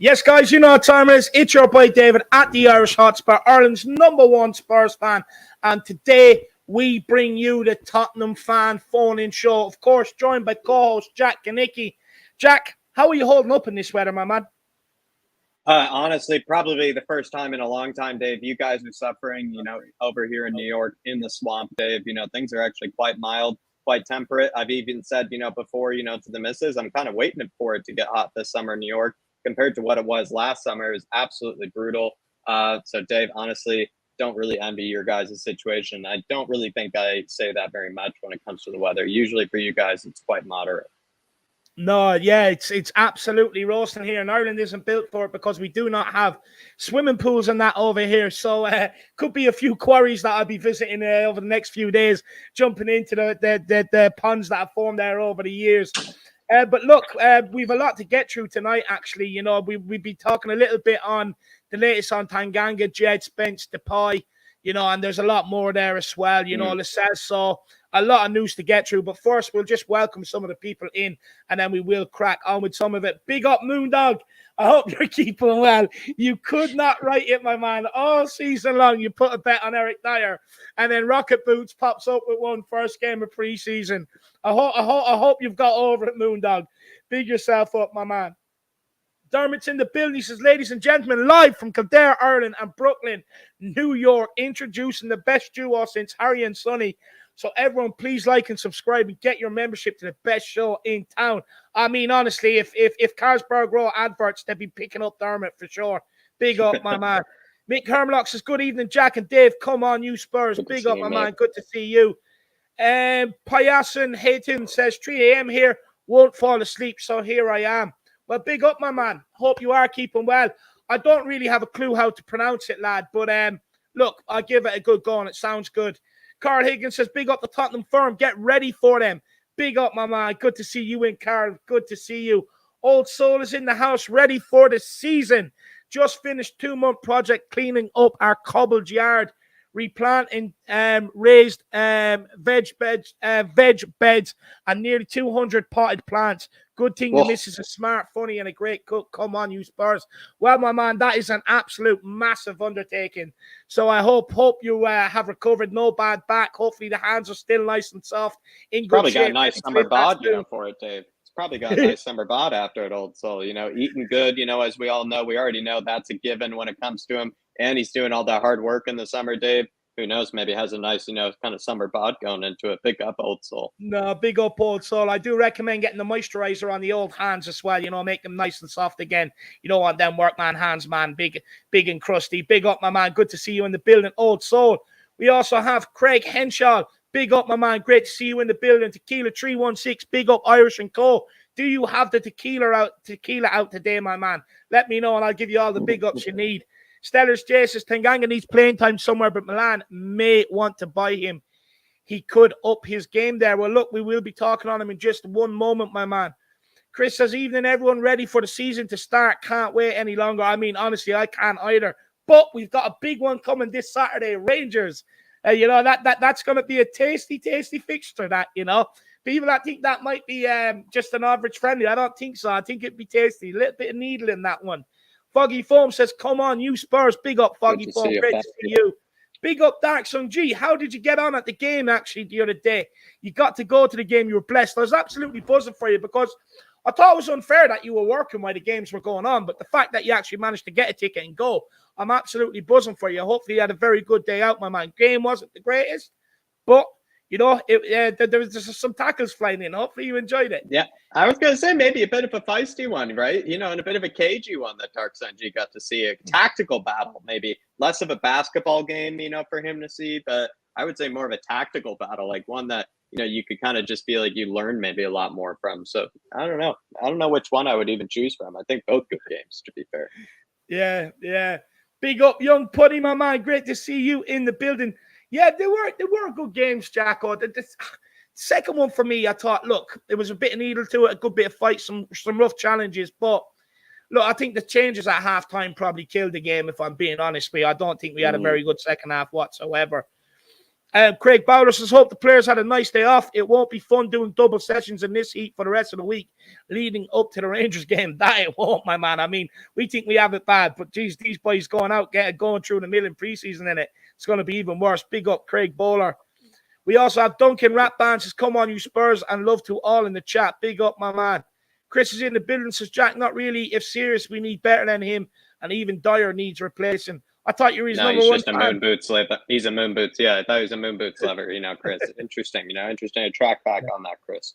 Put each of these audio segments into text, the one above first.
Yes, guys, you know what time it is. It's your boy David at the Irish Hotspur, Ireland's #1 Spurs fan. And today we bring you the Tottenham fan phone-in show. Of course, joined by co-host Jack Kanicki. Jack, how are you holding up in this weather, my man? Honestly, probably the first time in a long time, Dave. You guys are suffering, over here in New York in the swamp, Dave. Things are actually quite mild, quite temperate. I've even said, before, to the missus, I'm kind of waiting for it to get hot this summer in New York compared to what it was last summer. It was absolutely brutal. So, Dave, honestly, don't really envy your guys' situation. I don't really think I say that very much when it comes to the weather. Usually for you guys, it's quite moderate. No, yeah, it's absolutely roasting here, and Ireland isn't built for it because we do not have swimming pools and that over here. So could be a few quarries that I'll be visiting over the next few days, jumping into the ponds that have formed there over the years. But look, we've a lot to get through tonight, actually. We'll be talking a little bit on the latest on Tanganga, Jed, Spence, Depay, and there's a lot more there as well, Lascelles. So a lot of news to get through. But first, we'll just welcome some of the people in, and then we will crack on with some of it. Big up, Moondog. I hope you're keeping well. You could not write it, my man. All season long, you put a bet on Eric Dyer, and then Rocket Boots pops up with one first game of preseason. I hope you've got over it, Moondog. Big yourself up, my man. Dermot's in the building. He says, ladies and gentlemen, live from Kildare, Ireland and Brooklyn, New York, introducing the best duo since Harry and Sonny. So everyone, please like and subscribe and get your membership to the best show in town. I mean, honestly, if Carlsberg wrote adverts, they'd be picking up Dermot for sure. Big up, my man. Mick Hermlock says, good evening, Jack and Dave. Come on, you Spurs. Big up, my man. Good to see you. Payasan Hayton says, 3 a.m. here. Won't fall asleep, so here I am. Well, big up, my man. Hope you are keeping well. I don't really have a clue how to pronounce it, lad. But look, I'll give it a good go, and it sounds good. Carl Higgins says, big up the Tottenham firm. Get ready for them. Big up, my man. Good to see you in, Carl. Good to see you. Old Soul is in the house, ready for the season. Just finished 2-month project cleaning up our cobbled yard. Replanting raised veg beds and nearly 200 potted plants. Good thing the missus is smart, funny, and a great cook. Come on, you Spurs. Well, my man, that is an absolute massive undertaking. So I hope you have recovered. No bad back. Hopefully the hands are still nice and soft. In good probably shape. Got a nice summer bod, for it, Dave. It's probably got a nice summer bod after it, Old Soul. Eating good, as we all know. We already know that's a given when it comes to him. And he's doing all that hard work in the summer, Dave. Who knows, maybe has a nice, kind of summer bod going into it. Big up, Old Soul. No, big up, Old Soul. I do recommend getting the moisturizer on the old hands as well, make them nice and soft again. You don't want them workman hands, man, big and crusty. Big up, my man. Good to see you in the building, Old Soul. We also have Craig Henshaw. Big up, my man. Great to see you in the building. Tequila 316. Big up, Irish and Co. Do you have the tequila out today, my man? Let me know, and I'll give you all the big ups you need. Stellars J says Tanganga needs playing time somewhere, but Milan may want to buy him. He could up his game there. Well, look, we will be talking on him in just one moment, my man. Chris says, evening, everyone ready for the season to start. Can't wait any longer. I mean, honestly, I can't either. But we've got a big one coming this Saturday, Rangers. That's going to be a tasty fixture, People that think that might be just an average friendly, I don't think so. I think it'd be tasty. A little bit of needle in that one. Foggy Foam says, come on, you Spurs. Big up, Foggy Foam. Great to see you. Big up, Dark Sun G. How did you get on at the game, actually, the other day? You got to go to the game. You were blessed. I was absolutely buzzing for you because I thought it was unfair that you were working while the games were going on. But the fact that you actually managed to get a ticket and go, I'm absolutely buzzing for you. Hopefully you had a very good day out, my man. Game wasn't the greatest, but there was some tackles flying in. Hopefully you enjoyed it. Yeah, I was going to say maybe a bit of a feisty one, right? And a bit of a cagey one that Dark Sanji got to see. A tactical battle, maybe less of a basketball game, for him to see. But I would say more of a tactical battle, like one that, you could kind of just feel like you learned maybe a lot more from. So I don't know. I don't know which one I would even choose from. I think both good games, to be fair. Yeah. Big up, Young Putty, my man. Great to see you in the building. Yeah, they were good games, Jacko. The second one for me, I thought, look, there was a bit of needle to it, a good bit of fight, some rough challenges. But, look, I think the changes at halftime probably killed the game, if I'm being honest with you. I don't think we had a very good second half whatsoever. Craig Bowler says, hope the players had a nice day off. It won't be fun doing double sessions in this heat for the rest of the week leading up to the Rangers game. That it won't, my man. I mean, we think we have it bad, but geez, these boys going out, going through the MILAN preseason in it, it's going to be even worse. Big up Craig Bowler. We also have Duncan Ratband says, come on, you Spurs, and love to all in the chat. Big up, my man. Chris is in the building, says, Jack, not really. If serious, we need better than him, and even Dyer needs replacing. I thought you were his number one. No, he's just a moon boots lever. He's a moon boots. Yeah, I thought he was a moon boots lever, Chris. Interesting, interesting to track back on that, Chris.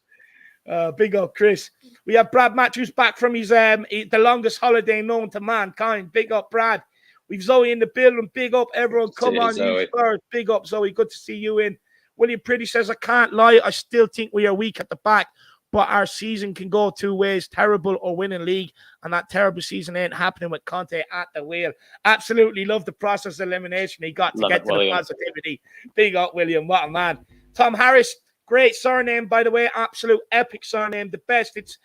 Big up, Chris. We have Brad Matthews back from his the longest holiday known to mankind. Big up, Brad. We've Zoe in the building. Big up, everyone. Come on, you Spurs. Big up, Zoe. Good to see you in. William Pretty says, I can't lie. I still think we are weak at the back, but our season can go two ways, terrible or winning league, and that terrible season ain't happening with Conte at the wheel. Absolutely love the process of elimination he got to get to the positivity. Big up, William. What a man. Tom Harris, great surname, by the way. Absolute epic surname. The best. It's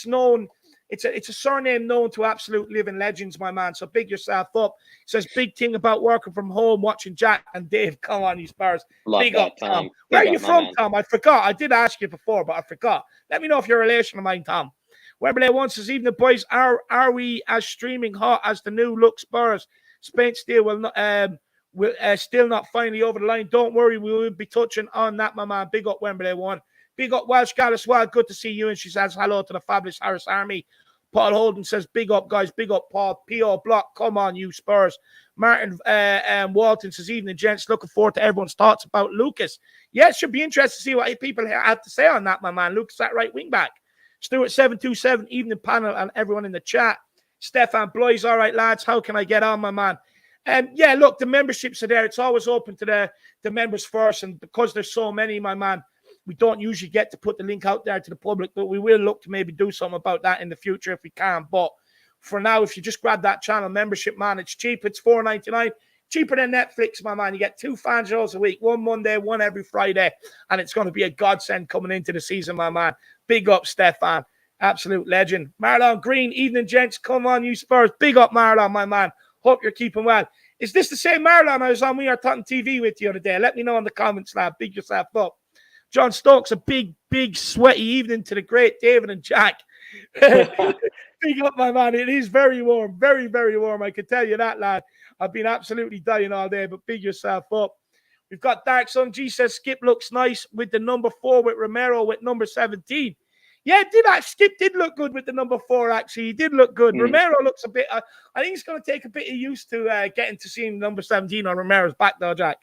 known. It's a surname known to absolute living legends, my man. So big yourself up. He says, big thing about working from home, watching Jack and Dave. Come on, you Spurs. Big up, Tom. Where are you from, Tom? I forgot. I did ask you before, but I forgot. Let me know if you're a relation of mine, Tom. Wembley once says, even the boys, are we as streaming hot as the new look Spurs? Spain still will still not finally over the line. Don't worry, we will be touching on that, my man. Big up Wembley one. Big up Welsh Gal as well. Good to see you. And she says hello to the fabulous Harris Army. Paul Holden says, big up, guys. Big up, Paul. P.O. Block, come on, you Spurs. Martin Walton says, evening, gents. Looking forward to everyone's thoughts about Lucas. Yeah, it should be interesting to see what people have to say on that, my man. Lucas, that right wing back. Stuart727, evening panel, and everyone in the chat. Stefan Bloys, all right, lads. How can I get on, my man? Yeah, look, the memberships are there. It's always open to the members first. And because there's so many, my man, we don't usually get to put the link out there to the public, but we will look to maybe do something about that in the future if we can. But for now, if you just grab that channel membership, man, it's cheap. It's $4.99. Cheaper than Netflix, my man. You get 2 fan shows a week, one Monday, one every Friday. And it's going to be a godsend coming into the season, my man. Big up, Stefan. Absolute legend. Marlon Green, evening, gents. Come on, you Spurs. Big up, Marlon, my man. Hope you're keeping well. Is this the same Marlon I was on We Are Talking TV with the other day? Let me know in the comments, lad. Big yourself up. John Stokes, a big, sweaty evening to the great David and Jack. Big up, my man. It is very warm. Very, very warm. I can tell you that, lad. I've been absolutely dying all day, but big yourself up. We've got Dark Sun G says, Skip looks nice with the number 4 with Romero with number 17. Yeah, Skip did look good with the number 4, actually. He did look good. Romero looks a bit, I think it's going to take a bit of use to getting to seeing number 17 on Romero's back, though, Jack.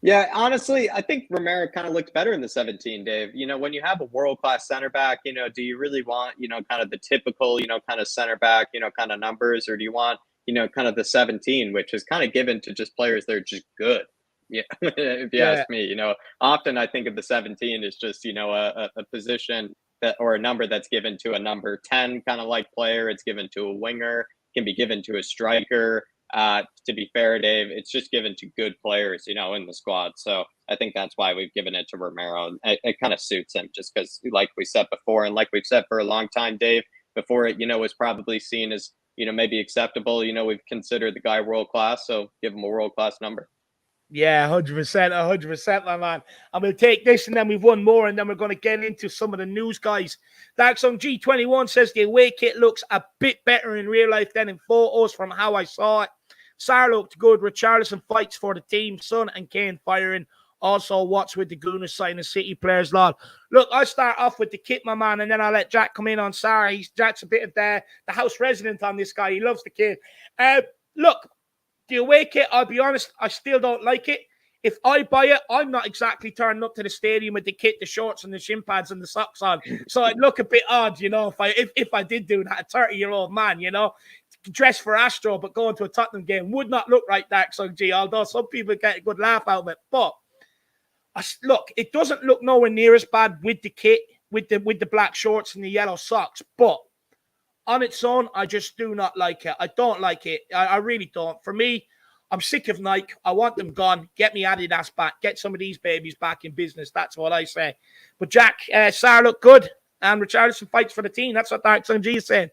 Yeah, honestly, I think Romero kind of looked better in the 17, Dave. When you have a world-class center back, do you really want, kind of the typical, kind of center back, kind of numbers, or do you want, kind of the 17, which is kind of given to just players that are just good? Yeah, if you ask me, often I think of the 17 as just, a position that, or a number that's given to a number 10 kind of like player. It's given to a winger, can be given to a striker. To be fair, Dave, it's just given to good players, in the squad. So I think that's why we've given it to Romero. It kind of suits him just because, like we said before, and like we've said for a long time, Dave, before it, was probably seen as, maybe acceptable. We've considered the guy world-class, so give him a world-class number. Yeah, 100%, my man. I'm going to take this, and then we've won more, and then we're going to get into some of the news, guys. Darksong G21 says the away kit looks a bit better in real life than in photos from how I saw it. Sarr looked good. Richarlison fights for the team. Son and Kane firing. Also, what's with the Gooners signing City players, lad? Look, I'll start off with the kit, my man, and then I'll let Jack come in on Sarr. Jack's a bit of the house resident on this guy. He loves the kid. Look, the away kit, I'll be honest, I still don't like it. If I buy it, I'm not exactly turning up to the stadium with the kit, the shorts, and the shin pads and the socks on. So I'd look a bit odd, if I did do that, a 30-year-old man, dressed for Astro, but going to a Tottenham game would not look right, Darksong G, although some people get a good laugh out of it. But look, it doesn't look nowhere near as bad with the kit, with the black shorts and the yellow socks. But on its own, I just do not like it. I don't like it. I really don't. For me, I'm sick of Nike. I want them gone. Get me Adidas back. Get some of these babies back in business. That's what I say. But Jack, Sarr looked good, and Richarlison fights for the team. That's what Darksong G is saying.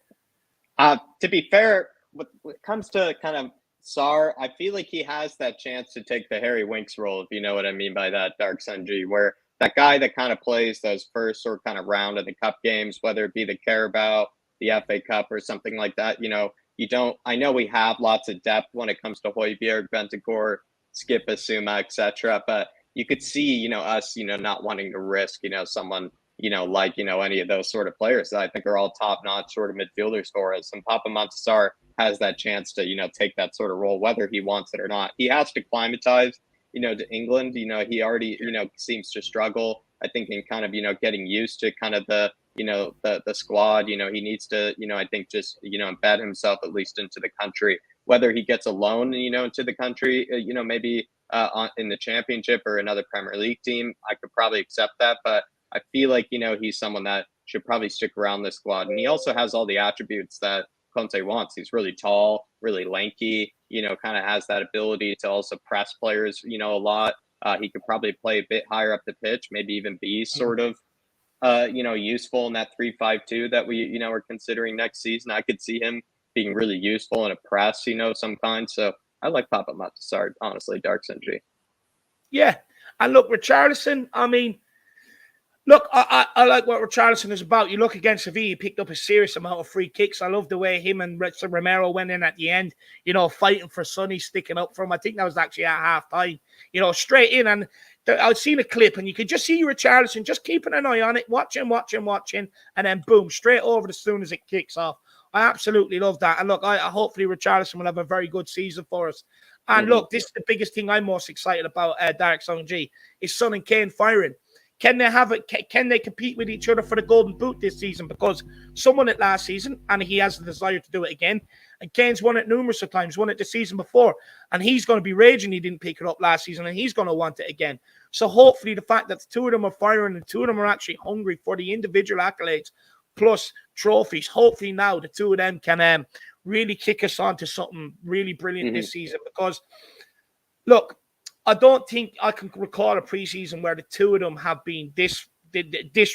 To be fair, when it comes to kind of Sar, I feel like he has that chance to take the Harry Winks role, if you know what I mean by that, Dark Sun G, where that guy that kind of plays those first sort of kind of round of the cup games, whether it be the Carabao, the FA Cup, or something like that. You don't. I know we have lots of depth when it comes to Højbjerg, Bentancur, Skip Asuma, etc. But you could see, us, not wanting to risk, someone, like, any of those sort of players that I think are all top notch sort of midfielders for us. And Papa Montessar has that chance to, take that sort of role, whether he wants it or not. He has to climatize, to England. He already, seems to struggle, I think, in kind of, getting used to kind of the squad. He needs to, I think just, embed himself at least into the country, whether he gets a loan, into the country, maybe in the championship or another Premier League team, I could probably accept that. But I feel like, he's someone that should probably stick around this squad. And he also has all the attributes that Conte wants. He's really tall, really lanky, kind of has that ability to also press players, a lot. He could probably play a bit higher up the pitch, maybe even be sort of, useful in that 3-5-2 that we, are considering next season. I could see him being really useful in a press, some kind. So I like Papa Matasar, honestly, Dark Sentry. Yeah. And look, Richarlison, I mean, look, I like what Richarlison is about. You look against Sevilla, he picked up a serious amount of free kicks. I love the way him and Romero went in at the end, fighting for Sonny, sticking up for him. I think that was actually at half time, straight in. And I'd seen a clip and you could just see Richarlison just keeping an eye on it, watching. And then boom, straight over as soon as it kicks off. I absolutely love that. And look, I hopefully Richarlison will have a very good season for us. And look, this is the biggest thing I'm most excited about, Dark Song G, is Son and Kane firing. Can they have it? Can they compete with each other for the Golden Boot this season? Because someone won it last season, and he has the desire to do it again. And Kane's won it numerous of times, won it the season before, and he's going to be raging he didn't pick it up last season, and he's going to want it again. So hopefully the fact that the two of them are firing and the two of them are actually hungry for the individual accolades plus trophies, hopefully now the two of them can really kick us on to something really brilliant this season. Because, look, I don't think I can recall a preseason where the two of them have been this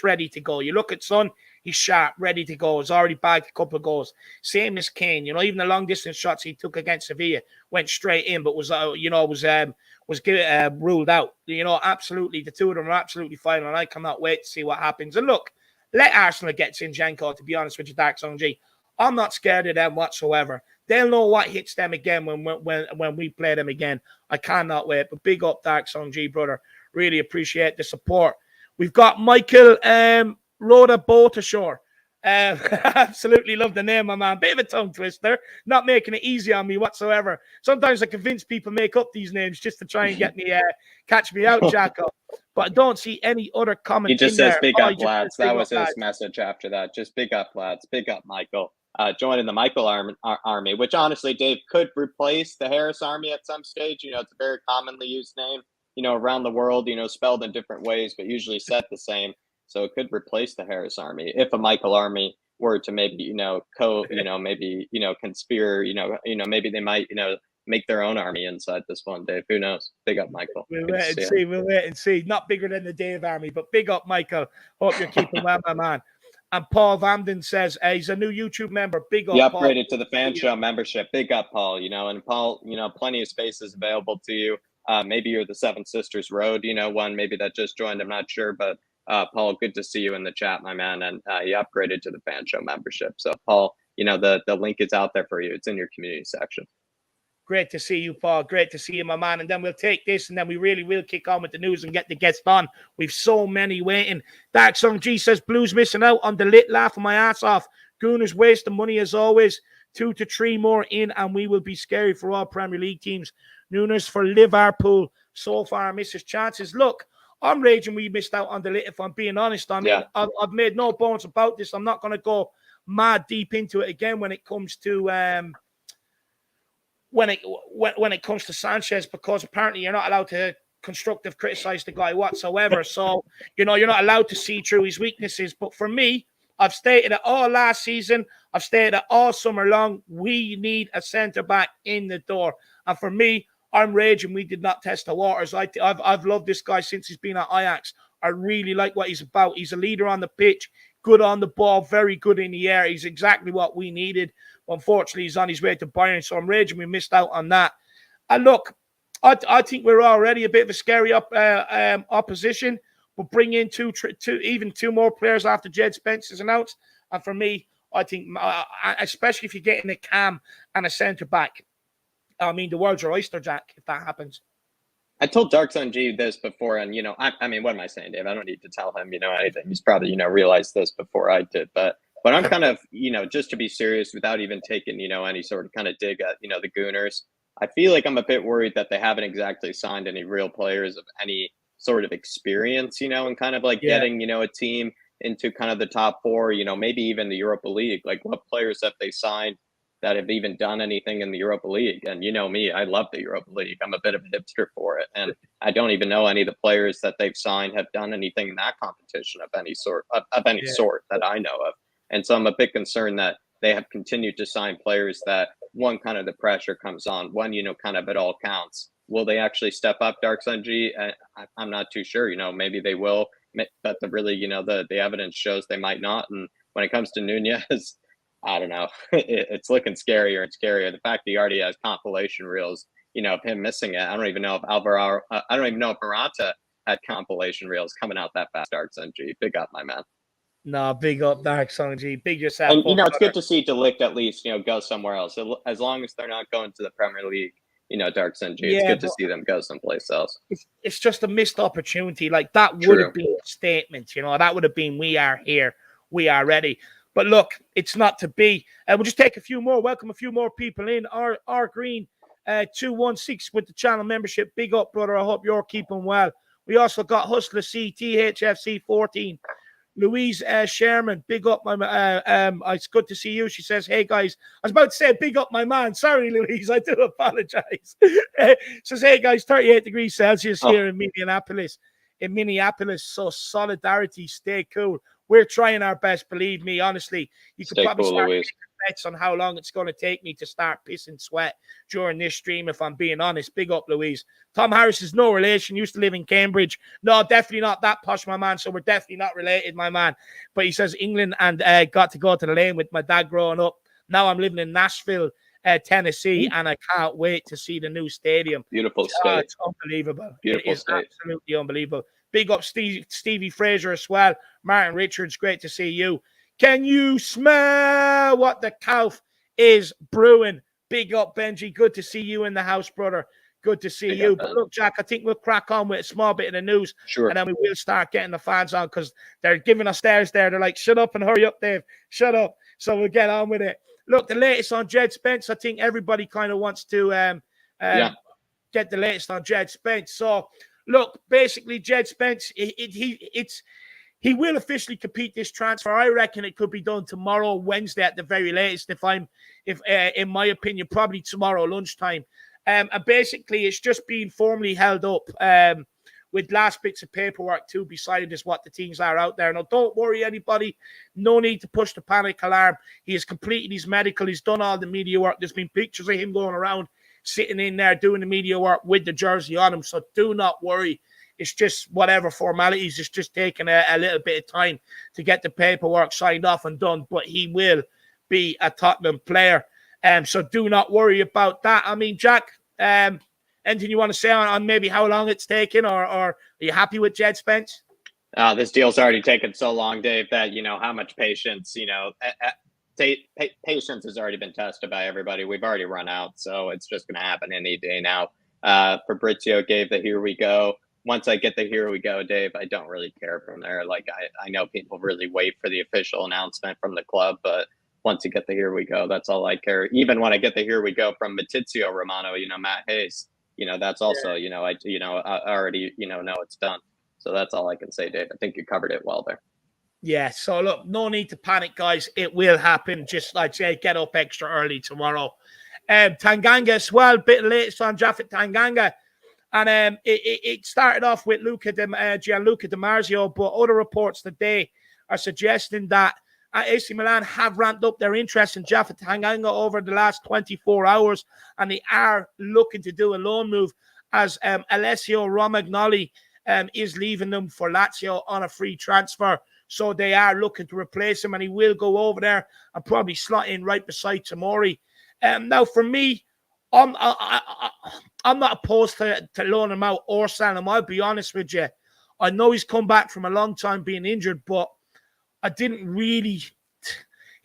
ready to go. You look at Son, he's sharp, ready to go. He's already bagged a couple of goals. Same as Kane. Even the long distance shots he took against Sevilla went straight in, but was ruled out. Absolutely, the two of them are absolutely fine, and I cannot wait to see what happens. And look, let Arsenal get Zinchenko. To be honest with you, Dark Song G, I'm not scared of them whatsoever. They'll know what hits them again when we play them again. I cannot wait. But big up, Dark Song G, brother. Really appreciate the support. We've got Michael Rhoda Boatashore. Absolutely love the name, my man. Bit of a tongue twister. Not making it easy on me whatsoever. Sometimes I convince people make up these names just to try and get me, catch me out, Jacko. But I don't see any other comment. He just says big up, lads. That was his message after that. Just big up, lads. Big up, Michael. Joining the Michael Army, which honestly, Dave, could replace the Harris Army at some stage. It's a very commonly used name, around the world, spelled in different ways, but usually said the same. So it could replace the Harris Army if a Michael Army were to maybe, maybe, conspire, maybe they might, make their own army inside this one, Dave. Who knows? Big up, Michael. We'll wait and see. Not bigger than the Dave Army, but big up, Michael. Hope you're keeping well, my man. And Paul Vanden says he's a new YouTube member. Big up, He upgraded to the fan show membership. Big up, Paul. And Paul, plenty of spaces available to you. Maybe you're the Seven Sisters Road, one maybe that just joined. I'm not sure, but Paul, good to see you in the chat, my man. And he upgraded to the fan show membership. So, Paul, the link is out there for you. It's in your community section. Great to see you, Paul. Great to see you, my man. And then we'll take this and then we really will kick on with the news and get the guests on. We've so many waiting. Dark Song G says, Blues missing out on the lit, laughing my ass off. Gooners wasting money as always. 2 to 3 more in and we will be scary for all Premier League teams. Nunes for Liverpool. So far misses chances. Look, I'm raging we missed out on the lit, if I'm being honest. I mean, I've made no bones about this. I'm not going to go mad deep into it again when it comes to when it comes to Sanchez, because apparently you're not allowed to constructive criticize the guy whatsoever. So, you're not allowed to see through his weaknesses. But for me, I've stated it all last season. I've stated it all summer long. We need a centre-back in the door. And for me, I'm raging we did not test the waters. I've loved this guy since he's been at Ajax. I really like what he's about. He's a leader on the pitch, good on the ball, very good in the air. He's exactly what we needed. Unfortunately, he's on his way to Bayern, so I'm raging we missed out on that. And look, I think we're already a bit of a scary opposition, but bring in even two more players after Jed Spence is announced. And for me, I think, especially if you're getting a cam and a centre back, I mean, the world's your oyster, Jack, if that happens. I told Dark Sun G this before, and, I mean, what am I saying, Dave? I don't need to tell him, anything. He's probably, realized this before I did, but I'm kind of, just to be serious without even taking, any sort of kind of dig at, the Gooners. I feel like I'm a bit worried that they haven't exactly signed any real players of any sort of experience, and kind of like getting, a team into kind of the top four, maybe even the Europa League. Like, what players have they signed that have even done anything in the Europa League? And me, I love the Europa League. I'm a bit of a hipster for it. And I don't even know any of the players that they've signed have done anything in that competition of any sort sort that I know of. And so I'm a bit concerned that they have continued to sign players that, one, kind of the pressure comes on, one, kind of it all counts. Will they actually step up, Dark Sun G? I'm not too sure. Maybe they will, but the evidence shows they might not. And when it comes to Nunez, I don't know. It's looking scarier and scarier. The fact that he already has compilation reels, of him missing it. I don't even know if Morata had compilation reels coming out that fast. Dark Sun G, big up, my man. No, big up, Dark Sun G. Big yourself. And it's good to see Delict at least, go somewhere else. As long as they're not going to the Premier League, Dark Sun G. It's good to see them go someplace else. It's just a missed opportunity. Like, that would have been a statement. That would have been, we are here, we are ready. But look, it's not to be. We'll just take welcome a few more people in. R Green 216 with the channel membership. Big up, brother. I hope you're keeping well. We also got Hustler C, THFC 14. Louise Sherman, big up my it's good to see you. She says, hey guys, I was about to say big up my man. Sorry, Louise, I do apologize. Says, hey guys, 38 degrees Celsius here in Minneapolis. So solidarity, stay cool. We're trying our best, believe me. Honestly, you could probably start making bets on how long it's going to take me to start pissing sweat during this stream, if I'm being honest. Big up, Louise. Tom Harris is no relation, used to live in Cambridge. No, definitely not that posh, my man. So we're definitely not related, my man. But he says England and got to go to the lane with my dad growing up. Now I'm living in Nashville, Tennessee, and I can't wait to see the new stadium. Beautiful state. It's unbelievable. Beautiful state. Absolutely unbelievable. Big up Stevie Fraser as well. Martin Richards, great to see you. Can you smell what the calf is brewing? Big up, Benji. Good to see you in the house, brother. Good to see you. But look, Jack, I think we'll crack on with a small bit of the news. Sure. And then we will start getting the fans on, because they're giving us stares there. They're like, shut up and hurry up, Dave. Shut up. So we'll get on with it. Look, the latest on Jed Spence. I think everybody kind of wants to get the latest on Jed Spence. So, look, basically, Jed Spence, he will officially complete this transfer. I reckon it could be done tomorrow, Wednesday at the very latest. If in my opinion, probably tomorrow lunchtime. And basically, it's just being formally held up with last bits of paperwork to be signed as what the things are out there. Now, don't worry, anybody. No need to push the panic alarm. He has completed his medical. He's done all the media work. There's been pictures of him going around, sitting in there doing the media work with the jersey on him. So do not worry. It's just whatever formalities. It's just taking a little bit of time to get the paperwork signed off and done. But he will be a Tottenham player. So do not worry about that. I mean, Jack, anything you want to say on maybe how long it's taken, or are you happy with Jed Spence? This deal's already taken so long, Dave, that, how much patience, patience has already been tested by everybody. We've already run out, so it's just going to happen any day now. Fabrizio gave the here we go. Once I get the here we go, Dave, I don't really care from there. Like, I know people really wait for the official announcement from the club, but once you get the here we go, that's all I care. Even when I get the here we go from Matizio Romano, Matt Hayes, that's also, I already, know it's done. So that's all I can say, Dave. I think you covered it well there. Yeah, so look, no need to panic, guys. It will happen. Just like say, get up extra early tomorrow. Tanganga as well, bit latest on Japhet Tanganga. And it started off with Gianluca Di Marzio, but other reports today are suggesting that AC Milan have ramped up their interest in Japhet Tanganga over the last 24 hours, and they are looking to do a loan move as Alessio Romagnoli is leaving them for Lazio on a free transfer. So they are looking to replace him, and he will go over there and probably slot in right beside Tomori. Now, for me, I'm not opposed to loaning him out or selling him. I'll be honest with you. I know he's come back from a long time being injured, but he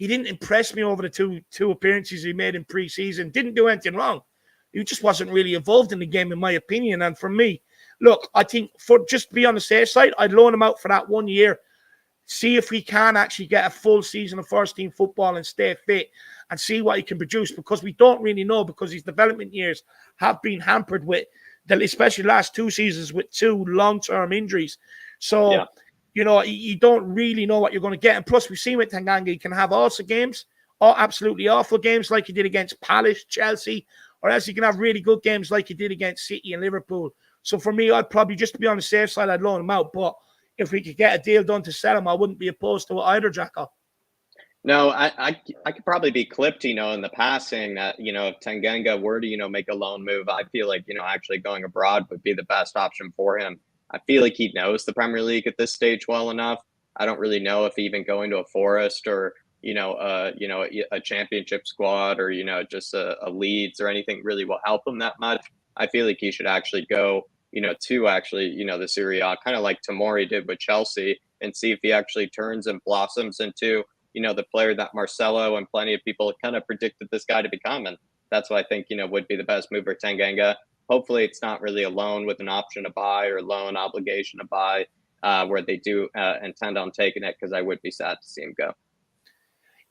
didn't impress me over the two appearances he made in pre-season. Didn't do anything wrong. He just wasn't really involved in the game, in my opinion. And for me, look, I think for just to be on the safe side, I'd loan him out for that 1 year. See if he can actually get a full season of first-team football and stay fit and see what he can produce, because we don't really know, because his development years have been hampered with, especially last 2 seasons, with 2 long-term injuries. So, you don't really know what you're going to get. And plus, we've seen with Tanganga, he can have awesome games or absolutely awful games like he did against Palace, Chelsea, or else he can have really good games like he did against City and Liverpool. So for me, I'd probably, just to be on the safe side, I'd loan him out. But if we could get a deal done to sell him, I wouldn't be opposed to it either, Jacko. No, I could probably be clipped, in the past, saying that, if Tanganga were to, make a loan move, I feel like, actually going abroad would be the best option for him. I feel like he knows the Premier League at this stage well enough. I don't really know if even going to a Forest or, a championship squad or, just a Leeds or anything really will help him that much. I feel like he should actually go, to actually, the Serie A, kind of like Tomori did with Chelsea, and see if he actually turns and blossoms into, the player that Marcelo and plenty of people kind of predicted this guy to become. And that's what I think, would be the best move for Tanganga. Hopefully it's not really a loan with an option to buy or loan obligation to buy, where they do intend on taking it, because I would be sad to see him go.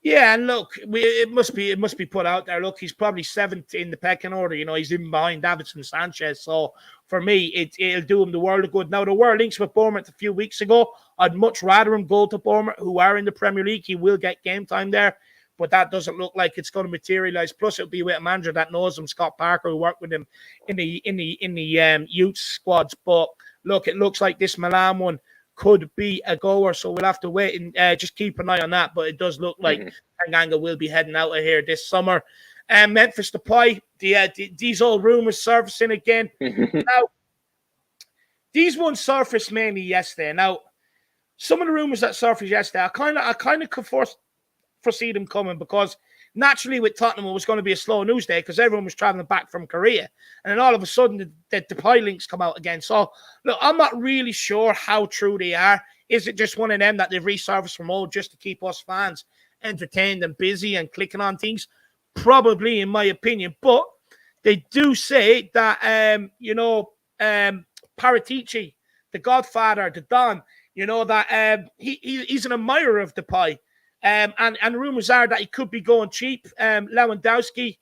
Yeah, and look, it must be put out there. Look, he's probably 7th in the pecking order. He's even behind Davinson Sanchez. So for me, it'll do him the world of good. Now, there were links with Bournemouth a few weeks ago. I'd much rather him go to Bournemouth, who are in the Premier League. He will get game time there, but that doesn't look like it's going to materialize. Plus, it'll be with a manager that knows him, Scott Parker, who worked with him in the youth squads. But look, it looks like this Milan one could be a goer, so we'll have to wait and just keep an eye on that. But it does look like Tanganga will be heading out of here this summer. Memphis Depay, these old rumors surfacing again. Now, these ones surfaced mainly yesterday. Now, some of the rumors that surfaced yesterday, I kind of could foresee them coming, because naturally with Tottenham it was going to be a slow news day because everyone was traveling back from Korea, and then all of a sudden the Depay links come out again. So look, I'm not really sure how true they are. Is it just one of them that they've resurfaced from old just to keep us fans entertained and busy and clicking on things? Probably, in my opinion. But they do say that Paratici, the Godfather, the Don, that he's an admirer of Depay. And rumors are that he could be going cheap. Lewandowski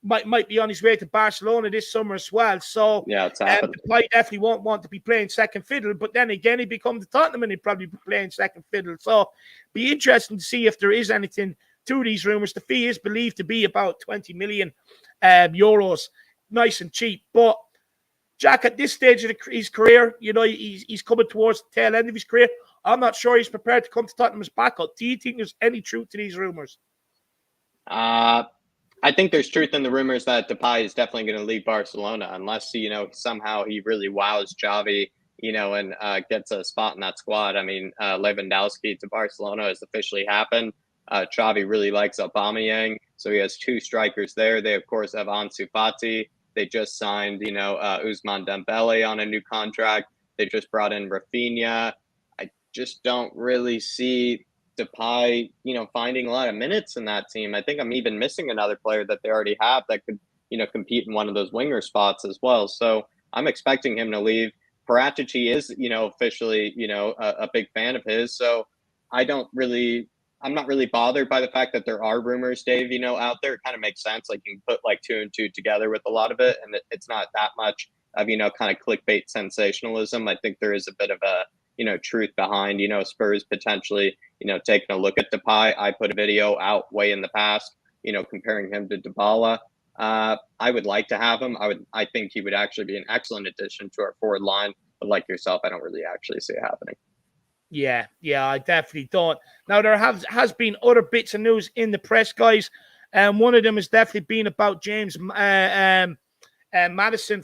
might be on his way to Barcelona this summer as well. So yeah, it's happening. Depay definitely won't want to be playing second fiddle. But then again, he becomes the Tottenham and he'd probably be playing second fiddle. So be interesting to see if there is anything to these rumors. The fee is believed to be about 20 million euros, nice and cheap. But Jack, at this stage of his career, he's coming towards the tail end of his career. I'm not sure he's prepared to come to Tottenham as backup. Do you think there's any truth to these rumors? I think there's truth in the rumors that Depay is definitely going to leave Barcelona, unless, somehow he really wows Xavi, and gets a spot in that squad. I mean, Lewandowski to Barcelona has officially happened. Xavi really likes Aubameyang, so he has 2 strikers there. They, of course, have Ansu Fati. They just signed, Ousmane Dembele on a new contract. They just brought in Rafinha. I just don't really see Depay, finding a lot of minutes in that team. I think I'm even missing another player that they already have that could, compete in one of those winger spots as well. So I'm expecting him to leave. Paratici is, officially, a big fan of his. So I'm not really bothered by the fact that there are rumors, Dave, out there. It kind of makes sense. Like, you can put like 2 and 2 together with a lot of it, and it's not that much of, kind of clickbait sensationalism. I think there is a bit of a, truth behind, Spurs potentially, taking a look at Depay. I put a video out way in the past, comparing him to Dybala. I would like to have him. I think he would actually be an excellent addition to our forward line. But like yourself, I don't really actually see it happening. Yeah, I definitely don't. Now, there has been other bits of news in the press, guys. One of them has definitely been about James Maddison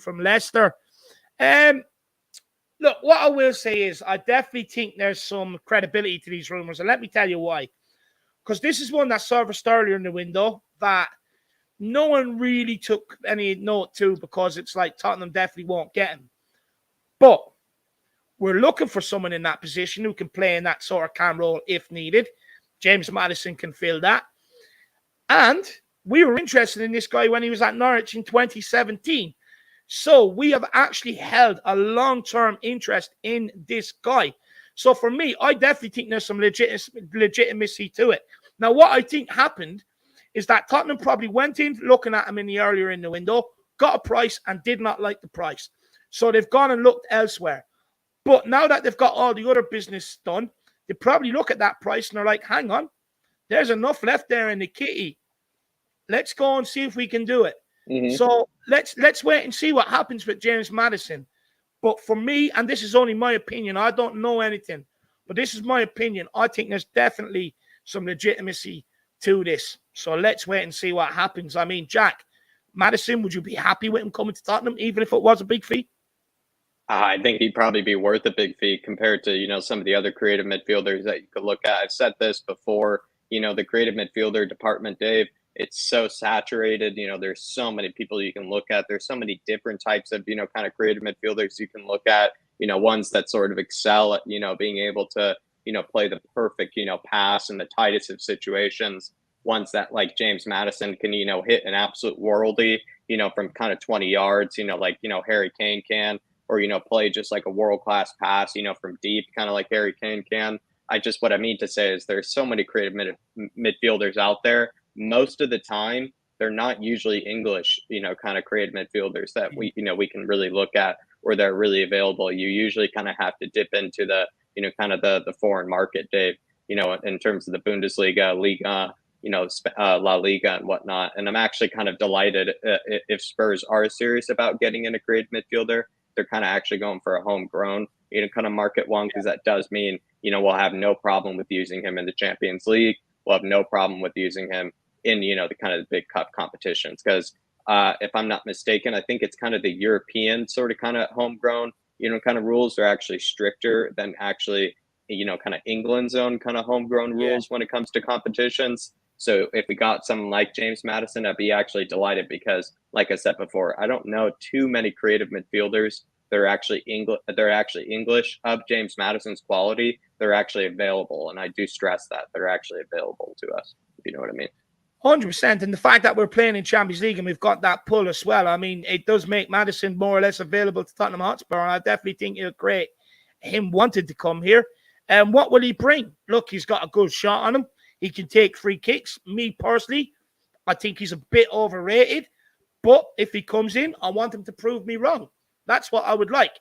from Leicester. Look, look, what I will say is I definitely think there's some credibility to these rumors, and let me tell you why. Because this is one that surfaced earlier in the window that no one really took any note to, because it's like Tottenham definitely won't get him. But we're looking for someone in that position who can play in that sort of cam role if needed. James Maddison can fill that. And we were interested in this guy when he was at Norwich in 2017. So we have actually held a long-term interest in this guy. So for me, I definitely think there's some legitimacy to it. Now, what I think happened is that Tottenham probably went in looking at him earlier in the window, got a price and did not like the price. So they've gone and looked elsewhere. But now that they've got all the other business done, they probably look at that price and they're like, hang on, there's enough left there in the kitty. Let's go and see if we can do it. Mm-hmm. So let's wait and see what happens with James Maddison. But for me, and this is only my opinion, I don't know anything, but this is my opinion, I think there's definitely some legitimacy to this. So let's wait and see what happens. I mean, Jack, Maddison, would you be happy with him coming to Tottenham, even if it was a big fee? I think he'd probably be worth a big fee compared to, some of the other creative midfielders that you could look at. I've said this before, the creative midfielder department, Dave, it's so saturated. There's so many people you can look at. There's so many different types of, kind of creative midfielders you can look at, ones that sort of excel at, being able to, play the perfect, pass in the tightest of situations. Ones that like James Maddison can, hit an absolute worldie, from kind of 20 yards, like, Harry Kane can, or, play just like a world-class pass, from deep, kind of like Harry Kane can. What I mean to say is there's so many creative midfielders out there. Most of the time, they're not usually English, kind of creative midfielders that we can really look at, or they're really available. You usually kind of have to dip into the, kind of the foreign market, Dave, in terms of the Bundesliga, Liga, La Liga and whatnot. And I'm actually kind of delighted if Spurs are serious about getting in a creative midfielder. They're kind of actually going for a homegrown, kind of market one, because that does mean, we'll have no problem with using him in the Champions League. We'll have no problem with using him in, the kind of the big cup competitions. Because if I'm not mistaken, I think it's kind of the European sort of kind of homegrown, kind of rules are actually stricter than actually, kind of England's own kind of homegrown rules when it comes to competitions. So if we got someone like James Maddison, I'd be actually delighted because, like I said before, I don't know too many creative midfielders that are actually English of James Maddison's quality. They're actually available, and I do stress that they're actually available to us, if you know what I mean. 100%. And the fact that we're playing in Champions League and we've got that pull as well, I mean, it does make Maddison more or less available to Tottenham Hotspur, and I definitely think it'll create him wanted to come here. And what will he bring? Look, he's got a good shot on him. He can take free kicks. Me personally, I think he's a bit overrated. But if he comes in, I want him to prove me wrong. That's what I would like.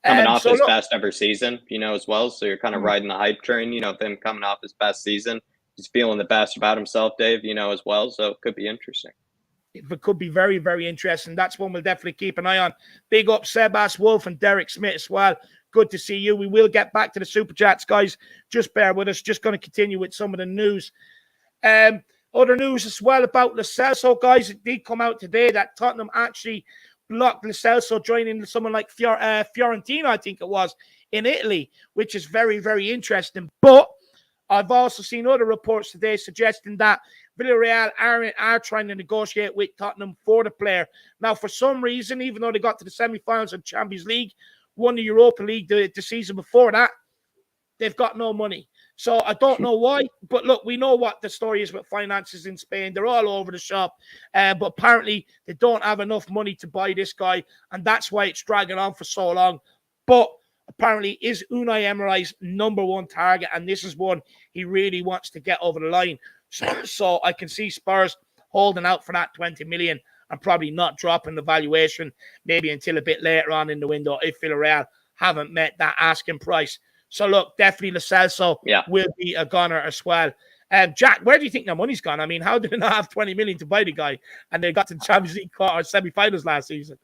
Coming off his best ever season, as well. So you're kind of riding the hype train, of him coming off his best season. He's feeling the best about himself, Dave, as well. So it could be interesting. It could be very, very interesting. That's one we'll definitely keep an eye on. Big up Sebas Wolf and Derek Smith as well. Good to see you. We will get back to the Super Chats, guys. Just bear with us. Just going to continue with some of the news. Other news as well about Lo Celso, guys. It did come out today that Tottenham actually blocked Lo Celso joining someone like Fiorentina, I think it was, in Italy, which is very, very interesting. But I've also seen other reports today suggesting that Villarreal are trying to negotiate with Tottenham for the player. Now, for some reason, even though they got to the semi-finals of Champions League, won the Europa League the season before that, they've got no money. So I don't know why, but look, we know what the story is with finances in Spain. They're all over the shop, but apparently they don't have enough money to buy this guy, and that's why it's dragging on for so long. But apparently is Unai Emery's number one target, and this is one he really wants to get over the line. So I can see Spurs holding out for that 20 million and probably not dropping the valuation maybe until a bit later on in the window if Villarreal haven't met that asking price. So look, definitely Lo Celso will be a gunner as well. Jack, where do you think their money's gone? I mean, how did they not have 20 million to buy the guy and they got to the Champions League quarter semi-finals last season?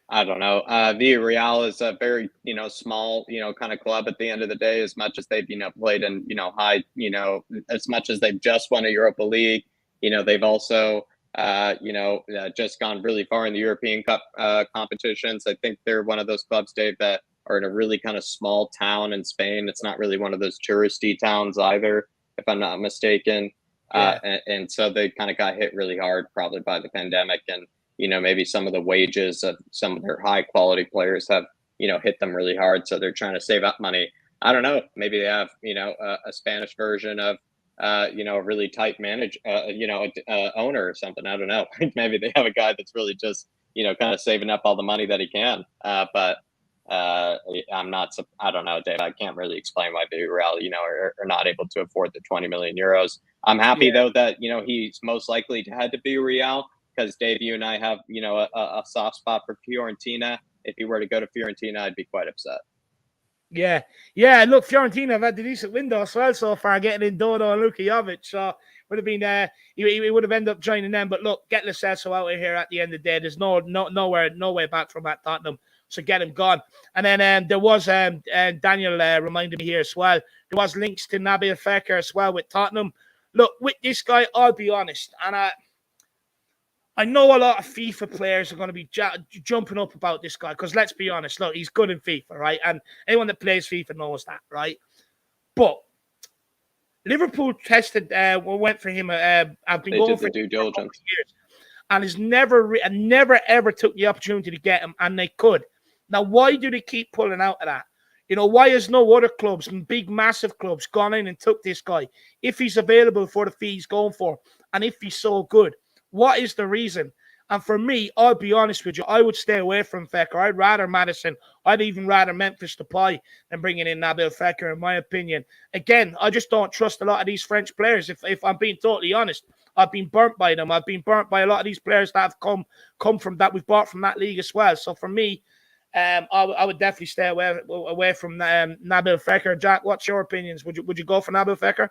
I don't know. Villarreal is a very, small, kind of club at the end of the day, as much as they've, played in, high, as much as they've just won a Europa League, they've also, just gone really far in the European Cup competitions. I think they're one of those clubs, Dave, that, are in a really kind of small town in Spain. It's not really one of those touristy towns either, if I'm not mistaken. Yeah. And so they kind of got hit really hard probably by the pandemic. And, maybe some of the wages of some of their high quality players have, hit them really hard. So they're trying to save up money. I don't know. Maybe they have, a Spanish version of, a really tight owner or something. I don't know. Maybe they have a guy that's really just, kind of saving up all the money that he can. But I'm not, I don't know, Dave. I can't really explain why Villarreal, are not able to afford the 20 million euros. I'm happy though that, he's most likely to head to Villarreal because Dave, you and I have, a soft spot for Fiorentina. If he were to go to Fiorentina, I'd be quite upset. Yeah. Look, Fiorentina have had the decent window as well so far, getting in Dodo and Luka Jovic. So would have been he would have ended up joining them. But look, get Lo Celso out of here at the end of the day. There's no way back from at Tottenham. So get him gone. And then there was Daniel reminded me here as well. There was links to Nabil Fekir as well with Tottenham. Look, with this guy, I'll be honest, and I know a lot of FIFA players are going to be jumping up about this guy because let's be honest, look, he's good in FIFA, right? And anyone that plays FIFA knows that, right? But Liverpool went for him. I've been going for due diligence years, and has never ever took the opportunity to get him, and they could. Now, why do they keep pulling out of that? Why has no other clubs and big, massive clubs gone in and took this guy if he's available for the fee he's going for, and if he's so good? What is the reason? And for me, I'll be honest with you, I would stay away from Fekir. I'd rather Maddison. I'd even rather Memphis Depay than bringing in Nabil Fekir, in my opinion. Again, I just don't trust a lot of these French players. If I'm being totally honest, I've been burnt by them. I've been burnt by a lot of these players that have come from that we've bought from that league as well. So for me, I would definitely stay away from Nabil Fekir. Jack, what's your opinions? Would you go for Nabil Fekir?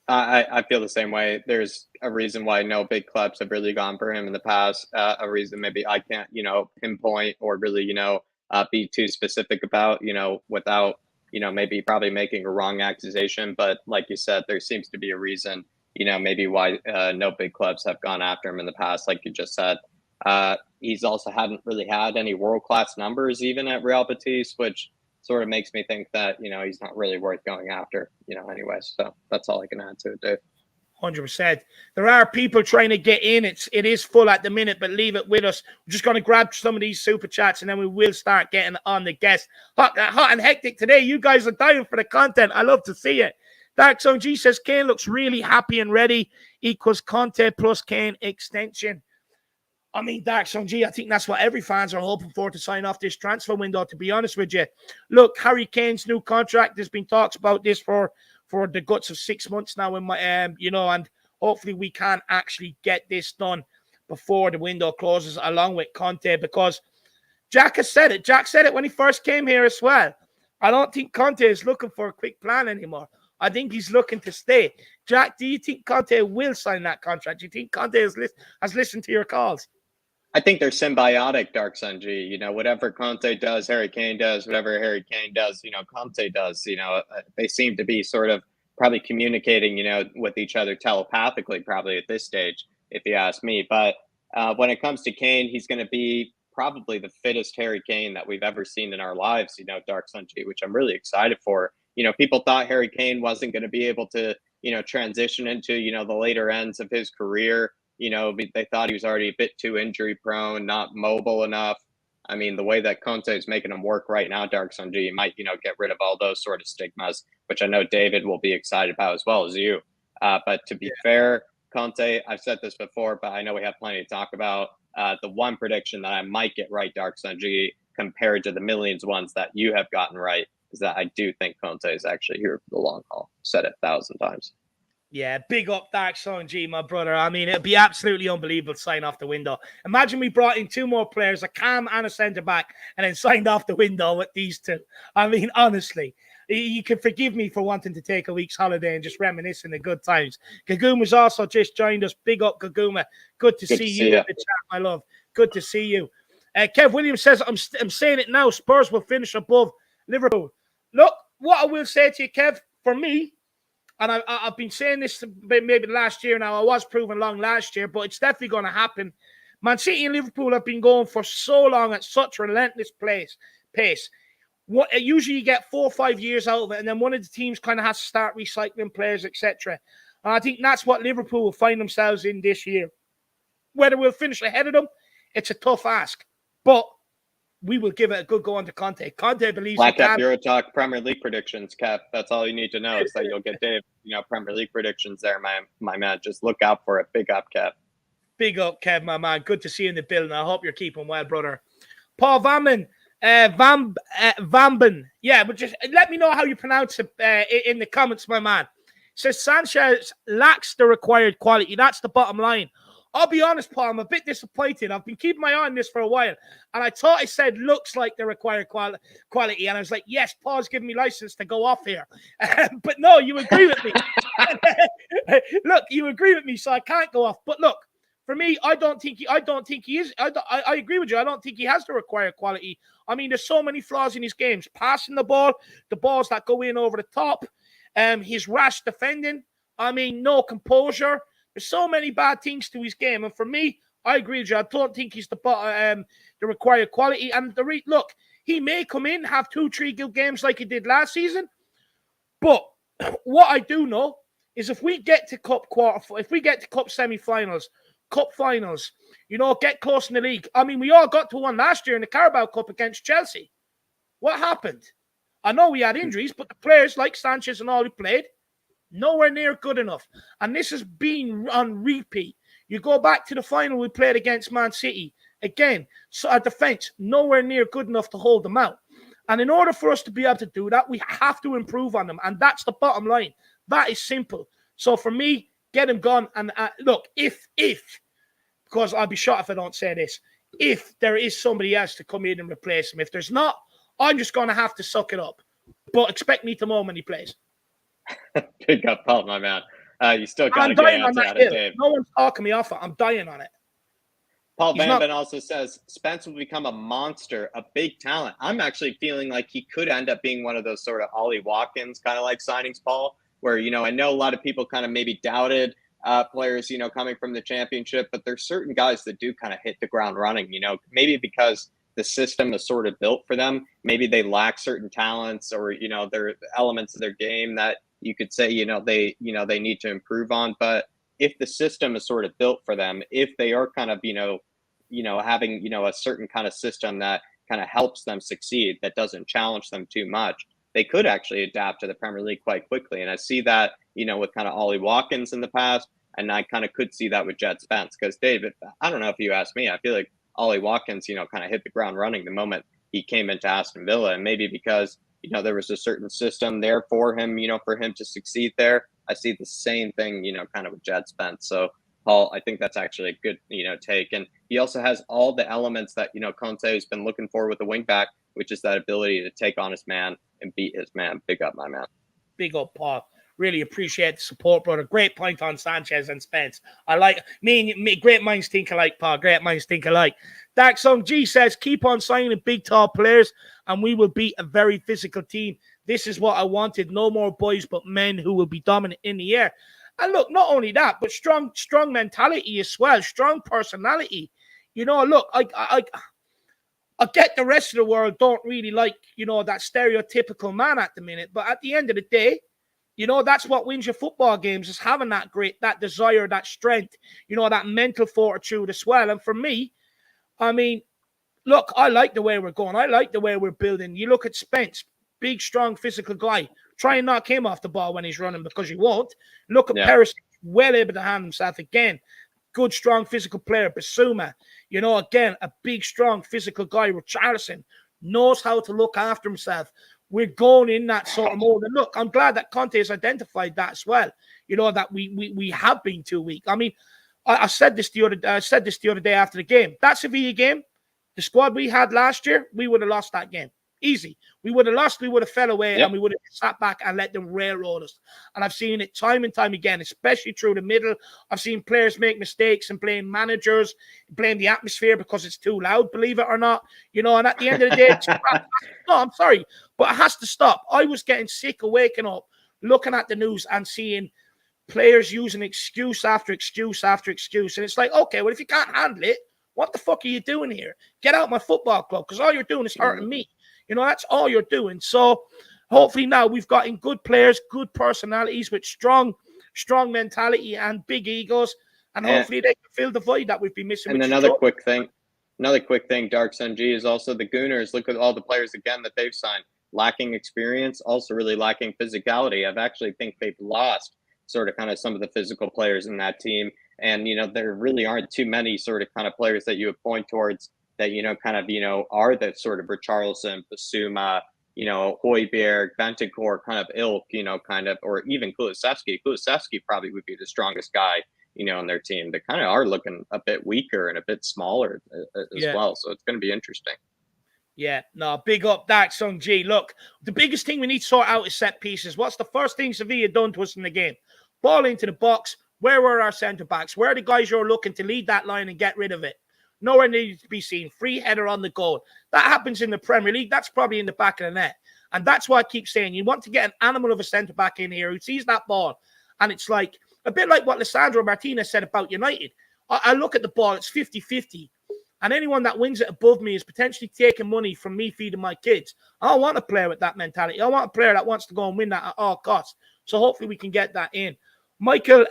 I feel the same way. There's a reason why no big clubs have really gone for him in the past. A reason maybe I can't, pinpoint or really, be too specific about, without, maybe probably making a wrong accusation. But like you said, there seems to be a reason, maybe why no big clubs have gone after him in the past, like you just said. He's also hadn't really had any world-class numbers even at Real Betis, which sort of makes me think that, he's not really worth going after, anyway. So that's all I can add to it, Dave. 100%. There are people trying to get in. It is full at the minute, but leave it with us. We're just going to grab some of these super chats and then we will start getting on the guests. Hot and hectic today. You guys are dying for the content. I love to see it. Dark Zone G says Kane looks really happy and ready equals Conte plus Kane extension. I mean, Dark Zone G, I think that's what every fans are hoping for to sign off this transfer window, to be honest with you. Look, Harry Kane's new contract, there's been talks about this for the guts of 6 months now, and hopefully we can actually get this done before the window closes along with Conte, because Jack has said it. Jack said it when he first came here as well. I don't think Conte is looking for a quick plan anymore. I think he's looking to stay. Jack, do you think Conte will sign that contract? Do you think Conte has listened to your calls? I think they're symbiotic, Dark Sun G. Whatever Conte does, Harry Kane does. Whatever Harry Kane does, Conte does. They seem to be sort of probably communicating, with each other telepathically, probably at this stage, if you ask me. But when it comes to Kane, he's going to be probably the fittest Harry Kane that we've ever seen in our lives, Dark Sun G, which I'm really excited for. People thought Harry Kane wasn't going to be able to, transition into, the later ends of his career. They thought he was already a bit too injury prone, not mobile enough. I mean, the way that Conte is making him work right now, Dark Sun G, might, get rid of all those sort of stigmas, which I know David will be excited about as well as you. But to be fair, Conte, I've said this before, but I know we have plenty to talk about. The one prediction that I might get right, Dark Sun G, compared to the millions ones that you have gotten right, is that I do think Conte is actually here for the long haul. Said it 1,000 times. Yeah, big up Dark Zone G, my brother. I mean, it'd be absolutely unbelievable to sign off the window. Imagine we brought in two more players, a cam and a centre-back, and then signed off the window with these two. I mean, honestly, you can forgive me for wanting to take a week's holiday and just reminiscing the good times. Gaguma's also just joined us. Big up, Gaguma. Good to see you in the chat, my love. Good to see you. Kev Williams says, I'm saying it now, Spurs will finish above Liverpool. Look, what I will say to you, Kev, for me, and I've been saying this maybe last year now. I was proven wrong last year, but it's definitely going to happen. Man City and Liverpool have been going for so long at such relentless pace. Usually you get 4 or 5 years out of it, and then one of the teams kind of has to start recycling players, etc. And I think that's what Liverpool will find themselves in this year. Whether we'll finish ahead of them, it's a tough ask. But we will give it a good go under Conte. Conte believes Black Cap Euro Talk Premier League predictions, Kev. That's all you need to know is that you'll get Dave, Premier League predictions there, my man. Just look out for it. Big up, Kev. Big up, Kev, my man. Good to see you in the building. I hope you're keeping well, brother. Paul Vamlin, Vamben. Yeah, but just let me know how you pronounce it in the comments, my man. Says Sanchez lacks the required quality. That's the bottom line. I'll be honest, Paul, I'm a bit disappointed. I've been keeping my eye on this for a while, and I thought I said looks like the required quality, and I was like, yes, Paul's giving me license to go off here. But no, you agree with me. Look, you agree with me, so I can't go off. But look, for me, I don't think he is. I agree with you. I don't think he has the required quality. I mean, there's so many flaws in his games. Passing the ball, the balls that go in over the top, his rash defending. I mean, no composure. There's so many bad things to his game. And for me, I agree with you. I don't think he's the required quality. And look, he may come in, have 2-3 good games like he did last season. But what I do know is if we get to cup semi-finals, cup finals, get close in the league. I mean, we all got to one last year in the Carabao Cup against Chelsea. What happened? I know we had injuries, but the players like Sanchez and all who played, nowhere near good enough. And this has been on repeat. You go back to the final we played against Man City. Again, so our defense, nowhere near good enough to hold them out. And in order for us to be able to do that, we have to improve on them. And that's the bottom line. That is simple. So for me, get him gone. And look, if, because I'll be shocked if I don't say this, if there is somebody else to come in and replace him. If there's not, I'm just going to have to suck it up. But expect me to know when he plays. Big up, Paul, my man. You still got to get an answer out of Dave. No one's talking me off it. I'm dying on it. Paul Van Ben also says Spence will become a monster, a big talent. I'm actually feeling like he could end up being one of those sort of Ollie Watkins kind of like signings, Paul, where, I know a lot of people kind of maybe doubted players, coming from the championship, but there's certain guys that do kind of hit the ground running, maybe because the system is sort of built for them. Maybe they lack certain talents or, there are elements of their game that you could say, they need to improve on. But if the system is sort of built for them, if they are kind of, having, a certain kind of system that kind of helps them succeed, that doesn't challenge them too much, they could actually adapt to the Premier League quite quickly. And I see that, with kind of Ollie Watkins in the past, and I kind of could see that with Jed Spence. Because David, I don't know if you ask me, I feel like Ollie Watkins, kind of hit the ground running the moment he came into Aston Villa, and maybe because, there was a certain system there for him, for him to succeed there. I see the same thing, kind of with Jed Spence. So, Paul, I think that's actually a good, take. And he also has all the elements that, Conte has been looking for with the wing back, which is that ability to take on his man and beat his man. Big up, my man. Big up, Paul. Really appreciate the support, brother. Great point on Sanchez and Spence. I like me. Great minds think alike, Paul. Great minds think alike. Dark Song G says, keep on signing big, tall players, and we will beat a very physical team. This is what I wanted. No more boys, but men who will be dominant in the air. And look, not only that, but strong mentality as well. Strong personality. Look, I get the rest of the world don't really like, that stereotypical man at the minute. But at the end of the day, that's what wins your football games, is having that desire, that strength, that mental fortitude as well. And for me, I mean, look, I like the way we're going. I like the way we're building. You look at Spence, big, strong, physical guy. Try and knock him off the ball when he's running, because you won't. Look at Perisic, well able to handle himself again. Good, strong, physical player. Basuma, again, a big, strong, physical guy. Richarlison knows how to look after himself. We're going in that sort of mode. And look, I'm glad that Conte has identified that as well. That we have been too weak. I mean, I said this the other day after the game. That Sevilla game, the squad we had last year, we would have lost that game. Easy. We would have lost, we would have fell away, and we would have sat back and let them railroad us. And I've seen it time and time again, especially through the middle. I've seen players make mistakes and blame managers, blame the atmosphere because it's too loud, believe it or not. And at the end of the day, no, I'm sorry, but it has to stop. I was getting sick of waking up, looking at the news and seeing players using excuse after excuse after excuse. And it's like, okay, well, if you can't handle it, what the fuck are you doing here? Get out my football club, because all you're doing is hurting me. You know, that's all you're doing. So hopefully now we've got in good players, good personalities with strong mentality and big egos. And hopefully they can fill the void that we've been missing. And another quick thing, Dark Sun G, is also the Gooners. Look at all the players again that they've signed. Lacking experience, also really lacking physicality. I've actually think they've lost sort of kind of some of the physical players in that team. And, you know, there really aren't too many sort of kind of players that you would point towards that, you know, kind of, you know, are the sort of Richarlison, Basuma, you know, Højbjerg, Bentancur kind of ilk, you know, kind of, or even Kulusevski. Kulusevski probably would be the strongest guy, you know, in their team. They kind of are looking a bit weaker and a bit smaller as well. So it's going to be interesting. Yeah, no, big up Dark Sun G. Look, the biggest thing we need to sort out is set pieces. What's the first thing Sevilla done to us in the game? Ball into the box. Where were our centre-backs? Where are the guys you're looking to lead that line and get rid of it? Nowhere needs to be seen. Free header on the goal. That happens in the Premier League. That's probably in the back of the net. And that's why I keep saying you want to get an animal of a centre-back in here who sees that ball. And it's like, a bit like what Lisandro Martinez said about United. I look at the ball, it's 50-50. And anyone that wins it above me is potentially taking money from me feeding my kids. I don't want a player with that mentality. I want a player that wants to go and win that at all costs. So hopefully we can get that in. Michael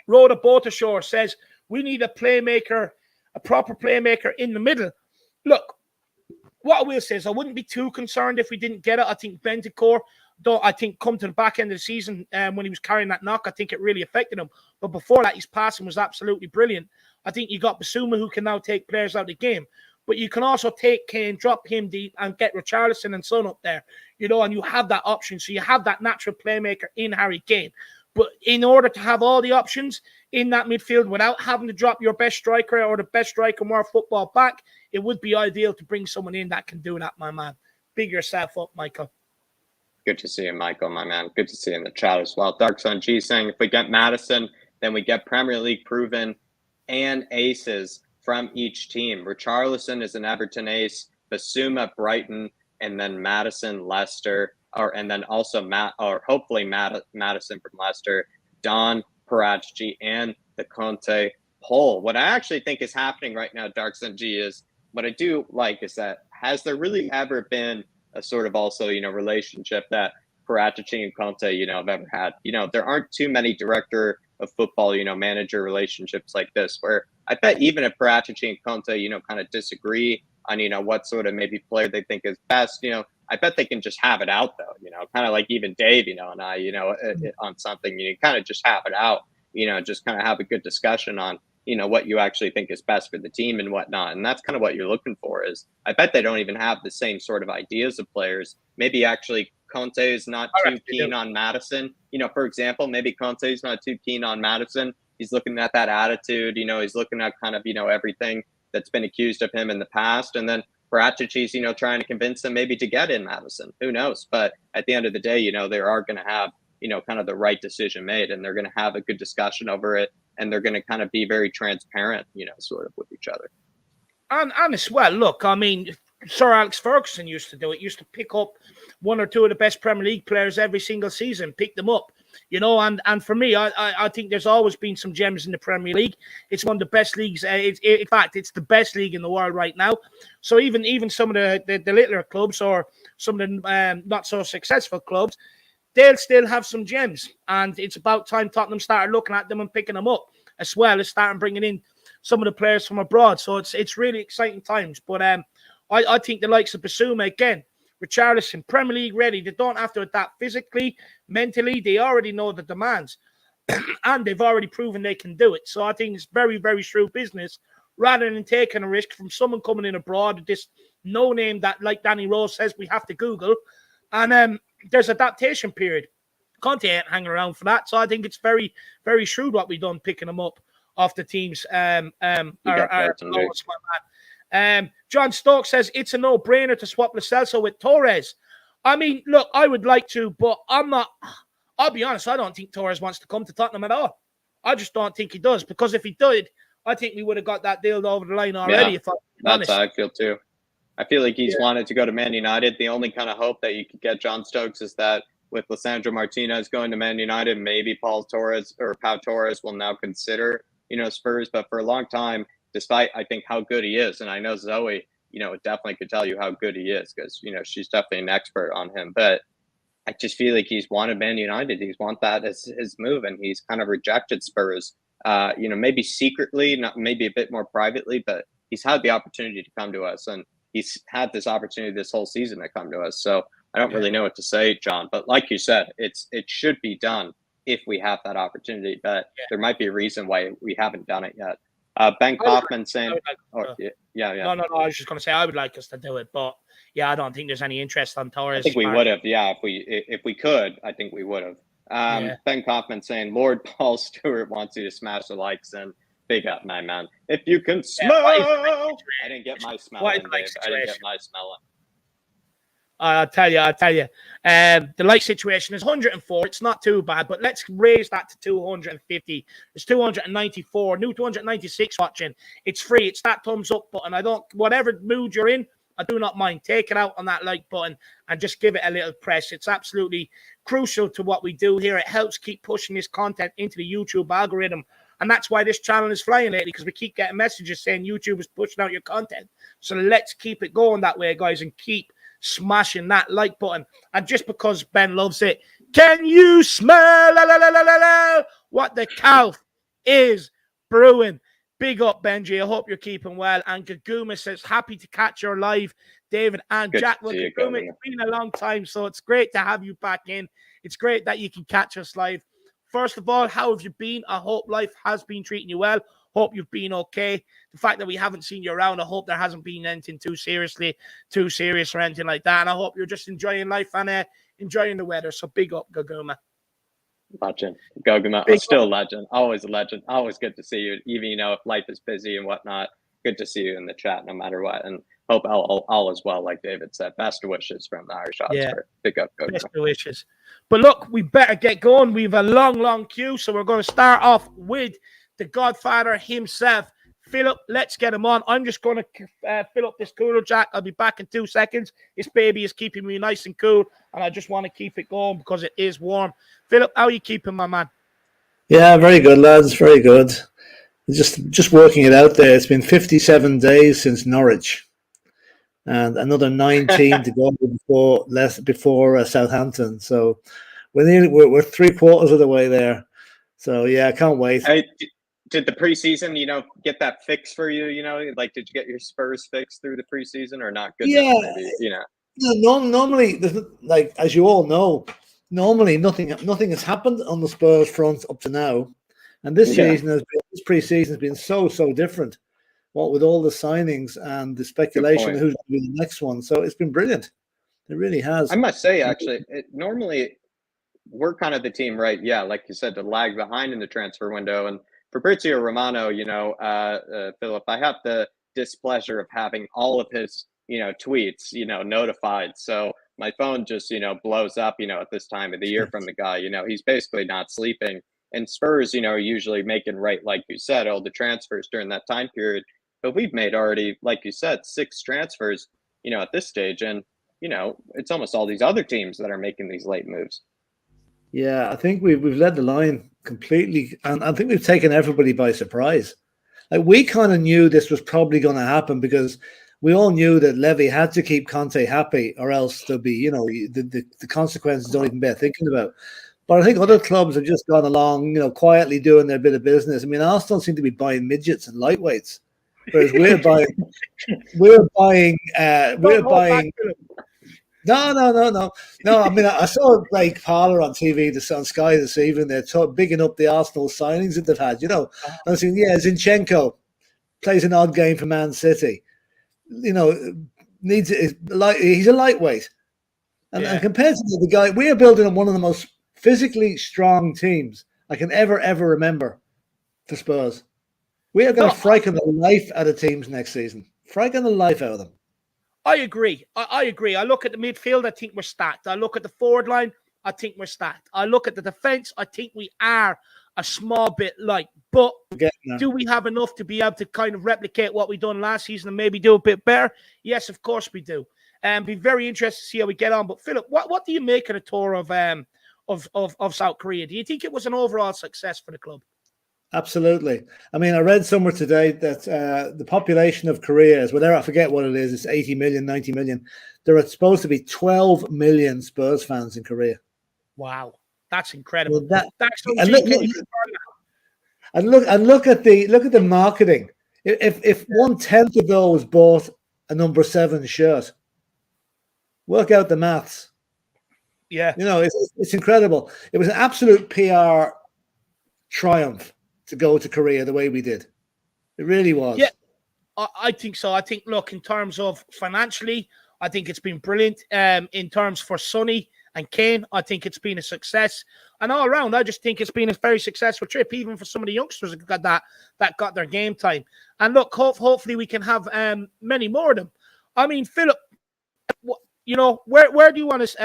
Rhoda Botashore says, we need a playmaker, a proper playmaker in the middle. Look, what I will say is I wouldn't be too concerned if we didn't get it. I think Bentancur, though, I think come to the back end of the season when he was carrying that knock, I think it really affected him. But before that, his passing was absolutely brilliant. I think you got Basuma who can now take players out of the game. But you can also take Kane, drop him deep, and get Richarlison and Son up there. You know, and you have that option. So you have that natural playmaker in Harry Kane. But in order to have all the options in that midfield without having to drop your best striker or the best striker more football back, it would be ideal to bring someone in that can do that, my man. Big yourself up, Michael. Good to see you, Michael, my man. Good to see you in the chat as well. Dark Sun G saying if we get Madison, then we get Premier League proven and aces from each team. Richarlison is an Everton ace, Basuma Brighton, and then Madison Leicester, and then also hopefully Madison from Leicester, Don Paratici, and the Conte poll. What I actually think is happening right now, Dark Sun G, is what I do like is that has there really ever been a sort of also, you know, relationship that Paratici and Conte, you know, have ever had? You know, there aren't too many director of football, you know, manager relationships like this, where I bet even if Paratici and Conte, you know, kind of disagree on, you know, what sort of maybe player they think is best, you know, I bet they can just have it out though, you know, kind of like even Dave, you know, and I, you know, on something, you kind of just have it out, you know, just kind of have a good discussion on, you know, what you actually think is best for the team and whatnot. And that's kind of what you're looking for. Is I bet they don't even have the same sort of ideas of players. Maybe actually Conte is not too keen on Madison. You know, for example, maybe Conte is not too keen on Madison. He's looking at that attitude, you know, he's looking at kind of, you know, everything that's been accused of him in the past. And then Paratici's, you know, trying to convince him maybe to get in Madison. Who knows? But at the end of the day, you know, they are going to have, you know, kind of the right decision made, and they're going to have a good discussion over it. And they're going to kind of be very transparent, you know, sort of with each other. And as well, look, I mean, Sir Alex Ferguson used to do it. Used to pick up one or two of the best Premier League players every single season, pick them up, you know. And for me, I think there's always been some gems in the Premier League. It's one of the best leagues. In fact, it's the best league in the world right now. So even some of the littler clubs or some of the not so successful clubs, they'll still have some gems. And it's about time Tottenham started looking at them and picking them up, as well as starting bringing in some of the players from abroad. So it's really exciting times. But I think the likes of Basuma, again, Richarlison, Premier League ready. They don't have to adapt physically, mentally. They already know the demands. And they've already proven they can do it. So I think it's very, very shrewd business, rather than taking a risk from someone coming in abroad, this no name that, like Danny Rose says, we have to Google. And there's adaptation period. Conte ain't hanging around for that. So I think it's very, very shrewd what we've done, picking them up off the teams. John Stokes says it's a no-brainer to swap Lo Celso with Torres. I mean, look, I would like to, but I'm not. I'll be honest, I don't think Torres wants to come to Tottenham at all. I just don't think he does, because if he did, I think we would have got that deal over the line already. Yeah, if I'm that's honest. how I feel too. I feel like he's wanted to go to Man United. The only kind of hope that you could get John Stokes is that with Lisandro Martinez going to Man United, maybe Pau Torres will now consider, you know, Spurs. But for a long time, despite I think how good he is, and I know Zoe, definitely could tell you how good he is because, she's definitely an expert on him. But I just feel like he's wanted Man United. He's want that as his move, and he's kind of rejected Spurs. Maybe secretly, not maybe a bit more privately, but he's had the opportunity to come to us, and he's had this opportunity this whole season to come to us. So I don't really know what to say, John. But like you said, it should be done if we have that opportunity. But there might be a reason why we haven't done it yet. Ben Kaufman saying, yeah. No. I was just going to say I would like us to do it, but yeah, I don't think there's any interest on Torres. I think we would have, if we could, I think we would have. Ben Kaufman saying, Lord Paul Stewart wants you to smash the likes, and big up, my man. If you can smell, I didn't get my smell in, Dave. I didn't get my smell in. I'll tell you. The like situation is 104. It's not too bad, but let's raise that to 250. There's 294, new 296 watching. It's free. It's that thumbs up button. Whatever mood you're in, I do not mind. Take it out on that like button and just give it a little press. It's absolutely crucial to what we do here. It helps keep pushing this content into the YouTube algorithm. And that's why this channel is flying lately, because we keep getting messages saying YouTube is pushing out your content. So let's keep it going that way, guys, and keep smashing that like button. And just because Ben loves it, can you smell what the cow is brewing? Big up, Benji. I hope you're keeping well. And Gaguma says, happy to catch your live, David and Good Jack. Well, Gaguma, it's been a long time, so it's great to have you back in. It's great that you can catch us live. First of all, how have you been? I hope life has been treating you well. Hope you've been okay. The fact that we haven't seen you around, I hope there hasn't been anything too serious or anything like that. And I hope you're just enjoying life and enjoying the weather. So big up, Gaguma. Legend. Gaguma, still a legend. Always a legend. Always good to see you. Even, if life is busy and whatnot, good to see you in the chat no matter what. And hope all is well, like David said. Best wishes from the IrishHotspur. Yeah. Big up, Gaguma. Best wishes. But look, we better get going. We have a long queue. So we're going to start off with the Godfather himself. Philip, let's get him on. I'm just going to fill up this cooler, Jack. I'll be back in 2 seconds. This baby is keeping me nice and cool, and I just want to keep it going because it is warm. Philip, how are you keeping, my man? Yeah, very good, lads. Very good. Just working it out there. It's been 57 days since Norwich, and another 19 to go before Southampton. So we're 3/4 of the way there. So yeah, I can't wait. Did the preseason, get that fix for you? Like, did you get your Spurs fix through the preseason or not? Good enough, maybe, normally, like as you all know, normally nothing has happened on the Spurs front up to now, and this preseason has been so different. What with all the signings and the speculation of who's going to be the next one, so it's been brilliant. It really has. I must say, actually, normally we're kind of the team, right? Yeah, like you said, to lag behind in the transfer window. And Fabrizio Romano, Philip, I have the displeasure of having all of his, tweets, notified. So my phone just, blows up, at this time of the year from the guy. He's basically not sleeping. And Spurs, are usually making right, like you said, all the transfers during that time period. But we've made already, like you said, 6 transfers, at this stage. And, it's almost all these other teams that are making these late moves. Yeah, I think we've led the line completely, and I think we've taken everybody by surprise. Like, we kind of knew this was probably going to happen because we all knew that Levy had to keep Conte happy, or else there'll be, the consequences don't even bear thinking about. But I think other clubs have just gone along, quietly doing their bit of business. I mean, Arsenal seem to be buying midgets and lightweights, whereas we're buying. No. I mean, I saw like Parler on TV on Sky this evening. They're bigging up the Arsenal signings that they've had. I was saying, Zinchenko plays an odd game for Man City. He's a lightweight, and compared to the guy, we are building one of the most physically strong teams I can ever remember for Spurs. We are going to frighten the life out of teams next season. Frighten the life out of them. I agree. I agree. I look at the midfield, I think we're stacked. I look at the forward line, I think we're stacked. I look at the defense, I think we are a small bit light. But do we have enough to be able to kind of replicate what we done last season and maybe do a bit better? Yes, of course we do. Be very interested to see how we get on. But Philip, what do you make of the tour of South Korea? Do you think it was an overall success for the club? Absolutely. I mean, I read somewhere today that the population of Korea is, whatever, I forget what it is, it's 80 million, 90 million. There are supposed to be 12 million Spurs fans in Korea. Wow, that's incredible. Well, that, That's and OG. look, look at the marketing. If 1/10 of those bought a number 7 shirt, work out the maths. Yeah, You know, it's incredible. It was an absolute PR triumph to go to Korea the way we did. It really was. yeah, I think so. I think, look, in terms of financially, I think it's been brilliant. In terms for Sonny and Kane, I think it's been a success. And all around, I just think it's been a very successful trip, even for some of the youngsters that got their game time. And look, hopefully we can have many more of them. I mean, Philip, you know, where do you want us?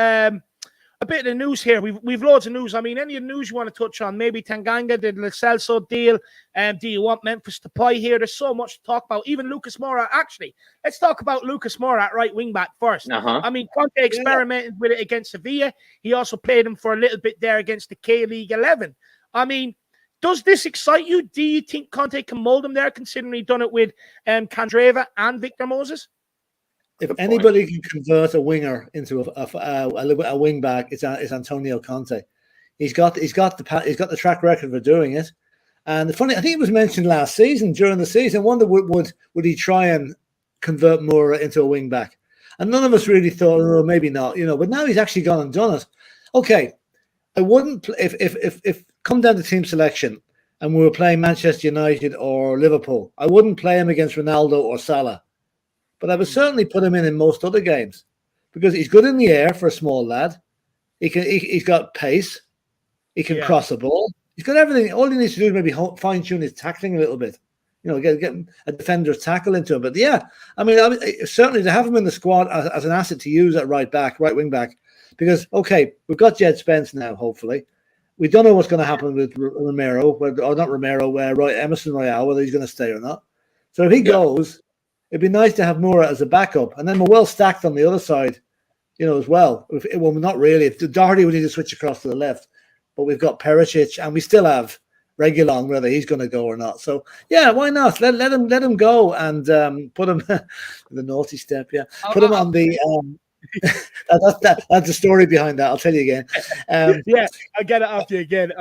A bit of the news here. We've loads of news. I mean, any of the news you want to touch on? Maybe Tanganga, the Lo Celso deal. Do you want Memphis to play here? There's so much to talk about. Even Lucas Moura. Actually, let's talk about Lucas Moura at right wing back first. I mean, Conte experimented with it against Sevilla. He also played him for a little bit there against the K-League 11. I mean, does this excite you? Do you think Conte can mold him there, considering he done it with Candreva and Victor Moses? If anybody can convert a winger into a wing back, it's Antonio Conte. He's got the track record for doing it. And the funny, I think it was mentioned last season during the season. Wonder would he try and convert Moura into a wing back? And none of us really thought, oh, maybe not, you know. But now he's actually gone and done it. Okay, I wouldn't if come down to team selection and we were playing Manchester United or Liverpool, I wouldn't play him against Ronaldo or Salah. But I would certainly put him in most other games because he's good in the air for a small lad. He's got pace. He can cross a ball. He's got everything. All he needs to do is maybe fine tune his tackling a little bit. You know, get a defender's tackle into him. But yeah, I mean, certainly to have him in the squad as an asset to use at right wing back, because okay, we've got Jed Spence now. Hopefully, we don't know what's going to happen with Romero, or not Romero, Emerson Royale, whether he's going to stay or not. So if he goes, it'd be nice to have Moura as a backup, and then we're well stacked on the other side, you know, as well. Well, not really. If Doherty would need to switch across to the left, but we've got Perisic, and we still have Reguilon, whether he's going to go or not. So yeah, why not? Let him go and put him the naughty step. Yeah, put him on the. That's the story behind that. I'll tell you again. Yeah, I'll get it after you again.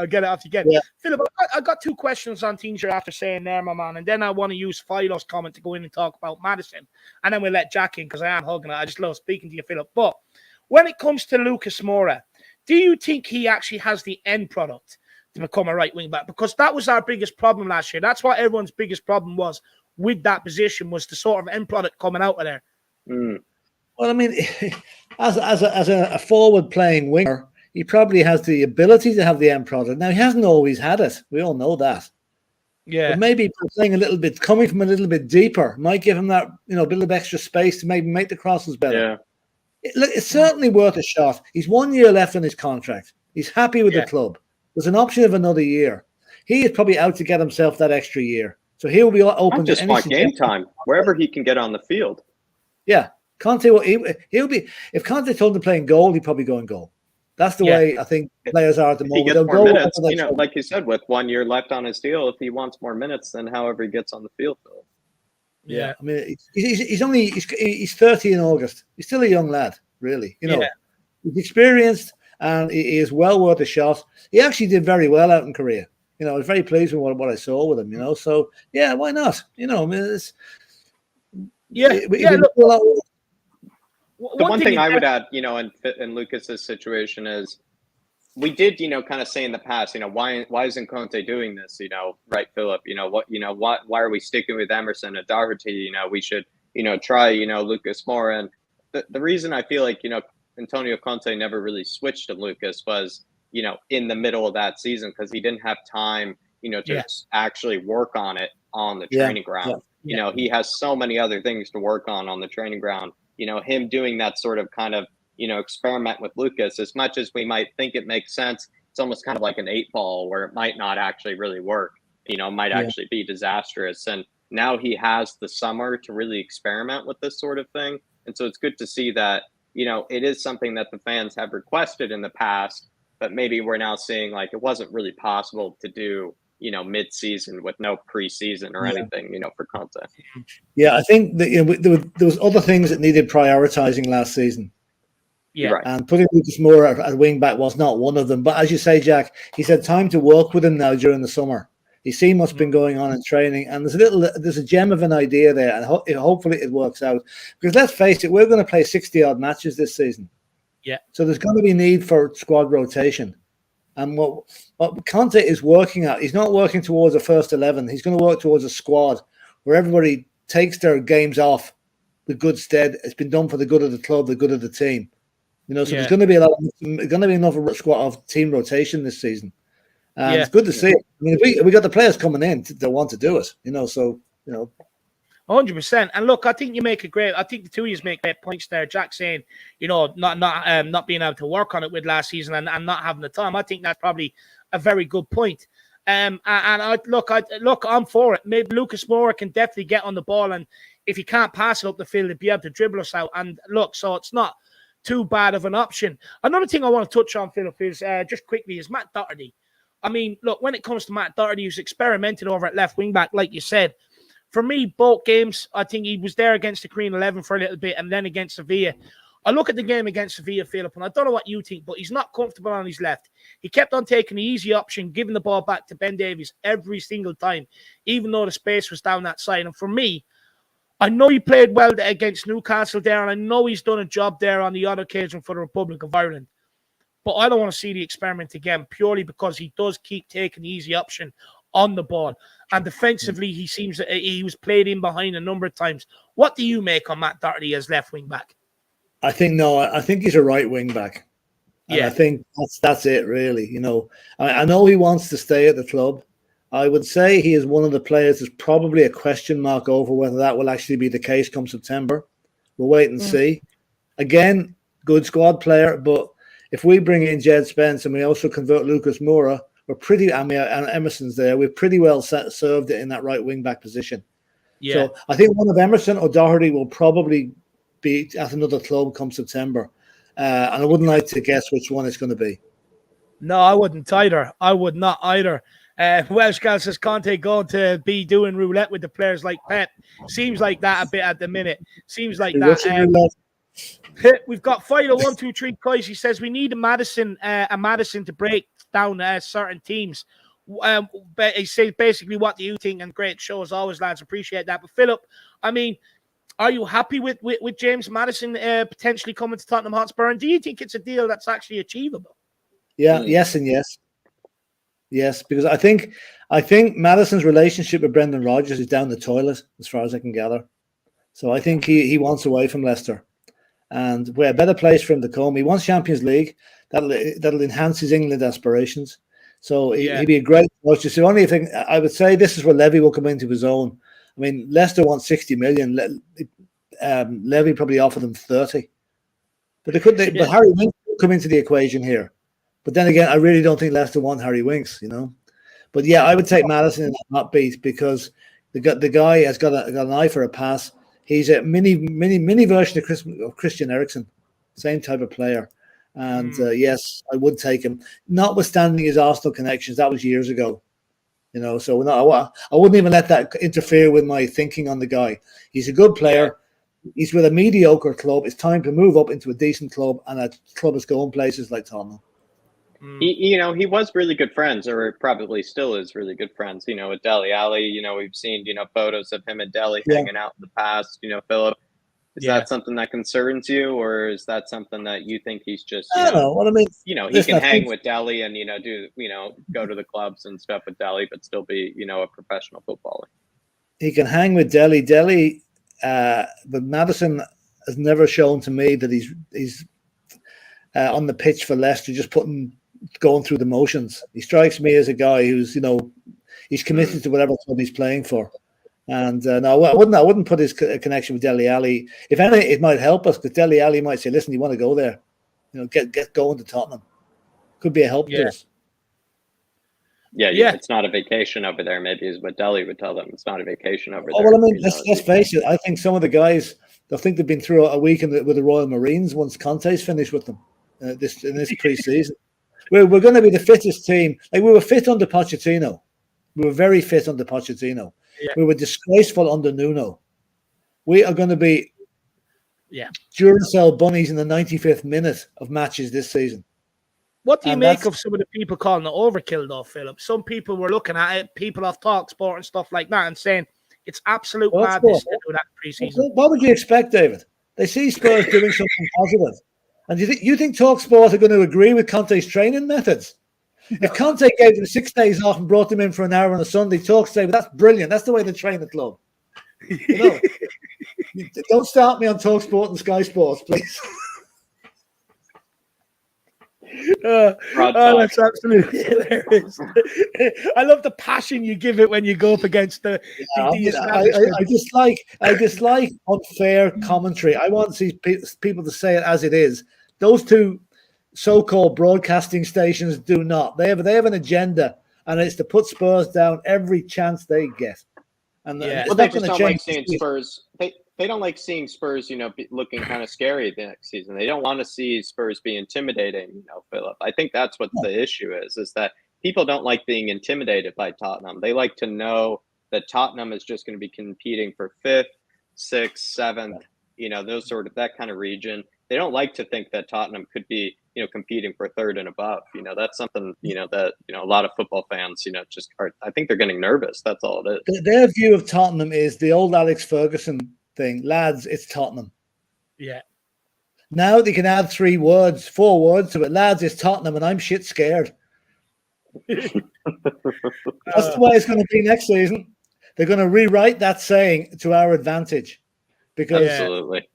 Yeah. Philip, I got 2 questions on things you're after saying there, my man, and then I want to use Philo's comment to go in and talk about Madison, and then we'll let Jack in because I am hugging it. I just love speaking to you, Philip. But when it comes to Lucas Moura, do you think he actually has the end product to become a right wing back? Because that was our biggest problem last year. That's what everyone's biggest problem was with that position, was the sort of end product coming out of there. Well, I mean, as a forward playing winger, he probably has the ability to have the end product. Now, he hasn't always had it. We all know that. Yeah. But maybe playing a little bit, coming from a little bit deeper, might give him that, you know, bit of extra space to maybe make the crosses better. Yeah. It's certainly worth a shot. He's 1 year left on his contract. He's happy with the club. There's an option of another year. He is probably out to get himself that extra year. So he'll be open to any game time, wherever he can get on the field. Yeah. Conte, he'll be, if Conte told him to play in goal, he'd probably go in goal. That's the way I think players are at the moment. He gets more minutes, you know, like you said, with 1 year left on his deal. If he wants more minutes, then however he gets on the field. Yeah, I mean, he's 30 in August. He's still a young lad, really. You know, he's experienced and he is well worth a shot. He actually did very well out in Korea. You know, I was very pleased with what I saw with him. You know, so yeah, why not? You know, I mean, it's the one thing I would add, you know, in Lucas's situation is we did, you know, kind of say in the past, you know, why isn't Conte doing this? You know, right, Philip? You know, why are we sticking with Emerson and Doherty? You know, we should, you know, try, you know, Lucas Moura. And the reason I feel like, you know, Antonio Conte never really switched to Lucas was, you know, in the middle of that season, because he didn't have time, you know, to actually work on it on the training ground. You know, he has so many other things to work on the training ground. You know, him doing that sort of kind of, you know, experiment with Lucas, as much as we might think it makes sense, it's almost kind of like an 8 ball where it might not actually really work, you know, might actually be disastrous. And now he has the summer to really experiment with this sort of thing. And so it's good to see that, you know, it is something that the fans have requested in the past, but maybe we're now seeing like it wasn't really possible to do mid-season with no preseason or anything, for Conte. Yeah, I think that there was other things that needed prioritizing last season. Yeah, Right. And putting Lucas Moura at wing back was not one of them. But as you say, Jack, he's had time to work with him now during the summer. He's seen what's been going on in training, and there's a gem of an idea there, and hopefully it works out. Because let's face it, we're going to play 60-odd matches this season. Yeah. So there's going to be need for squad rotation. And what Conte is working at, he's not working towards a first 11. He's going to work towards a squad where everybody takes their games off with good stead. It's been done for the good of the club, the good of the team. So there's going to be enough squad of team rotation this season. And it's good to see it. I mean, if we got the players coming in that want to do it, 100%. And look, I think the two of you make great points there. Jack saying, not being able to work on it with last season and not having the time. I think that's probably a very good point. I'm for it. Maybe Lucas Moura can definitely get on the ball, and if he can't pass it up the field, he'll be able to dribble us out. And look, so it's not too bad of an option. Another thing I want to touch on, Philip, is just quickly is Matt Doherty. I mean, look, when it comes to Matt Doherty, who's experimented over at left wing back, like you said. For me, both games, I think he was there against the Korean 11 for a little bit and then against Sevilla. I look at the game against Sevilla, Philip, and I don't know what you think, but he's not comfortable on his left. He kept on taking the easy option, giving the ball back to Ben Davies every single time, even though the space was down that side. And for me, I know he played well against Newcastle there, and I know he's done a job there on the other occasion for the Republic of Ireland. But I don't want to see the experiment again, purely because he does keep taking the easy option on the ball. And defensively, he seems that he was played in behind a number of times. What do you make on Matt Doherty as left wing back? I think he's a right wing back. And I think that's it, really. I know he wants to stay at the club. I would say he is one of the players there's probably a question mark over whether that will actually be the case come September. We'll wait and see. Again, good squad player, but if we bring in Jed Spence and we also convert Lucas Moura, and Emerson's there, we're pretty well served in that right wing back position. Yeah. So I think one of Emerson or Doherty will probably be at another club come September. And I wouldn't like to guess which one it's going to be. No, I wouldn't either. I would not either. Welsh Gal says Conte going to be doing roulette with the players like Pep. Seems like that a bit at the minute. Seems like that. We've got Fido 123 guys. He says we need a Madison to break down certain teams. He says basically, what do you think? And great show as always, lads. Appreciate that. But Philip, I mean, are you happy with James Maddison potentially coming to Tottenham Hotspur? And do you think it's a deal that's actually achievable? Yeah, yes and yes. Yes, because I think Maddison's relationship with Brendan Rodgers is down the toilet, as far as I can gather. So I think he wants away from Leicester. And we're a better place for him to come. He wants Champions League. That'll enhance his England aspirations. So he'd be a great coach. The only thing I would say, this is where Levy will come into his own. I mean, Leicester wants 60 million. Levy probably offered them 30. But but Harry Winks will come into the equation here. But then again, I really don't think Leicester want Harry Winks, But yeah, I would take Maddison in that not-beat because the guy has got an eye for a pass. He's a mini version of Christian Eriksen, same type of player. And yes, I would take him, notwithstanding his Arsenal connections. That was years ago, So I wouldn't even let that interfere with my thinking on the guy. He's a good player. He's with a mediocre club. It's time to move up into a decent club, and a club is going places like Tottenham. He was really good friends, or probably still is really good friends, with Dele Alli. We've seen, photos of him and Dele hanging out in the past, Philip. Is that something that concerns you, or is that something that you think he's just, I don't know what I mean. He can hang with Dele and, do, go to the clubs and stuff with Dele, but still be, a professional footballer. He can hang with Dele, but Maddison has never shown to me that he's on the pitch for Leicester, just going through the motions. He strikes me as a guy who's, he's committed to whatever club he's playing for. And no, I wouldn't put his connection with Dele Alli. If anything, it might help us because Dele Alli might say, "Listen, you want to go there? Get going to Tottenham. Could be a help to us." Yeah. It's not a vacation over there. Maybe is what Dele would tell them. It's not a vacation over there. Well, I mean, let's face it. I think some of the guys, they'll think they've been through a week with the Royal Marines once Conte's finished with them in this pre-season. We're going to be the fittest team. Like we were fit under Pochettino. We were very fit under Pochettino. Yeah. We were disgraceful under Nuno. We are going to be Duracell bunnies in the 95th minute of matches this season. What do you make of some of the people calling it overkill, though, Philip? Some people were looking at it, people off TalkSport and stuff like that, and saying it's absolute madness to do that pre-season. What would you expect, David? They see Spurs doing something positive. And you think TalkSport are going to agree with Conte's training methods? If Conte gave them 6 days off and brought them in for an hour on a Sunday, Talk say, well, that's brilliant. That's the way they train the club. You know, don't start me on TalkSport and Sky Sports, please. That's absolutely hilarious. I love the passion you give it when you go up against the I dislike unfair commentary. I want to see people to say it as it is. Those two so-called broadcasting stations do not. They have an agenda, and it's to put Spurs down every chance they get. And well, they just don't like seeing Spurs. They don't like seeing Spurs, looking kind of scary the next season. They don't want to see Spurs be intimidating, Philip. I think that's what the issue is that people don't like being intimidated by Tottenham. They like to know that Tottenham is just going to be competing for 5th, 6th, 7th, that kind of region. They don't like to think that Tottenham could be, competing for 3rd and above. That's something, that, a lot of football fans, just are, I think they're getting nervous. That's all it is. Their view of Tottenham is the old Alex Ferguson thing. Lads, it's Tottenham. Yeah. Now they can add 4 words to it. Lads, it's Tottenham, and I'm shit scared. That's the way it's going to be next season. They're going to rewrite that saying to our advantage, because absolutely,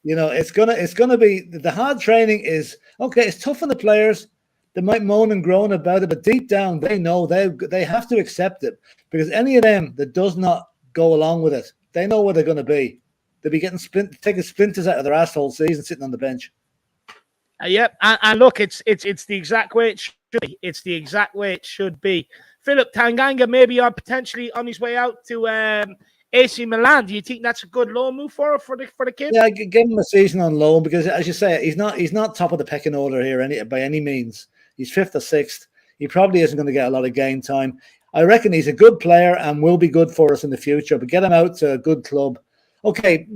it's gonna be the hard training is okay. It's tough on the players. They might moan and groan about it, but deep down they know they have to accept it, because any of them that does not go along with it, they know where they're going to be. They'll be getting taking splinters out of their ass whole season sitting on the bench. Yep, and look, it's the exact way it should be. It's the exact way it should be. Philip, Tanganga maybe are potentially on his way out to AC Milan. Do you think that's a good loan move for the kid? Yeah, give him a season on loan, because, as you say, he's not top of the pecking order here by any means. He's 5th or 6th. He probably isn't going to get a lot of game time. I reckon he's a good player and will be good for us in the future, but get him out to a good club. Okay,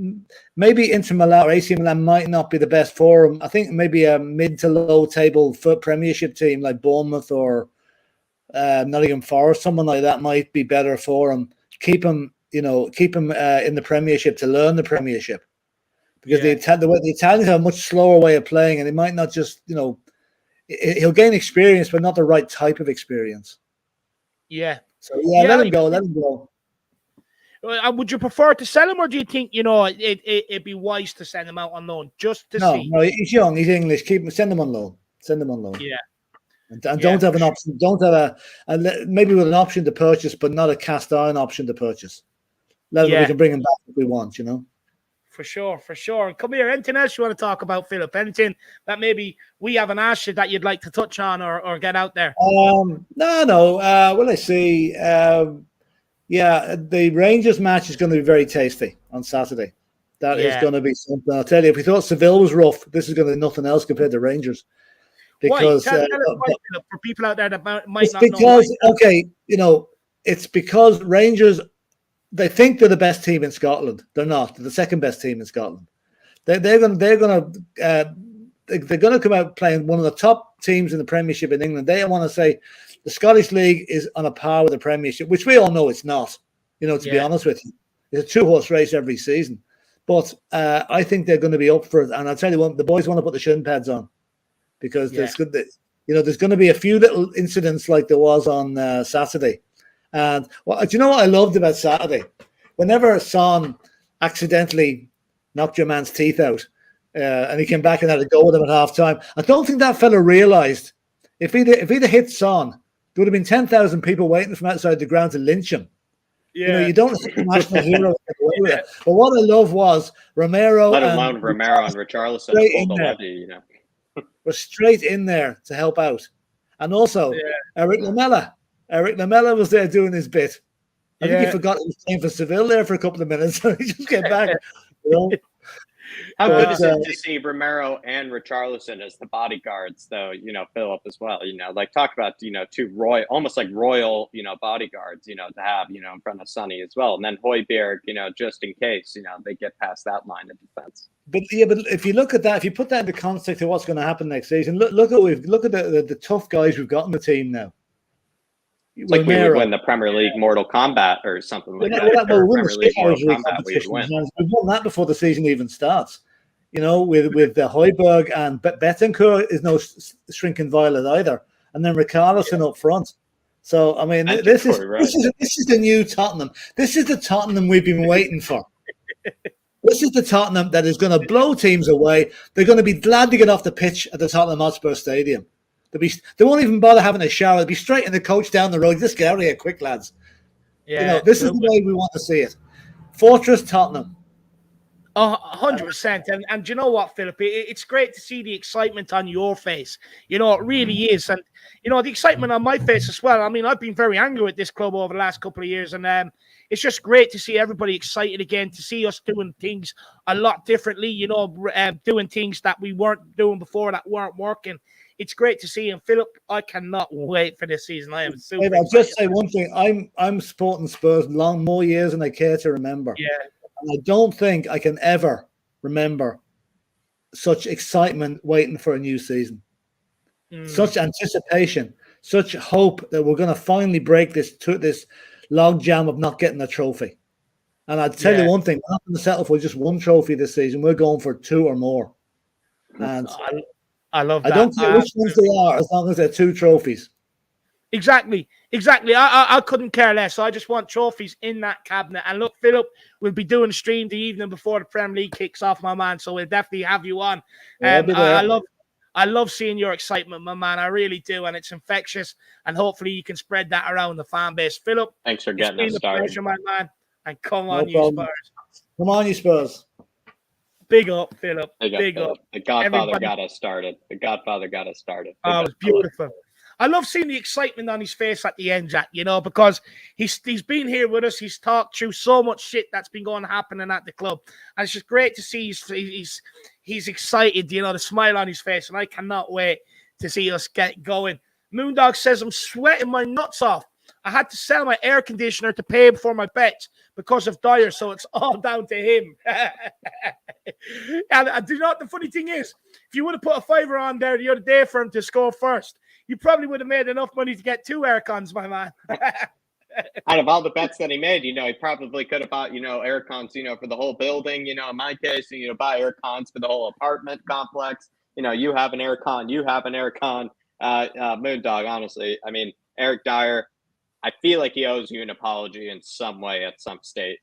maybe Inter Milan or AC Milan might not be the best for him. I think maybe a mid to low table Premiership team like Bournemouth or Nottingham Forest, someone like that might be better for him. Keep him in the Premiership to learn the Premiership, because the Italians have a much slower way of playing, and they might not just he'll gain experience, but not the right type of experience. Yeah. So let him go. Let him go. Would you prefer to sell him, or do you think it'd be wise to send him out on loan just to see? No, he's young. He's English. Send him on loan. Yeah. And don't have an option. Don't have maybe with an option to purchase, but not a cast iron option to purchase. We can bring him back if we want. For sure. Come here. Anything else you want to talk about, Philip? Anything that maybe we haven't asked you that you'd like to touch on or get out there? No. Well, I see. The Rangers match is going to be very tasty on Saturday. That is going to be something. I'll tell you, if we thought Seville was rough, this is going to be nothing else compared to Rangers. Because tell us why, for people out there that might not know. It's because Rangers, they think they're the best team in Scotland. They're not. They're the second best team in Scotland. They're going to come out playing one of the top teams in the Premiership in England. They want to say the Scottish League is on a par with the Premiership, which we all know it's not. To be honest with you, it's a 2-horse race every season. But I think they're going to be up for it. And I'll tell you what, the boys want to put the shin pads on, because there's going to be a few little incidents like there was on Saturday. And do you know what I loved about Saturday? Whenever Son accidentally knocked your man's teeth out, and he came back and had a go with him at half time, I don't think that fella realised if he'd hit Son, there would have been 10,000 people waiting from outside the ground to lynch him. You don't hit the national hero. But what I love was Romero. Let alone Romero and Richarlison. Was straight in there to help out. And also, Eric Lamela. Eric Lamela was there doing his bit. I think he forgot he was playing for Seville there for a couple of minutes. So he just came back. How good is it to see Romero and Richarlison as the bodyguards, though, Philip as well, like talk about, two almost like royal, bodyguards, to have, in front of Sonny as well. And then Højbjerg, just in case, they get past that line of defense. But if you look at that, if you put that into context of what's going to happen next season, look at the tough guys we've got in the team now. It's like we would win the Premier League Mortal Kombat or something like that. We'll win the Mortal Kombat. We've won that before the season even starts. With the Højbjerg and Betancourt is no shrinking violet either, and then Richarlison up front. So I mean, this is the new Tottenham. This is the Tottenham we've been waiting for. This is the Tottenham that is going to blow teams away. They're going to be glad to get off the pitch at the Tottenham Hotspur Stadium. They won't even bother having a shower. They'll be straight in the coach down the road. Just get out of here quick, lads. Yeah, this is the way we want to see it. Fortress Tottenham. 100%. And do you know what, Philip? It's great to see the excitement on your face. It really is. And, the excitement on my face as well. I mean, I've been very angry with this club over the last couple of years. And it's just great to see everybody excited again, to see us doing things a lot differently, doing things that we weren't doing before that weren't working. It's great to see him, Philip. I cannot wait for this season. I am super excited. I'll just say one thing. I'm supporting Spurs more years than I care to remember. Yeah. And I don't think I can ever remember such excitement waiting for a new season. Such anticipation, such hope that we're going to finally break this logjam of not getting a trophy. And I'll tell you one thing, we're not going to settle for just one trophy this season. We're going for 2 or more. And I love that. I don't care which ones they are, as long as they're 2 trophies. Exactly. I couldn't care less. I just want trophies in that cabinet. And look, Philip, we'll be doing a stream the evening before the Premier League kicks off, my man. So we'll definitely have you on. I love seeing your excitement, my man. I really do, and it's infectious. And hopefully, you can spread that around the fan base. Philip, thanks for getting us started, pleasure, my man. And come on, you Spurs. Come on, you Spurs. Big up, Philip. Big up. The Godfather got us started. Oh, it was beautiful. I love seeing the excitement on his face at the end, Jack, because he's been here with us. He's talked through so much shit that's been happening at the club. And it's just great to see he's excited, the smile on his face. And I cannot wait to see us get going. Moondog says, I'm sweating my nuts off. I had to sell my air conditioner to pay for my bets because of Dyer, so it's all down to him. And do you know what the funny thing is? If you would have put a $5 on there the other day for him to score first, you probably would have made enough money to get 2 air cons, my man. Out of all the bets that he made, he probably could have bought, air cons, for the whole building. In my case, buy air cons for the whole apartment complex. You have an air con, Moondog, honestly. I mean, Eric Dyer, I feel like he owes you an apology in some way at some state.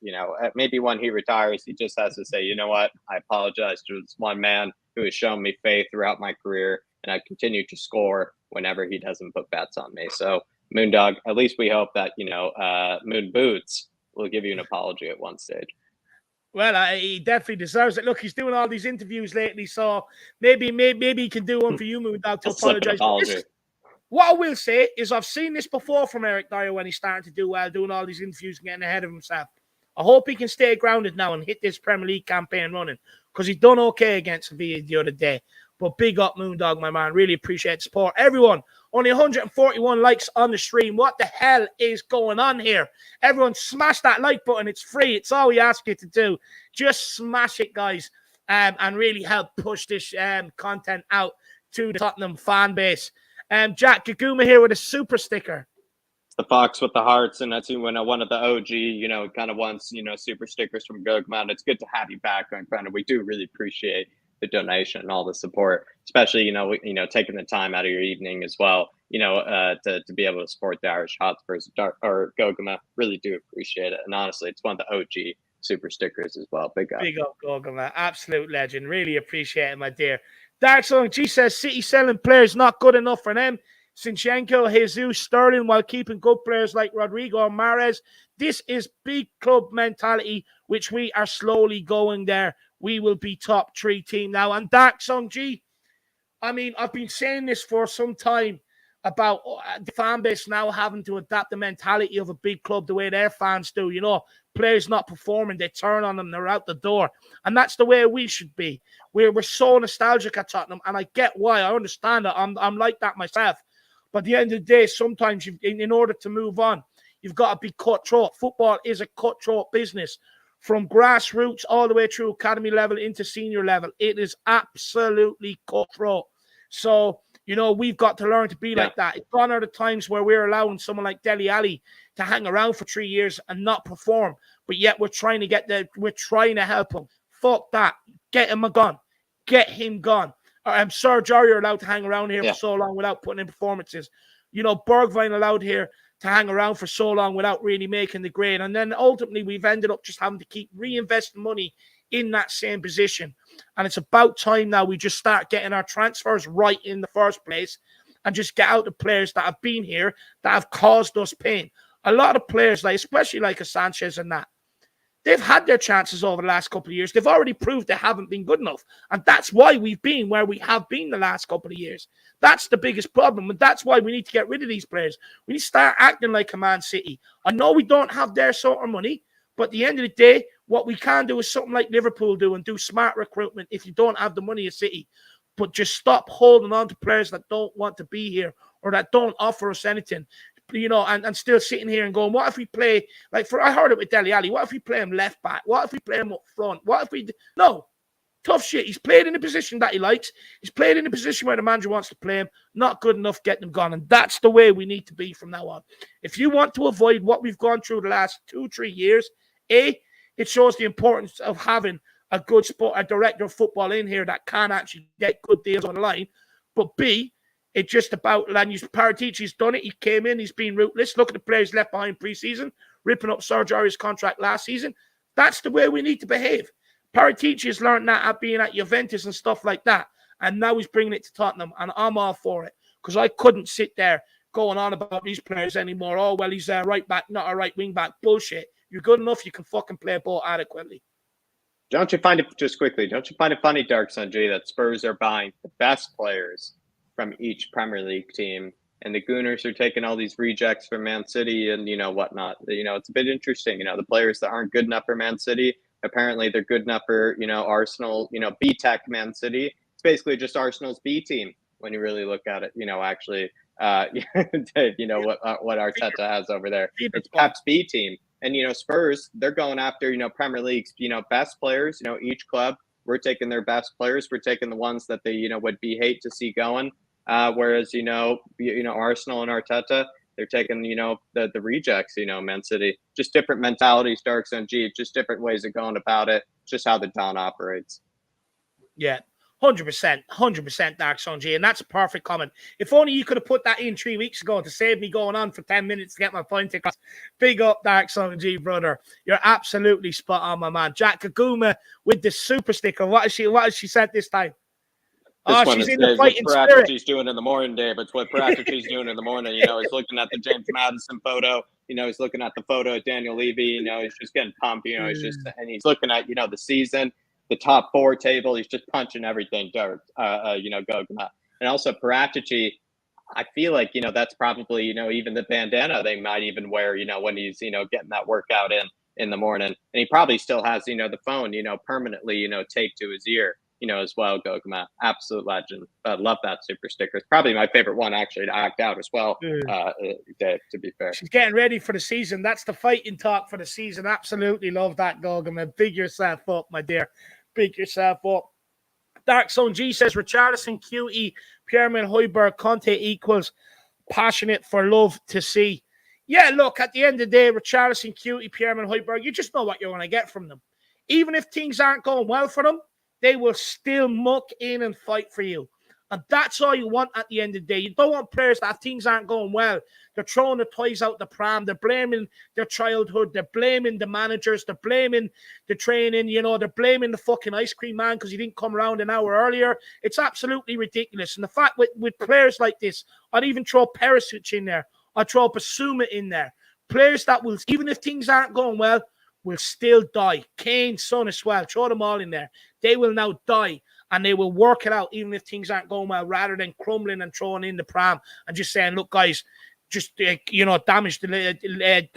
Maybe when he retires, he just has to say, you know what? I apologize to this one man who has shown me faith throughout my career, and I continue to score whenever he doesn't put bets on me. So, Moondog, at least we hope that, Moon Boots will give you an apology at one stage. Well, he definitely deserves it. Look, he's doing all these interviews lately, so maybe he can do one for you, Moondog, to apologize. What I will say is I've seen this before from Eric Dyer when he's starting to do well, doing all these interviews and getting ahead of himself. I hope he can stay grounded now and hit this Premier League campaign running, because he's done okay against Sevilla the other day. But big up, Moondog, my man. Really appreciate the support. Everyone, only 141 likes on the stream. What the hell is going on here? Everyone smash that like button. It's free. It's all we ask you to do. Just smash it, guys, and really help push this content out to the Tottenham fan base. Jack Gaguma here with a super sticker. It's the Fox with the hearts, and that's one of the OG, kind of wants, super stickers from Gogman. It's good to have you back, my friend. We do really appreciate the donation and all the support, especially, taking the time out of your evening as well, to be able to support the Irish Hotspurs or Gogama. Really do appreciate it. And honestly, it's one of the OG super stickers as well. Big up. Big up, Gogama. Absolute legend. Really appreciate it, my dear. Dark Song G says City selling players not good enough for them. Sinchenko, Jesus, Sterling, while keeping good players like Rodrigo and Mahrez. This is big club mentality, which we are slowly going there. We will be top 3 team now. And Dark Song G, I mean, I've been saying this for some time, about the fan base now having to adapt the mentality of a big club the way their fans do. You know, players not performing, they turn on them, they're out the door. And that's the way we should be. We're so nostalgic at Tottenham, and I get why. I understand it. I'm like that myself. But at the end of the day, sometimes in order to move on, you've got to be cutthroat. Football is a cutthroat business. From grassroots all the way through academy level into senior level, it is absolutely cutthroat. So, you know, we've got to learn to be like that. Gone are the times where we're allowing someone like Dele Alli to hang around for 3 years and not perform, but yet we're trying to help him. Fuck that. Get him gone. Get him gone. Serge Aurier allowed to hang around here for so long without putting in performances. You know, Bergwijn allowed here to hang around for so long without really making the grade. And then ultimately we've ended up just having to keep reinvesting money in that same position. And it's about time now we just start getting our transfers right in the first place and just get out the players that have been here that have caused us pain. A lot of players, like especially like a Sanchez and that, they've had their chances over the last couple of years. They've already proved they haven't been good enough. And that's why we've been where we have been the last couple of years. That's the biggest problem. And that's why we need to get rid of these players. We need to start acting like a Man City. I know we don't have their sort of money, but at the end of the day, what we can do is something like Liverpool do and do smart recruitment if you don't have the money of City. But just stop holding on to players that don't want to be here or that don't offer us anything. You know, and still sitting here and going, what if we play, I heard it with Dele Alli, what if we play him left back? What if we play him up front? What if we, no, tough shit. He's played in a position that he likes. He's played in a position where the manager wants to play him. Not good enough, get them gone. And that's the way we need to be from now on. If you want to avoid what we've gone through the last 2-3 years, A, it shows the importance of having a good a director of football in here that can actually get good deals on the line. But B, it's just about Paratici's done it. He came in, he's been ruthless. Look at the players left behind pre-season, ripping up Serge Aurier's contract last season. That's the way we need to behave. Paratici has learned that at being at Juventus and stuff like that. And now he's bringing it to Tottenham, and I'm all for it. Because I couldn't sit there going on about these players anymore. Oh, well, he's a right back, not a right wing back. Bullshit. You're good enough, you can fucking play a ball adequately. Don't you find it, just quickly, don't you find it funny, Dark Sun G, that Spurs are buying the best players from each Premier League team, and the Gooners are taking all these rejects from Man City and, you know, whatnot. You know, it's a bit interesting. You know, the players that aren't good enough for Man City, apparently they're good enough for, you know, Arsenal, you know, B-Tech Man City. It's basically just Arsenal's B team when you really look at it, you know, actually, you know, what Arteta has over there. It's Pep's B team. And, you know, Spurs, they're going after, you know, Premier League's, you know, best players. You know, each club, we're taking their best players. We're taking the ones that they, you know, would be hate to see going. Whereas, you know, Arsenal and Arteta, they're taking, you know, the rejects, you know, Man City. Just different mentalities, Dark Sun G, just different ways of going about it. Just how the Don operates. Yeah. 100%, Dark Sun G, and that's a perfect comment. If only you could have put that in 3 weeks ago to save me going on for 10 minutes to get my point across. Big up, Dark Sun G, brother. You're absolutely spot on, my man. Jack Kaguma with the super sticker. What has she said this time? She's in the fighting spirit. She's doing in the morning, Dave. It's what Paratici's doing in the morning. You know, he's looking at the James Madison photo. You know, he's looking at the photo of Daniel Levy. You know, he's just getting pumped. You know, he's looking at, you know, the season, the top 4 table. He's just punching everything, you know, Goguma. And also Paratici, I feel like, you know, that's probably, you know, even the bandana they might even wear, you know, when he's, you know, getting that workout in the morning. And he probably still has, you know, the phone, you know, permanently, you know, taped to his ear, you know, as well, Goguma. Absolute legend. Love that super sticker. It's probably my favorite one, actually, to act out as well, Dave, to be fair. She's getting ready for the season. That's the fighting talk for the season. Absolutely love that, Goguma. Big yourself up, my dear. Big yourself up. Dark Zone G says, Richarlison, QE, Pierre-Emile Højbjerg, Conte equals passionate for love to see. Yeah, look, at the end of the day, Richarlison, QE, Pierre-Emile Højbjerg, you just know what you're going to get from them. Even if things aren't going well for them, they will still muck in and fight for you. And that's all you want at the end of the day. You don't want players that, if things aren't going well, they're throwing the toys out the pram. They're blaming their childhood. They're blaming the managers. They're blaming the training. You know, they're blaming the fucking ice cream man because he didn't come around an hour earlier. It's absolutely ridiculous. And the fact with players like this, I'd even throw Perisic in there. I'd throw Basuma in there. Players that will, even if things aren't going well, will still die. Kane, Son as well. Throw them all in there. They will now die. and they will work it out even if things aren't going well, rather than crumbling and throwing in the pram and just saying, look, guys, just limit the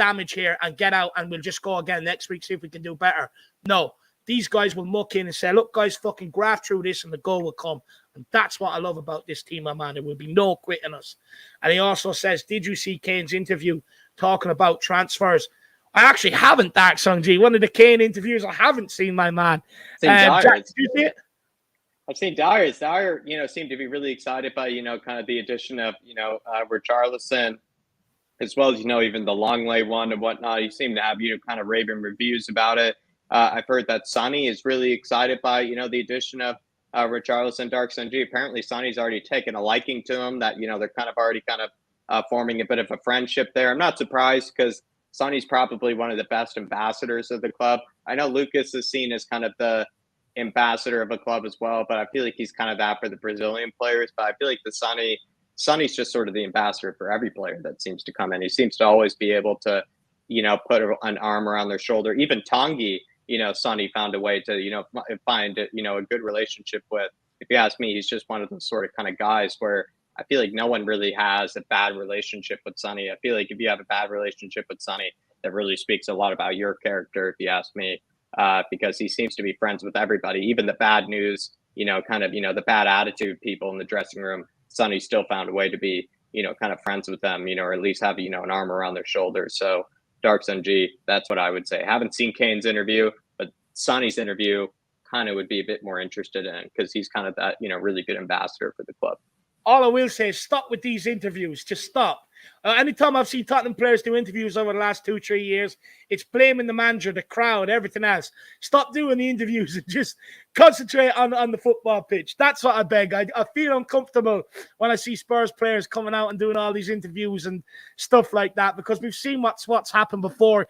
damage here and get out, and we'll just go again next week, see if we can do better. No, these guys will muck in and say, look, guys, fucking graft through this and the goal will come. And that's what I love about this team, my man. There will be no quitting us. And he also says, did you see Kane's interview talking about transfers? I actually haven't, Dark Song G. One of the Kane interviews I haven't seen, my man. Jack, did you see it? I've seen Dyer. Dyer, seemed to be really excited by, kind of the addition of, Richarlison, as well as, even the Longley one and whatnot. He seemed to have, kind of raving reviews about it. I've heard that Sonny is really excited by, the addition of Richarlison, Dark Sunji. Apparently, Sonny's already taken a liking to him, that, they're kind of already forming a bit of a friendship there. I'm not surprised because Sonny's probably one of the best ambassadors of the club. I know Lucas is seen as kind of the ambassador of a club as well, but I feel like he's kind of that for the Brazilian players. But I feel like Sonny's just sort of the ambassador for every player that seems to come in. He seems to always be able to, put an arm around their shoulder. Even Tanguy, Sonny found a way to, find, a good relationship with. If you ask me, he's just one of those sort of kind of guys where I feel like no one really has a bad relationship with Sonny. I feel like if you have a bad relationship with Sonny, that really speaks a lot about your character, if you ask me. Because he seems to be friends with everybody, even the bad news, the bad attitude people in the dressing room. Sonny still found a way to be, kind of friends with them, or at least have, an arm around their shoulders. So Dark Sun G, that's what I would say. Haven't seen Kane's interview, but Sonny's interview kind of would be a bit more interested in because he's kind of that, really good ambassador for the club. All I will say is stop with these interviews. Just stop. Anytime I've seen Tottenham players do interviews over the last 2-3 years, it's blaming the manager, the crowd, everything else. Stop doing the interviews and just concentrate on the football pitch. That's what I beg. I feel uncomfortable when I see Spurs players coming out and doing all these interviews and stuff like that because we've seen what's happened before.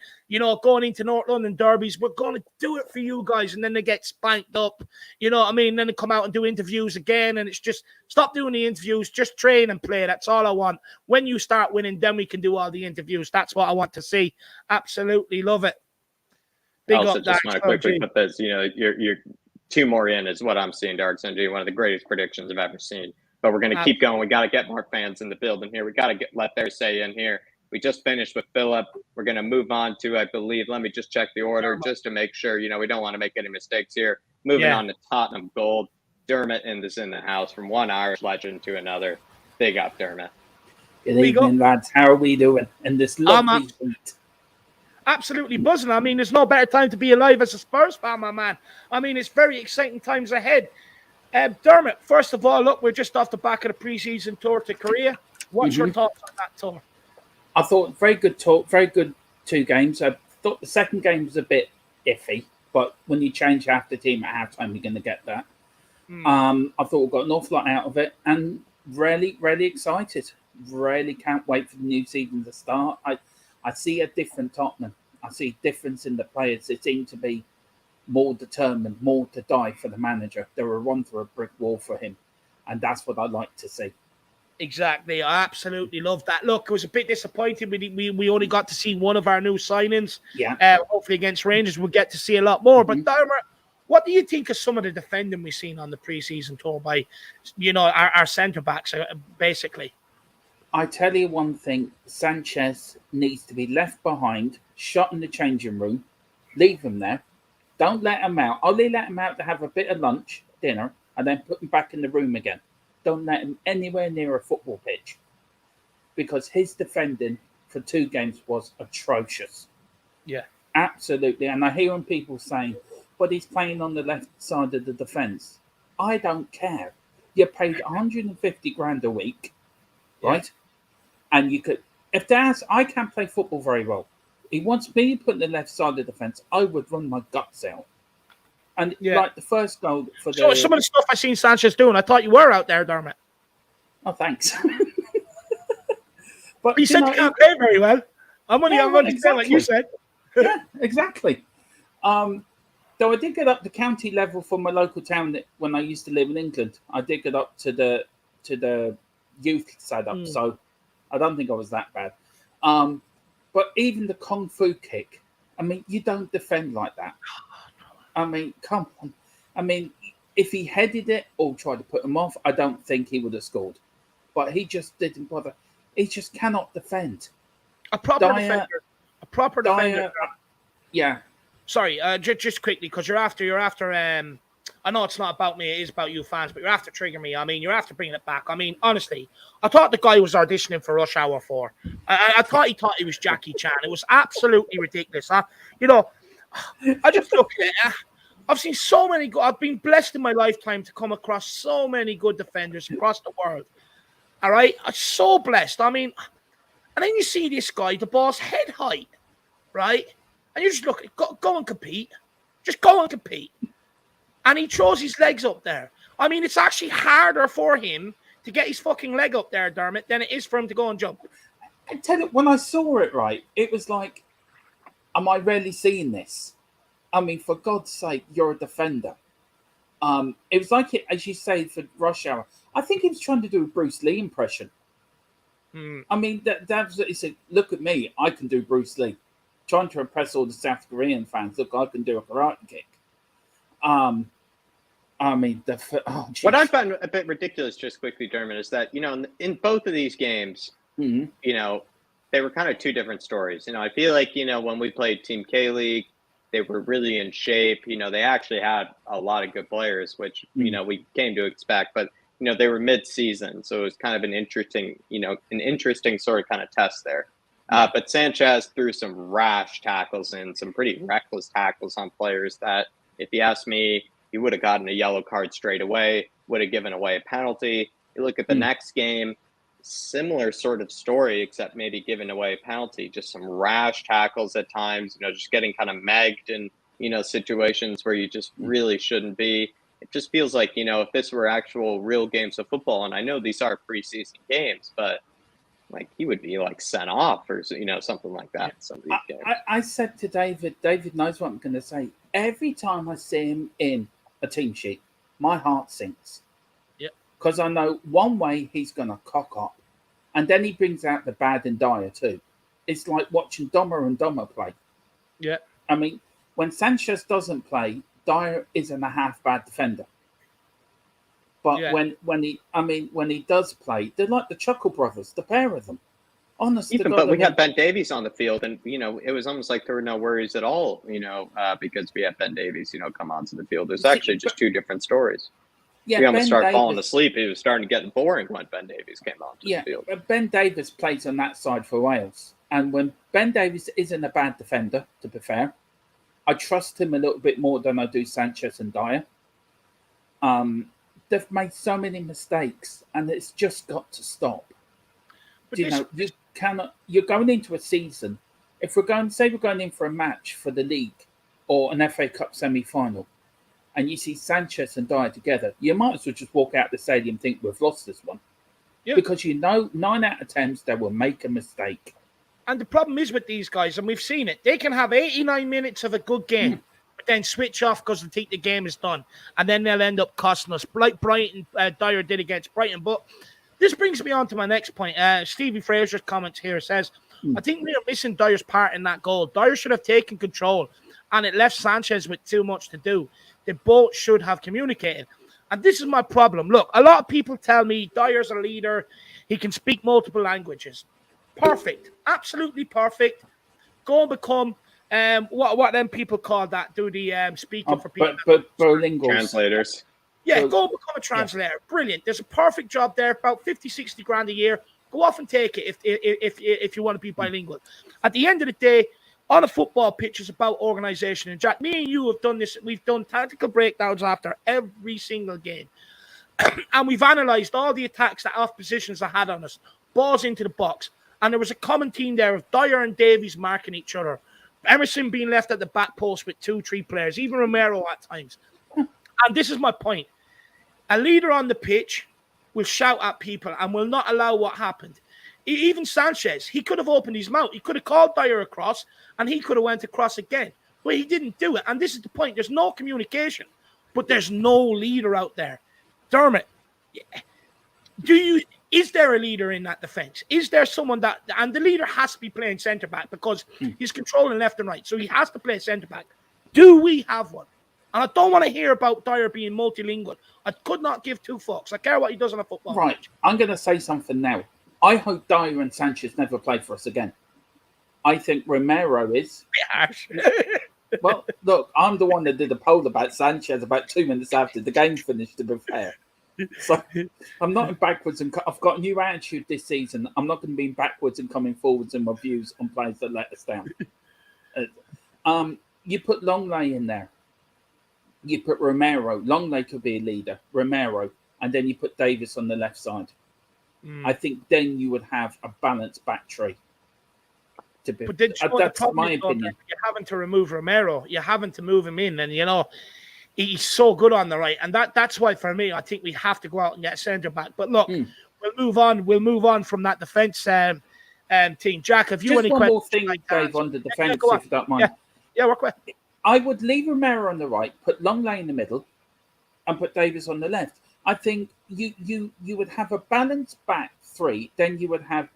Going into North London derbies, we're going to do it for you guys, and then they get spanked up. You know what I mean? Then they come out and do interviews again, and it's just stop doing the interviews. Just train and play. That's all I want. When you start winning, then we can do all the interviews. That's what I want to see. Absolutely love it. Big also, just want to quickly put this. You're 2 more in is what I'm seeing. Dark Sunday, one of the greatest predictions I've ever seen. But we're going to keep going. We got to get more fans in the building here. We got to let their say in here. We just finished with Philip. We're going to move on to, I believe, let me just check the order just to make sure, we don't want to make any mistakes here. Moving on to Tottenham Gold. Dermot is in the house from one Irish legend to another. Big up, Dermot. Good evening, lads. How are we doing in this lovely heat? Absolutely buzzing. I mean, there's no better time to be alive as a Spurs fan, my man. I mean, it's very exciting times ahead. Dermot, first of all, look, we're just off the back of the pre-season tour to Korea. What's your thoughts on that tour? I thought very good talk, very good 2 games. I thought the second game was a bit iffy, but when you change half the team at halftime, you're going to get that. I thought we got an awful lot out of it, and really excited. Really can't wait for the new season to start. I see a different Tottenham. I see difference in the players. They seem to be more determined, more to die for the manager. They were run through a brick wall for him, and that's what I like to see. Exactly. I absolutely love that. Look, it was a bit disappointing. We only got to see one of our new signings. Yeah. Hopefully against Rangers, we'll get to see a lot more. But Dermot, what do you think of some of the defending we've seen on the pre-season tour by, our centre-backs, basically? I tell you one thing, Sanchez needs to be left behind, shot in the changing room, leave him there. Don't let him out. Only let him out to have a bit of lunch, dinner, and then put him back in the room again. Don't let him anywhere near a football pitch because his defending for 2 games was atrocious. Yeah. Absolutely. And I hear people saying, but he's playing on the left side of the defence. I don't care. You're paid 150 grand a week, right? And you could, if there's, I can't play football very well. He wants me to put in the left side of the defence. I would run my guts out. And like the first goal for the... So some of the stuff I've seen Sanchez doing, I thought you were out there, Dermot. Oh, thanks. But you said you can't play very well. I'm only saying like you said. Yeah, exactly. Though I did get up the county level for my local town when I used to live in England. I did get up to the youth setup, so I don't think I was that bad. But even the Kung Fu kick, I mean, you don't defend like that. I mean, come on. I mean, if he headed it or tried to put him off, I don't think he would have scored. But he just didn't bother. He just cannot defend. A proper defender. A proper defender. Yeah. Sorry, just quickly, because you're after. I know it's not about me; it is about you fans. But you're after triggering me. I mean, you're after bringing it back. I mean, honestly, I thought the guy was auditioning for Rush Hour 4. I thought he was Jackie Chan. It was absolutely ridiculous. You know, I just look at it. I've seen so many. I've been blessed in my lifetime to come across so many good defenders across the world. All right, I'm so blessed. I mean, and then you see this guy, the ball's head height, right? And you just look, go and compete. Just go and compete. And he throws his legs up there. I mean, it's actually harder for him to get his fucking leg up there, Dermot, than it is for him to go and jump. I tell you, when I saw it, right, it was like, am I really seeing this? I mean, for God's sake, you're a defender. It was like, as you say, for Rush Hour. I think he was trying to do a Bruce Lee impression. I mean, he said, look at me, I can do Bruce Lee. Trying to impress all the South Korean fans. Look, I can do a karate kick. I mean, what I find a bit ridiculous, just quickly, Dermot, is that, you know, in both of these games, you know, they were kind of two different stories. You know, I feel like, you know, when we played Team K-League, they were really in shape. You know, they actually had a lot of good players, which, you know, we came to expect. But, you know, they were mid-season, so it was kind of an interesting sort of kind of test there. But Sanchez threw some rash tackles and some pretty reckless tackles on players that, if you ask me, he would have gotten a yellow card straight away, would have given away a penalty. You look at the next game, similar sort of story, except maybe giving away a penalty. Just some rash tackles at times, you know, just getting kind of megged in, you know, situations where you just really shouldn't be. It just feels like, you know, if this were actual real games of football, and I know these are preseason games, but like he would be like sent off or, you know, something like that. Some of these games. I said to David knows what I'm going to say. Every time I see him in a team sheet, my heart sinks. Yeah. Because I know one way he's going to cock up, and then he brings out the bad and Dyer too. It's like watching Dahmer and Dahmer play. Yeah. I mean, when Sanchez doesn't play, Dyer isn't a half bad defender. But when he does play, they're like the Chuckle Brothers, the pair of them. Honestly, but we had Ben Davies on the field, and you know it was almost like there were no worries at all. You know, because we had Ben Davies, you know, come onto the field. There's actually just two different stories. Yeah, we almost started falling asleep. It was starting to get boring when Ben Davies came onto the field. Yeah, Ben Davies plays on that side for Wales, and when Ben Davies isn't a bad defender, to be fair, I trust him a little bit more than I do Sanchez and Dyer. They've made so many mistakes, and it's just got to stop. But you cannot. You're going into a season. If we're going in for a match for the league or an FA Cup semi-final, and you see Sanchez and Dyer together, you might as well just walk out the stadium and think we've lost this one, because you know 9 out of 10 they will make a mistake. And the problem is with these guys, and we've seen it, they can have 89 minutes of a good game. Then switch off because they think the game is done, and then they'll end up costing us, like Brighton Dyer did against Brighton. But this brings me on to my next point. Stevie Fraser's comments here says, I think we are missing Dyer's part in that goal. Dyer should have taken control, and it left Sanchez with too much to do. They both should have communicated. And this is my problem. Look, a lot of people tell me Dyer's a leader. He can speak multiple languages. Perfect. Absolutely perfect. Go and become... what them people call that? Do the speaking for people? Bilinguals. Translators. Yeah, go and become a translator. Yeah. Brilliant. There's a perfect job there, about 50, 60 grand a year. Go off and take it if you want to be bilingual. At the end of the day, on a football pitch, it's about organization. And Jack, me and you have done this. We've done tactical breakdowns after every single game. And we've analysed all the attacks that oppositions have had on us. Balls into the box. And there was a common theme there of Dyer and Davies marking each other. Emerson being left at the back post with 2-3 players, even Romero at times. And this is my point. A leader on the pitch will shout at people and will not allow what happened. Even Sanchez, he could have opened his mouth. He could have called Dyer across, and he could have went across again. But he didn't do it. And this is the point. There's no communication, but there's no leader out there. Dermot, is there a leader in that defense? Is there someone that, and the leader has to be playing centre back because he's controlling left and right, so he has to play centre back. Do we have one? And I don't want to hear about Dyer being multilingual. I could not give two fucks. I care what he does on a football pitch. I'm going to say something now. I hope Dyer and Sanchez never play for us again. I think Romero is. Well, look, I'm the one that did a poll about Sanchez about 2 minutes after the game finished, to be fair. So I'm not in backwards, and I've got a new attitude this season. I'm not going to be backwards and coming forwards in my views on players that let us down. You put Longley in there. You put Romero. Longley could be a leader. Romero. And then you put Davis on the left side. I think then you would have a balanced back three. But then, that's my opinion. You're having to remove Romero. You're having to move him in. And, you know, he's so good on the right. And that's why, for me, I think we have to go out and get a centre back. But look, we'll move on. We'll move on from that defence team. Jack, have you just any one questions? more thing, Dave, on the defence, if you don't mind. Yeah, work with. I would leave Romero on the right, put Longley in the middle, and put Davis on the left. I think you would have a balanced back three. Then you would have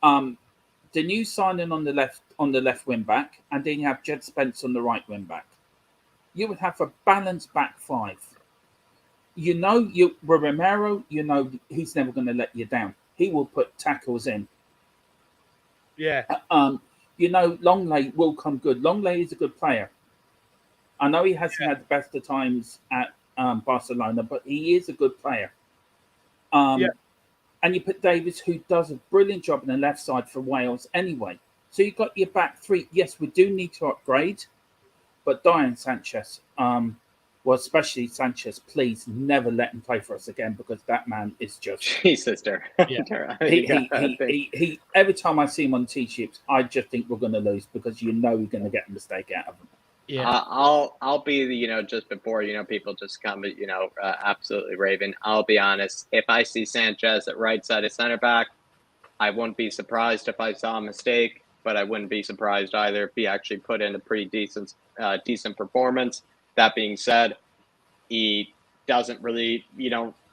the new signing on the left wing back, and then you have Jed Spence on the right wing back. You would have a balanced back five. You know, with Romero, you know he's never going to let you down. He will put tackles in. Yeah. You know, Longley will come good. Longley is a good player. I know he hasn't had the best of times at Barcelona, but he is a good player. And you put Davis, who does a brilliant job on the left side for Wales anyway. So you've got your back three. Yes, we do need to upgrade, but Dyer and Sanchez, well, especially Sanchez, please never let him play for us again, because that man is just Jesus. He every time I see him on T-ships, I just think we're going to lose, because you know we're going to get a mistake out of him. Yeah, I'll be just before people just come absolutely raving. I'll be honest. If I see Sanchez at right side of center back, I wouldn't be surprised if I saw a mistake, but I wouldn't be surprised either if he actually put in a pretty decent performance. That being said, he doesn't really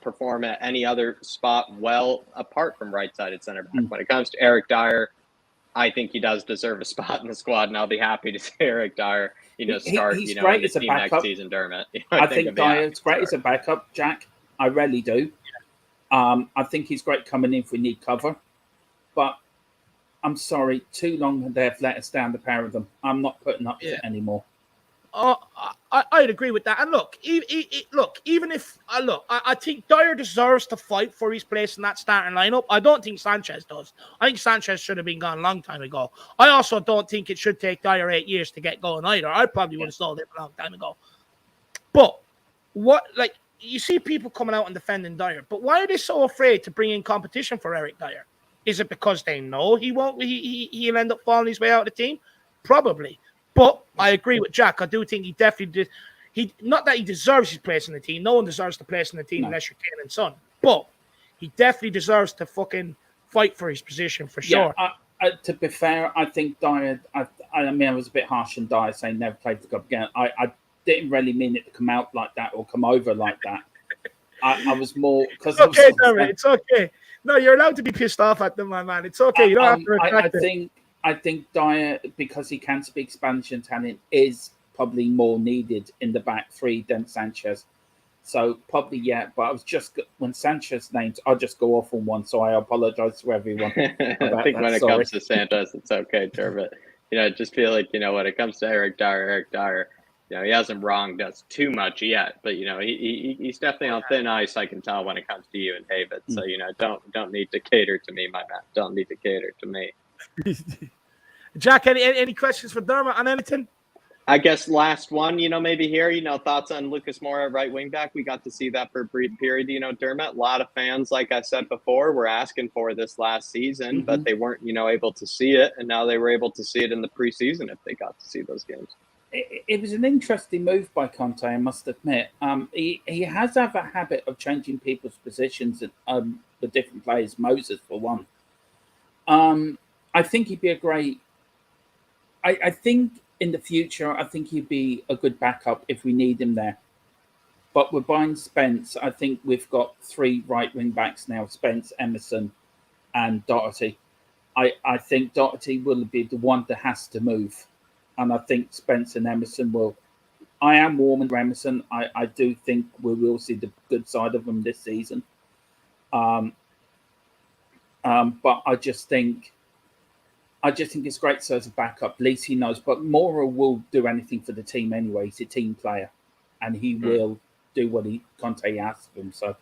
perform at any other spot well apart from right sided center back. When it comes to Eric Dyer, I think he does deserve a spot in the squad, and I'll be happy to see Eric Dyer, start, he's great as a team backup next season, Dermot. I think Dyer's great as a backup, Jack. I really do. I think he's great coming in if we need cover. But I'm sorry, too long they've let us down, the pair of them. I'm not putting up with it anymore. I'd agree with that. And look, even if I think Dyer deserves to fight for his place in that starting lineup. I don't think Sanchez does. I think Sanchez should have been gone a long time ago. I also don't think it should take Dyer 8 years to get going either. I probably would have sold it a long time ago. But you see people coming out and defending Dyer, but why are they so afraid to bring in competition for Eric Dyer? Is it because they know he'll end up falling his way out of the team? Probably. But I agree with Jack. I do think he definitely did. Not that he deserves his place in the team. No one deserves to place in the team unless you're Kane and Son. But he definitely deserves to fucking fight for his position for sure. To be fair, I think Dyer. I was a bit harsh on Dyer saying never played the club again. I didn't really mean it to come out like that or come over like that. I was more because it's okay, Dermot. It's okay. No, you're allowed to be pissed off at them, my man. It's okay. You don't have to retract it. I think Dyer, because he can speak Spanish and Italian, is probably more needed in the back three than Sanchez. So probably, but I was just, when Sanchez names, I'll just go off on one. So I apologize to everyone. I think when it comes to Sanchez, it's okay, Dermot. I just feel like, when it comes to Eric Dyer, he hasn't wronged us too much yet, but he's definitely on thin ice. I can tell when it comes to you and David. So don't need to cater to me, my man. Don't need to cater to me. Jack, any questions for Dermot on anything? I guess last one, maybe here, thoughts on Lucas Moura, right wing back. We got to see that for a brief period, Dermot. A lot of fans, like I said before, were asking for this last season, but they weren't, able to see it. And now they were able to see it in the preseason if they got to see those games. It was an interesting move by Conte, I must admit. He has have a habit of changing people's positions at the different players, Moses for one. I think he'd be a great... I think in the future, I think he'd be a good backup if we need him there. But we're buying Spence. I think we've got 3 right wing backs now, Spence, Emerson and Doherty. I think Doherty will be the one that has to move. And I think Spence and Emerson will I am warm to Emerson. I do think we will see the good side of them this season. But I just think it's great so as a backup. At least he knows. But Moura will do anything for the team anyway. He's a team player, and he will do what Conte asks of him. So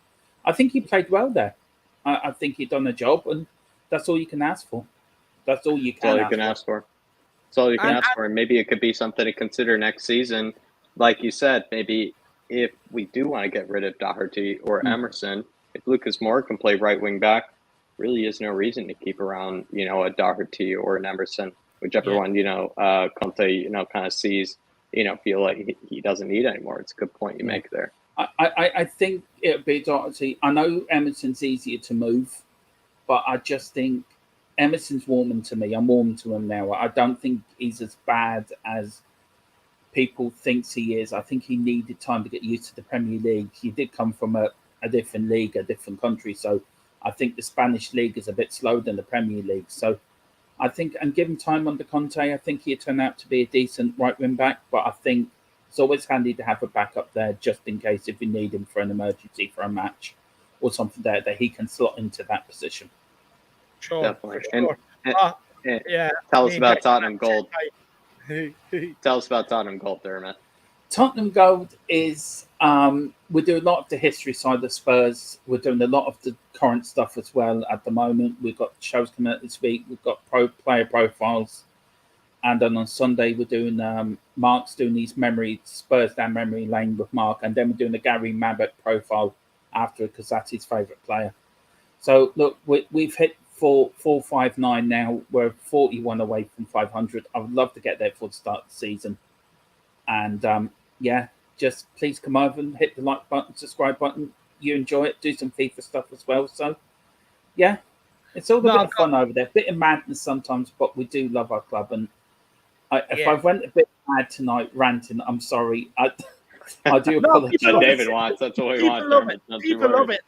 I think he played well there. I think he done a job, and that's all you can ask for. That's all you can ask for. That's all you can ask for. And maybe it could be something to consider next season. Like you said, maybe if we do want to get rid of Doherty or Emerson, if Lucas Moura can play right wing back, really is no reason to keep around, a Doherty or an Emerson, whichever one, Conte, kind of sees, feel like he doesn't need anymore. It's a good point you make there. I think it'll be Doherty. I know Emerson's easier to move, but I just think Emerson's warming to me. I'm warm to him now. I don't think he's as bad as people thinks he is. I think he needed time to get used to the Premier League. He did come from a different league, a different country. So I think the Spanish league is a bit slower than the Premier League. So I think, and given time under Conte, I think he'd turn out to be a decent right wing back. But I think it's always handy to have a backup there just in case if you need him for an emergency, for a match or something there that he can slot into that position. Sure, definitely. Sure. Tell us about Tottenham Gold. Tell us about Tottenham Gold, Dermot. Tottenham Gold is we do a lot of the history side of Spurs. We're doing a lot of the current stuff as well at the moment. We've got shows coming out this week. We've got player profiles, and then on Sunday we're doing Mark's doing these Spurs down memory lane with Mark, and then we're doing a Gary Mabbott profile after because that's his favourite player. So look, we've hit 459 now. We're 41 away from 500. I would love to get there for the start of the season. And just please come over and hit the like button, subscribe button. You enjoy it, do some FIFA stuff as well. So yeah, it's all a bit of fun over there. Bit of madness sometimes, but we do love our club. And if I went a bit mad tonight ranting, I'm sorry. I do apologize. David wants. That's what we want. People love it.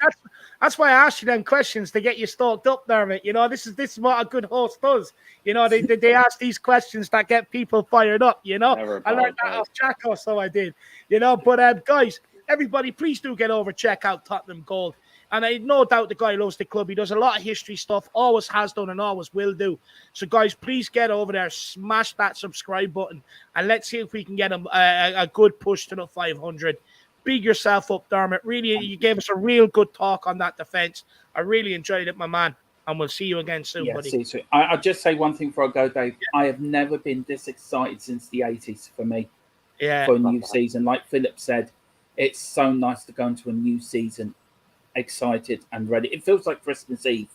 That's why I asked you them questions to get you stalked up, Dermot. This is what a good host does. They ask these questions that get people fired up. I learned that off Jacko, so I did. But guys, everybody, please do get over, check out Tottenham Gold. And I no doubt the guy loves the club. He does a lot of history stuff, always has done and always will do. So, guys, please get over there, smash that subscribe button, and let's see if we can get a good push to the 500. Big yourself up, Dermot. Really, you gave us a real good talk on that defence. I really enjoyed it, my man. And we'll see you again soon, buddy. See you soon. I'll just say one thing before I go, Dave. I have never been this excited since the 80s for me. For a new season. Like Philip said, it's so nice to go into a new season excited and ready. It feels like Christmas Eve.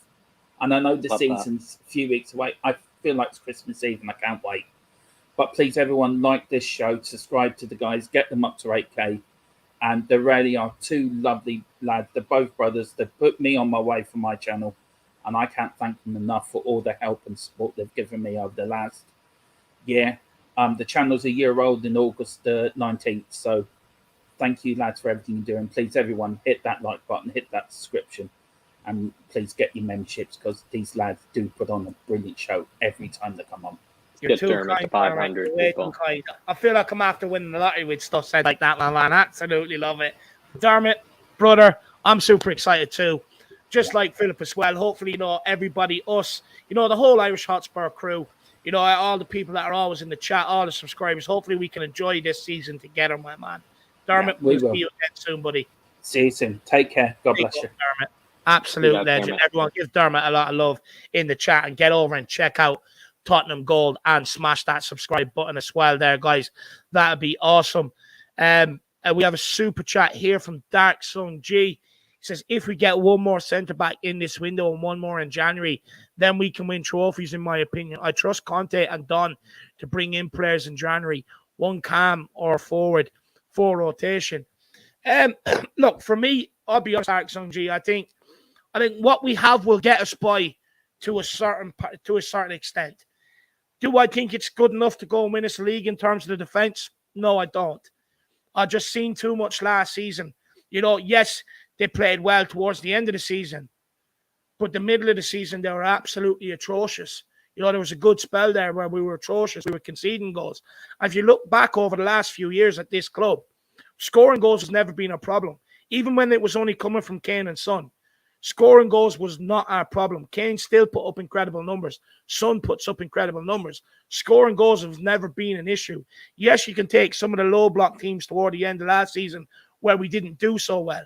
And I know the season's a few weeks away. I feel like it's Christmas Eve and I can't wait. But please, everyone, like this show, subscribe to the guys, get them up to 8K. And they really are two lovely lads. They're both brothers. They put me on my way for my channel. And I can't thank them enough for all the help and support they've given me over the last year. The channel's a year old in August 19th. So thank you, lads, for everything you're doing. Please, everyone, hit that like button, hit that subscription. And please get your memberships because these lads do put on a brilliant show every time they come on. You're too kind, 500 people. I feel like I'm after winning the lottery with stuff said like that, my man. Absolutely love it. Dermot, brother, I'm super excited too. Just like Philip as well. Hopefully, everybody, us, the whole Irish Hotspur crew, all the people that are always in the chat, all the subscribers. Hopefully, we can enjoy this season together, my man. Dermot, we'll see you again soon, buddy. See you soon. Take care. God bless you. Dermot. Absolute legend. Dermot. Everyone give Dermot a lot of love in the chat and get over and check out Tottenham Gold and smash that subscribe button as well there, guys. That'd be awesome. We have a super chat here from Dark Sun G. He says, if we get one more centre-back in this window and one more in January, then we can win trophies, in my opinion. I trust Conte and Don to bring in players in January, one cam or forward for rotation. Look, for me, I'll be honest, Dark Sun G, I think what we have will get us by to a certain extent. Do I think it's good enough to go and win us a league in terms of the defence? No, I don't. I just seen too much last season. Yes, they played well towards the end of the season, but the middle of the season, they were absolutely atrocious. You know, there was a good spell there where we were atrocious. We were conceding goals. And if you look back over the last few years at this club, scoring goals has never been a problem. Even when it was only coming from Kane and Son, scoring goals was not our problem. Kane still put up incredible numbers. Son puts up incredible numbers. Scoring goals has never been an issue. Yes, you can take some of the low block teams toward the end of last season where we didn't do so well.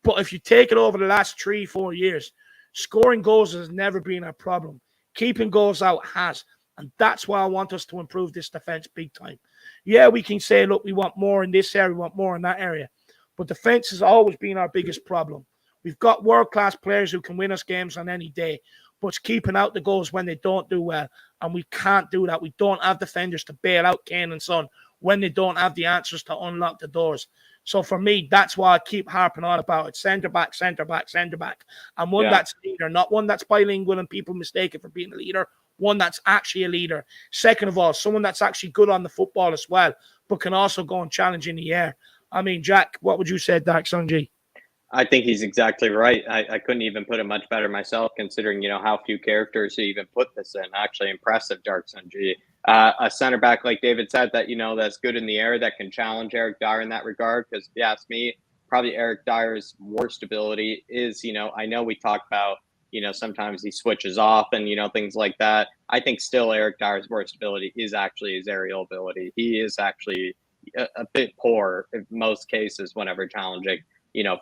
But if you take it over the last 3-4 years, scoring goals has never been a problem. Keeping goals out has. And that's why I want us to improve this defense big time. Yeah, we can say, look, we want more in this area, we want more in that area. But defense has always been our biggest problem. We've got world-class players who can win us games on any day, but it's keeping out the goals when they don't do well. And we can't do that. We don't have defenders to bail out Kane and Son when they don't have the answers to unlock the doors. So for me, that's why I keep harping on about it. Centre-back, centre-back, centre-back. And one that's a leader, not one that's bilingual and people mistake it for being a leader. One that's actually a leader. Second of all, someone that's actually good on the football as well, but can also go and challenge in the air. I mean, Jack, what would you say, Dark Sunji? I think he's exactly right. I couldn't even put it much better myself, considering, how few characters he even put this in. Actually impressive, Dark Sunji. A center back, like David said, that, that's good in the air, that can challenge Eric Dyer in that regard. Because, if you ask me, probably Eric Dyer's worst ability is, I know we talk about, sometimes he switches off and, things like that. I think still Eric Dyer's worst ability is actually his aerial ability. He is actually a bit poor in most cases whenever challenging,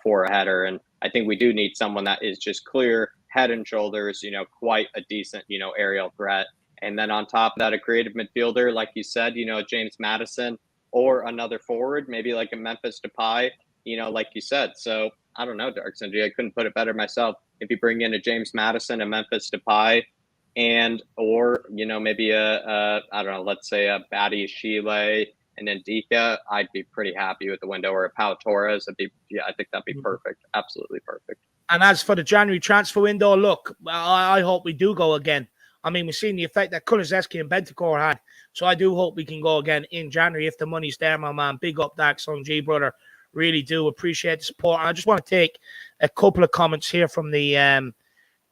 for a header. And I think we do need someone that is just clear head and shoulders, quite a decent, aerial threat. And then on top of that, a creative midfielder, like you said, James Maddison, or another forward, maybe like a Memphis Depay, like you said. So I don't know, Dark Sunji, I couldn't put it better myself. If you bring in a James Maddison, a Memphis Depay, or maybe I don't know, let's say a Batty Chile and Ndika, I'd be pretty happy with the window. Or a Pau Torres, I think that'd be perfect. Absolutely perfect. And as for the January transfer window, look, I hope we do go again. I mean, we've seen the effect that Kulusevski and Bentancur had. So I do hope we can go again in January if the money's there, my man. Big up, Dark Sunji, brother. Really do appreciate the support. And I just want to take a couple of comments here from the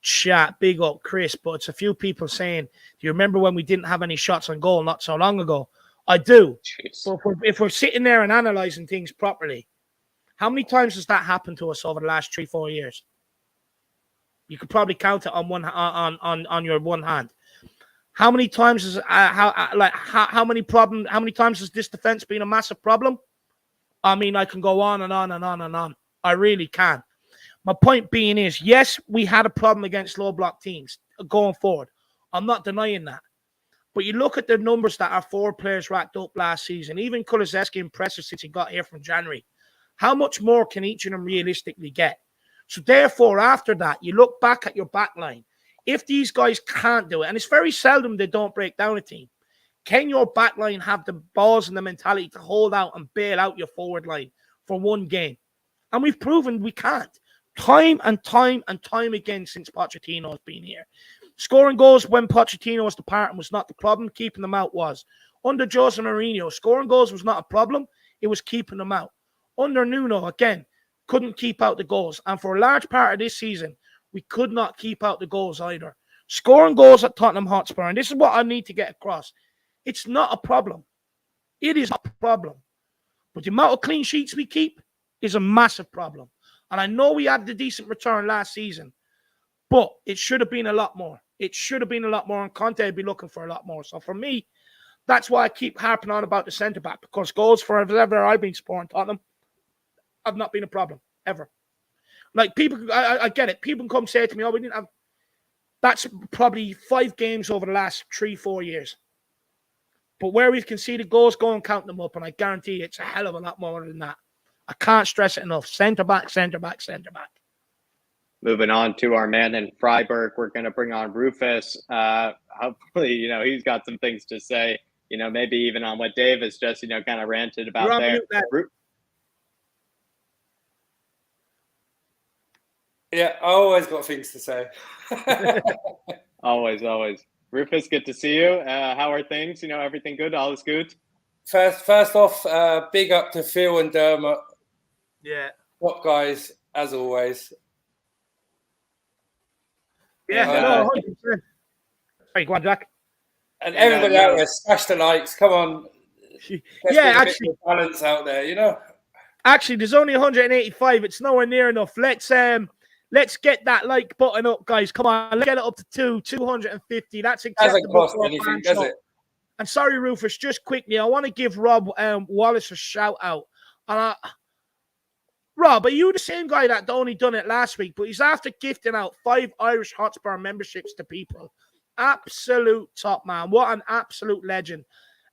chat. Big up, Chris. But it's a few people saying, do you remember when we didn't have any shots on goal not so long ago? I do. But if we're sitting there and analysing things properly, how many times has that happened to us over the last 3-4 years? You could probably count it on your one hand. How many times is how many times has this defense been a massive problem? I mean, I can go on and on and on and on. I really can. My point being is, yes, we had a problem against low block teams going forward. I'm not denying that. But you look at the numbers that our forward players racked up last season, even Kulusevski impressive since he got here from January. How much more can each of them realistically get? So therefore, after that, you look back at your back line. If these guys can't do it, and it's very seldom they don't break down a team, can your back line have the balls and the mentality to hold out and bail out your forward line for one game? And we've proven we can't. Time and time and time again since Pochettino has been here. Scoring goals when Pochettino was departing was not the problem. Keeping them out was. Under Jose Mourinho, scoring goals was not a problem. It was keeping them out. Under Nuno, again, couldn't keep out the goals. And for a large part of this season, we could not keep out the goals either. Scoring goals at Tottenham Hotspur, and this is what I need to get across. It's not a problem. It is not a problem. But the amount of clean sheets we keep is a massive problem. And I know we had the decent return last season, but it should have been a lot more. It should have been a lot more, and Conte would be looking for a lot more. So for me, that's why I keep harping on about the centre-back, because goals forever I've been supporting Tottenham have not been a problem, ever. Like, people, I get it. People come say to me, oh, we didn't have... That's probably 5 games over the last 3-4 years. But where we've conceded goals, go and count them up, and I guarantee it's a hell of a lot more than that. I can't stress it enough. Centre-back, centre-back, centre-back. Moving on to our man in Freiburg, we're going to bring on Rufus. Hopefully, he's got some things to say, maybe even on what Dave has just, kind of ranted about there. Yeah, I always got things to say. Always. Rufus, good to see you. How are things? Everything good? All is good? First off, big up to Phil and Dermot. Yeah. Top guys, as always. Yeah, no, 100%. Sorry, go on, Jack. And everybody out there, smash the likes. Come on. Let's actually, bit of balance out there, you know. Actually, there's only 185. It's nowhere near enough. Let's get that like button up, guys. Come on, let's get it up to 250. That's acceptable. Doesn't cost anything, does it? And sorry, Rufus, just quickly, I want to give Rob Wallace a shout out. Rob, are you the same guy that only done it last week? But he's after gifting out 5 Irish Hotspur memberships to people. Absolute top man. What an absolute legend.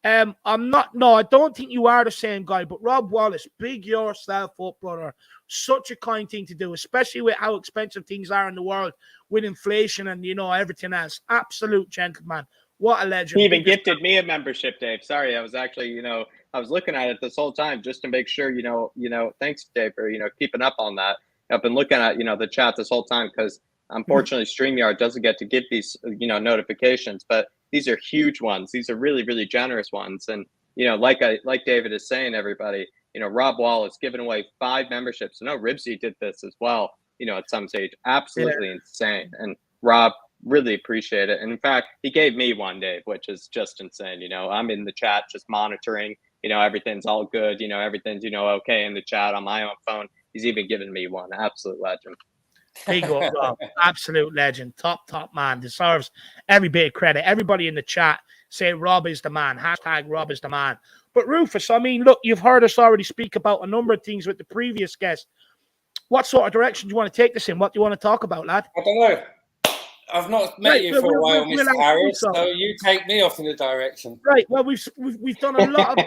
I don't think you are the same guy, but Rob Wallace, big yourself up, brother. Such a kind thing to do, especially with how expensive things are in the world with inflation and, everything else. Absolute gentleman. What a legend. He even gifted me a membership, Dave. Sorry, I was actually, I was looking at it this whole time just to make sure, thanks, Dave, for, keeping up on that. I've been looking at, the chat this whole time because unfortunately StreamYard doesn't get to give these, notifications, but these are huge ones. These are really, really generous ones. And, like David is saying, everybody, Rob Wallace giving away 5 memberships. I know Ribsy did this as well, at some stage. Absolutely insane. And Rob, really appreciate it. And in fact, he gave me one, Dave, which is just insane. I'm in the chat just monitoring, everything's all good, everything's, okay in the chat on my own phone. He's even given me one. Absolute legend. Big up, Rob. Absolute legend. Top man. Deserves every bit of credit. Everybody in the chat say Rob is the man. Hashtag Rob is the man. But Rufus, I mean, look, you've heard us already speak about a number of things with the previous guest. What sort of direction do you want to take this in? What do you want to talk about, lad? I don't know. I've not met you for a while, Mr. Harris, so you take me off in the direction. Right. Well, we've done a lot of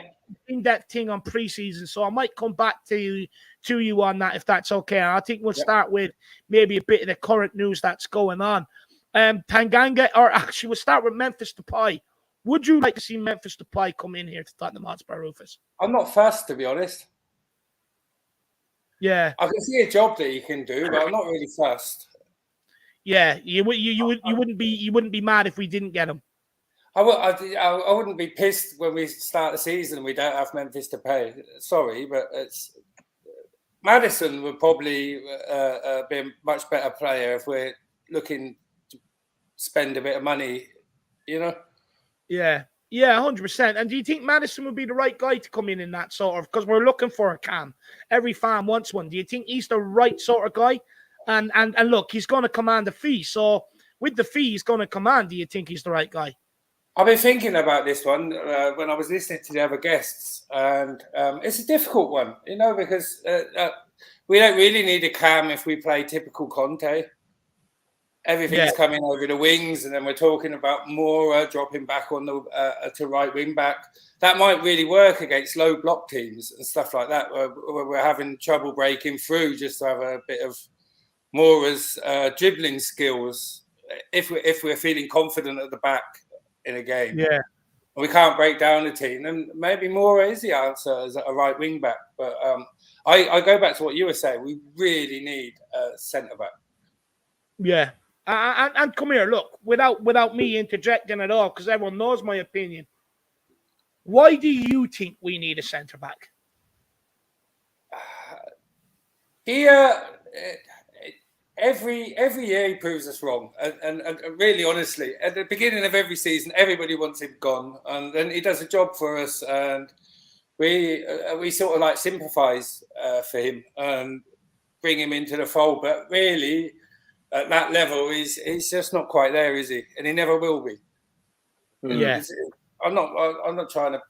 in-depth thing on preseason, so I might come back to you on that if that's okay. And I think we'll start with maybe a bit of the current news that's going on. Tanganga, or actually we'll start with Memphis Depay. Would you like to see Memphis Depay come in here to Tottenham Hotspur, Rufus? I'm not fussed, to be honest. Yeah. I can see a job that he can do, but I'm not really fussed. Yeah, you wouldn't be mad if we didn't get him. I wouldn't be pissed when we start the season and we don't have Memphis Depay. Sorry, but it's Maddison would probably be a much better player if we're looking to spend a bit of money, Yeah, 100%. And do you think Maddison would be the right guy to come in that sort of? Because we're looking for a cam. Every fan wants one. Do you think he's the right sort of guy? And look, he's going to command a fee. So with the fee he's going to command, do you think he's the right guy? I've been thinking about this one when I was listening to the other guests, and it's a difficult one, because we don't really need a cam if we play typical Conte. Everything's coming over the wings, and then we're talking about Moura dropping back on the to right wing back. That might really work against low block teams and stuff like that, where we're having trouble breaking through, just to have a bit of Moura's dribbling skills. If we're feeling confident at the back in a game, we can't break down the team, then maybe Moura is the answer as a right wing back. But I go back to what you were saying. We really need a centre back. Yeah. And come here, look, without me interjecting at all, because everyone knows my opinion. Why do you think we need a centre back? Every year he proves us wrong, and really honestly, at the beginning of every season, everybody wants him gone, and then he does a job for us, and we sort of like sympathise for him and bring him into the fold, but really. At that level, he's just not quite there, is he? And he never will be. Yeah, I'm not trying to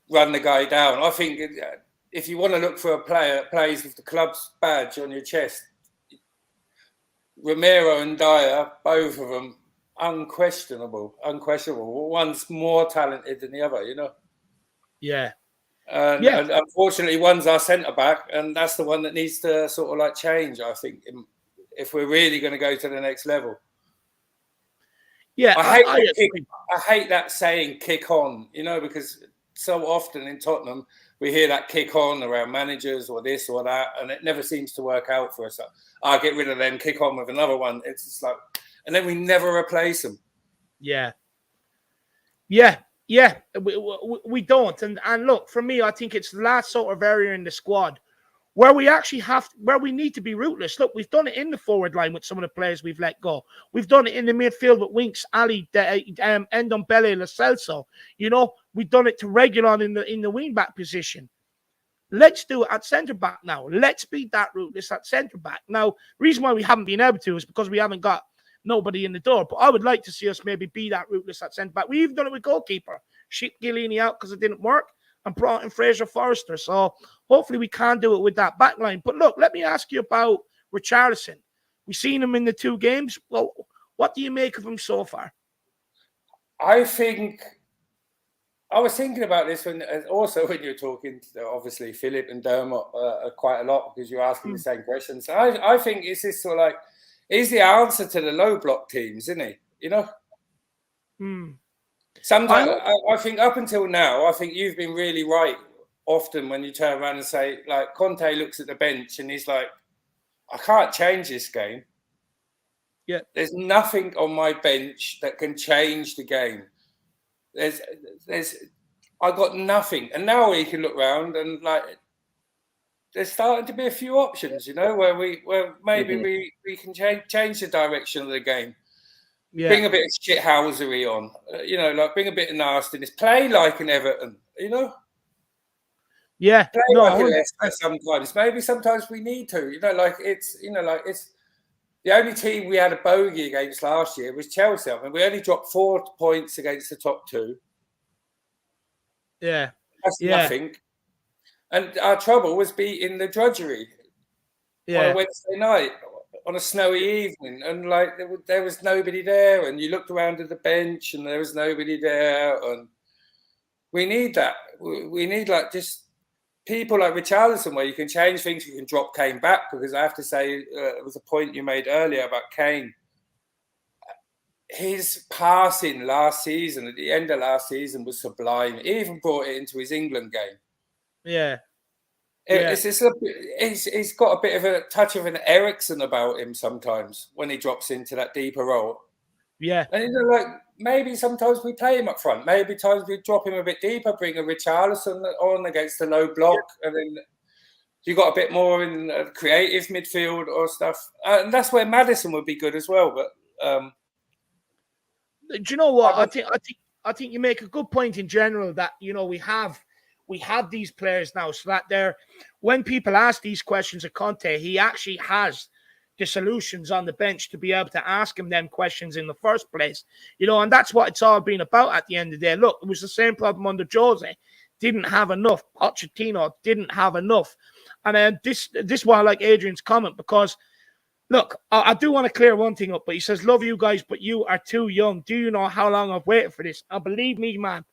run the guy down. I think if you want to look for a player that plays with the club's badge on your chest, Romero and Dyer, both of them, unquestionable. One's more talented than the other, Yeah. And unfortunately, one's our centre back, and that's the one that needs to sort of like change, I think. If we're really going to go to the next level. Yeah, I hate that saying kick on, because so often in Tottenham, we hear that kick on around managers or this or that, and it never seems to work out for us. I'll get rid of them, kick on with another one. It's just like, and then we never replace them. Yeah. We don't. And look, for me, I think it's the last sort of area in the squad where we actually where we need to be ruthless. Look, we've done it in the forward line with some of the players we've let go. We've done it in the midfield with Winks, Ali, Ndombele, Lo Celso. You know, we've done it to Reguilon in the wing back position. Let's do it at centre back now. Let's be that ruthless at centre back. Now, reason why we haven't been able to is because we haven't got nobody in the door. But I would like to see us maybe be that ruthless at centre back. We even done it with goalkeeper. Shipped Gillini out because it didn't work and brought in Fraser Forrester. So hopefully we can do it with that back line. But look, let me ask you about Richarlison. We've seen him in the 2 games. Well, what do you make of him so far? I think I was thinking about this when you're talking to, obviously, Philip and Dermot quite a lot because you're asking the same questions. I think it's this sort of like, he's the answer to the low block teams, isn't he? You know? Sometimes I think up until now, I think you've been really right often when you turn around and say, like, Conte looks at the bench and he's like, I can't change this game. Yeah. There's nothing on my bench that can change the game. I got nothing. And now we can look around and like there's starting to be a few options, you know, where maybe we can change the direction of the game. Yeah. Bring a bit of shithousery on, you know, like bring a bit of nastiness. Play like an Everton, you know? Yeah. Play like a Leicester sometimes. Maybe sometimes we need to, you know, like it's the only team we had a bogey against last year was Chelsea. I mean, we only dropped 4 points against the top 2. Yeah. That's nothing. And our trouble was beating the drudgery on a Wednesday night, on a snowy evening. And like there was nobody there. And you looked around at the bench and there was nobody there. And we need that. We need like just people like Richarlison, where you can change things, you can drop Kane back, because I have to say, it was a point you made earlier about Kane. His passing last season, at the end of last season, was sublime. He even brought it into his England game. Yeah. He's got a bit of a touch of an Ericsson about him sometimes when he drops into that deeper role. Yeah. And you know, like maybe sometimes we play him up front. Maybe times we drop him a bit deeper, bring a Richarlison on against the low block, and then you got a bit more in creative midfield or stuff. And that's where Maddison would be good as well. But do you know what? I think you make a good point in general that, you know, we have these players now, so that they're, when people ask these questions of Conte, he actually has the solutions on the bench to be able to ask him them questions in the first place, you know, and that's what it's all been about at the end of the day. Look, it was the same problem under Jose. Didn't have enough. Pochettino didn't have enough. And then this is why I like Adrian's comment, because look, I do want to clear one thing up, but he says, love you guys, but you are too young. Do you know how long I've waited for this? And believe me, man,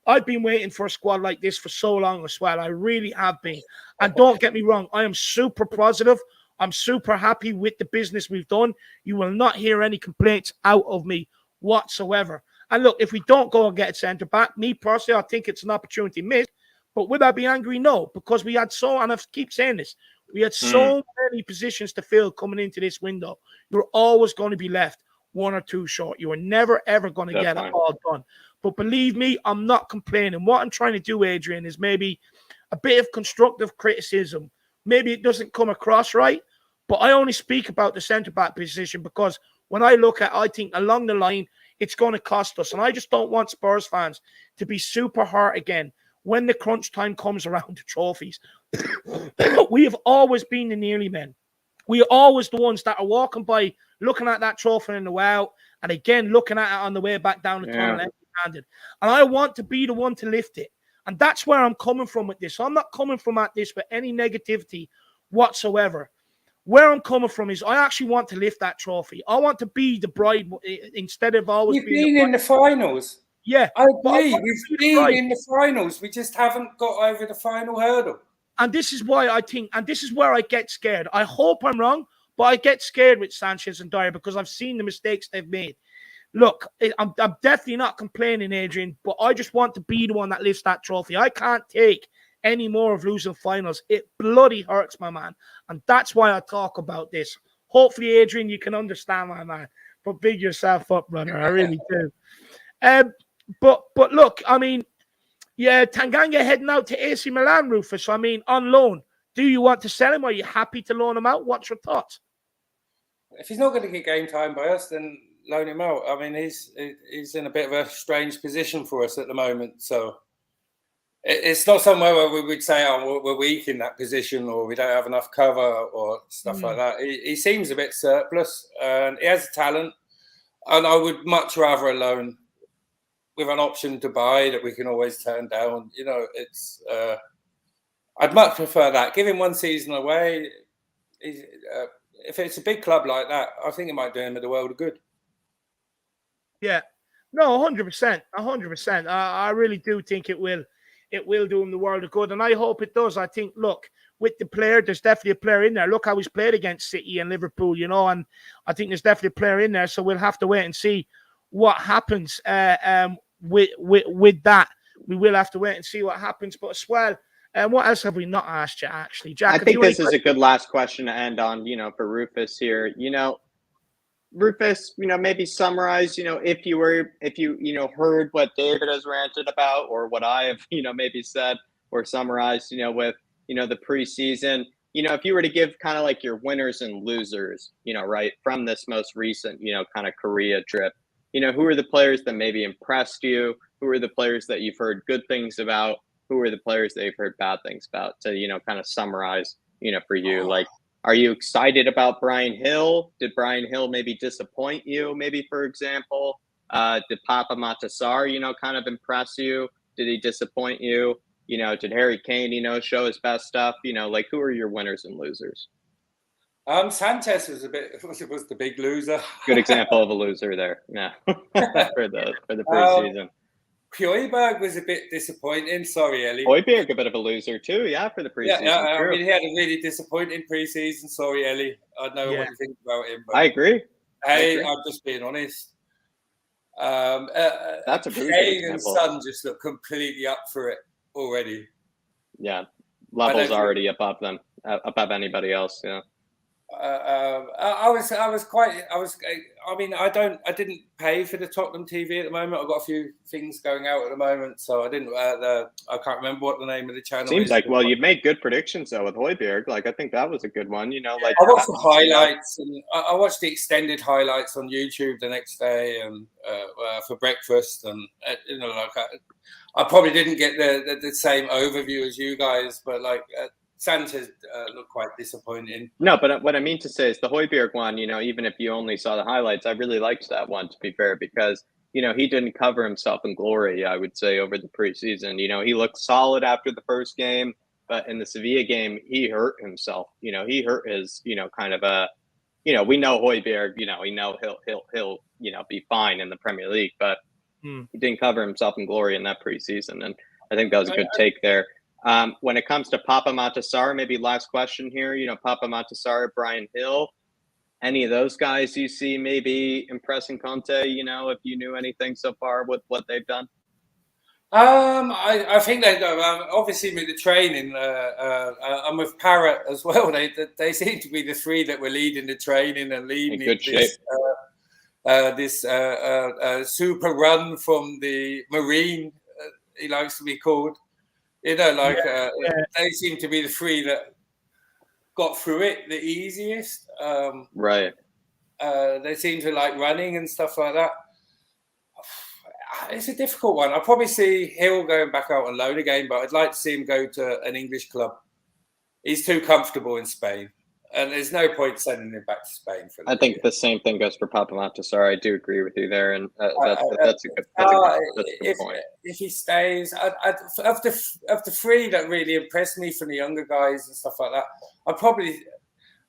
I've been waiting for a squad like this for so long as well. I really have been. And don't get me wrong, I am super positive. I'm super happy with the business we've done. You will not hear any complaints out of me whatsoever. And look, if we don't go and get a centre back, me personally, I think it's an opportunity missed. But would I be angry? No, because we had and I keep saying this, we had so many positions to fill coming into this window. You're always going to be left 1 or 2 short. You are never, ever going to get it all done. But believe me, I'm not complaining. What I'm trying to do, Adrian, is maybe a bit of constructive criticism. Maybe it doesn't come across right, but I only speak about the centre-back position because when I look at, I think along the line, it's going to cost us. And I just don't want Spurs fans to be super hurt again when the crunch time comes around to trophies. We have always been the nearly men. We are always the ones that are walking by, looking at that trophy in the way out, and again, looking at it on the way back down the tunnel empty-handed. And I want to be the one to lift it. And that's where I'm coming from with this. I'm not coming from at this with any negativity whatsoever. Where I'm coming from is I actually want to lift that trophy. I want to be the bride instead of always being in the finals. Yeah. I agree. We've been in the finals. We just haven't got over the final hurdle. And this is why I think, and this is where I get scared. I hope I'm wrong, but I get scared with Sanchez and Dyer because I've seen the mistakes they've made. Look, I'm definitely not complaining, Adrian, but I just want to be the one that lifts that trophy. I can't take any more of losing finals. It bloody hurts, my man. And that's why I talk about this. Hopefully, Adrian, you can understand, my man. But big yourself up, brother. I really do. But look, I mean, yeah, Tanganga heading out to AC Milan, Rufus. I mean, on loan. Do you want to sell him? Are you happy to loan him out? What's your thoughts? If he's not going to get game time by us, then loan him out. I mean, he's in a bit of a strange position for us at the moment. So it's not somewhere where we would say, oh, we're weak in that position or we don't have enough cover or stuff like that. He seems a bit surplus and he has talent. And I would much rather a loan with an option to buy that we can always turn down. You know, it's I'd much prefer that. Give him one season away. If it's a big club like that, I think it might do him the world of good. Yeah, no, 100%, 100%. I really do think it will do him the world of good, and I hope it does. I think, look, with the player, there's definitely a player in there. Look how he's played against City and Liverpool, you know, and I think there's definitely a player in there. So we'll have to wait and see what happens with that. We will have to wait and see what happens. But as well, what else have we not asked you, actually, Jack? I think this is a good last question to end on, you know, for Rufus here. You know, Rufus, you know, maybe summarize, you know, if you heard what David has ranted about or what I have, you know, maybe said or summarized, you know, with, you know, the preseason, you know, if you were to give kind of like your winners and losers, you know, right, from this most recent, you know, kind of Korea trip, you know, who are the players that maybe impressed you? Who are the players that you've heard good things about? Who are the players that you've heard bad things about? To, you know, kind of summarize, you know, for you, like, are you excited about Brian Hill? Did Brian Hill maybe disappoint you? Maybe, for example, did Papa Matasar, you know, kind of impress you? Did he disappoint you? You know, did Harry Kane, you know, show his best stuff? You know, like, who are your winners and losers? Sanchez was the big loser. Good example of a loser there. Yeah, for the preseason. Højbjerg was a bit disappointing. Sorry, Ellie. Højbjerg a bit of a loser too. Yeah, for the preseason. Yeah, I mean, he had a really disappointing preseason. Sorry, Ellie. I don't know what you think about him. But I agree. Hey, I'm just being honest. That's a Kane and Son just look completely up for it already. Yeah, levels already above them, above anybody else. Yeah. I didn't pay for the Tottenham TV at the moment. I've got a few things going out at the moment, so I didn't. I can't remember what the name of the channel Seems is. like, well, you've made good predictions though with Højbjerg. Like, I think that was a good one. You know, like I watched the highlights and I watched the extended highlights on YouTube the next day and for breakfast, and you know, like I probably didn't get the same overview as you guys, but like. Sanchez looked quite disappointing. No, but what I mean to say is the Højbjerg one, you know, even if you only saw the highlights, I really liked that one, to be fair, because, you know, he didn't cover himself in glory, I would say, over the preseason. You know, he looked solid after the first game, but in the Sevilla game, he hurt himself. You know, he hurt his, you know, kind of a, you know, we know Højbjerg, you know, we know he'll, you know, be fine in the Premier League, but he didn't cover himself in glory in that preseason. And I think that was a good take there. When it comes to Papa Matasar, maybe last question here, you know, Papa Matasar, Brian Hill, any of those guys you see maybe impressing Conte, you know, if you knew anything so far with what they've done? I think they obviously with the training, I'm with Parrott as well. They seem to be the three that were leading the training and leading this super run from the Marine, he likes to be called. You know, like they seem to be the three that got through it the easiest. Right. They seem to like running and stuff like that. It's a difficult one. I'll probably see Hill going back out on loan again, but I'd like to see him go to an English club. He's too comfortable in Spain. And there's no point sending him back to Spain. I think the same thing goes for Papa Matasar. I do agree with you there, and that's a good point. If he stays, of the three that really impressed me from the younger guys and stuff like that,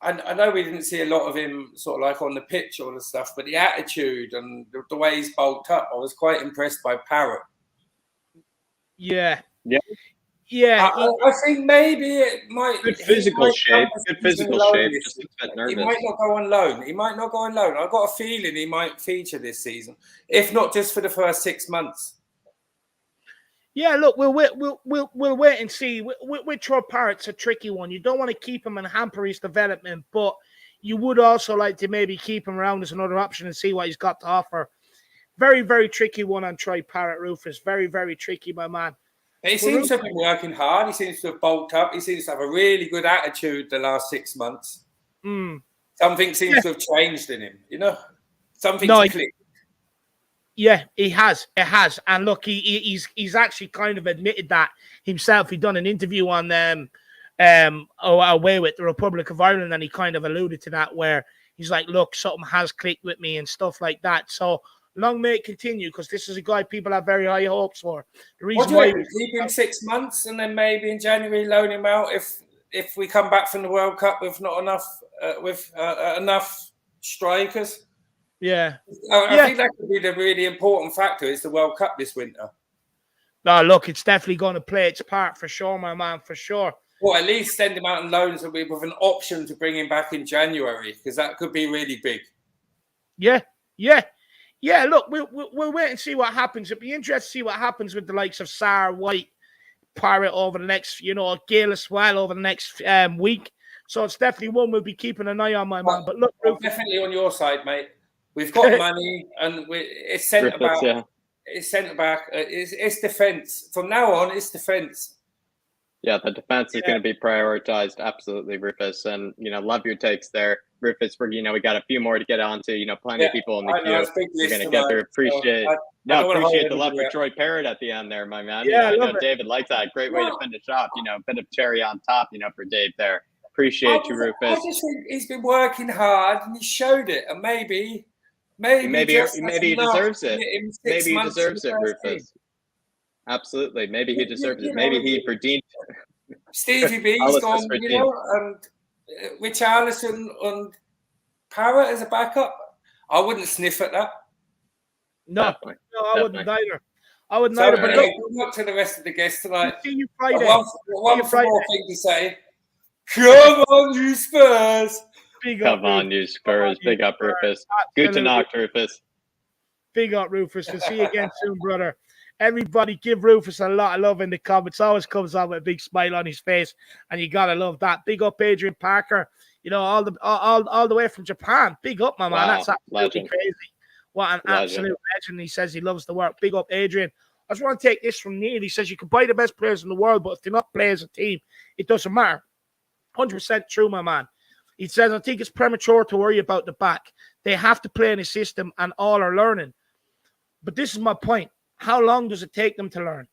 I know we didn't see a lot of him sort of like on the pitch or the stuff, but the attitude and the way he's bulked up, I was quite impressed by Parrott. Yeah. Yeah, I think maybe it might. Good physical shape. Just a bit nervous. He might not go on loan. I've got a feeling he might feature this season, if not just for the first 6 months. Yeah, look, we'll wait and see. With Troy Parrott's a tricky one. You don't want to keep him and hamper his development, but you would also like to maybe keep him around as another option and see what he's got to offer. Very, very tricky one on Troy Parrott, Rufus. Very, very tricky, my man. He seems to have been working hard. He seems to have bulked up. He seems to have a really good attitude the last 6 months. Something seems to have changed in him, you know? Something's clicked. Yeah, he has. It has. And look, he's actually kind of admitted that himself. He done an interview on away with the Republic of Ireland, and he kind of alluded to that, where he's like, look, something has clicked with me and stuff like that. So long may it continue, because this is a guy people have very high hopes for. The reason why keep him 6 months and then maybe in January loan him out if we come back from the World Cup with not enough enough strikers. Yeah, I think that could be the really important factor. Is the World Cup this winter? No, look, it's definitely going to play its part for sure, my man, for sure. Well, at least send him out on loans with an option to bring him back in January, because that could be really big. Yeah. Look, we'll wait and see what happens. It'd be interesting to see what happens with the likes of Sarr, White, Parrott over the next, Gale as well over the next week. So it's definitely one we'll be keeping an eye on, my man. But look, I'm definitely on your side, mate. We've got money, and it's centre back. Yeah. It's centre back. It's defence. From now on, it's defence. Yeah, the defense is going to be prioritized. Absolutely, Rufus. And, love your takes there. Rufus, we got a few more to get on to, plenty of people in the queue. We're going to get there. Appreciate the love for Troy Parrott at the end there, my man. Yeah, I know David likes that. Great way to finish off, a bit of cherry on top, for Dave there. Appreciate you, Rufus. I just think he's been working hard and he showed it. And maybe he deserves it. Maybe he deserves it, Rufus. Absolutely. Maybe he deserves it. Maybe he redeemed it. Stevie B's gone, and Richarlison and Parrott as a backup. I wouldn't sniff at that. No, I wouldn't either. But good luck to the rest of the guests tonight. See you Friday. One more thing to say. Come on, you Spurs. Come on, you Spurs. Big up, Rufus. Good to knock, Rufus. Big up, Rufus. We'll see you again soon, brother. Everybody give Rufus a lot of love in the comments. Always comes out with a big smile on his face, and you gotta love that. Big up Adrian Parker, all the way from Japan. Big up, my man. That's absolutely crazy. What an absolute legend. He says he loves the work. Big up Adrian. I just want to take this from Neil. He says you can buy the best players in the world, but if they're not playing as a team, it doesn't matter. 100% true, my man. He says, I think it's premature to worry about the back. They have to play in a system, and all are learning. But this is my point. How long does it take them to learn?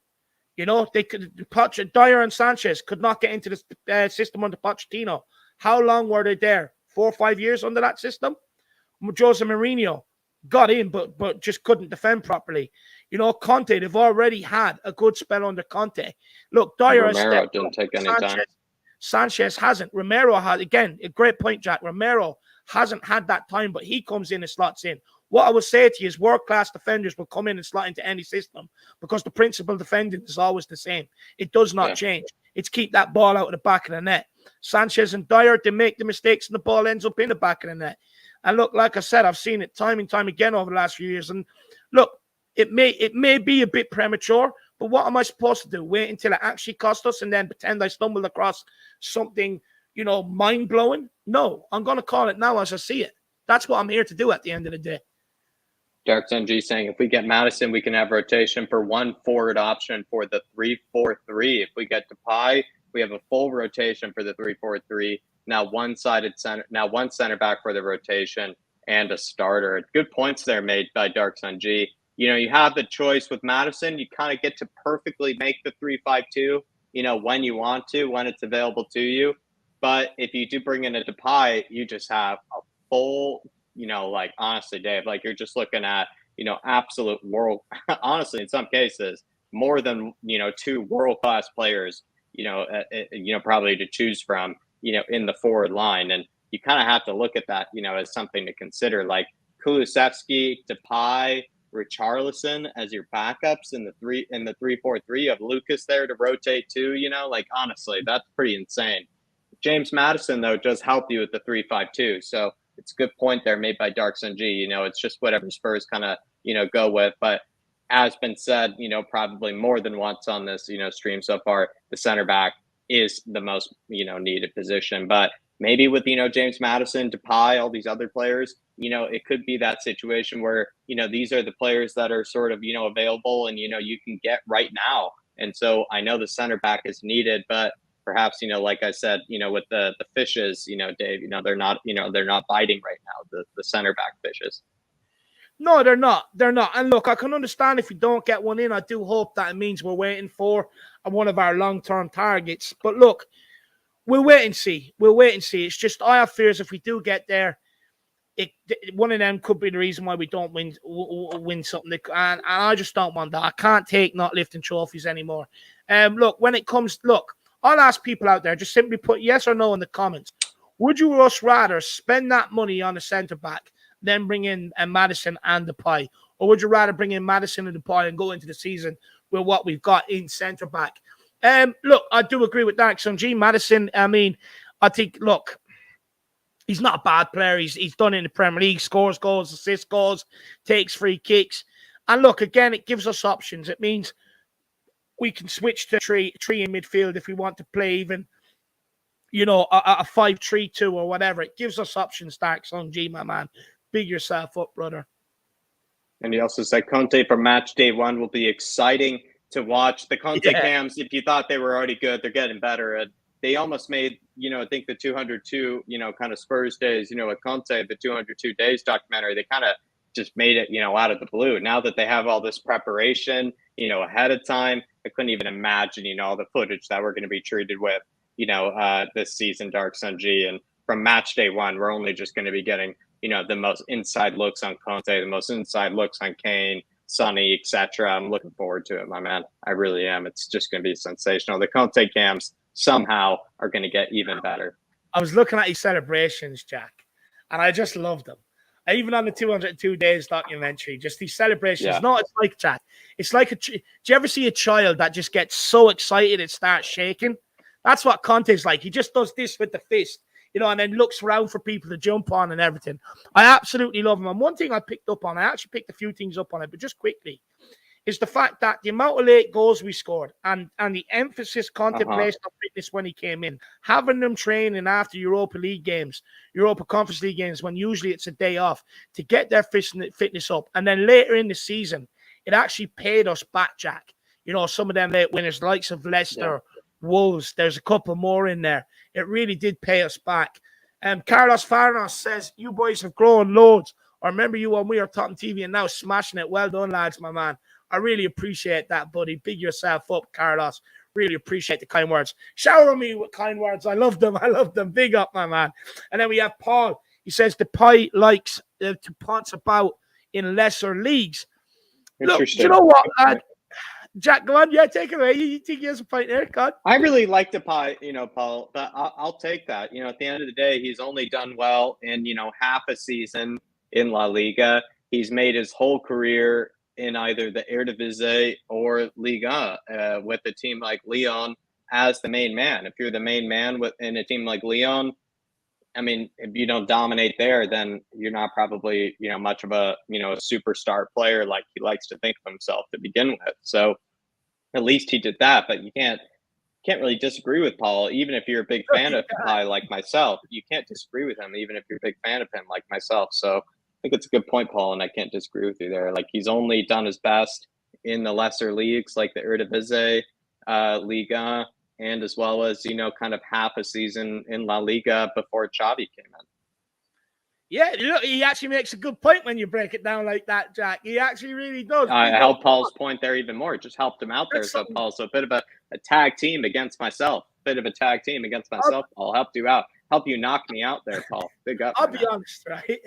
They could. Dyer and Sanchez could not get into the system under Pochettino. How long were they there? 4 or 5 years under that system? Jose Mourinho got in, but just couldn't defend properly. Conte, they've already had a good spell under Conte. Look, Dyer has stepped didn't take any time. Sanchez hasn't. Romero has. Again, a great point, Jack. Romero hasn't had that time, but he comes in and slots in. What I would say to you is world-class defenders will come in and slot into any system because the principle defending is always the same. It does not change. It's keep that ball out of the back of the net. Sanchez and Dyer, they make the mistakes and the ball ends up in the back of the net. And look, like I said, I've seen it time and time again over the last few years. And look, it may be a bit premature, but what am I supposed to do? Wait until it actually costs us and then pretend I stumbled across something, mind-blowing? No, I'm going to call it now as I see it. That's what I'm here to do at the end of the day. Dark NG saying if we get Madison, we can have rotation for one forward option for the 3-4-3. If we get Depay, we have a full rotation for the 3-4-3. Now one center back for the rotation and a starter. Good points there made by Dark NG. You have the choice with Madison. You kind of get to perfectly make the 3-5-2, when you want to, when it's available to you. But if you do bring in a Depay, you just have a full, honestly, Dave, you're just looking at, absolute world, honestly, in some cases, more than, 2 world-class players, probably to choose from, in the forward line. And you kind of have to look at that, as something to consider, like Kulusevski, Depay, Richarlison as your backups in the 3-4-3 of Lucas there to rotate too, honestly, that's pretty insane. James Madison, though, does help you with the 3-5-2. So it's a good point there made by Dark Sun G. It's just whatever Spurs kind of, go with. But as been said, probably more than once on this, stream so far, the center back is the most, needed position. But maybe with, James Madison, Depay, all these other players, it could be that situation where, these are the players that are sort of, available and, you can get right now And so I know the center back is needed, but perhaps, like I said, with the fishes, Dave, they're not biting right now, the center back fishes. No, they're not. They're not. And look, I can understand if you don't get one in. I do hope that it means we're waiting for one of our long-term targets. But look, we'll wait and see. We'll wait and see. It's just I have fears if we do get there, one of them could be the reason why we don't win something. And I just don't want that. I can't take not lifting trophies anymore. Look, when it comes, I'll ask people out there, just simply put yes or no in the comments. Would you rather spend that money on a centre-back then bring in Madison and Depay? Or would you rather bring in Madison and Depay and go into the season with what we've got in centre-back? Look, I do agree with that. So, Madison, I think, he's not a bad player. He's done it in the Premier League, scores goals, assists goals, takes free kicks. And look, again, it gives us options. It means we can switch to three in midfield if we want to play even, a 5-3-2 or whatever. It gives us options, Dark Son G, my man. Big yourself up, brother. And he also said Conte for match day 1 will be exciting to watch. The Conte cams, if you thought they were already good, they're getting better. And they almost made, I think the 202, kind of Spurs days, with Conte, the 202 days documentary, they kind of just made it, out of the blue. Now that they have all this preparation, ahead of time, I couldn't even imagine, all the footage that we're going to be treated with, this season, Dark Sun G. And from match day 1, we're only just going to be getting, the most inside looks on Conte, the most inside looks on Kane, Sonny, etc. I'm looking forward to it, my man. I really am. It's just going to be sensational. The Conte cams somehow are going to get even better. I was looking at his celebrations, Jack, and I just loved them. Even on the 202 days documentary, just these celebrations. Yeah. No, it's like, Jack, it's like do you ever see a child that just gets so excited it starts shaking? That's what Conte's like. He just does this with the fist, and then looks around for people to jump on and everything. I absolutely love him. And one thing I picked up on, I actually picked a few things up on it, but just quickly, is the fact that the amount of late goals we scored and the emphasis Conte placed on fitness when he came in, having them training after Europa League games, Europa Conference League games, when usually it's a day off, to get their fitness up. And then later in the season, it actually paid us back, Jack. Some of them late winners, the likes of Leicester, Wolves, there's a couple more in there. It really did pay us back. Carlos Farnas says, you boys have grown loads. I remember you when we were Tottenham TV and now smashing it. Well done, lads, my man. I really appreciate that, buddy. Big yourself up, Carlos. Really appreciate the kind words. Shower me with kind words. I love them. I love them. Big up, my man. And then we have Paul. He says Depay likes to pounce about in lesser leagues. Look, do you know what, lad? Jack, go on. Yeah, take it away. You think he has a point there, God? I really like Depay, Paul, but I'll take that. At the end of the day, he's only done well in, half a season in La Liga. He's made his whole career in either the RWB or Liga with a team like Lyon as the main man. If you're the main man in a team like Lyon, if you don't dominate there, then you're not probably, much of a, a superstar player like he likes to think of himself to begin with. So at least he did that, but you can't really disagree with Paul, even if you're a big fan of Depay like myself. You can't disagree with him, even if you're a big fan of him like myself. So I think it's a good point, Paul, and I can't disagree with you there. Like, he's only done his best in the lesser leagues like the Eredivisie, Liga, and as well as, kind of half a season in La Liga before Xavi came in. Yeah, look, he actually makes a good point when you break it down like that, Jack. He actually really does. I helped Paul's point there even more. It just helped him out there. So, Paul, a bit of a tag team against myself. Paul. Helped you out. Help you knock me out there, Paul. Big up. I'll be honest, right?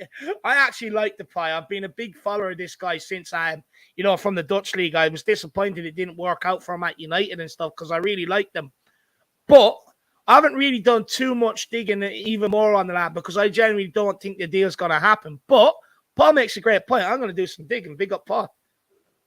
I actually like Depay. I've been a big follower of this guy since from the Dutch league. I was disappointed it didn't work out for him at United and stuff because I really liked them. But I haven't really done too much digging even more on the lad because I genuinely don't think the deal's going to happen. But Paul makes a great point. I'm going to do some digging. Big up, Paul.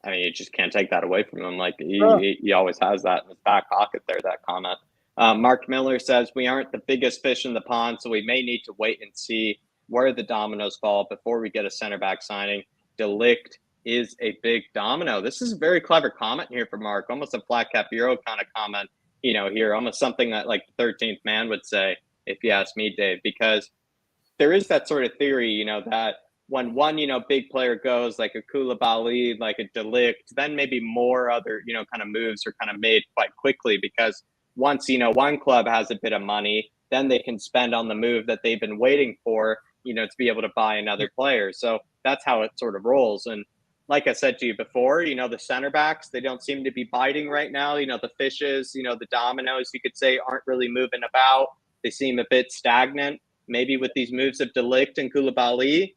You just can't take that away from him. Like, he always has that in his back pocket there, that comment. Mark Miller says, we aren't the biggest fish in the pond, so we may need to wait and see where the dominoes fall before we get a center back signing. De Ligt is a big domino. This is a very clever comment here from Mark, almost a flat cap Euro kind of comment, here, almost something that like the 13th man would say, if you ask me, Dave, because there is that sort of theory, that when one, big player goes, like a Koulibaly, like a De Ligt, then maybe more other, kind of moves are kind of made quite quickly, because once, one club has a bit of money, then they can spend on the move that they've been waiting for, to be able to buy another player. So that's how it sort of rolls. And like I said to you before, the center backs, they don't seem to be biting right now. The fishes, the dominoes, you could say, aren't really moving about. They seem a bit stagnant. Maybe with these moves of De Ligt and Koulibaly,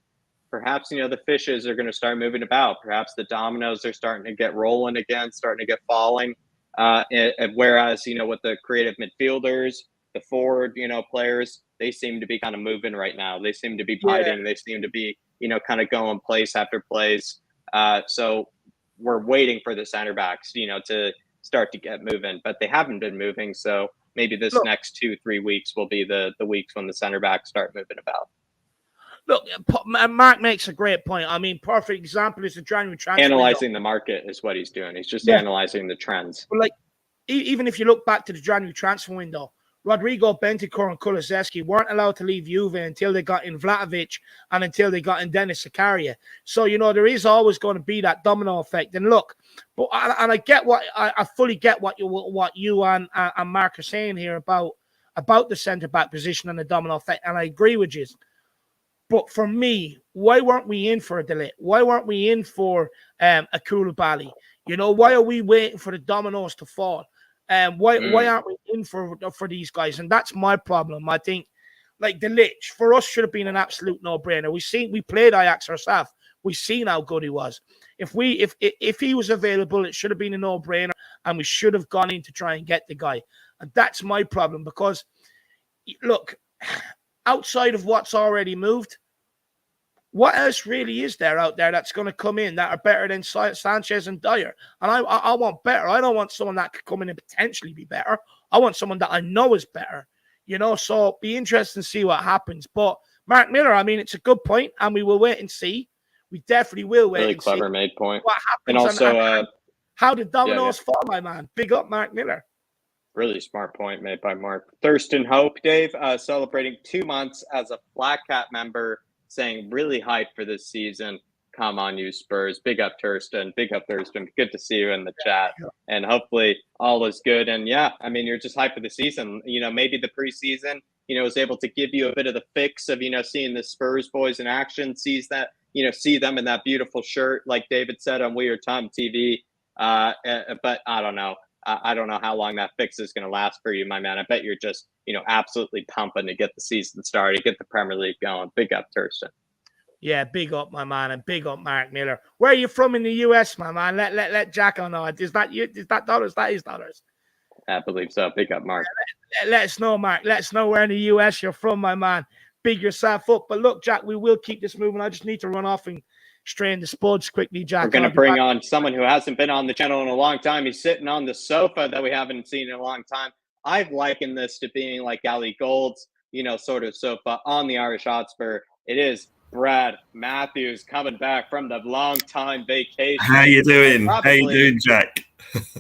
perhaps, the fishes are going to start moving about. Perhaps the dominoes are starting to get rolling again, starting to get falling. Whereas, with the creative midfielders, the forward, players, they seem to be kind of moving right now. They seem to be biting. They seem to be, kind of going place after place. So we're waiting for the center backs, to start to get moving, but they haven't been moving. So maybe this next 2-3 weeks will be the weeks when the center backs start moving about. Look, Mark makes a great point. I mean, perfect example is the January transfer. Analyzing the market is what he's doing. He's just analyzing the trends. But like, even if you look back to the January transfer window, Rodrigo, Bentancur, and Kulusevski weren't allowed to leave Juve until they got in Vlahovic and until they got in Denis Zakaria. So, there is always going to be that domino effect. And look, but I get I fully get what you and Mark are saying here about the centre back position and the domino effect, and I agree with you. But for me, why weren't we in for a De Ligt? Why weren't we in for a Koulibaly? Why are we waiting for the dominoes to fall? Why aren't we in for these guys? And that's my problem. I think, like, De Ligt, for us, should have been an absolute no-brainer. We played Ajax ourselves. We've seen how good he was. If he was available, it should have been a no-brainer, and we should have gone in to try and get the guy. And that's my problem, because, look, outside of what's already moved, what else really is there out there that's going to come in that are better than Sanchez and Dyer? And I want better. I don't want someone that could come in and potentially be better. I want someone that I know is better. So be interesting to see what happens. But Mark Miller, I mean, it's a good point, and we will wait and see. We definitely will wait. Really and clever see made point. What happens, and also and how the dominoes fall, my man. Big up, Mark Miller. Really smart point made by Mark. Thurston Hope, Dave, celebrating 2 months as a Flat Cat member, saying really hyped for this season. Come on, you Spurs. Big up, Thurston. Big up, Thurston. Good to see you in the chat. And hopefully all is good. And I mean, you're just hyped for the season. Maybe the preseason, was able to give you a bit of the fix of, seeing the Spurs boys in action, see them in that beautiful shirt, like David said on We Are Tom TV. But I don't know. I don't know how long that fix is going to last for you, my man. I bet you're just, absolutely pumping to get the season started, get the Premier League going. Big up, Thurston. Yeah, big up, my man, and big up, Mark Miller. Where are you from in the US, my man? Let Jack know. Is that you? Is that dollars? That is dollars. I believe so. Big up, Mark. Let us know, Mark. Let us know where in the US you're from, my man. Big yourself up. But look, Jack, we will keep this moving. I just need to run off and strain the spuds quickly, Jack. We're going to bring on someone who hasn't been on the channel in a long time. He's sitting on the sofa that we haven't seen in a long time. I've likened this to being like Ali Gold's, sort of sofa on the Irish Hotspur. It is Brad Matthews coming back from the long time vacation. How you doing? How you doing, Jack?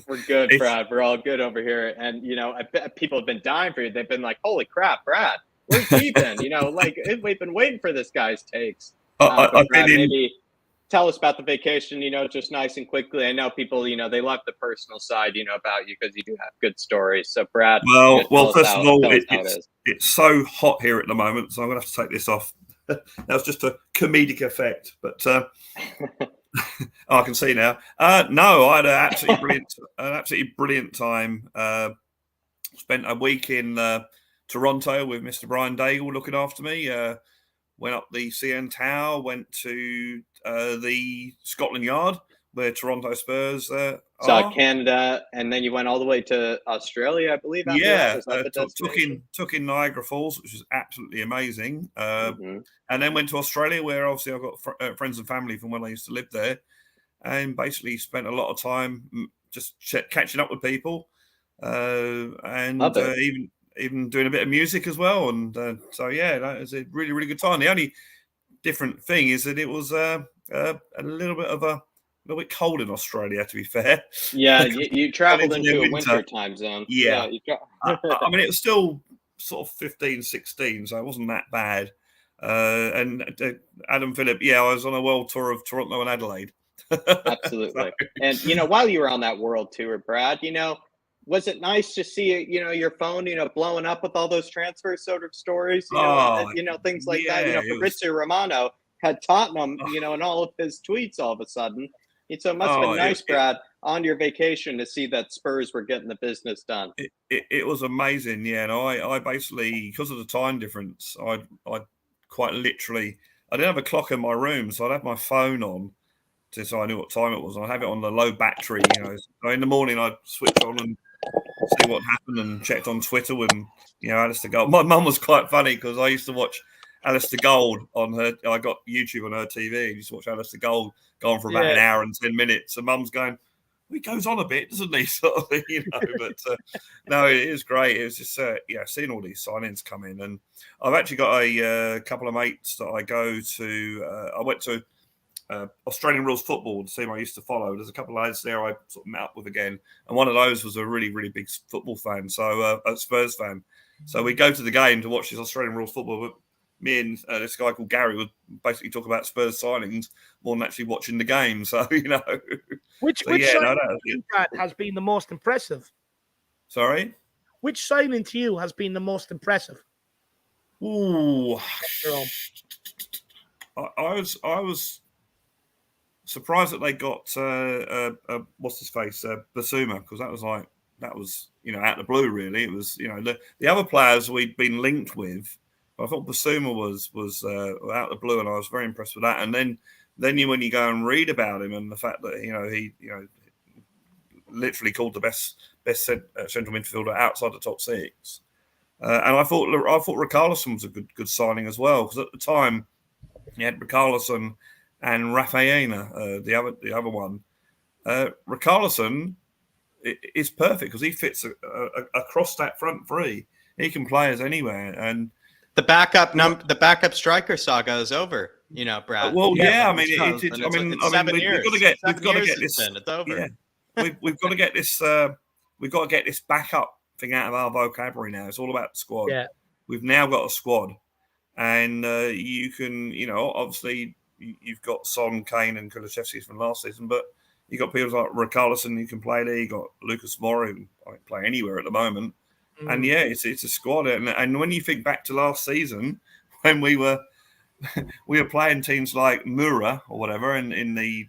We're good, Brad. We're all good over here. And, I bet people have been dying for you. They've been like, holy crap, Brad, where's he been? We've been waiting for this guy's takes. Brad, maybe tell us about the vacation, just nice and quickly. I know people, they love the personal side, about you because you do have good stories. So, Brad. Well, first of all, it's so hot here at the moment, so I'm going to have to take this off. That was just a comedic effect, but I can see now. No, I had an absolutely brilliant time. Spent a week in Toronto with Mr. Brian Daigle looking after me. Went up the CN Tower, went to the Scotland Yard where Toronto Spurs are. Canada, and then you went all the way to Australia, I believe. Took in Niagara Falls, which was absolutely amazing. And then went to Australia, where obviously I've got friends and family from when I used to live there, and basically spent a lot of time just catching up with people, and even doing a bit of music as well. And so that was a really, really good time. The only different thing is that it was a little bit cold in Australia, to be fair. Yeah, you traveled into a winter time zone. Yeah. I mean, it was still sort of 15, 16, so it wasn't that bad. And Adam Phillip, yeah, I was on a world tour of Toronto and Adelaide. Absolutely. And, while you were on that world tour, Brad, was it nice to see, your phone, blowing up with all those transfer sort of stories, things like that? Fabrizio Romano had Tottenham, in all of his tweets all of a sudden. So it must have been nice, Brad, on your vacation to see that Spurs were getting the business done. It was amazing, yeah. And I basically, because of the time difference, I quite literally, I didn't have a clock in my room, so I'd have my phone on so I knew what time it was. I'd have it on the low battery, So in the morning, I'd switch on and see what happened and checked on Twitter with, Alistair Gold. My mum was quite funny because I used to watch Alistair Gold on her. I got YouTube on her TV. I used to watch Alistair Gold go on for about an hour and 10 minutes. And mum's going, well, he goes on a bit, doesn't he? Sort of thing, But no, it is great. It was just, seeing all these signings come in. And I've actually got a couple of mates that I go to. I went to Australian Rules Football, the team I used to follow. There's a couple of lads there I sort of met up with again. And one of those was a really, really big football fan, so a Spurs fan. So we go to the game to watch this Australian Rules Football. But me and this guy called Gary would basically talk about Spurs signings more than actually watching the game. So, Which signing has been the most impressive? Sorry? Which signing to you has been the most impressive? Ooh. I was surprised that they got what's his face, Basuma, because that was out of the blue, really. It was, the other players we'd been linked with, but I thought Basuma was out of the blue, and I was very impressed with that. And then when you go and read about him and the fact that he literally called the best central midfielder outside the top six, and I thought Richarlison was a good signing as well, because at the time you had Richarlison and Rafaela, the other one. Richarlison is perfect because he fits across that front three. He can play us anywhere, and the backup striker saga is over. Brad. Well, yeah, I mean, we've got to get this. It's over. Yeah, we've got to get this. We've got to get this backup thing out of our vocabulary now. It's all about the squad. Yeah. We've now got a squad, and you can, obviously. You've got Son, Kane, and Kulusevski from last season, but you've got people like Richarlison who can play there. You've got Lucas Moura who can play anywhere at the moment. And yeah, it's a squad. And when you think back to last season, when we were playing teams like Moura or whatever in the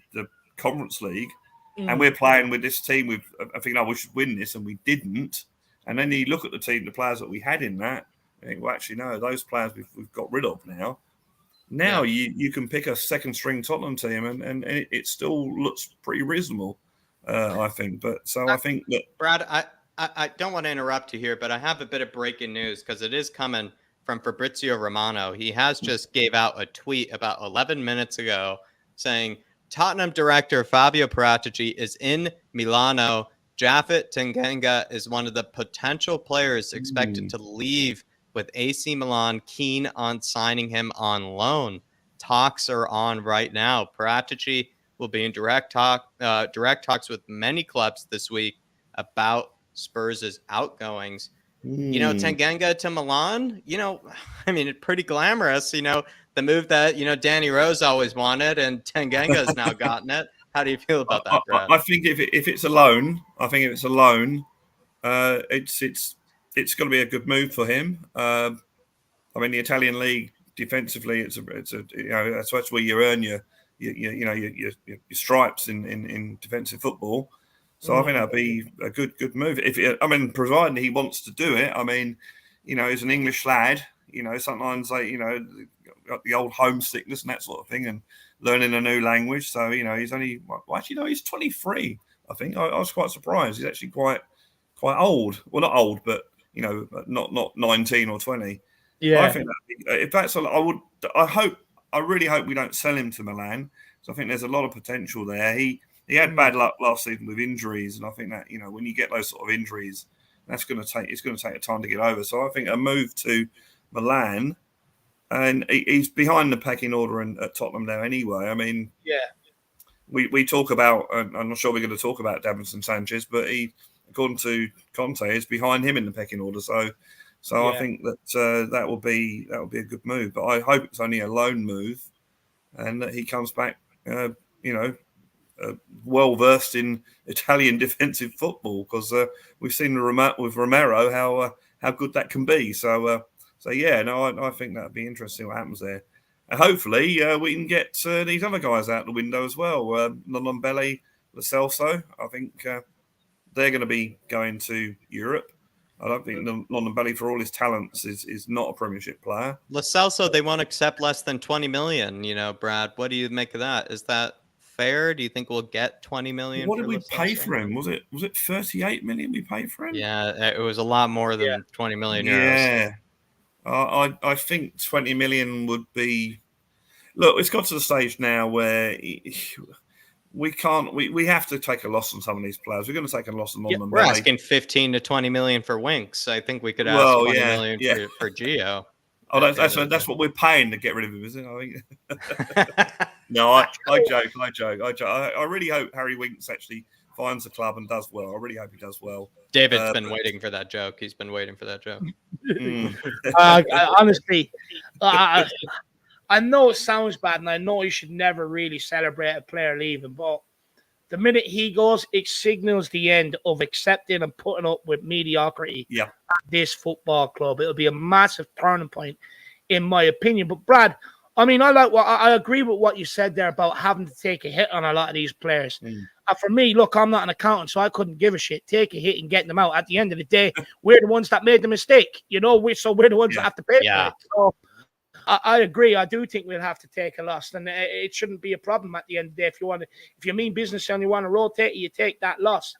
Conference League, and we're playing with this team with, I think, we should win this, and we didn't. And then you look at the players that we had in that, and think, well, actually, no, those players we've got rid of now. Now you can pick a second string Tottenham team and it still looks pretty reasonable, I think. But I think that Brad, I don't want to interrupt you here, but I have a bit of breaking news because it is coming from Fabrizio Romano. He has just gave out a tweet about 11 minutes ago saying Tottenham director Fabio Paratici is in Milano. Japhet Tanganga is one of the potential players expected to leave, with AC Milan keen on signing him on loan. Talks are on right now. Paratici will be in direct talks with many clubs this week about Spurs' outgoings. Tanganga to Milan, it's pretty glamorous. The move that, Danny Rose always wanted, and Tanganga's now gotten it. How do you feel about that, Brad? I think if it's a loan, it's going to be a good move for him. The Italian league defensively, it's that's where you earn your stripes in defensive football. So I think that'd be a good move. Providing he wants to do it. He's an English lad. Sometimes got the old homesickness and that sort of thing, and learning a new language. So he's only he's 23. I think I was quite surprised. He's actually quite old. Well, not old, but not 19 or 20. Yeah, I think if that's I really hope we don't sell him to Milan. So I think there's a lot of potential there. He had bad luck last season with injuries, and I think that when you get those sort of injuries, it's going to take a time to get over. So I think a move to Milan, and he's behind the pecking order at Tottenham now anyway. We talk about, and I'm not sure we're going to talk about Davinson Sanchez, but he, according to Conte, is behind him in the pecking order. So So I think that that will be a good move. But I hope it's only a loan move, and that he comes back, well versed in Italian defensive football, because we've seen with Romero how good that can be. So I think that'd be interesting what happens there. And hopefully we can get these other guys out the window as well. Lombelli, Lo Celso, I think they're going to be going to Europe. I don't think Lombelli, for all his talents, is not a Premiership player. Lo Celso, they won't accept less than 20 million. Brad, what do you make of that? Is that fair? Do you think we'll get 20 million? What did we pay for him? Was it 38 million we paid for him? Yeah, it was a lot more than 20 million euros. Yeah. I think 20 million would be. Look, it's got to the stage now where we can't. We have to take a loss on some of these players. We're going to take a loss on them. We're asking 15 to 20 million for Winks. I think we could ask 20 million for Gio. Oh, that's what we're paying to get rid of him, isn't it? I think. No, I joke. I really hope Harry Winks actually finds the club and does well. I really hope he does well. David's been waiting for that joke. He's been waiting for that joke. Honestly, I know it sounds bad, and I know you should never really celebrate a player leaving, but the minute he goes, it signals the end of accepting and putting up with mediocrity at this football club. It'll be a massive turning point, in my opinion. But Brad, I mean, I agree with what you said there about having to take a hit on a lot of these players. And for me, look, I'm not an accountant, so I couldn't give a shit. Take a hit and get them out. At the end of the day, we're the ones that made the mistake. We're the ones that have to pay for it. So I agree. I do think we'll have to take a loss, and it shouldn't be a problem at the end of the day. If you mean business and you want to rotate, you take that loss.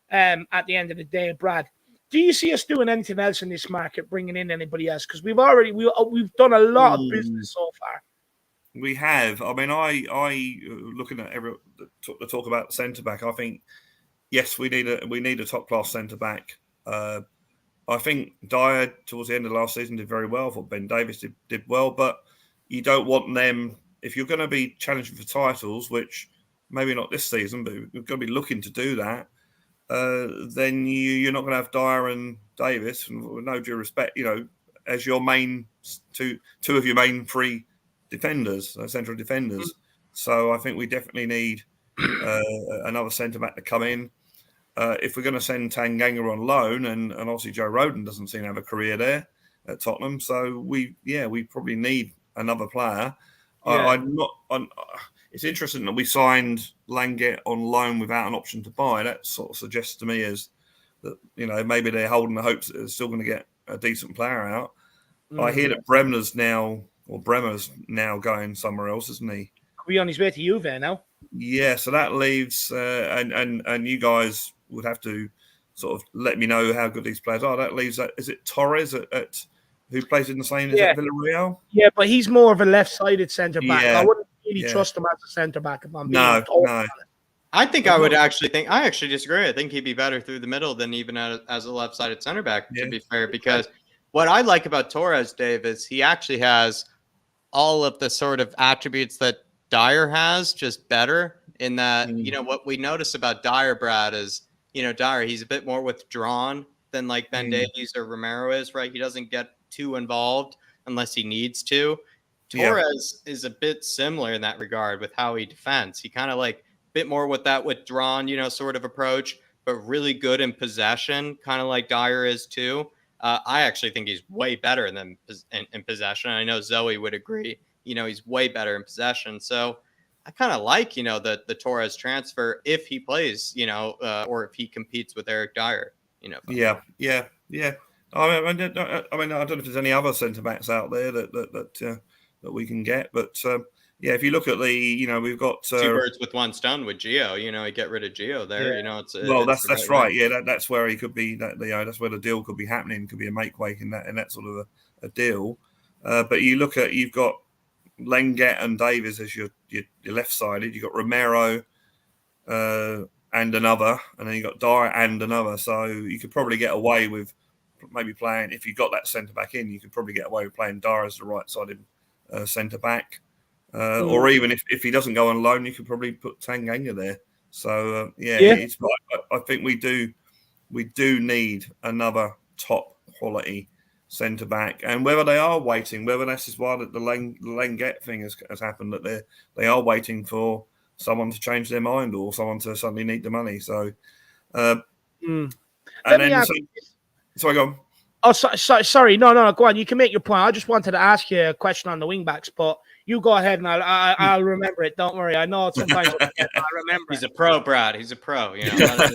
At the end of the day, Brad, do you see us doing anything else in this market, bringing in anybody else? Because we've done a lot of business so far. We have. I mean, I looking at the talk about centre back. I think yes, we need a top class centre back. I think Dyer towards the end of last season did very well. I thought Ben Davies did well, but you don't want them if you're going to be challenging for titles, which maybe not this season, but you're going to be looking to do that. Then you're not going to have Dyer and Davis, and with no due respect, as your main two of your main three defenders, central defenders. So I think we definitely need another centre back to come in. If we're going to send Tanganga on loan, and obviously Joe Rodon doesn't seem to have a career there at Tottenham, so we probably need another player. It's interesting that we signed Langet on loan without an option to buy. That sort of suggests to me is that maybe they're holding the hopes that they're still going to get a decent player out. I hear that Bremer's now going somewhere else, isn't he? Could be on his way to Juve now. Yeah, so that leaves and you guys would have to sort of let me know how good these players are. That leaves is it Torres at who plays in the same as at Villarreal? Yeah, but he's more of a left-sided centre back. I wouldn't really trust him as a centre back if I'm being told. No. I actually disagree. I think he'd be better through the middle than even as a left-sided center back, to be fair, because what I like about Torres, Dave, is he actually has all of the sort of attributes that Dyer has, just better in that, what we notice about Dyer, Brad, is, Dyer, he's a bit more withdrawn than like Ben Davies or Romero is, right? He doesn't get too involved unless he needs to. Torres is a bit similar in that regard with how he defends. He kind of like a bit more with that withdrawn, sort of approach, but really good in possession, kind of like Dyer is too. I actually think he's way better than in possession. I know Zoe would agree. He's way better in possession. So I kind of like, the Torres transfer if he plays, or if he competes with Eric Dyer, Yeah. I mean, I don't know if there's any other centre backs out there that we can get, but if you look at the, we've got 2 birds with one stone with Gio. You get rid of Gio there. That's right. Yeah, that's where he could be. That's where the deal could be happening. Could be a make wake in that sort of a deal. But you look at you've got Langet and Davies as your left sided. You've got Romero and another, and then you've got Dyer and another. So you could probably get away with maybe playing, if you got that centre back in, you could probably get away with playing Dyer as the right sided centre back. Or even if he doesn't go on loan, you could probably put Tanganga there. So it's, I think we do need another top quality centre back, and whether they are waiting, whether this is why the Lenglet thing has happened, that they are waiting for someone to change their mind or someone to suddenly need the money. So, and then sorry, go on. Oh, sorry. No. Go on. You can make your point. I just wanted to ask you a question on the wing backs, but you go ahead and I'll remember it. Don't worry. I know sometimes I remember. He's a pro, Brad. He's a pro. You know.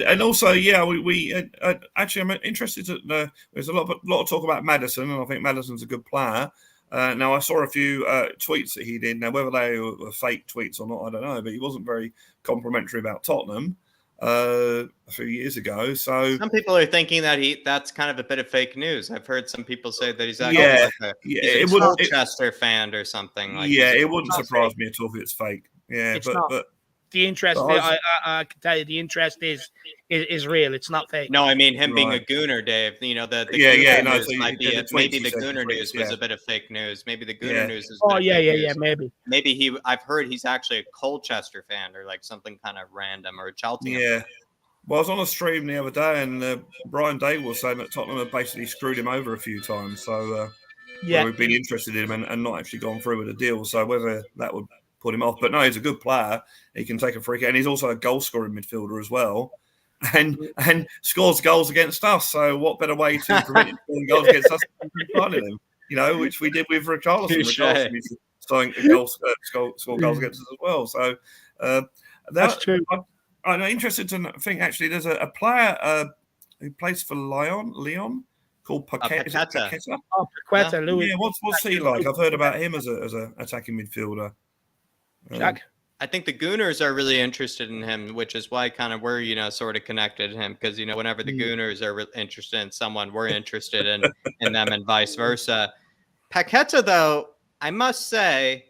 And also, we actually I'm interested to. There's a lot of talk about Maddison, and I think Maddison's a good player. Now I saw a few tweets that he did. Now whether they were fake tweets or not, I don't know. But he wasn't very complimentary about Tottenham a few years ago. So some people are thinking that that's kind of a bit of fake news. I've heard some people say that he's actually he's a Colchester fan or something. Like it wouldn't surprise me at all if it's fake. Yeah, but the interest, I can tell you, the interest is real. It's not fake. No, I mean him being a gooner, Dave. You know the Gooner news might be maybe the Gooner news was a bit of fake news. Maybe the Gooner news is. Oh yeah, maybe I've heard he's actually a Colchester fan or like something kind of random or Cheltenham. Yeah. Well, I was on a stream the other day, and Brian Day was saying that Tottenham have basically screwed him over a few times. So we've been interested in him and not actually gone through with a deal. So whether that would put him off, but no, he's a good player. He can take a free kick, and he's also a goal-scoring midfielder as well, and scores goals against us. So what better way to prevent him scoring goals against us than finding him? You know, which we did with Richarlison. Richarlison used to score goals against us as well. So that's true. I'm interested to think. Actually, there's a player who plays for Lyon called Paqueta. Oh, Paqueta, Louis. Yeah, what's he like? I've heard about him as a attacking midfielder. Jack? I think the Gooners are really interested in him, which is why kind of we're, sort of connected to him because, whenever the Gooners are interested in someone, we're interested in them and vice versa. Paqueta, though, I must say,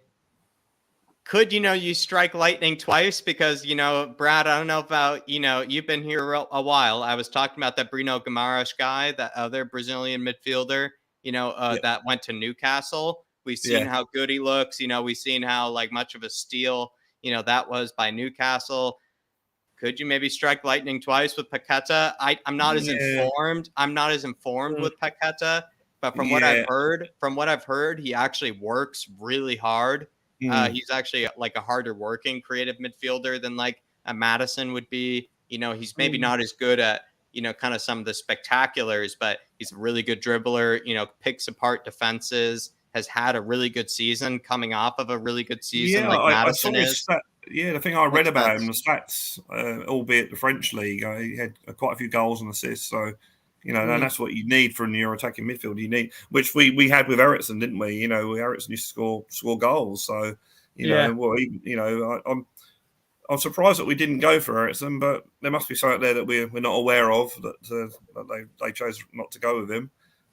could, you strike lightning twice? Because, Brad, I don't know about, you've been here a while. I was talking about that Bruno Guimaraes guy, that other Brazilian midfielder, that went to Newcastle. We've seen how good he looks. We've seen how much of a steal, that was by Newcastle. Could you maybe strike lightning twice with Paqueta? I'm not as informed. I'm not as informed with Paqueta, but from what I've heard, he actually works really hard. He's actually a harder working creative midfielder than a Maddison would be. He's maybe not as good at, kind of some of the spectaculars, but he's a really good dribbler, picks apart defenses. Has had a really good season, coming off of a really good season Maddison is. The thing I read about him, the stats, albeit the French league, he had quite a few goals and assists. So, and that's what you need from your attacking midfield. You need, which we had with Ericsson, didn't we? Ericsson used to score goals. So, I'm surprised that we didn't go for Ericsson, but there must be something there that we're not aware of that they chose not to go with him.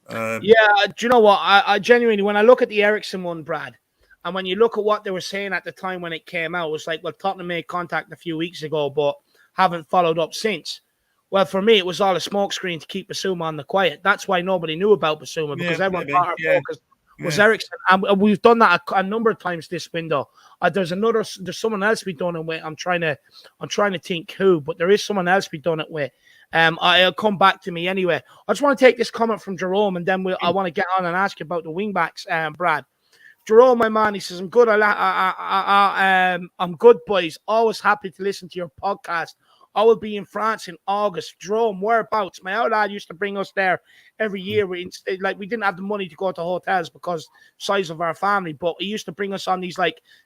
Do you know what? I genuinely, when I look at the Ericsson one, Brad, and when you look at what they were saying at the time when it came out, it was well, Tottenham made contact a few weeks ago, but haven't followed up since. Well, for me, it was all a smokescreen to keep Basuma on the quiet. That's why nobody knew about Basuma, because everyone thought our focus was Ericsson. And we've done that a number of times this window. There's someone else we've done it with. I'm trying to think who, but there is someone else we've done it with. It'll come back to me anyway. I just want to take this comment from Jerome, and then I want to get on and ask you about the wing backs, Brad. Jerome, my man, he says, I'm good. I'm good, boys. Always happy to listen to your podcast. I will be in France in August. Jerome, whereabouts? My old lad used to bring us there every year. We didn't have the money to go to hotels because size of our family, but he used to bring us on these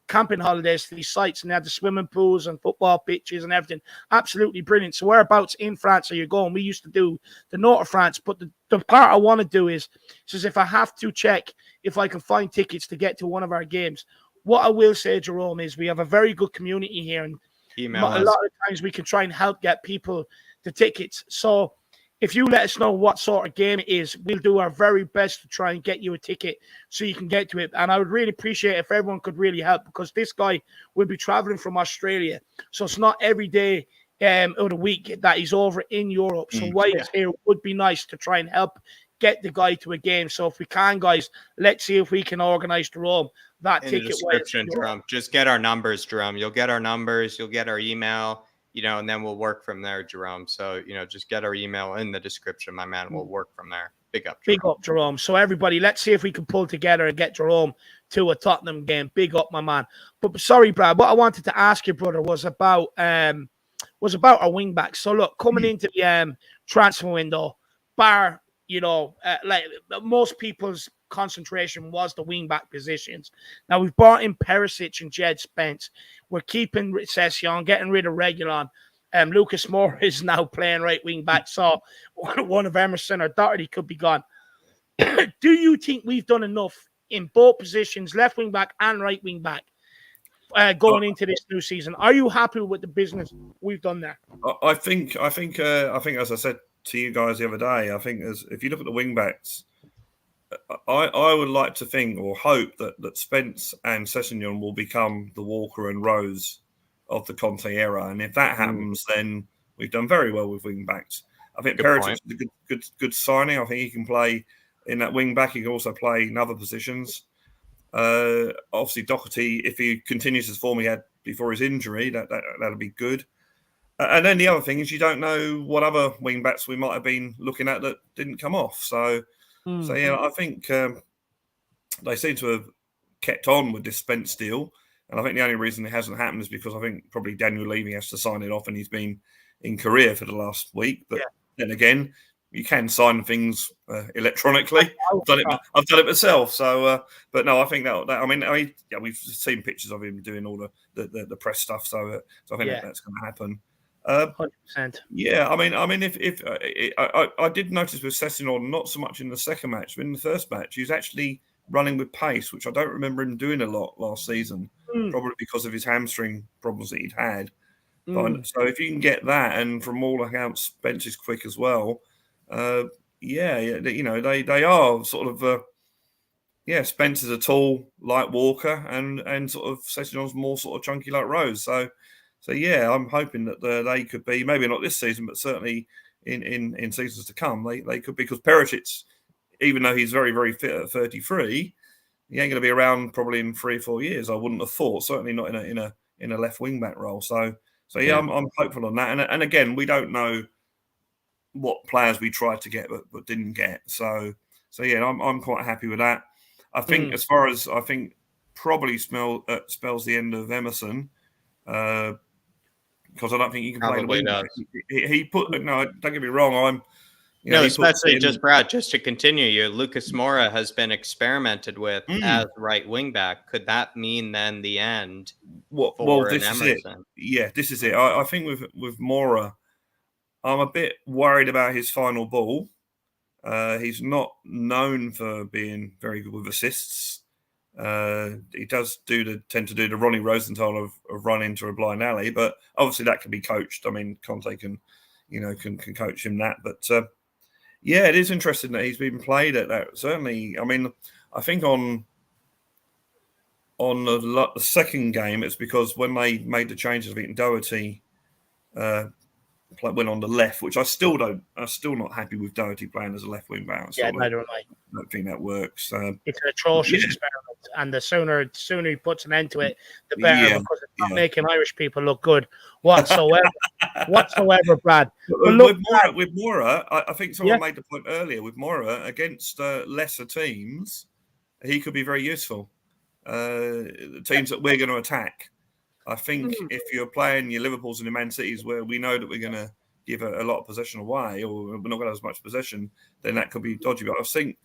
camping holidays to these sites, and they had the swimming pools and football pitches and everything. Absolutely brilliant. So whereabouts in France are you going? We used to do the north of France, but the part I want to do is if I have to check if I can find tickets to get to one of our games. What I will say, Jerome, is we have a very good community here, and a lot of times we can try and help get people the tickets. So if you let us know what sort of game it is, we'll do our very best to try and get you a ticket so you can get to it. And I would really appreciate if everyone could really help, because this guy will be traveling from Australia. So it's not every day of the week that he's over in Europe. So while he's here, it would be nice to try and help get the guy to a game. So if we can, guys, let's see if we can organize Jerome that in ticket. The description, Jerome. Just get our numbers, Jerome. You'll get our numbers. You'll get our email. and then we'll work from there, Jerome. So, just get our email in the description, my man. We'll work from there. Big up, Jerome. Big up, Jerome. So everybody, let's see if we can pull together and get Jerome to a Tottenham game. Big up, my man. But sorry, Brad, what I wanted to ask you, brother, was about our wing back. So look, coming into the transfer window, bar, like most people's concentration was the wing back positions. Now we've brought in Perisic and Jed Spence. We're keeping Session, getting rid of Reguilon. Lucas Moura is now playing right wing back. So one of Emerson or Doherty could be gone. Do you think we've done enough in both positions, left wing back and right wing back, going into this new season? Are you happy with the business we've done there? I think, as I said to you guys the other day, I think if you look at the wing backs, I would like to think or hope that Spence and Sessegnon will become the Walker and Rose of the Conte era, and if that happens, then we've done very well with wing backs. I think Perisic is a good signing. I think he can play in that wing back. He can also play in other positions. Obviously, Doherty, if he continues his form he had before his injury, that'll be good. And then the other thing is you don't know what other wing backs we might have been looking at that didn't come off. So yeah, I think they seem to have kept on with this Spence deal. And I think the only reason it hasn't happened is because I think probably Daniel Levy has to sign it off and he's been in Korea for the last week. But then again, you can sign things electronically. I've done it myself. So, but no, I think that we've seen pictures of him doing all the press stuff. So I think that's going to happen. 100%. Yeah, I mean, if I did notice with Sessegnon, not so much in the second match, but in the first match, he was actually running with pace, which I don't remember him doing a lot last season, probably because of his hamstring problems that he'd had. But, so if you can get that, and from all accounts, Spence is quick as well. They are sort of Spence is a tall, light walker, and sort of Sessegnon's more sort of chunky like Rose. So yeah, I'm hoping that they could be, maybe not this season, but certainly in seasons to come, they could be, because Perisic, even though he's very, very fit at 33, he ain't going to be around probably in 3 or 4 years. I wouldn't have thought. Certainly not in a left wing back role. So yeah, I'm hopeful on that. And again, we don't know what players we tried to get but didn't get. So yeah, I'm quite happy with that. I think as far as probably spells the end of Emerson, because I don't think he can play the wing. No, don't get me wrong. Especially just Brad, just to continue you, Lucas Moura has been experimented with as right wing back. Could that mean then the end? This is it. Yeah, this is it. I think with Moura, I'm a bit worried about his final ball. He's not known for being very good with assists. He does tend to do the Ronnie Rosenthal of run into a blind alley, but obviously that can be coached. I mean, Conte can coach him that, but yeah, it is interesting that he's been played at that. Certainly, I mean, I think on the second game, it's because when they made the changes, I think Doherty went on the left, which I'm still not happy with Doherty playing as a left wing back. Neither am I. I don't think that works. It's an atrocious experiment, and the sooner he puts an end to it, the better, because it's not making Irish people look good whatsoever. Brad. With Moura, I think someone made the point earlier. With Moura against lesser teams, he could be very useful. The teams that we're going to attack. I think if you're playing your Liverpools and your Man Cities, where we know that we're going to give a lot of possession away, or we're not going to have as much possession, then that could be dodgy. But I think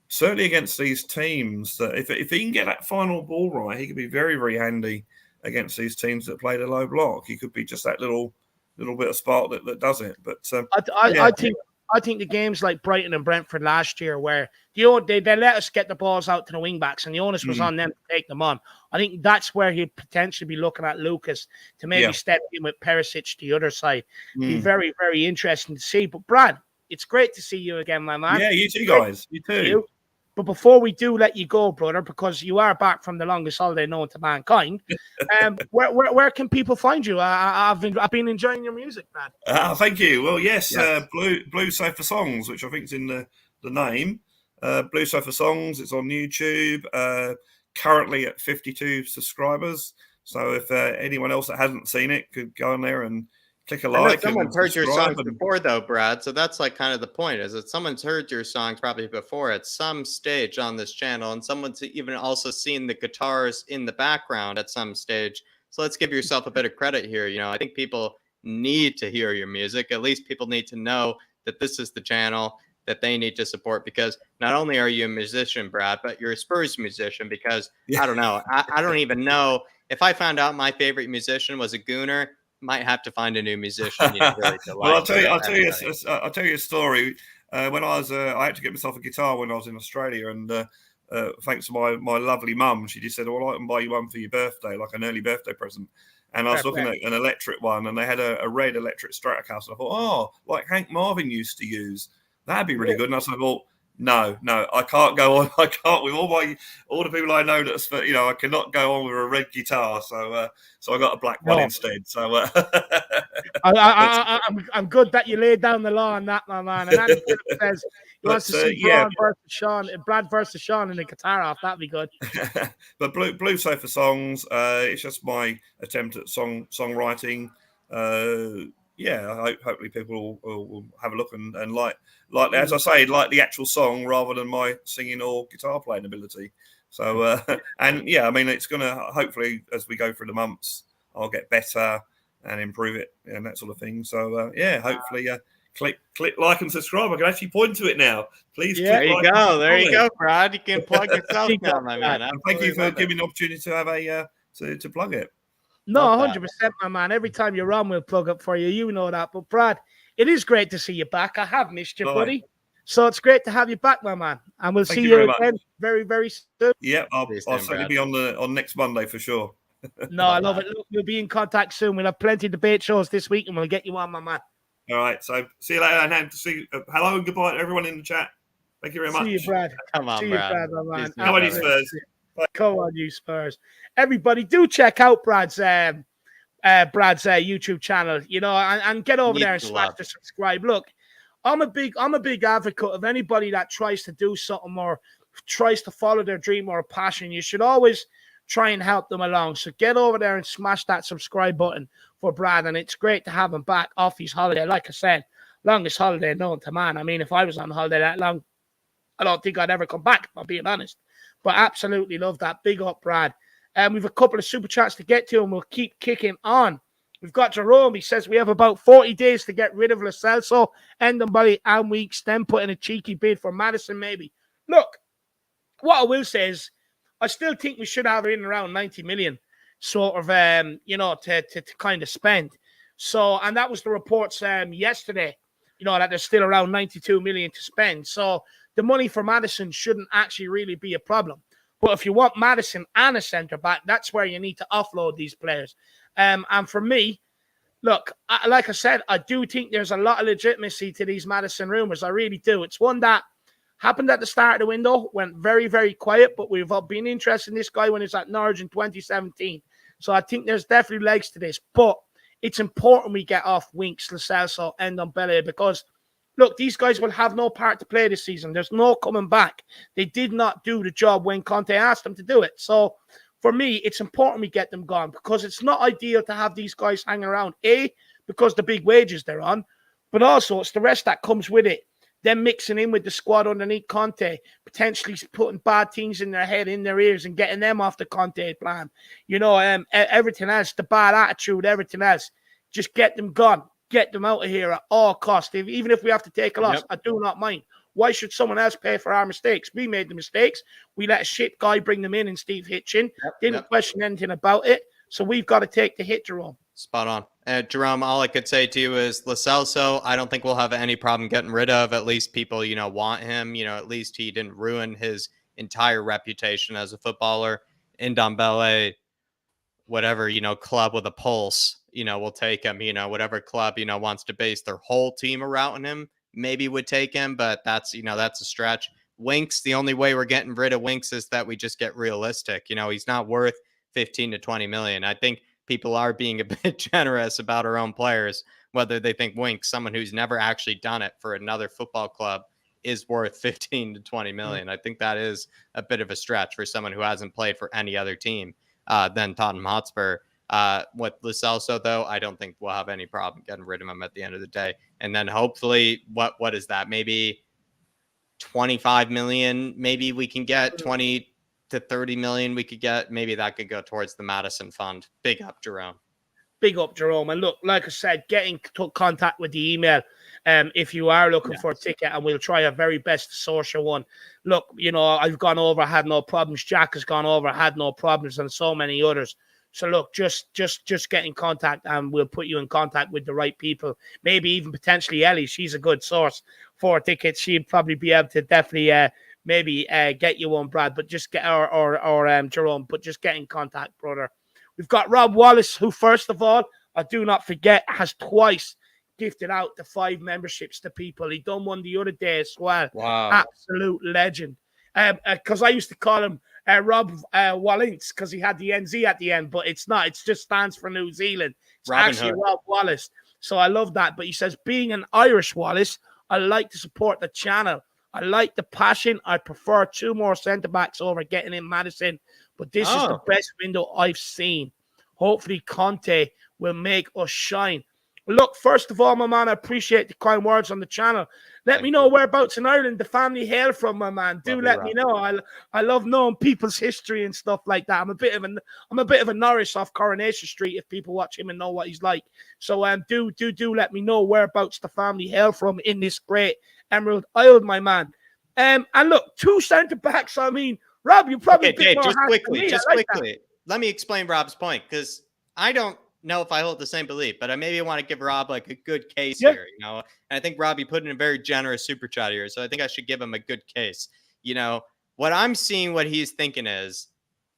certainly against these teams, that if he can get that final ball right, he could be very, very handy against these teams that play the low block. He could be just that little bit of spark that does it. But I think the games like Brighton and Brentford last year, where they let us get the balls out to the wing backs, and the onus was on them to take them on. I think that's where he'd potentially be looking at Lucas to maybe step in with Perisic to the other side. Be very, very interesting to see. But Brad, it's great to see you again, my man. Yeah, you too, guys. You too. But before we do let you go, brother, because you are back from the longest holiday known to mankind, where can people find you? I've been enjoying your music, man. Thank you. Well, yes. Blue Sofa Songs, which I think is in the name. Blue Sofa Songs. It's on YouTube. Currently at 52 subscribers. So if anyone else that hasn't seen it could go on there and click a I know like. someone's and heard your subscribe songs before, though, Brad. So that's like kind of the point, is that someone's heard your songs probably before at some stage on this channel, and someone's even also seen the guitars in the background at some stage. So let's give yourself a bit of credit here. You know, I think people need to hear your music. At least people need to know that this is the channel that they need to support, because not only are you a musician, Brad, but you're a Spurs musician, because I don't know. I don't even know if I found out my favorite musician was a Gooner, might have to find a new musician, you know, really to Well, like. I'll tell you a story. When I was, I had to get myself a guitar when I was in Australia, and thanks to my lovely mum, she just said, "Well, I can buy you one for your birthday, like an early birthday present." And I was looking at an electric one, and they had a red electric Stratocaster. I thought, oh, like Hank Marvin used to use. That'd be really good. And I said, well, no, I can't go on. I can't with all the people I know that's, you know, I cannot go on with a red guitar. So I got a black one instead. So I'm good that you laid down the law on that, my man. And Andy Phillips says he wants to see Brad versus Sean in the guitar off. That'd be good. But Blue Sofa Songs, it's just my attempt at songwriting. Hopefully people will have a look and like as I say, like the actual song rather than my singing or guitar playing ability. So and yeah, I mean, it's gonna, hopefully as we go through the months, I'll get better and improve it and that sort of thing. So hopefully click like and subscribe. I can actually point to it now. Please. Yeah, there you go, Brad. You can plug yourself now, my man. And thank you for giving me the opportunity to have a to plug it. No, 100%, my man. Every time you're on, we'll plug up for you. You know that. But Brad, it is great to see you back. I have missed you, buddy. So it's great to have you back, my man. And we'll see you again very, very soon. Yeah, I'll certainly be on next Monday for sure. No, I love it. Look, we'll be in contact soon. We'll have plenty of debate shows this week, and we'll get you on, my man. All right. So see you later. And hello and goodbye to everyone in the chat. Thank you very much. See you, Brad. Come on, Brad. My man. Come on, you Spurs. Come on, you Spurs. Everybody, do check out Brad's YouTube channel, you know, and get over there and smash the subscribe. Look, I'm a big advocate of anybody that tries to do something or tries to follow their dream or passion. You should always try and help them along. So get over there and smash that subscribe button for Brad. And it's great to have him back off his holiday. Like I said, longest holiday known to man. I mean, if I was on holiday that long, I don't think I'd ever come back, if I'm being honest. But absolutely love that. Big up, Brad. We've a couple of super chats to get to, and we'll keep kicking on. We've got Jerome. He says we have about 40 days to get rid of Lo Celso, Ndombele, and Weeks, then put in a cheeky bid for Maddison, maybe. Look, what I will say is I still think we should have in around 90 million sort of, to kind of spend. So, and that was the reports yesterday, you know, that there's still around 92 million to spend. So the money for Maddison shouldn't actually really be a problem. But if you want Maddison and a centre-back, that's where you need to offload these players. And for me, look, like I said, I do think there's a lot of legitimacy to these Maddison rumours. I really do. It's one that happened at the start of the window, went very, very quiet, but we've been interested in this guy when he was at Norwich in 2017. So I think there's definitely legs to this. But it's important we get off Winks, Lo Celso, and Ndombele, because look, these guys will have no part to play this season. There's no coming back. They did not do the job when Conte asked them to do it. So for me, it's important we get them gone, because it's not ideal to have these guys hanging around. Because the big wages they're on, but also it's the rest that comes with it. Them mixing in with the squad underneath Conte, potentially putting bad things in their head, in their ears, and getting them off the Conte plan. You know, everything else, the bad attitude, everything else, just get them gone. Get them out of here at all costs. Even if we have to take a loss, I do not mind. Why should someone else pay for our mistakes? We made the mistakes. We let a shit guy bring them in Steve Hitchin. Didn't question anything about it. So we've got to take the hit, Jerome. Spot on. Jerome, all I could say to you is Lo Celso, I don't think we'll have any problem getting rid of. At least people, you know, want him. You know, at least he didn't ruin his entire reputation as a footballer. Ndombele, whatever, you know, club with a pulse, you know, will take him. You know, whatever club, you know, wants to base their whole team around him, maybe would take him, but that's, you know, that's a stretch. Winks, the only way we're getting rid of Winks is that we just get realistic. You know, he's not worth 15 to 20 million. I think people are being a bit generous about our own players, whether they think Winks, someone who's never actually done it for another football club, is worth 15 to 20 million. I think that is a bit of a stretch for someone who hasn't played for any other team than Tottenham Hotspur. With Lo Celso, though, I don't think we'll have any problem getting rid of him at the end of the day. And then hopefully, what is that? Maybe 25 million. Maybe we can get 20 to 30 million. We could get. Maybe that could go towards the Madison Fund. Big up, Jerome. Big up, Jerome. And look, like I said, get in contact with the email if you are looking for a ticket, and we'll try our very best to source you one. Look, I've gone over, had no problems. Jack has gone over, had no problems, and so many others. So look, just get in contact, and we'll put you in contact with the right people. Maybe even potentially Ellie. She's a good source for tickets. She'd probably be able to definitely maybe get you one, Brad. But just get or Jerome. But just get in contact, brother. We've got Rob Wallace, who, first of all, I do not forget, has twice gifted out the 5 memberships to people. He done one the other day as well. Wow, absolute legend. Because I used to call him Rob Wallins because he had the NZ at the end, but it's not. It just stands for New Zealand. It's Robin actually Hood. Rob Wallace. So I love that. But he says, being an Irish Wallace, I like to support the channel. I like the passion. I prefer 2 more centre-backs over getting in Madison. But this is the best window I've seen. Hopefully Conte will make us shine. Look, first of all, my man, I appreciate the kind words on the channel. Let me know whereabouts in Ireland the family hail from, my man. Do let me know. I love knowing people's history and stuff like that. I'm a bit of a Norris off Coronation Street if people watch him and know what he's like. So do let me know whereabouts the family hail from in this great Emerald Isle, my man. And look, 2 centre backs. I mean, Rob, you probably Dave, just quickly. Let me explain Rob's point, because I don't know if I hold the same belief, but I maybe want to give Rob like a good case here, And I think Rob, you put in a very generous super chat here, so I think I should give him a good case. What I'm seeing, what he's thinking is,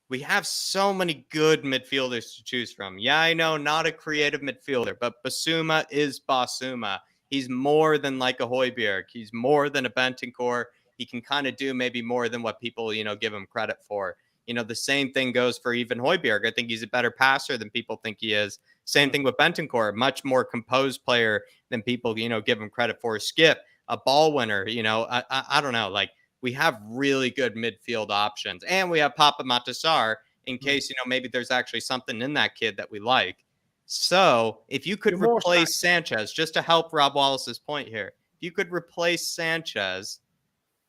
we have so many good midfielders to choose from. Yeah, I know, not a creative midfielder, but Basuma is Basuma. He's more than like a Højbjerg. He's more than a Bentancur. He can kind of do maybe more than what people, give him credit for. The same thing goes for even Højbjerg. I think he's a better passer than people think he is. Same thing with Bentancur, much more composed player than people, give him credit for. Skip, a ball winner, I don't know. Like, we have really good midfield options. And we have Papa Matasar in case, maybe there's actually something in that kid that we like. So if you could replace Sanchez, just to help Rob Wallace's point here, if you could replace Sanchez,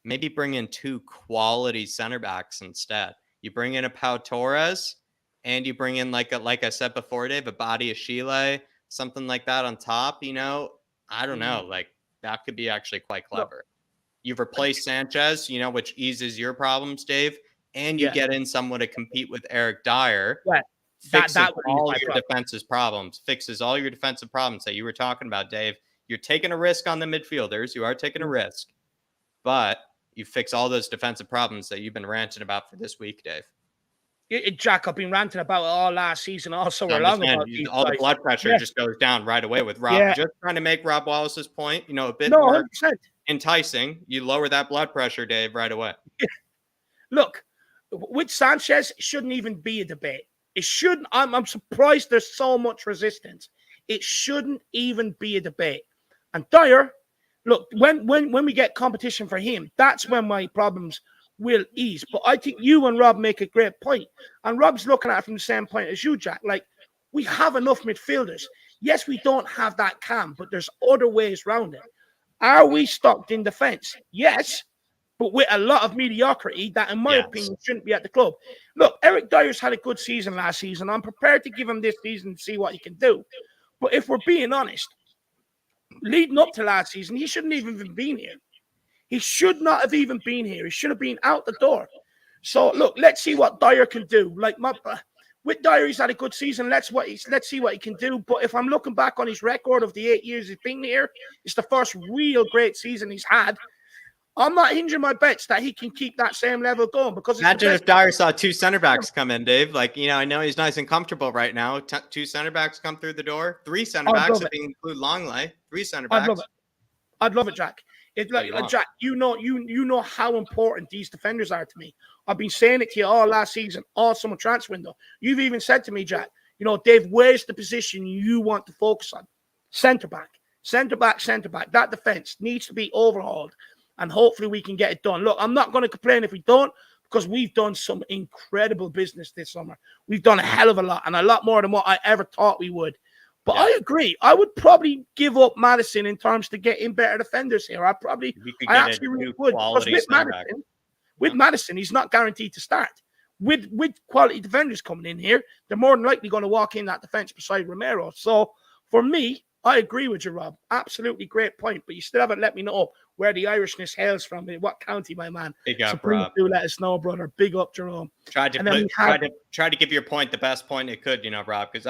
maybe bring in 2 quality center backs instead. You bring in a Pau Torres, and you bring in like I said before, Dave, a body of Chile, something like that on top. I don't know. Like, that could be actually quite clever. You've replaced Sanchez, which eases your problems, Dave, and you get in someone to compete with Eric Dyer. Fixes all your defensive problems. Fixes all your defensive problems that you were talking about, Dave. You're taking a risk on the midfielders. You are taking a risk, but you fix all those defensive problems that you've been ranting about for this week, Dave. Jack, I've been ranting about it all last season, all summer long. All the blood pressure just goes down right away with Rob. Just trying to make Rob Wallace's point, a bit more 100%. enticing. You lower that blood pressure, Dave, right away. Look, with Sanchez, it shouldn't even be a debate. It shouldn't. I'm surprised there's so much resistance. It shouldn't even be a debate. And Dyer, look, when we get competition for him, that's when my problems will ease. But I think you and Rob make a great point. And Rob's looking at it from the same point as you, Jack. Like, we have enough midfielders. Yes, we don't have that cam, but there's other ways around it. Are we stocked in defense? Yes, but with a lot of mediocrity that, in my opinion, shouldn't be at the club. Look, Eric Dyer's had a good season last season. I'm prepared to give him this season to see what he can do. But if we're being honest, leading up to last season, he shouldn't even have been here. He should not have even been here. He should have been out the door. So, look, let's see what Dyer can do. Like, with Dyer, he's had a good season. Let's see what he can do. But if I'm looking back on his record of the 8 years he's been here, it's the first real great season he's had. I'm not hinging my bets that he can keep that same level going, because imagine if Dyer saw 2 center backs come in, Dave. Like, I know he's nice and comfortable right now. 2 center backs come through the door. 3 center backs if you include Longley. 3 center backs. I'd love it, Jack. It's like Jack, you know how important these defenders are to me. I've been saying it to you all last season, all summer transfer window. You've even said to me, Jack, Dave, where's the position you want to focus on? Centre back. That defense needs to be overhauled, and hopefully we can get it done. Look, I'm not going to complain if we don't, because we've done some incredible business this summer. We've done a hell of a lot, and a lot more than what I ever thought we would. But I agree. I would probably give up Madison in terms to get in better defenders here. I actually really would, because with Madison, he's not guaranteed to start. With quality defenders coming in here, they're more than likely going to walk in that defense beside Romero. So for me, I agree with you, Rob. Absolutely great point. But you still haven't let me know where the Irishness hails from. In what county, my man? Big up, so Rob. Do let us know, brother. Big up, Jerome. Tried to give your point the best point it could, Rob, because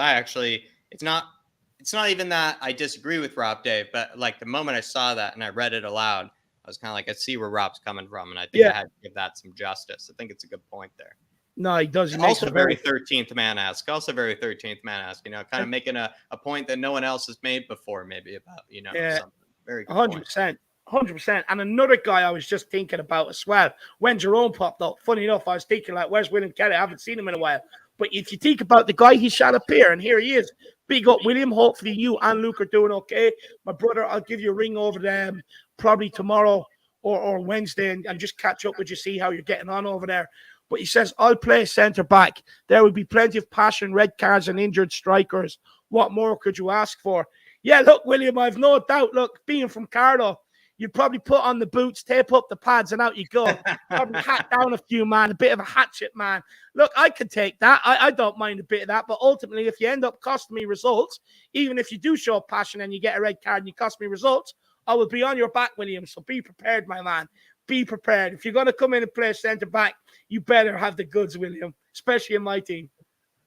it's not even that I disagree with Rob, Dave, but like the moment I saw that and I read it aloud, I was kind of like, I see where Rob's coming from, and I think I had to give that some justice. I think it's a good point there. No, he does. He also very 13th man-esque. Kind of making a point that no one else has made before, maybe about, something. Very good 100%. 100%. And another guy I was just thinking about as well, when Jerome popped up, funny enough, I was thinking, like, where's William Kelly? I haven't seen him in a while. But if you think about the guy, he shall appear, and here he is. Big up, William. Hopefully you and Luke are doing okay. My brother, I'll give you a ring over them probably tomorrow or Wednesday and just catch up with you, see how you're getting on over there. But he says, I'll play centre back. There will be plenty of passion, red cards, and injured strikers. What more could you ask for? Yeah, look, William, I've no doubt. Look, being from Carlo, you'd probably put on the boots, tape up the pads, and out you go. Probably hat down a few, man. A bit of a hatchet, man. Look, I could take that. I don't mind a bit of that. But ultimately, if you end up costing me results, even if you do show passion and you get a red card and you cost me results, I will be on your back, William. So be prepared, my man. Be prepared. If you're going to come in and play centre back, you better have the goods, William, especially in my team.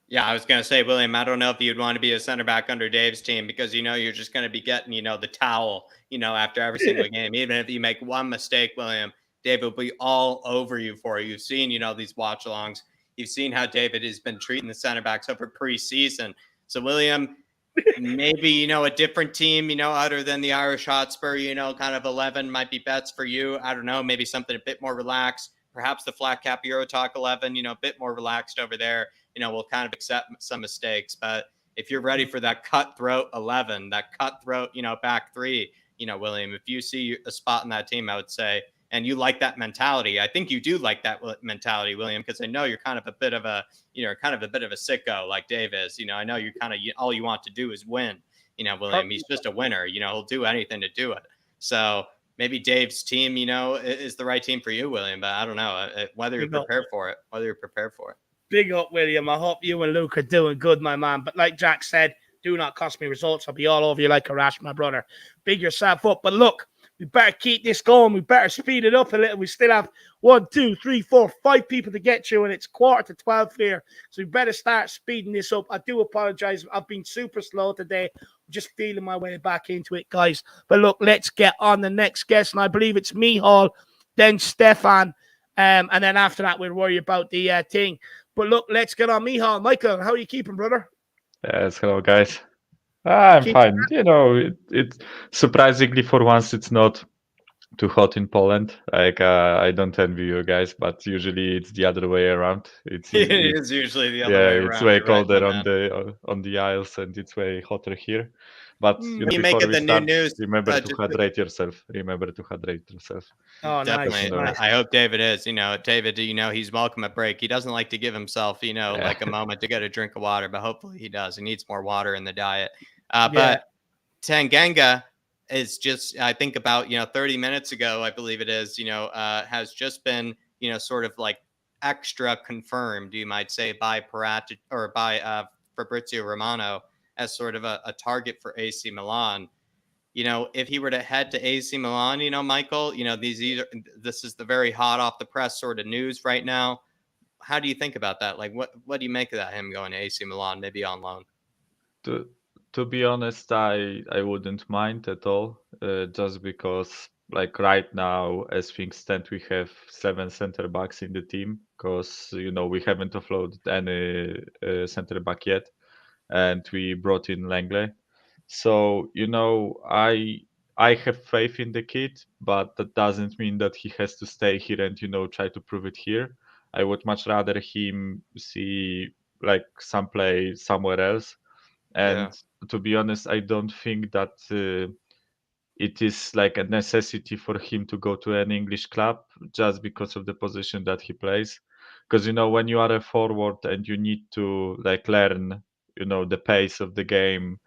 Yeah, I was going to say, William, I don't know if you'd want to be a center back under Dave's team because, you're just going to be getting, the towel, after every single game. Even if you make one mistake, William, Dave will be all over you for it. You've seen, these watch alongs. You've seen how David has been treating the center backs over preseason. So, William, maybe, a different team, other than the IrishHotspur, kind of 11 might be bets for you. I don't know, maybe something a bit more relaxed. Perhaps the flatcapeurotalk 11, a bit more relaxed over there. We'll kind of accept some mistakes. But if you're ready for that cutthroat 11, that cutthroat, back three, William, if you see a spot in that team, I would say, and you like that mentality, I think you do like that mentality, William, because I know you're kind of a bit of a, sicko like Dave is. I know you kind of, all you want to do is win, William. He's just a winner. He'll do anything to do it. So maybe Dave's team, is the right team for you, William. But I don't know whether you're prepared for it. Big up, William. I hope you and Luke are doing good, my man. But like Jack said, do not cost me results. I'll be all over you like a rash, my brother. Big yourself up. But look, we better keep this going. We better speed it up a little. We still have 1, 2, 3, 4, 5 people to get to, and it's 11:45 here. So we better start speeding this up. I do apologize. I've been super slow today. I'm just feeling my way back into it, guys. But look, let's get on the next guest. And I believe it's Mihal, then Stefan. And then after that, we'll worry about the thing. But look, let's get on Mihal. Michael, how are you keeping, brother? Yes, hello, guys. I'm fine. It's surprisingly for once it's not too hot in Poland. Like I don't envy you guys, but usually it's the other way around. It is usually the other way around. Yeah, it's way colder on the Isles, and it's way hotter here. But you make it the new news. Remember to hydrate yourself. Oh, definitely. Nice. I hope David is. David, he's welcome a break. He doesn't like to give himself, like a moment to get a drink of water, but hopefully he does. He needs more water in the diet. But Tanganga is just, I think about, 30 minutes ago, I believe it is, has just been, sort of like extra confirmed, you might say, by Fabrizio Romano as sort of a target for AC Milan. If he were to head to AC Milan, Michael, this is the very hot off the press sort of news right now. How do you think about that? Like, what do you make of that, him going to AC Milan, maybe on loan? To be honest, I wouldn't mind at all, just because, like, right now, as things stand, we have 7 center backs in the team because, we haven't offloaded any center back yet. And we brought in Langley. So, I have faith in the kid, but that doesn't mean that he has to stay here and, try to prove it here. I would much rather him see like some play somewhere else. And to be honest, I don't think that it is like a necessity for him to go to an English club just because of the position that he plays. Because when you are a forward and you need to like learn, the pace of the game,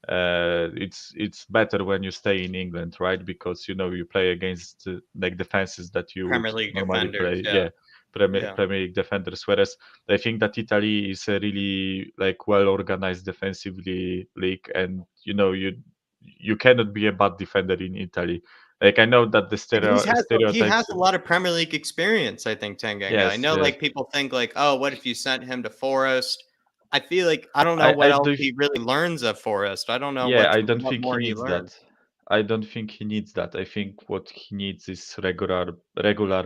it's better when you stay in England, right? Because you play against like defenses that you would Premier League normally defenders, play. yeah. Premier League defenders. Whereas I think that Italy is a really like well organized defensively league, and you cannot be a bad defender in Italy. Like I know that the He has stereotypes. a lot of Premier League experience, I think, Tanganga. I Yes, know yes. like people think like, oh, what if you sent him to Forest? I feel like I don't know I what else do. he really learns at Forest. I don't know Yeah, I don't what think more he he needs learns. that. I don't think he needs that. I think what he needs is regular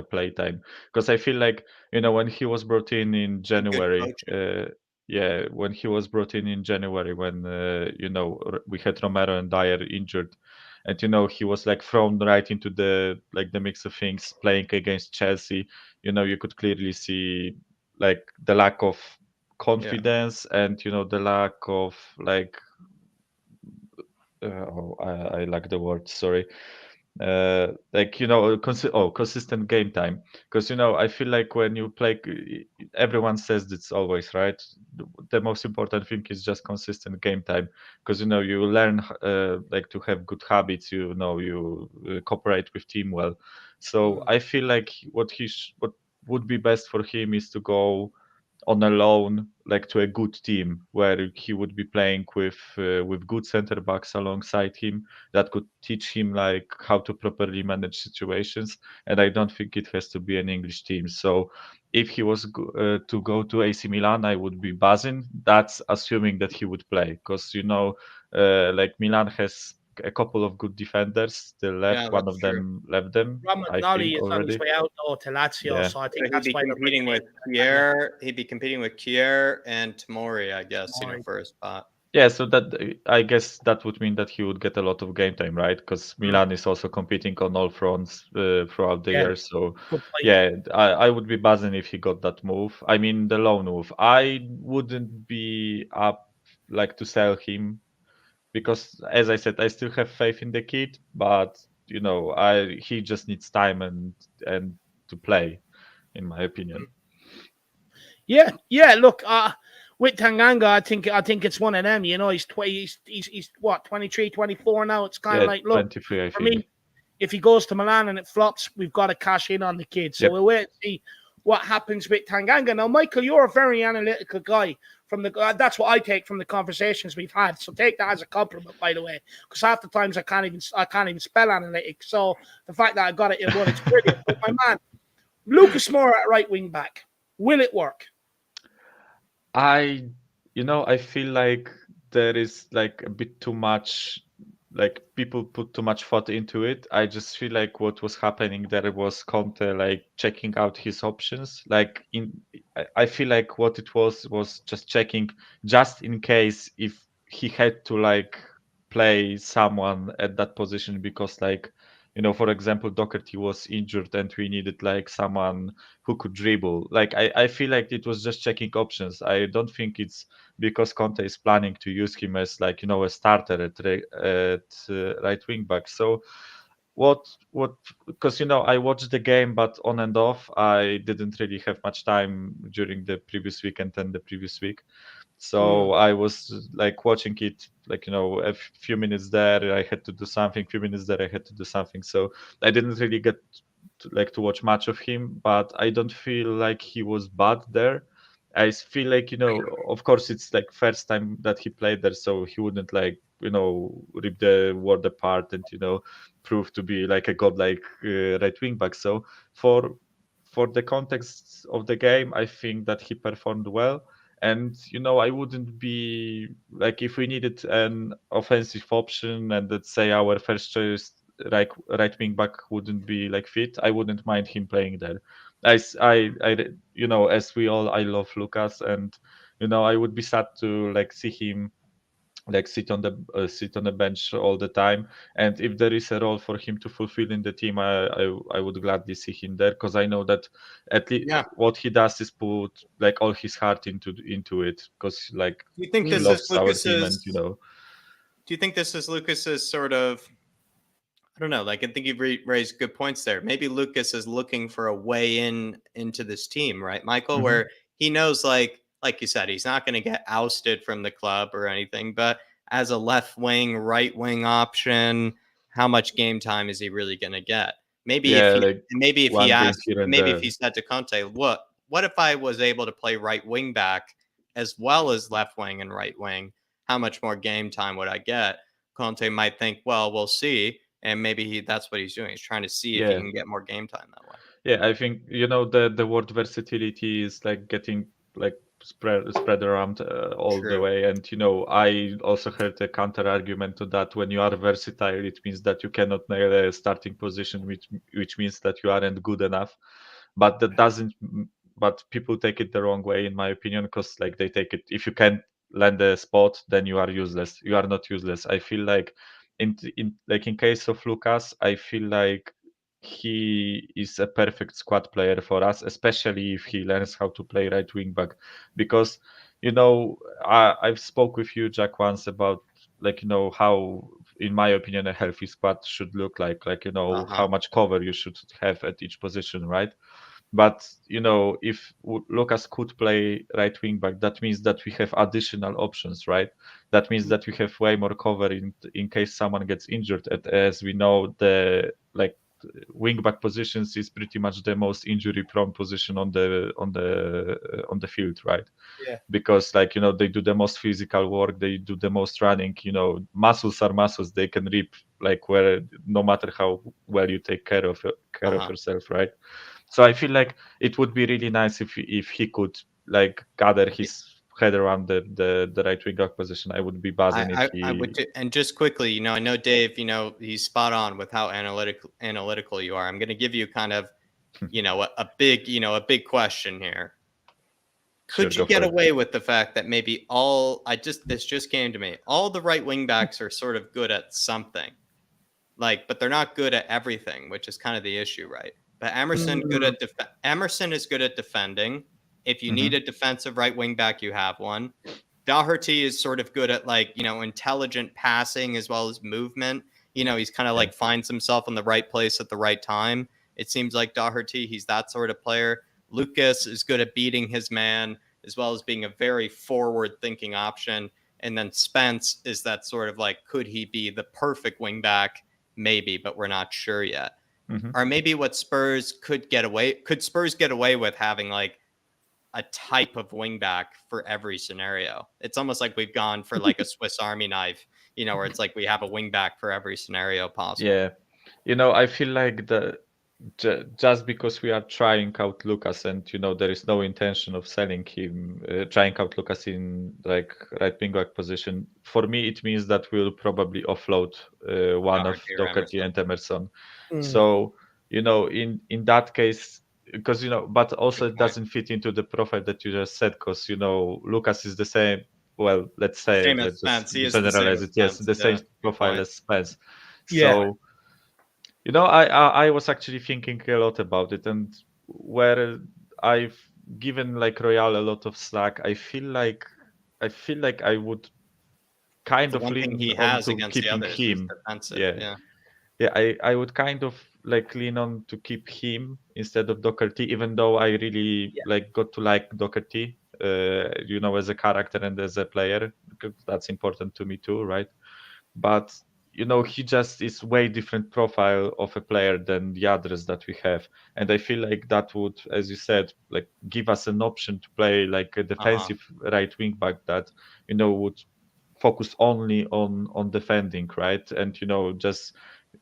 playtime. Because I feel like when he was brought in And good January, coaching. when he was brought in January, when we had Romero and Dyer injured, and he was like thrown right into the mix of things, playing against Chelsea. You could clearly see like the lack of confidence and the lack of like I lack the word, sorry. Like consistent game time, because I feel like when you play, everyone says this always, right? The most important thing is just consistent game time, because you learn like to have good habits, you cooperate with team well. So I feel like what would be best for him is to go on a loan, like to a good team where he would be playing with good center backs alongside him that could teach him like how to properly manage situations. And I don't think it has to be an English team. So if he was to go to AC Milan, I would be buzzing. That's assuming that he would play, because like Milan has a couple of good defenders still left. Yeah, One that's of true. them left them, I Romagnoli think, is on his already. way out though to Lazio, Yeah. so I So think he'd that's be why they're competing bringing with in Kier. He'd be competing with Kier and Tamori, I guess, Tamori. for a spot. Yeah, so that I guess that would mean that he would get a lot of game time, right? Because Milan is also competing on all fronts throughout the Yeah, year. So good point. yeah, I would be buzzing if he got that move. I mean, the loan move. I wouldn't be up like to sell him because, as I said, I still have faith in the kid, but he just needs time and to play, in my opinion. Yeah. Look, with Tanganga, I think it's one of them. He's he's what 23, 24 now. It's kind Yeah, of like, look, 23, I for think. me, if he goes to Milan and it flops, we've got to cash in on the kid. So Yep. we'll wait and see what happens with Tanganga. Now, Michael, you're a very analytical guy. That's what I take from the conversations we've had. So take that as a compliment, by the way, because half the times I can't even spell analytics. So the fact that I got it in one, it's brilliant. But my man, Lucas Moura at right wing back, will it work? I feel like there is like a bit too much, like people put too much thought into it. I just feel like what was happening there was Conte like checking out his options. I feel like what it was just checking just in case if he had to like play someone at that position because like for example, Doherty was injured and we needed like someone who could dribble. Like I feel like it was just checking options. I don't think it's because Conte is planning to use him as like a starter at right wing back. So what because I watched the game but on and off. I didn't really have much time during the previous weekend and the previous week. So I was like watching it, like a few minutes there, I had to do something. Few minutes there, I had to do something. So I didn't really get to watch much of him. But I don't feel like he was bad there. I feel like of course, it's like first time that he played there, so he wouldn't like rip the world apart and prove to be like a godlike right wing back. So for the context of the game, I think that he performed well. And I wouldn't be like, if we needed an offensive option and let's say our first choice right wing back wouldn't be like fit, I wouldn't mind him playing there. As we all, I love Lucas, and I would be sad to like see him like sit on the bench all the time. And if there is a role for him to fulfill in the team, I would gladly see him there, because I know that at least what he does is put like all his heart into it, because like Do you think he this loves is our team, and Do you think this is Lucas's sort of I don't know. Like, I think you've raised good points there. Maybe Lucas is looking for a way into this team, right, Michael? Where he knows, like you said, he's not going to get ousted from the club or anything. But as a left wing, right wing option, how much game time is he really going to get? Maybe if he said to Conte, what if I was able to play right wing back as well as left wing and right wing? How much more game time would I get? Conte might think, well, we'll see. And maybe that's what he's doing. He's trying to see if he can get more game time that way. Yeah, I think, the word versatility is like getting like spread around all the way. And, I also heard a counter argument to that. When you are versatile, it means that you cannot nail a starting position, which means that you aren't good enough. But that doesn't, but people take it the wrong way, in my opinion, because like they take it, if you can't land a spot, then you are useless. You are not useless. I feel like in case of Lucas, I feel like he is a perfect squad player for us, especially if he learns how to play right wing back. Because I've spoke with you, Jack, once about how, in my opinion, a healthy squad should look like how much cover you should have at each position, right? But if Lucas could play right wing back, that means that we have additional options, right? That means that we have way more cover in case someone gets injured. As we know, the wing back positions is pretty much the most injury prone position on the field, right? Yeah. Because they do the most physical work, they do the most running. Muscles are muscles; they can rip where, no matter how well you take care of yourself, right? So I feel like it would be really nice if he could gather his head around the right wing back position. I would be buzzing if he. I would too. And just quickly, I know Dave, he's spot on with how analytical you are. I'm going to give you kind of, a big question here. Could you get away with the fact that maybe this just came to me, all the right wing backs are sort of good at something, but they're not good at everything, which is kind of the issue, right? But Emerson is good at defending. If you need a defensive right wing back, you have one. Doherty is sort of good at intelligent passing as well as movement. He's kind of finds himself in the right place at the right time. It seems like Doherty, he's that sort of player. Lucas is good at beating his man as well as being a very forward-thinking option. And then Spence is that sort of could he be the perfect wing back? Maybe, but we're not sure yet. Or maybe what Spurs could Spurs get away with having a type of wing back for every scenario? It's almost like we've gone for a Swiss Army knife, where it's we have a wing back for every scenario possible. Yeah. I feel like just because we are trying out Lucas and there is no intention of selling him, trying out Lucas in right wing back position, for me it means that we'll probably offload one of Doherty and Emerson. So in that case, because but also it doesn't fit into the profile that you just said, because Lucas is the same, well, let's say, let's just generalize it, yes, the same profile as Spence. So I was actually thinking a lot about it, and where I've given Royal a lot of slack, I feel like I would kind of lean on to keeping him. I would kind of lean on to keep him instead of Doherty, even though I really got to like Doherty, as a character and as a player, because that's important to me too, right? But he just is way different profile of a player than the others that we have, and I feel like that would, as you said, give us an option to play a defensive right wing back that would focus only on defending, right? And just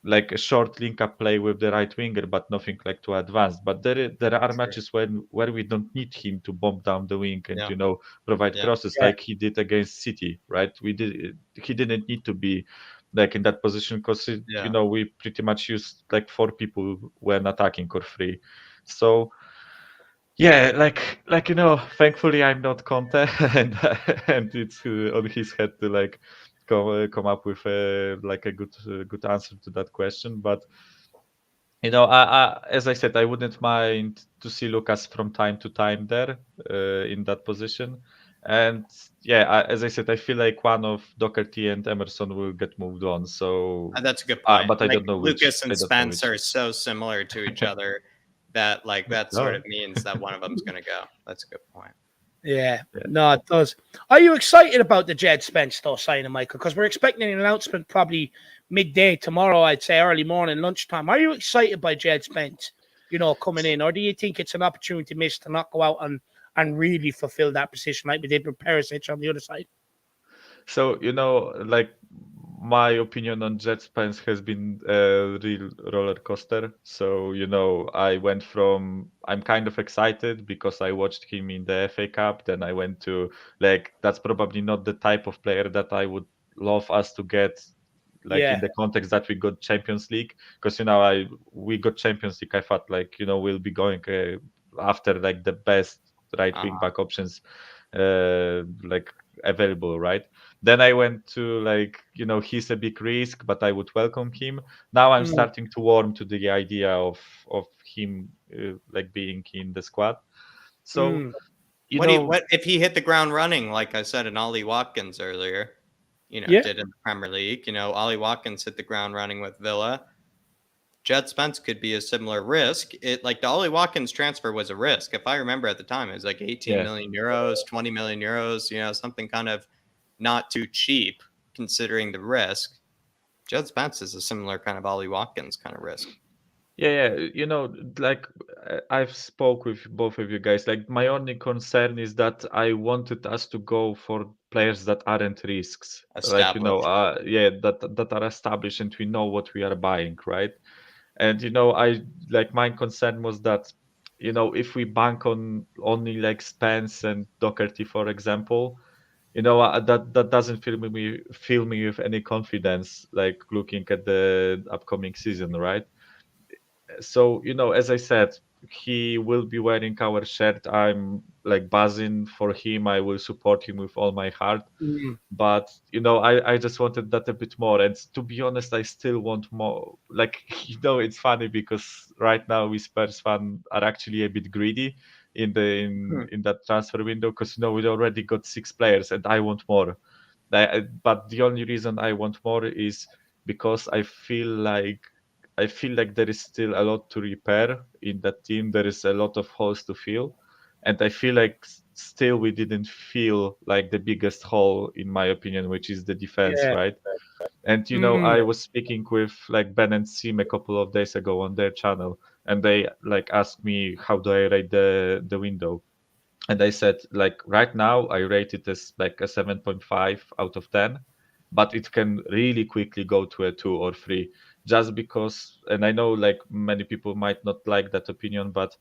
a short link up play with the right winger, but nothing to advance. But there are matches where we don't need him to bomb down the wing and provide crosses like he did against City, right? He didn't need to be in that position because we pretty much used 4 people when attacking or 3. So thankfully I'm not Conte, and it's on his head to come up with a good answer to that question. But I as I said, I wouldn't mind to see Lucas from time to time there in that position. And yeah, as I said, I feel like one of Doherty and Emerson will get moved on. So That's a good point. but I Like, don't know which. Lucas I and don't know Spence which. are so similar to each other that like that sort No. of means that one of them's going to go. That's a good point. Yeah, no, it does. Are you excited about the Jed Spence though signing, Michael? Because we're expecting an announcement probably midday tomorrow. I'd say early morning, lunchtime. Are you excited by Jed Spence? You know, coming in, or do you think it's an opportunity missed to not go out and really fulfill that position like we did with Perisic on the other side? So, like my opinion on Jet Spence has been a real roller coaster. So, I went from I'm kind of excited because I watched him in the FA Cup. Then I went to that's probably not the type of player that I would love us to get, in the context that we got Champions League. Because we got Champions League, I thought we'll be going after the best right wing back options available, right? Then I went to he's a big risk, but I would welcome him. Now I'm starting to warm to the idea of him being in the squad. So what if he hit the ground running, like I said, in Ollie Watkins earlier, did in the Premier League? Ollie Watkins hit the ground running with Villa. Jed Spence could be a similar risk. The Ollie Watkins transfer was a risk. If I remember at the time, it was like 18 million euros, 20 million euros, something kind of not too cheap considering the risk. Jed Spence is a similar kind of Ollie Watkins kind of risk. Yeah, I've spoke with both of you guys. My only concern is that I wanted us to go for players that aren't risks. Established. That are established and we know what we are buying, right? And my concern was that if we bank on only Spence and Doherty, for example, that doesn't fill me with any confidence looking at the upcoming season, right? So as I said, he will be wearing our shirt. I'm buzzing for him. I will support him with all my heart. But I just wanted that a bit more. And to be honest, I still want more. It's funny because right now we Spurs fans are actually a bit greedy in that transfer window because we already got 6 players and I want more. But the only reason I want more is because I feel like there is still a lot to repair in that team. There is a lot of holes to fill, and I feel like still we didn't feel the biggest hole, in my opinion, which is the defense, right? And I was speaking with Ben and Sim a couple of days ago on their channel, and they asked me how do I rate the window, and I said right now I rate it as a 7.5 out of 10, but it can really quickly go to a 2 or 3 just because, and I know many people might not like that opinion, but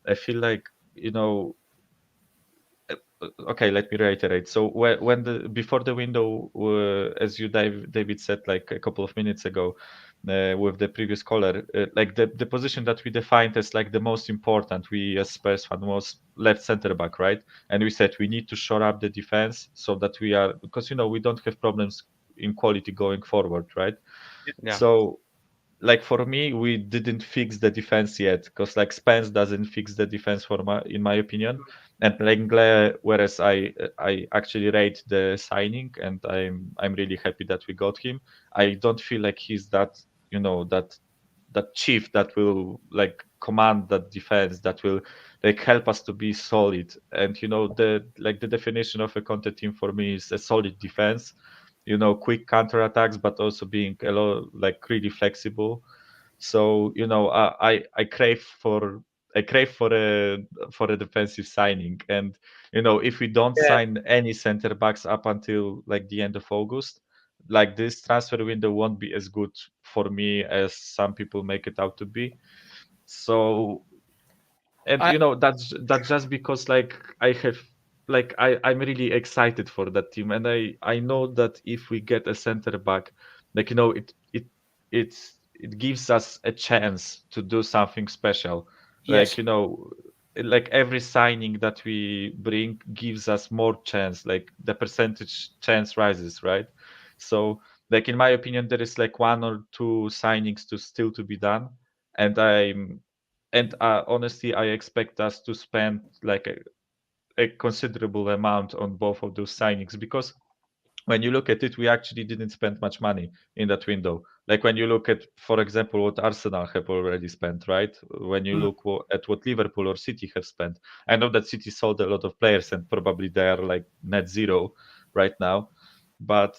I feel okay, let me reiterate. So before the window, as you David said a couple of minutes ago with the previous caller, the position that we defined as the most important, we as Spurs fan, was left center back, right? And we said we need to shore up the defense so that we are, because we don't have problems in quality going forward, right? Yeah. So for me, we didn't fix the defense yet because Spence doesn't fix the defense in my opinion. And Lenglet, whereas I actually rate the signing and I'm really happy that we got him. I don't feel like he's that that chief that will command that defense, that will help us to be solid. And the definition of a Conte team for me is a solid defense, quick counterattacks, but also being a lot really flexible. So I crave for a defensive signing, and if we don't sign any center backs up until the end of August, this transfer window won't be as good for me as some people make it out to be. So, and that's just because I have I'm really excited for that team, and I know that if we get a center back, it gives us a chance to do something special. Yes. Every signing that we bring gives us more chance, the percentage chance rises, right? So in my opinion, there is 1 or 2 signings to be done, and honestly I expect us to spend a considerable amount on both of those signings, because when you look at it, we actually didn't spend much money in that window. Like when you look at, for example, what Arsenal have already spent, right? When you look at what Liverpool or City have spent, I know that City sold a lot of players and probably they are like net zero right now. But,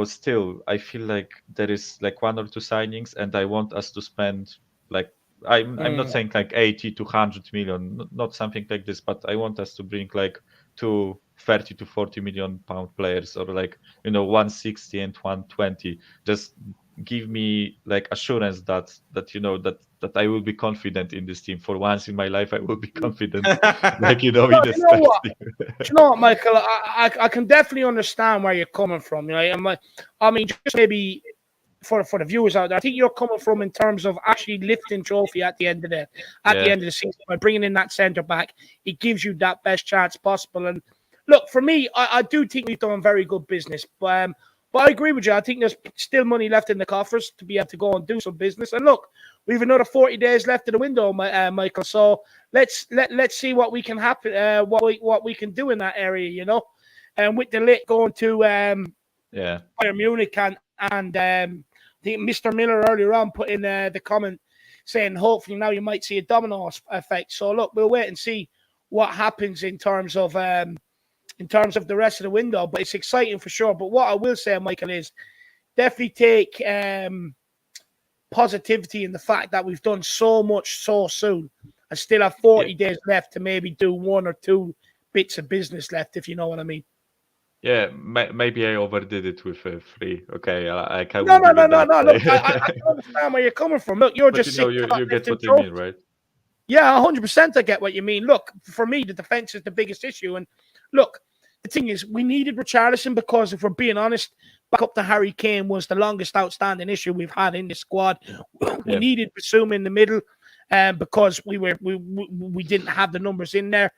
still, I feel like there is like 1 or 2 signings, and I want us to spend like, I'm not saying like 80 to 100 million, not something like this, but I want us to bring like 2 30 to 40 million pound players, or like 160 and 120. Just give me like assurance that I will be confident in this team. For once in my life, I will be confident, like in a what? team. Do you know what, Michael? I can definitely understand where you're coming from. Just maybe for the viewers out there, I think you're coming from in terms of actually lifting trophy at the end of the season by bringing in that centre back. It gives you that best chance possible. And look, for me, I do think we've done very good business. But I agree with you. I think there's still money left in the coffers to be able to go and do some business. And look, we have another 40 days left in the window, Michael. So let's see what we can happen, what we can do in that area, And with the lit going to Bayern Munich and I think Mr. Miller earlier on put in the comment saying hopefully now you might see a domino effect. So look, we'll wait and see what happens in terms of the rest of the window. But it's exciting for sure. But what I will say, Michael, is definitely take positivity in the fact that we've done so much so soon and still have 40 days left to maybe do 1 or 2 bits of business left, if you know what I mean. Yeah, maybe I overdid it with 3. Okay, No. Look, I understand where you're coming from. Look, you're just you get what I mean, right? Yeah, 100%. I get what you mean. Look, for me, the defense is the biggest issue. And look, the thing is, we needed Richarlison because, if we're being honest, back up to Harry Kane was the longest outstanding issue we've had in the squad. We needed Basuma in the middle, because we didn't have the numbers in there.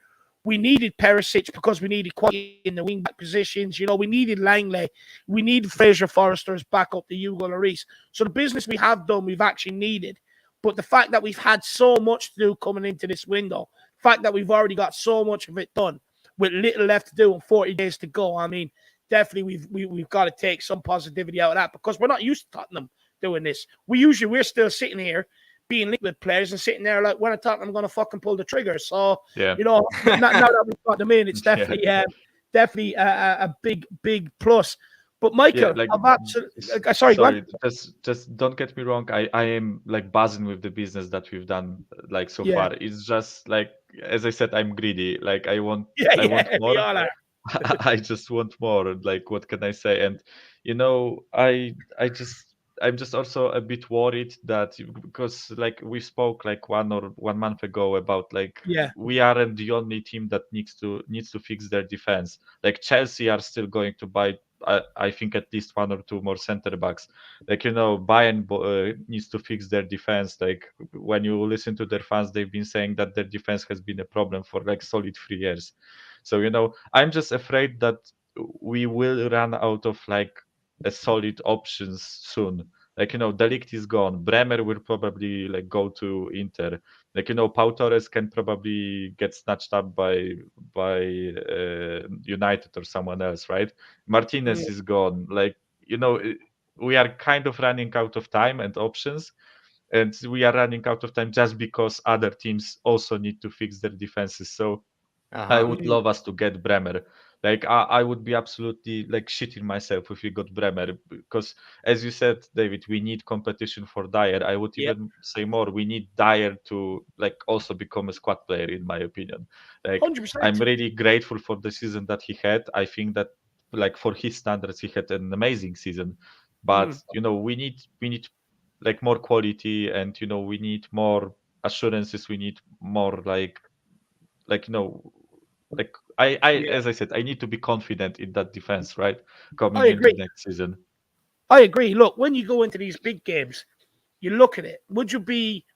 We needed Perisic because we needed quality in the wing-back positions. We needed Langley. We needed Fraser Forrester's back up to Hugo Lloris. So the business we have done, we've actually needed. But the fact that we've had so much to do coming into this window, the fact that we've already got so much of it done with little left to do and 40 days to go, I mean, definitely we've got to take some positivity out of that, because we're not used to Tottenham doing this. We're still sitting here being linked with players and sitting there like, when I thought I'm going to fucking pull the trigger. So, now that we've got them in, it's definitely a big plus. But Michael, sorry, just don't get me wrong. I am like buzzing with the business that we've done like so far. It's just like, as I said, I'm greedy. Like I want more. We all are. I just want more. Like, what can I say? And I'm just also a bit worried that, because like we spoke like 1 month ago about like we aren't the only team that needs to fix their defense. Like Chelsea are still going to buy, I think, at least 1 or 2 more center backs. Like Bayern needs to fix their defense. Like when you listen to their fans, they've been saying that their defense has been a problem for like solid 3 years. So I'm just afraid that we will run out of like a solid options soon. Like De Ligt is gone. Bremer will probably like go to Inter. Like Pau Torres can probably get snatched up by United or someone else, right? Martinez is gone. Like we are kind of running out of time and options, and we are running out of time just because other teams also need to fix their defenses. So I would love us to get Bremer. Like I would be absolutely like shitting myself if we got Bremer, because, as you said, David, we need competition for Dyer. I would even say more. We need Dyer to like also become a squad player, in my opinion. Like 100%. I'm really grateful for the season that he had. I think that like for his standards, he had an amazing season. But we need like more quality, and we need more assurances. We need more like as I said, I need to be confident in that defense, right? Coming into next season. I agree. Look, when you go into these big games, you look at it. Would you be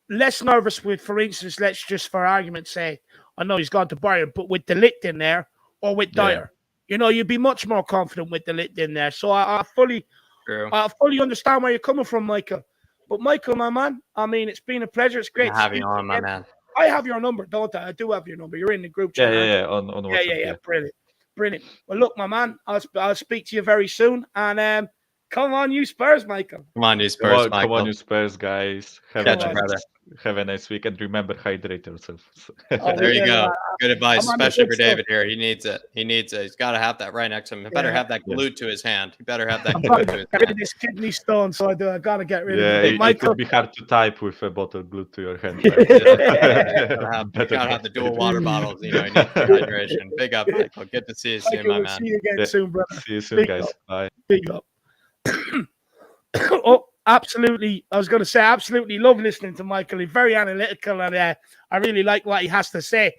less nervous with, for instance, let's just for argument's sake, I know he's gone to Bayern, but with De Ligt in there or with Dyer, you'd be much more confident with De Ligt in there. So I fully understand where you're coming from, Michael. But Michael, my man, I mean, it's been a pleasure. It's great to have you on, my man. I have your number, don't I? I do have your number. You're in the group chat. Yeah. On WhatsApp. Yeah. Brilliant. Well, look, my man, I'll speak to you very soon. And come on, you Spurs, Michael. Come on, you Spurs, Michael. Come on, you Spurs, guys. Have a nice week, and remember, hydrate yourself. There you go. Good advice, especially for David here. He needs it. He's got to have that right next to him. He better have that glued to his hand. He better have that glued to his hand. Get rid of this kidney stone, so I gotta get rid of it. It could be hard to type with a bottle glued to your hand. Gotta have the dual water bottles. You know, you need hydration. Big up, Michael. Good to see you soon, my man. See you again soon, brother. See you soon, guys. Bye. Big up. Oh, absolutely. I was going to say, absolutely love listening to Michael. He's very analytical, and I really like what he has to say.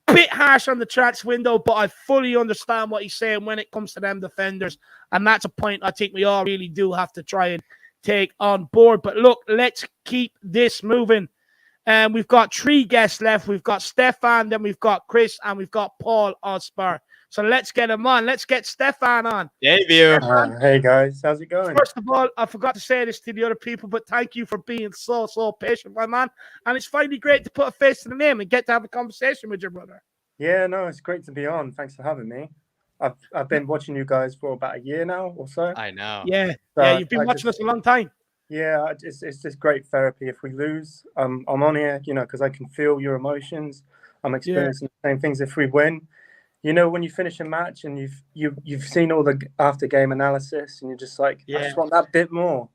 Bit harsh on the transfer window, but I fully understand what he's saying when it comes to them defenders. And that's a point I think we all really do have to try and take on board. But look, let's keep this moving. And we've got 3 guests left. We've got Stefan, then we've got Chris, and we've got Paul Hotspur. So let's get him on. Let's get Stefan on. Debut. Hey, guys. How's it going? First of all, I forgot to say this to the other people, but thank you for being so patient, my man. And it's finally great to put a face to the name and get to have a conversation with your brother. Yeah, no, it's great to be on. Thanks for having me. I've been watching you guys for about a year now or so. I know. Yeah, you've been watching us a long time. Yeah, it's just great therapy. If we lose, I'm on here, because I can feel your emotions. I'm experiencing the same things. If we win, when you finish a match and you've seen all the after game analysis and you're just like, I just want that bit more.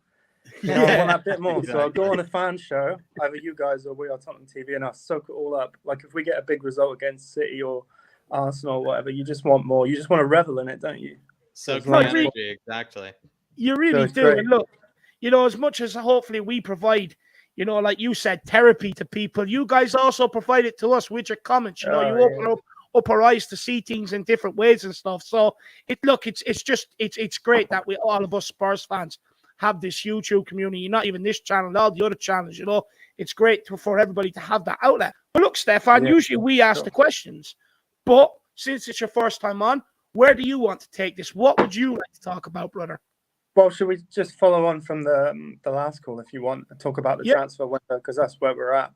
I want that bit more. So I'll go on a fan show, either you guys or We Are Tottenham TV, and I'll soak it all up. Like if we get a big result against City or Arsenal or whatever, you just want more. You just want to revel in it, don't you? So energy, exactly. You really do. And look, as much as hopefully we provide, like you said, therapy to people, you guys also provide it to us with your comments. You open up our eyes to see things in different ways and stuff. So it's great that we, all of us Spurs fans, have this YouTube community, not even this channel, all the other channels, it's great for everybody to have that outlet. But look, Stefan, usually we ask the questions, but since it's your first time on, where do you want to take this? What would you like to talk about, brother? Well, should we just follow on from the last call if you want and talk about the transfer window, because that's where we're at.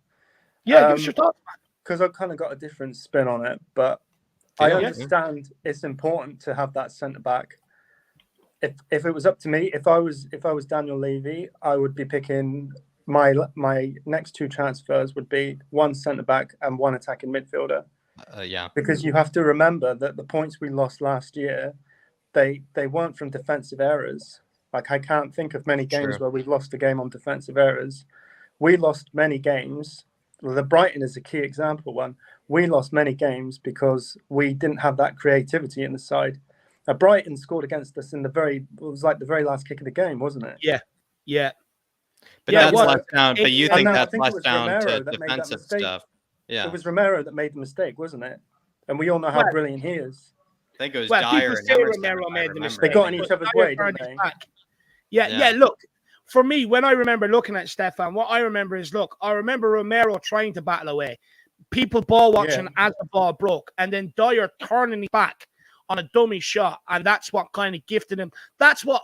Yeah, give us your thoughts, man. Because I've kind of got a different spin on it, but I understand it's important to have that centre back. If it was up to me, if I was Daniel Levy, I would be picking my next 2 transfers would be 1 centre back and 1 attacking midfielder. Because you have to remember that the points we lost last year, they weren't from defensive errors. Like I can't think of many games where we've lost a game on defensive errors. We lost many games. Well, the Brighton is a key example one. We lost many games because we didn't have that creativity in the side. Brighton scored against us in the very last kick of the game, wasn't it? Yeah. But that's less down. But you think that's less down to defensive stuff? Yeah. It was Romero that made the mistake, wasn't it? And we all know how brilliant he is. I think it was Dyer and Emerson. Romero made the mistake. They got in each other's way, didn't they? Yeah. Look, for me, when I remember looking at Stefan, what I remember is, I remember Romero trying to battle away. People ball watching as the ball broke, and then Dyer turning his back on a dummy shot, and that's what kind of gifted him. That's what,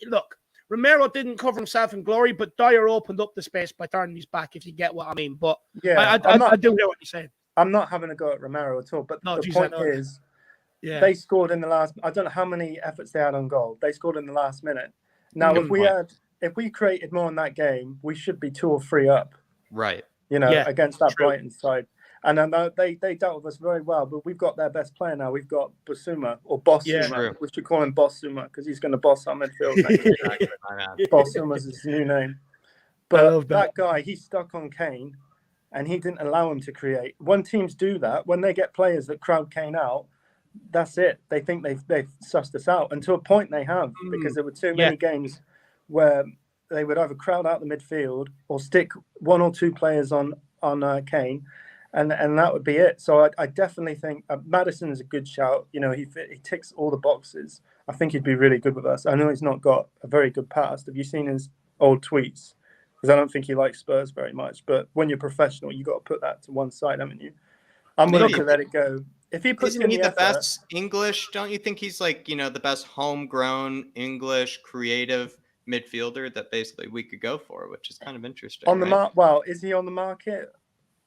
look, Romero didn't cover himself in glory, but Dyer opened up the space by turning his back, if you get what I mean. But I do hear what you're saying. I'm not having a go at Romero at all, but the point is, they scored in the last, I don't know how many efforts they had on goal. They scored in the last minute. Now, if we created more in that game, we should be 2 or 3 up. Right. Against that Brighton side. And I know they dealt with us very well, but we've got their best player now. We've got Basuma or Bossuma. We should call him Bossuma because he's going to boss our midfield. Bossuma's his new name. But that guy, he's stuck on Kane, and he didn't allow him to create. When teams do that, when they get players that crowd Kane out, that's it. They think they've sussed us out. And to a point they have, because there were too many games where they would either crowd out the midfield or stick 1 or 2 players on Kane. And that would be it. So I definitely think Maddison is a good shout. He ticks all the boxes. I think he'd be really good with us. I know he's not got a very good past. Have you seen his old tweets? Because I don't think he likes Spurs very much. But when you're professional, you got to put that to one side, haven't you? I'm willing to let it go. If he puts in the best English, don't you think he's the best homegrown English creative midfielder that basically we could go for, which is kind of interesting. On the is he on the market?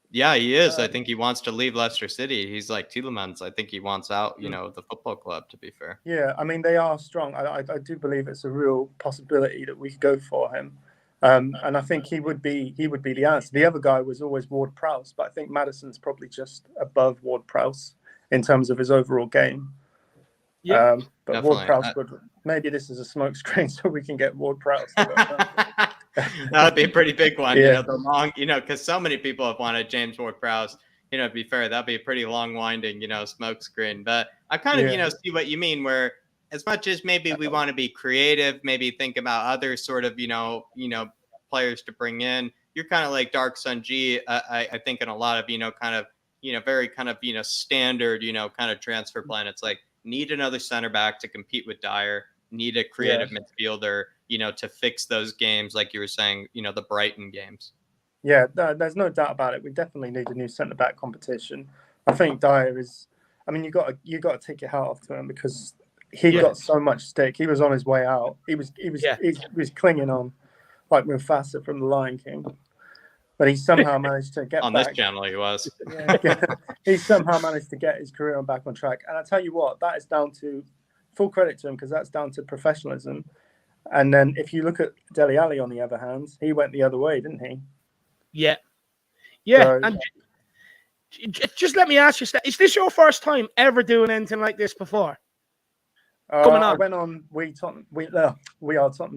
Yeah, he is. I think he wants to leave Leicester City. He's like Tielemans. I think he wants out, the football club, to be fair. Yeah, I mean, they are strong. I do believe it's a real possibility that we could go for him. And I think he would be the answer. The other guy was always Ward-Prowse, but I think Maddison's probably just above Ward-Prowse in terms of his overall game. Yeah, but Ward-Prowse would, maybe this is a smokescreen so we can get Ward-Prowse. That would be a pretty big one. Yeah. The long, because so many people have wanted James Ward-Prowse. To be fair, that'd be a pretty long winding, smoke screen. But I kind of, see what you mean, where as much as maybe we want to be creative, maybe think about other sort of, players to bring in, you're kind of like Dark Sun G, I think in a lot of, kind of, very kind of, standard, kind of transfer plan. It's like, need another center back to compete with Dyer, need a creative midfielder, to fix those games, like you were saying, the Brighton games. Yeah, there's no doubt about it. We definitely need a new centre-back competition. I think Dyer is. I mean, you got to take your hat off to him because he got so much stick. He was on his way out. He was clinging on like Mufasa from The Lion King, but he somehow managed to get on back. This channel. He was. He somehow managed to get his career back on track. And I tell you what, that is down to full credit to him because that's down to professionalism. And then if you look at Dele Alli, on the other hand, he went the other way, didn't he? Yeah. So, and just let me ask you, is this your first time ever doing anything like this before? I went on We Are Tottenham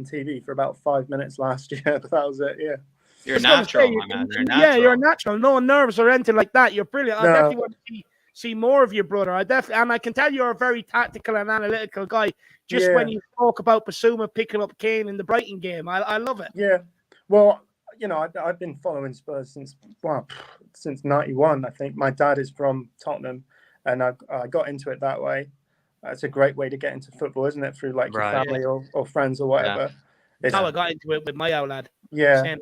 TV for about 5 minutes last year. But that was it. Yeah. You're natural, my man. You're natural. Yeah, you're natural. No nerves or anything like that. You're brilliant. I definitely want to see more of you, brother. And I can tell you're a very tactical and analytical guy. Just when you talk about Basuma picking up Kane in the Brighton game, I love it. Yeah. Well, I've been following Spurs since '91. I think my dad is from Tottenham, and I got into it that way. It's a great way to get into football, isn't it? Through like your family or friends or whatever. That's how I got into it with my old lad. Yeah.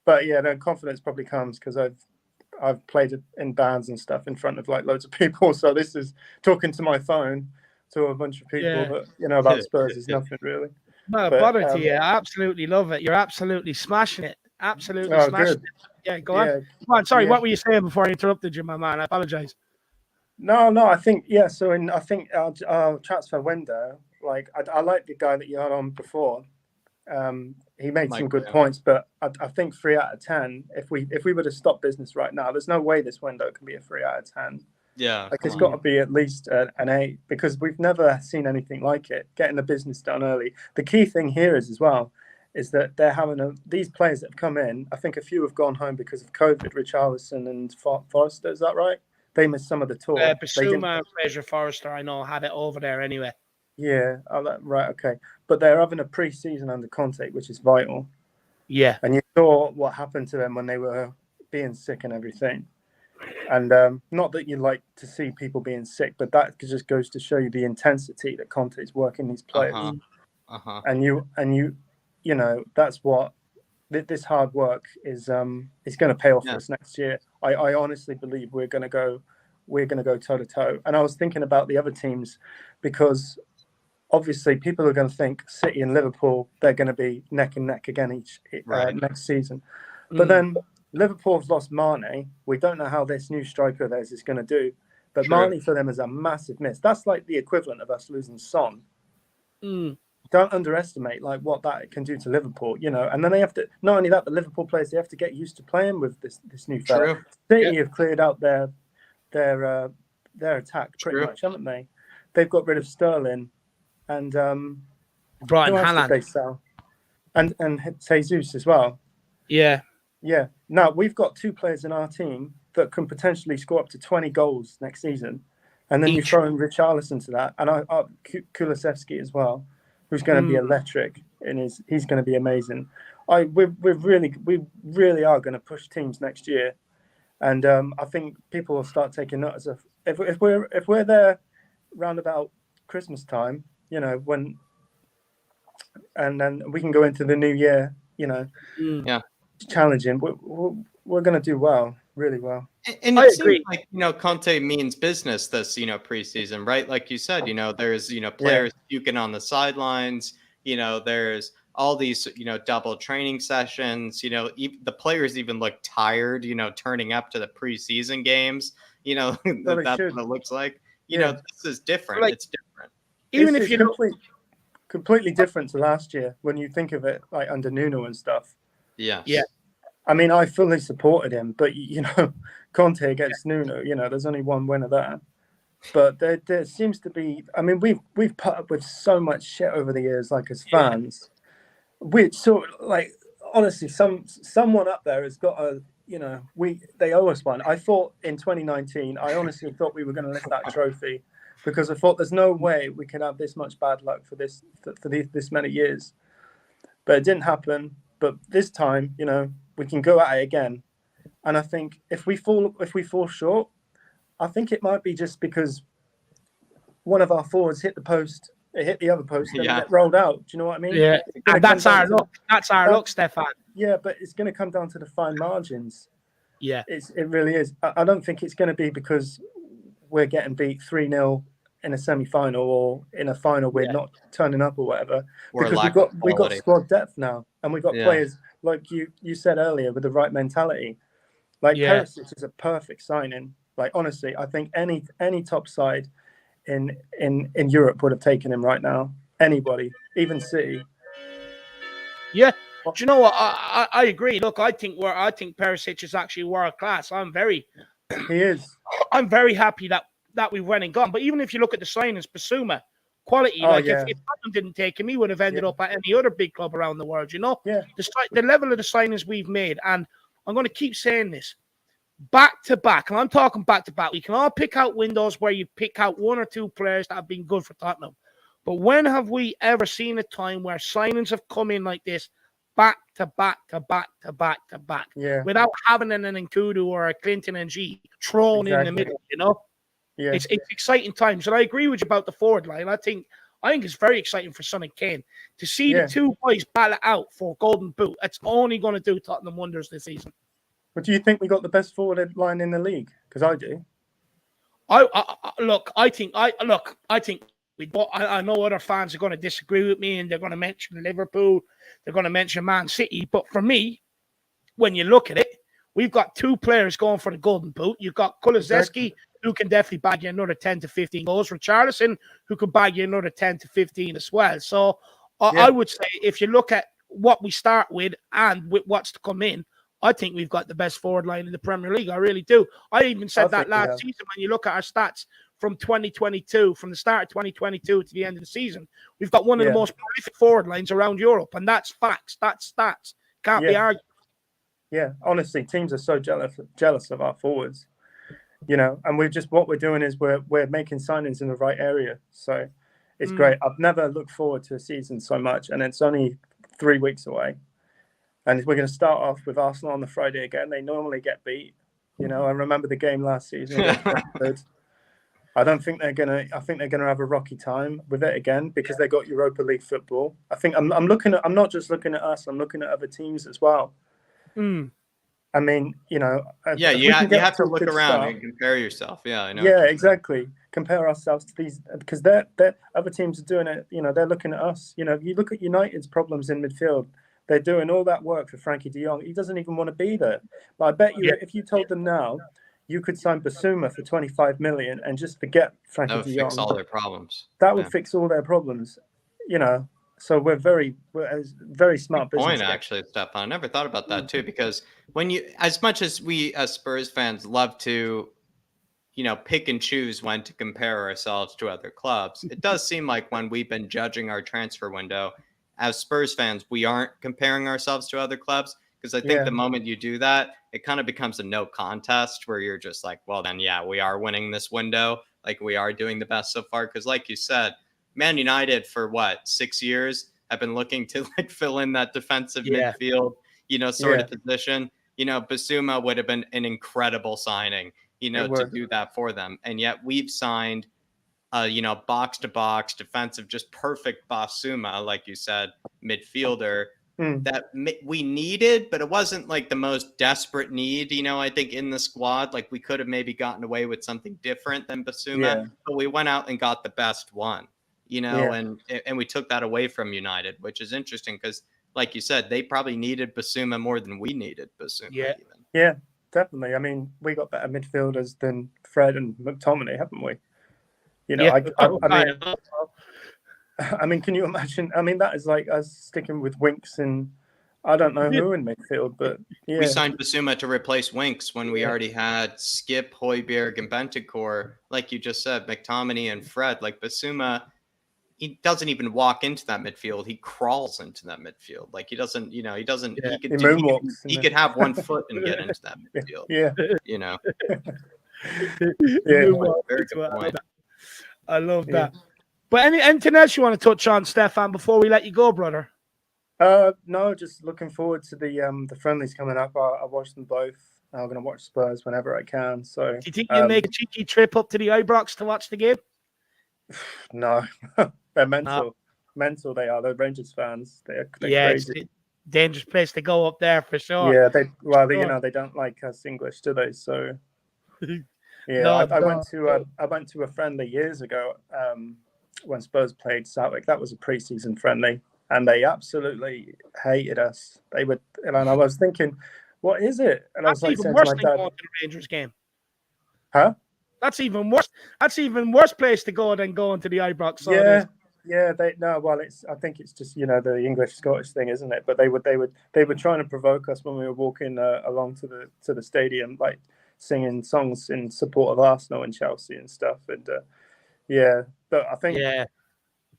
But the confidence probably comes because I've played in bands and stuff in front of like loads of people. So this is talking to my phone to a bunch of people that about Spurs is nothing really. No, bother to you. I absolutely love it. You're absolutely smashing it. Absolutely smashing it. Yeah, go on. Come on. Sorry, what were you saying before I interrupted you, my man? I apologize. No, I think So I think our transfer window, like I like the guy that you had on before. He made some good points, but I think 3 out of 10. If we were to stop business right now, there's no way this window can be a 3 out of 10. Yeah, like it's got to be at least an 8 because we've never seen anything like it. Getting the business done early. The key thing here is that they're having these players that have come in. I think a few have gone home because of COVID. Richarlison and Forrester, is that right? They missed some of the tour. Basuma and Fraser Forrester, I know, had it over there anyway. Yeah, right, okay. But they're having a pre-season under Conte, which is vital. Yeah. And you saw what happened to them when they were being sick and everything. And not that you like to see people being sick, but that just goes to show you the intensity that Conte is working these players. And you know, that's what this hard work is going to pay off for us next year. I honestly believe we're going to go toe to toe. And I was thinking about the other teams because obviously people are going to think City and Liverpool, they're going to be neck and neck again next season. But then Liverpool have lost Mane. We don't know how this new striker of theirs is going to do. But Mane for them is a massive miss. That's like the equivalent of us losing Son. Don't underestimate like what that can do to Liverpool, you know. And then they have to, not only that, the Liverpool players, they have to get used to playing with this new fella. City have cleared out their attack pretty much, haven't they? They've got rid of Sterling and Brian Haaland. They sell? And Jesus as well. Yeah. Now we've got 2 players in our team that can potentially score up to 20 goals next season, and then you throw in Richarlison to that, and Kulusevski as well, who's going to be electric, and he's going to be amazing. We really are going to push teams next year, and I think people will start taking notice of if we're there round about Christmas time, you know, and then we can go into the new year, you know, challenging. We're going to do well, really well. And it seems like, you know, Conte means business this, you know, preseason, right? Like you said, you know, there's, you know, players puking on the sidelines, you know, there's all these, double training sessions, the players even look tired, turning up to the preseason games, that's what it looks like. This is different. It's different. Even if you completely different to last year when you think of it, like under Nuno and stuff. Yeah. I mean, I fully supported him, but Conte against Nuno, there's only one winner there. But there seems to be. I mean, we've put up with so much shit over the years, like as fans. Which sort of like honestly, someone up there has got a. They owe us one. I thought in 2019, I honestly thought we were going to lift that trophy because I thought there's no way we could have this much bad luck for this many years. But it didn't happen. But this time, we can go at it again. And I think if we fall short, I think it might be just because one of our forwards hit the post, it hit the other post, and it rolled out. Do you know what I mean? Yeah, and that's our luck. That's our luck, Stefan. Yeah, but it's going to come down to the fine margins. Yeah, it really is. I don't think it's going to be because we're getting beat 3-0 in a semi-final or in a final we're not turning up or whatever. Or because we've got squad depth now, and we've got players like you said earlier with the right mentality. Like Perisic is a perfect signing. Like honestly, I think any top side in Europe would have taken him right now. Anybody, even City. Yeah. Do you know what? I agree. Look, I think Perisic is actually world class. He is. I'm very happy that we went and got. But even if you look at the signings, Basuma, quality. If Tottenham didn't take him, he would have ended up at any other big club around the world. Yeah. The level of the signings we've made, and I'm going to keep saying this, back to back, and I'm talking back to back. We can all pick out windows where you pick out one or two players that have been good for Tottenham. But when have we ever seen a time where signings have come in like this? Back to back to back to back to back, without having an Nkudu or a Clinton and G thrown in the middle. Yeah, it's exciting times, and I agree with you about the forward line. I think it's very exciting for Son and Kane to see the two boys battle out for Golden Boot. It's only going to do Tottenham wonders this season. But do you think we got the best forward line in the league? Because I do. I think. But I know other fans are going to disagree with me and they're going to mention Liverpool, they're going to mention Man City. But for me, when you look at it, we've got two players going for the Golden Boot. You've got Kulusevski, who can definitely bag you another 10 to 15 goals. Richarlison, who can bag you another 10 to 15 as well. So I would say if you look at what we start with and with what's to come in, I think we've got the best forward line in the Premier League. I really do. I even said that last season when you look at our stats from 2022, from the start of 2022 to the end of the season. We've got one of the most prolific forward lines around Europe, and that's facts. That's stats. Can't be argued. Yeah, honestly, teams are so jealous of our forwards, and what we're doing is we're making signings in the right area. So it's great. I've never looked forward to a season so much, and it's only 3 weeks away. And we're going to start off with Arsenal on the Friday again. They normally get beat. I remember the game last season. I think they're gonna have a rocky time with it again because they got Europa League football. I think I'm not just looking at us. I'm looking at other teams as well. I mean, you have to look around and compare yourself. Yeah, I know. Yeah, exactly. Compare ourselves to these because they're other teams are doing it. They're looking at us. You look at United's problems in midfield. They're doing all that work for Frankie de Jong. He doesn't even want to be there. But I bet you, if you told them now, you could sign Basuma for 25 million and just forget Frankie de Jong. That would fix all their problems. That would fix all their problems. So we're very smart business. Point actually, Stefan. I never thought about that too, because as much as we as Spurs fans love to, pick and choose when to compare ourselves to other clubs, it does seem like when we've been judging our transfer window, as Spurs fans, we aren't comparing ourselves to other clubs, because I think the moment you do that, it kind of becomes a no contest where you're just like, well, then, we are winning this window. Like, we are doing the best so far. Because like you said, Man United for 6 years have been looking to fill in that defensive midfield, sort of position. Basuma would have been an incredible signing, to do that for them. And yet we've signed box to box defensive, just perfect Basuma, like you said, midfielder that we needed, but it wasn't the most desperate need, I think in the squad. We could have maybe gotten away with something different than Basuma, but we went out and got the best one, you know, and we took that away from United, which is interesting because, like you said, they probably needed Basuma more than we needed Basuma. Yeah. Even. Yeah, definitely. I mean, we got better midfielders than Fred and McTominay, haven't we? You know, I mean, can you imagine? I mean, that is like us sticking with Winks and I don't know who in midfield, but yeah. We signed Basuma to replace Winks when we already had Skip, Højbjerg, and Bentancur. Like you just said, McTominay and Fred. Like Basuma, he doesn't even walk into that midfield. He crawls into that midfield. Like he doesn't, you know, he doesn't. Yeah. He could have 1 foot and get into that midfield. Yeah, you know. I love that. But anything else you want to touch on, Stefan, before we let you go, brother? No, just looking forward to the friendlies coming up. I watched them both. I'm going to watch Spurs whenever I can. So, do you think you'll make a cheeky trip up to the Ibrox to watch the game? No, they're mental. Mental they are. They're Rangers fans. They're crazy. It's a dangerous place to go up there for sure. Yeah, you know, they don't like us English, do they? So, yeah, I went to a friendly years ago when Spurs played Southwick. That was a pre-season friendly. And they absolutely hated us. They would, and I was thinking, "What is it?" And I was like, "Even worse than going to the Rangers game." Huh? That's even worse. That's even worse place to go than going to the Ibrox. So yeah. I think it's just, you know, the English Scottish thing, isn't it? But they were trying to provoke us when we were walking along to the stadium, like singing songs in support of Arsenal and Chelsea and stuff. And but I think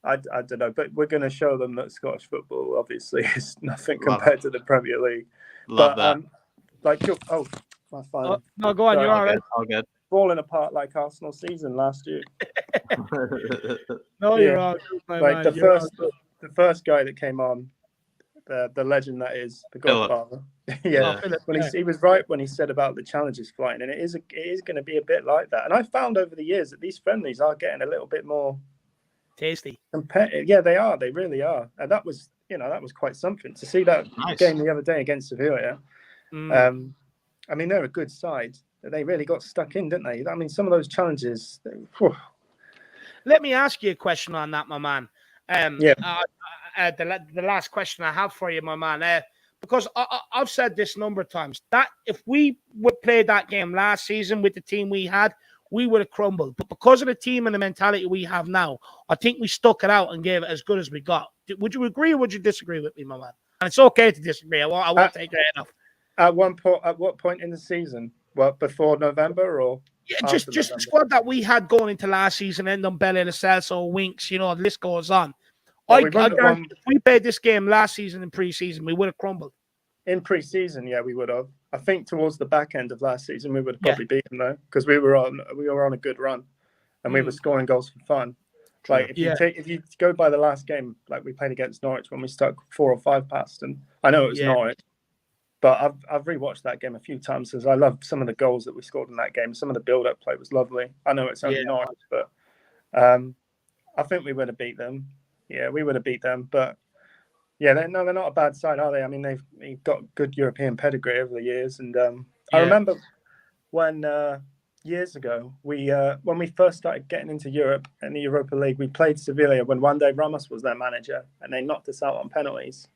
I don't know, but we're going to show them that Scottish football obviously is nothing compared to the Premier League. Love that. My phone. No, go on. You're all right. All good. Falling apart like Arsenal season last year. No, you're all good. Like the first guy that came on, the legend that is, the Godfather. When he was right when he said about the challenges flying, and it is going to be a bit like that. And I found over the years that these friendlies are getting a little bit more tasty. Competitive. Yeah, they are. They really are. And that was quite something to see that game the other day against Sevilla. I mean, they're a good side. They really got stuck in, didn't they? I mean, some of those challenges. Let me ask you a question on that, my man. The last question I have for you, my man, because I've said this a number of times, that if we would play that game last season with the team we had, we would have crumbled. But because of the team and the mentality we have now, I think we stuck it out and gave it as good as we got. Would you agree or would you disagree with me, my man? And it's okay to disagree. I won't take your head off. At what point in the season? Well, before November or? Yeah, just the squad that we had going into last season, Ndombele, Lo Celso, Winks, you know, the list goes on. If we played this game last season in pre-season, we would have crumbled. In pre-season, yeah, we would have. I think towards the back end of last season, we would have probably beaten them, though, because we were on a good run, and we were scoring goals for fun. Like if you go by the last game, like we played against Norwich when we stuck 4 or 5 past, and I know it was Norwich, but I've rewatched that game a few times because I love some of the goals that we scored in that game. Some of the build-up play was lovely. I know it's only Norwich, but I think we would have beat them. Yeah, we would have beat them, but. Yeah, they're not a bad side, are they? I mean, they've got good European pedigree over the years, and I remember when years ago when we first started getting into Europe in the Europa League, we played Sevilla when one day Ramos was their manager, and they knocked us out on penalties.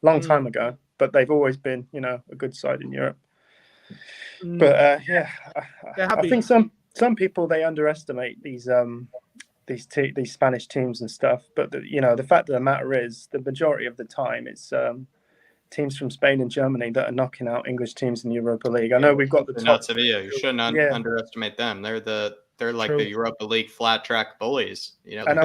Long time ago, but they've always been, you know, a good side in Europe. But I think some people they underestimate these Spanish teams and stuff, but the fact of the matter is, the majority of the time it's teams from Spain and Germany that are knocking out English teams in the Europa League. I know we've got the top. Sevilla. You shouldn't underestimate them. They're like the Europa League flat track bullies. You know, and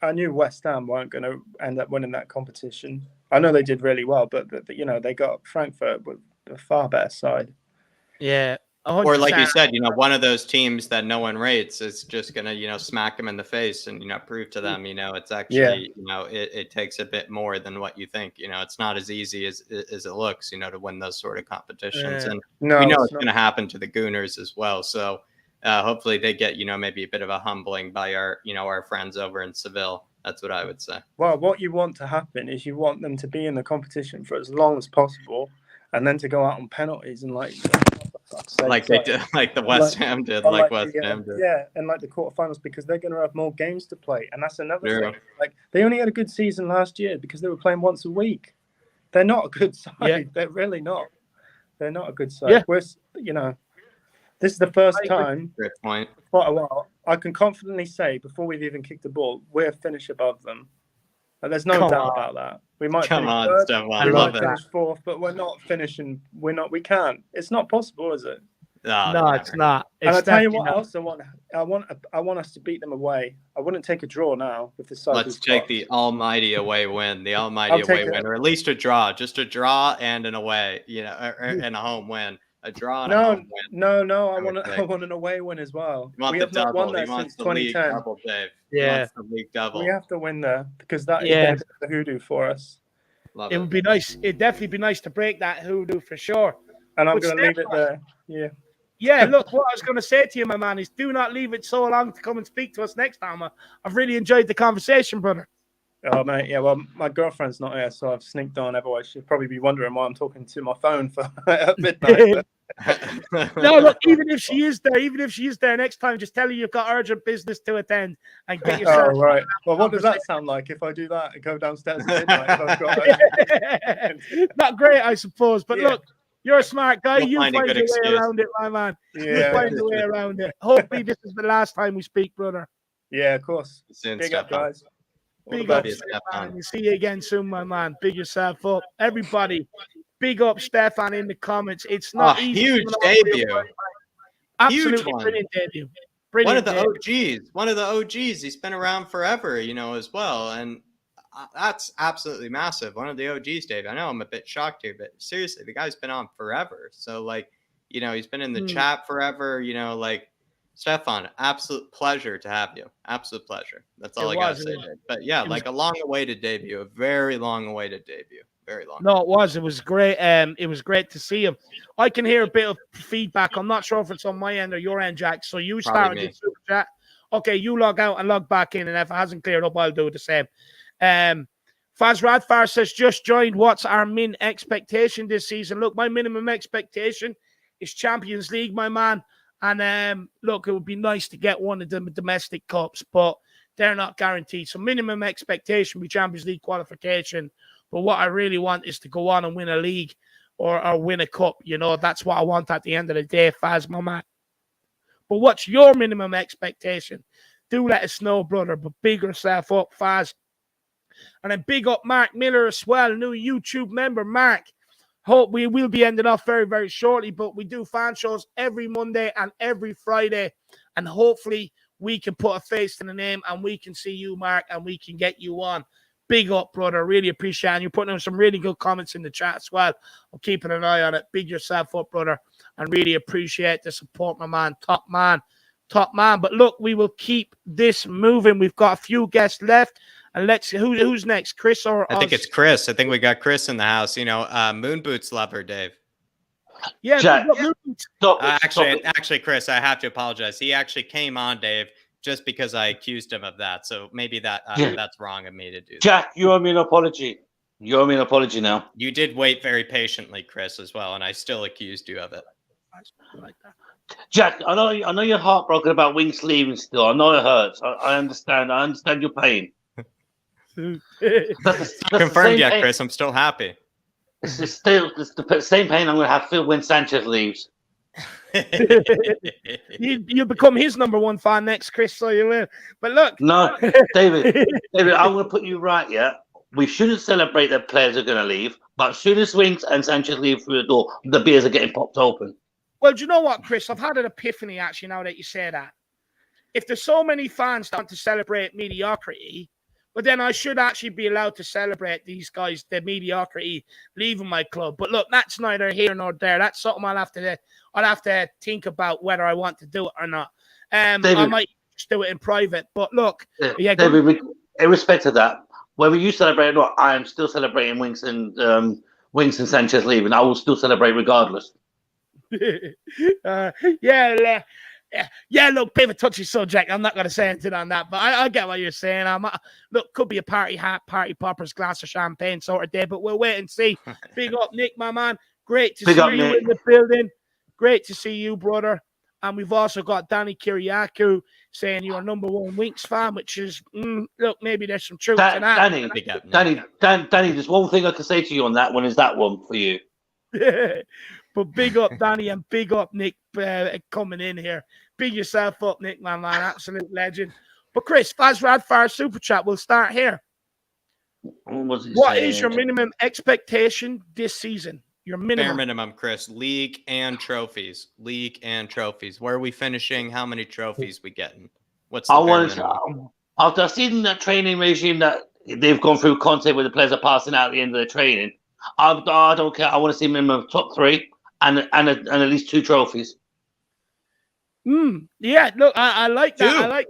I knew West Ham weren't going to end up winning that competition. I know they did really well, but they got Frankfurt with a far better side. Yeah. 100%. Or like you said, one of those teams that no one rates is just going to, smack them in the face and, prove to them, it's actually, it takes a bit more than what you think. It's not as easy as it looks, to win those sort of competitions. And we know it's going to happen to the Gooners as well. So hopefully they get, maybe a bit of a humbling by our friends over in Seville. That's what I would say. Well, what you want to happen is you want them to be in the competition for as long as possible and then to go out on penalties and fuck's sake. Like they did, like the West Ham did, like West Ham did. Yeah, and like the quarterfinals, because they're going to have more games to play, and that's another thing. Like they only had a good season last year because they were playing once a week. They're not a good side. Yeah. They're really not. They're not a good side. Yeah. We're, this is the first time Great point. for quite a while I can confidently say, before we've even kicked the ball, we're finished above them. There's no doubt about that. We might Come on, third, Stefan. I love it. finish fourth, but we're not finishing. We can't. It's not possible, is it? No, it's not. And I tell you what else I want. I want us to beat them away. I wouldn't take a draw now with this side. Let's take the almighty away win, or at least a draw, just a draw and an away, and a home win. A draw and a home win. No. I want an away win as well. You want we the have not double. won there He wants since the 2010. league double, Dave. Yeah. He wants the league double. We have to win there because that is going to be the hoodoo for us. It would be nice. It'd definitely be nice to break that hoodoo for sure. And I'm going to leave it there. Yeah. Yeah, look, what I was going to say to you, my man, is do not leave it so long to come and speak to us next time. I've really enjoyed the conversation, brother. Oh, mate, yeah, well, my girlfriend's not here, so I've sneaked on. Otherwise, she'd probably be wondering why I'm talking to my phone for at midnight. No, look, even if she is there next time, just tell her you've got urgent business to attend and get yourself. Oh, right. Well, what does that sound like if I do that and go downstairs at midnight? Not great, I suppose, but look. You're a smart guy. You find your way around it, my man. Yeah, you find your way around it. Hopefully, this is the last time we speak, brother. Yeah, of course. Big up, guys. Big up, Stefan. We'll see you again soon, my man. Big yourself up. Everybody, big up Stefan in the comments. It's not easy. Huge debut. Absolutely brilliant debut. Brilliant One of the OGs. He's been around forever, as well. And that's absolutely massive. One of the OGs, Dave. I know I'm a bit shocked here, but seriously, the guy's been on forever. So, he's been in the chat forever. Stefan, absolute pleasure to have you. Absolute pleasure. That's all I got to say, Dave. But yeah, a long-awaited debut. A very long-awaited debut. Very long. No, it was. It was great. It was great to see him. I can hear a bit of feedback. I'm not sure if it's on my end or your end, Jack. So you start with the super chat. Okay, you log out and log back in, and if it hasn't cleared up, I'll do the same. Faz Radfar says, just joined. What's our min expectation this season? Look, my minimum expectation is Champions League, my man. And look, it would be nice to get one of the domestic cups, but they're not guaranteed. So minimum expectation be Champions League qualification. But what I really want is to go on and win a league or win a cup. That's what I want at the end of the day, Faz, my man. But what's your minimum expectation? Do let us know, brother. But big yourself up, Faz. And then big up Mark Miller as well, new YouTube member, Mark. Hope we will be ending off very, very shortly, but we do fan shows every Monday and every Friday, and hopefully we can put a face to the name and we can see you, Mark, and we can get you on. Big up, brother. Really appreciate it. And you're putting in some really good comments in the chat as well. I'm keeping an eye on it. Big yourself up, brother, and really appreciate the support, my man. Top man. But look, we will keep this moving. We've got a few guests left. And let's see who's next, Chris or I think it's Chris. I think we got Chris in the house. Moon Boots lover, Dave. Yeah, Jack, actually, Chris, I have to apologize. He actually came on, Dave, just because I accused him of that. So maybe that's wrong of me to do. Jack, you owe me an apology. You owe me an apology now. You did wait very patiently, Chris, as well, and I still accused you of it. Like that. Jack, I know you're heartbroken about Winks leaving still. I know it hurts. I understand. I understand your pain. That's confirmed yet, Chris. I'm still happy. It's the same pain I'm going to have feel when Sanchez leaves. You'll become his number one fan next, Chris, so you will. But look. No, David, I'm going to put you right, yeah? We shouldn't celebrate that players are going to leave, but as soon as Winks and Sanchez leave through the door, the beers are getting popped open. Well, do you know what, Chris? I've had an epiphany, actually, now that you say that. If there's so many fans that want to celebrate mediocrity, but then I should actually be allowed to celebrate these guys, the mediocrity, leaving my club. But look, that's neither here nor there. That's something I'll have to think about whether I want to do it or not. David, I might just do it in private. But look, David, in respect to that, whether you celebrate or not, I am still celebrating Winks and Sanchez leaving. I will still celebrate regardless. Look, bit of a touchy subject. I'm not going to say anything on that, but I get what you're saying. Look, could be a party hat, party poppers, glass of champagne sort of day, but we'll wait and see. Big up, Nick, my man. Great to see you in the building. Great to see you, brother. And we've also got Danny Kiriakou saying you're #1 Winks fan, which is, look, maybe there's some truth to that. Danny, there's one thing I can say to you on that one is that one for you. But big up, Danny, and big up, Nick, coming in here. Big yourself up, Nick, man. Absolute legend. But Chris, Faz Radfire Super Chat, we'll start here. What is your minimum expectation this season? Your minimum. Bare minimum, Chris. League and trophies. Where are we finishing? How many trophies we getting? What's the bare minimum? After seeing that training regime that they've gone through content where the players are passing out at the end of the training, I don't care. I want to see minimum top 3 and at least 2 trophies. Yeah, look, I like that.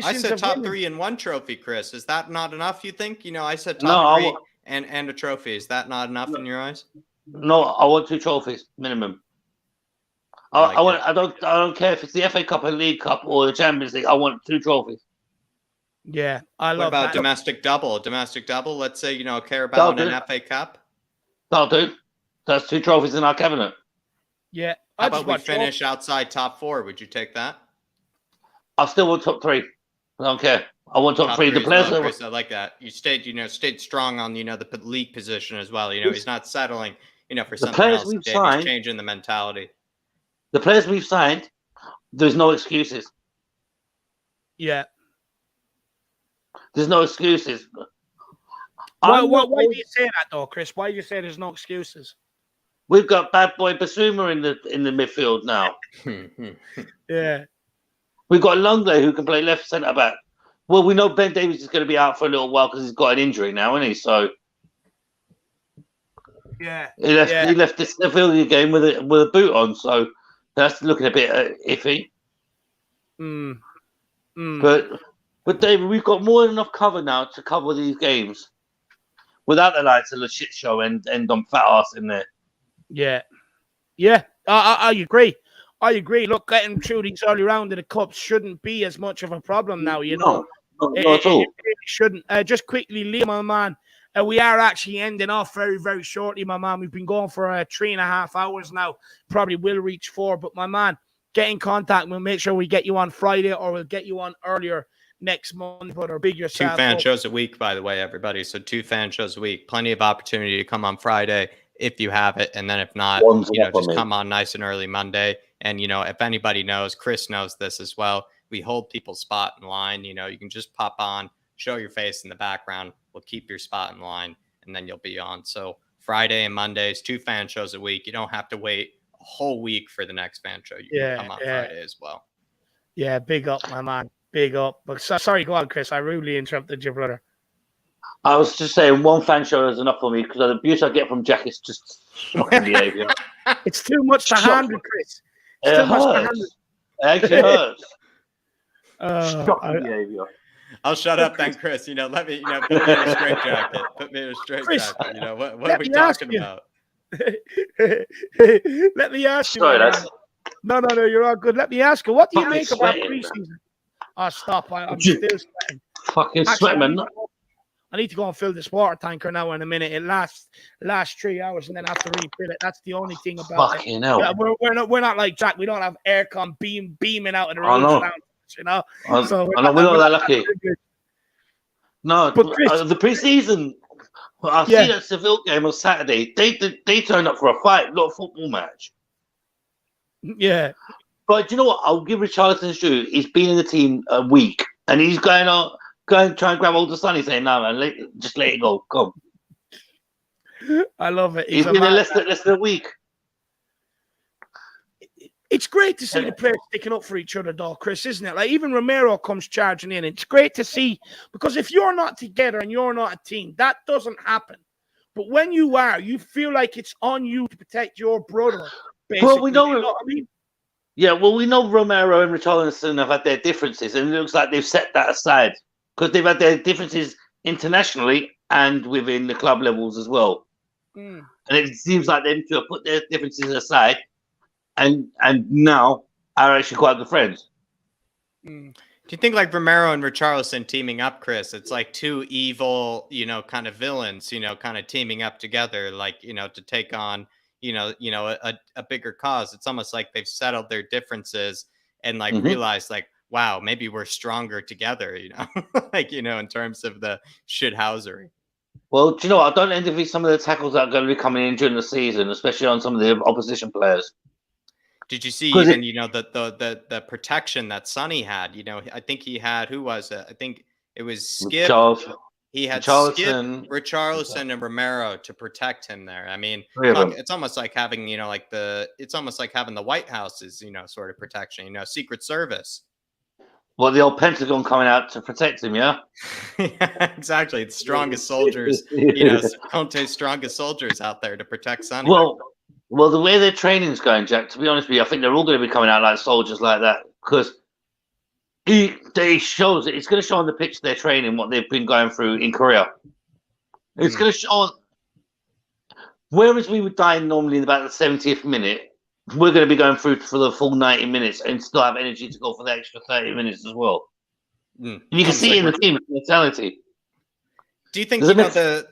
I said top 3 and 1 trophy, Chris. Is that not enough, you think? I said top 3 and a trophy. Is that not enough in your eyes? No, I want 2 trophies minimum. I don't care if it's the FA Cup or League Cup or the Champions League. I want 2 trophies. Yeah, I love that. What about domestic double? Let's say, Carabao and an FA Cup. That'll do. That's 2 trophies in our cabinet. Yeah. How about we finish outside top 4? Would you take that? I still want top 3. I don't care. I want top 3. The players. Chris, I like that. You stayed strong on, the league position as well. He's not settling, for something else. He's changing the mentality. The players we've signed, there's no excuses. Yeah. There's no excuses. Why do you say that though, Chris? Why do you say there's no excuses? We've got bad boy Basuma in the midfield now. Yeah. We've got Longley who can play left centre back. Well, we know Ben Davies is going to be out for a little while because he's got an injury now, isn't he? So yeah, he left the Sevilla game with a boot on, so that's looking a bit iffy. But David, we've got more than enough cover now to cover these games without the likes of the shit show and on fat ass in there. Yeah. I agree. Look, getting through these early round of the cups shouldn't be as much of a problem now, No, not at all. It really shouldn't. Just quickly, Liam, my man, we are actually ending off very, very shortly, my man. We've been going for 3.5 hours now. Probably will reach 4, but my man, get in contact. We'll make sure we get you on Friday or we'll get you on earlier next month. But big yourself. 2 fan shows a week, by the way, everybody. So 2 fan shows a week. Plenty of opportunity to come on Friday if you have it. And then if not, just come on nice and early Monday. And, if anybody knows, Chris knows this as well. We hold people's spot in line. You can just pop on, show your face in the background. We'll keep your spot in line, and then you'll be on. So Friday and Mondays, 2 fan shows a week. You don't have to wait a whole week for the next fan show. You can come on Friday as well. Yeah, big up, my man. Big up. But sorry, go on, Chris. I rudely interrupted you, brother. I was just saying 1 fan show is enough for me because the abuse I get from Jack is just shocking behaviour. It's too much to handle, Chris. It hurts. It actually hurts. Shocking behaviour. I'll shut up then, Chris. Let me, put me in a straight jacket. What are we talking about? Let me ask you. Sorry, No, you're all good. Let me ask you. What do you make about preseason? Oh, stop. I'm still sweating. Fucking sweating, man. I need to go and fill this water tanker now in a minute. It lasts 3 hours and then I have to refill it. That's the only thing about Fucking hell. Yeah, we're not like Jack. We don't have aircon beaming out of the room. So we're not that lucky. No, but the preseason. I see that Seville game on Saturday. They turned up for a fight, not a football match. Yeah. But do you know what? I'll give Richarlison a shoe. He's been in the team a week and he's going to try and grab hold of Sonny saying, no, man, just let it go. Come. I love it. He's been in less than a week. It's great to see the players sticking up for each other, though, Chris, isn't it? Like, even Romero comes charging in. It's great to see, because if you're not together and you're not a team, that doesn't happen. But when you are, you feel like it's on you to protect your brother, basically. Well, we know, you know what I mean? Yeah, well, we know Romero and Richarlison have had their differences, and it looks like they've set that aside because they've had their differences internationally and within the club levels as well. And it seems like them two have put their differences aside and now are actually quite good friends. Do you think like Romero and Richarlison teaming up, Chris? It's like 2 evil, kind of villains, kind of teaming up together, like, to take on, a bigger cause. It's almost like they've settled their differences and like realized like, wow, maybe we're stronger together, like, in terms of the shithousery. Well, do you know what? I don't envy some of the tackles that are going to be coming in during the season, especially on some of the opposition players. Did you see even, the protection that Sonny had? I think he had, who was it? I think it was Skip. He had Skip, Richarlison, and Romero to protect him there. I mean, it's almost like having, it's almost like having the White House's, sort of protection, Secret Service. Well, the old Pentagon coming out to protect him, yeah? Yeah, exactly. The strongest soldiers, Conte's strongest soldiers out there to protect Sonny. Well, the way their training's going, Jack, to be honest with you, I think they're all going to be coming out like soldiers like that, because it's going to show on the pitch their training what they've been going through in Korea. It's going to show, whereas we would die normally in about the 70th minute, we're going to be going through for the full 90 minutes and still have energy to go for the extra 30 minutes as well. And you can see in the team mentality. Do you think the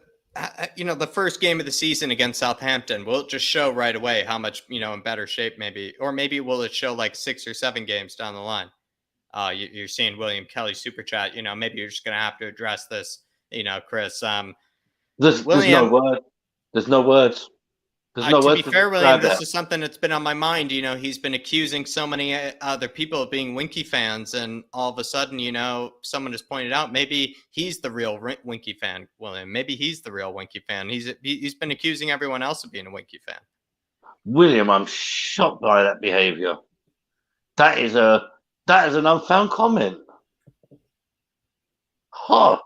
first game of the season against Southampton will it just show right away how much in better shape maybe, or maybe will it show like 6 or 7 games down the line? You're seeing William Kelly super chat. Maybe you're just going to have to address this. Chris. There's no word. There's no words. To be fair, William, this is something that's been on my mind. He's been accusing so many other people of being Winky fans, and all of a sudden, someone has pointed out maybe he's the real Winky fan, William. Maybe he's the real Winky fan. He's been accusing everyone else of being a Winky fan. William, I'm shocked by that behaviour. That is an unfound comment. How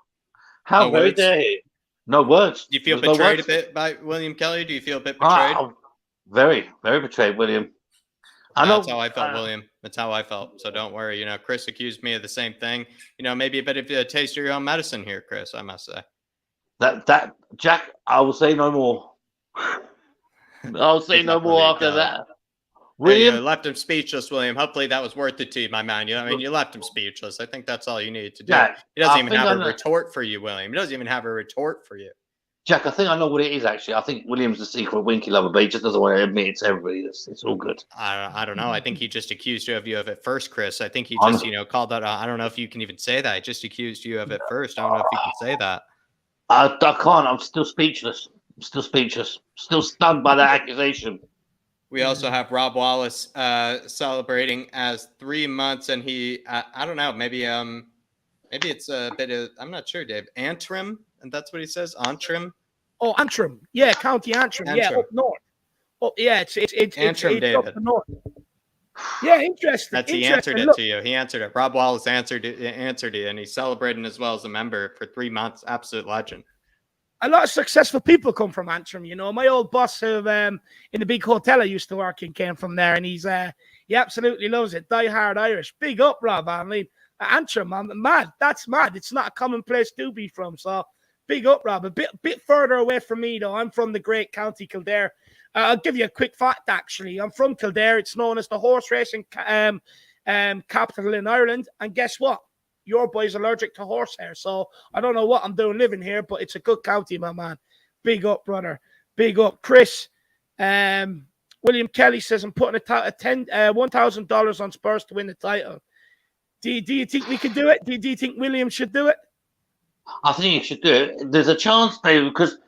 very dare he? No words. Do you feel betrayed a bit by William Kelly? Do you feel a bit betrayed? Very, very betrayed, William. That's how I felt, William. That's how I felt. So don't worry. Chris accused me of the same thing. Maybe a bit of a taste of your own medicine here, Chris, I must say. That Jack, I will say no more. I'll say no more after that. William, you left him speechless, William. Hopefully that was worth it to you, my man. You left him speechless. I think that's all you needed to do. Jack, he doesn't even have a retort for you, William. He doesn't even have a retort for you. Jack, I think I know what it is, actually. I think William's the secret Winky lover, but he just doesn't want to admit it to everybody. It's all good. I don't know. I think he just accused you of it first, Chris. I think he just, called that. I don't know if you can even say that. He just accused you of it first. I don't know if you can say that. I can't. I'm still speechless. Still stunned by that accusation. We also have Rob Wallace celebrating as 3 months, and he I don't know, maybe it's a bit of, I'm not sure, Dave. Antrim, and that's what he says. Antrim. Oh, Antrim, yeah, County Antrim, yeah, up north. Oh, yeah, it's Antrim, David. Up the north. Yeah, interesting. He answered it to you. He answered it. Rob Wallace answered it, and he's celebrating as well as a member for 3 months. Absolute legend. A lot of successful people come from Antrim. My old boss who in the big hotel I used to work in came from there, and he absolutely loves it. Die hard Irish. Big up, Rob. I mean, Antrim, I'm mad. That's mad. It's not a common place to be from. So big up, Rob. A bit further away from me though. I'm from the great County Kildare. I'll give you a quick fact. Actually, I'm from Kildare. It's known as the horse racing capital in Ireland. And guess what? Your boy's allergic to horsehair, so I don't know what I'm doing living here, but it's a good county, my man. Big up, brother. Big up. Chris, William Kelly says, I'm putting $1,000 on Spurs to win the title. Do you think we can do it? Do you think William should do it? I think he should do it. There's a chance, Dave, because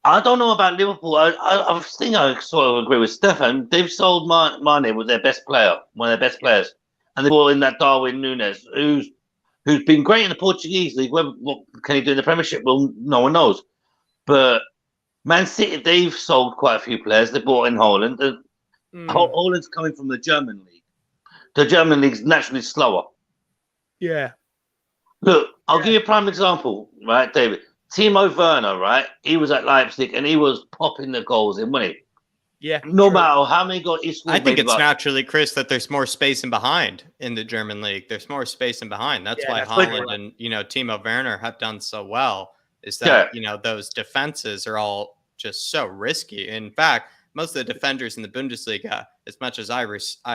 I don't know about Liverpool. I think I sort of agree with Stefan. They've sold Mane with their best player, one of their best players. And they brought in that Darwin Núñez, who's been great in the Portuguese league. What can he do in the Premiership? Well, no one knows. But Man City, they've sold quite a few players. They brought in Holland. Holland's coming from the German league. The German league's naturally slower. Yeah. Look, I'll give you a prime example, right, David? Timo Werner, right? He was at Leipzig and he was popping the goals in, wasn't he? Yeah. No matter how many goals he scored. I think it's naturally, Chris, that there's more space in behind in the German league. There's more space in behind. That's why Holland and Timo Werner have done so well. Is that those defenses are all just so risky. In fact, most of the defenders in the Bundesliga, as much as I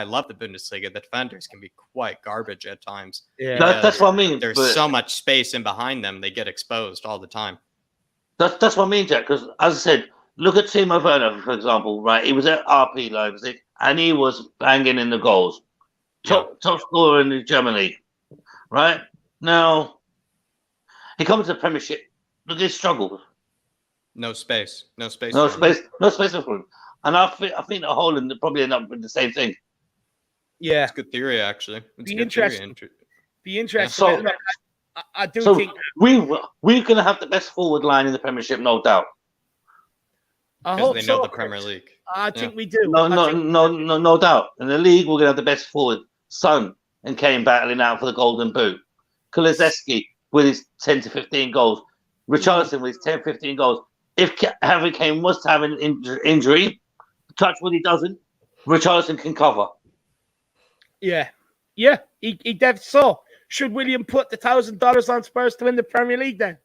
love the Bundesliga, the defenders can be quite garbage at times. Yeah, that's what I mean. There's so much space in behind them; they get exposed all the time. That's what I mean, Jack. Because as I said, look at Timo Werner, for example, right? He was at RP Leipzig and he was banging in the goals. Top scorer in the Germany, right? Now, he comes to the Premiership. Look at his struggle. No space. No space. No for him. space. No space for him. And I think that Holland probably end up with the same thing. Yeah. It's good theory, actually. It's Be good interesting. theory. Be interesting. So- Look, I do So think we're going to have the best forward line in the Premiership, no doubt. I Because hope they know so, the Chris. Premier League. I think we do. No doubt. In the league, we're going to have the best forward. Son and Kane battling out for the Golden Boot. Kulusevski with his 10 to 15 goals. Richarlison with his 10, 15 goals. If Harry Kane was to have an injury, touch what he doesn't, Richarlison can cover. Yeah. Yeah. He definitely so. Should William put the $1,000 on Spurs to win the Premier League then?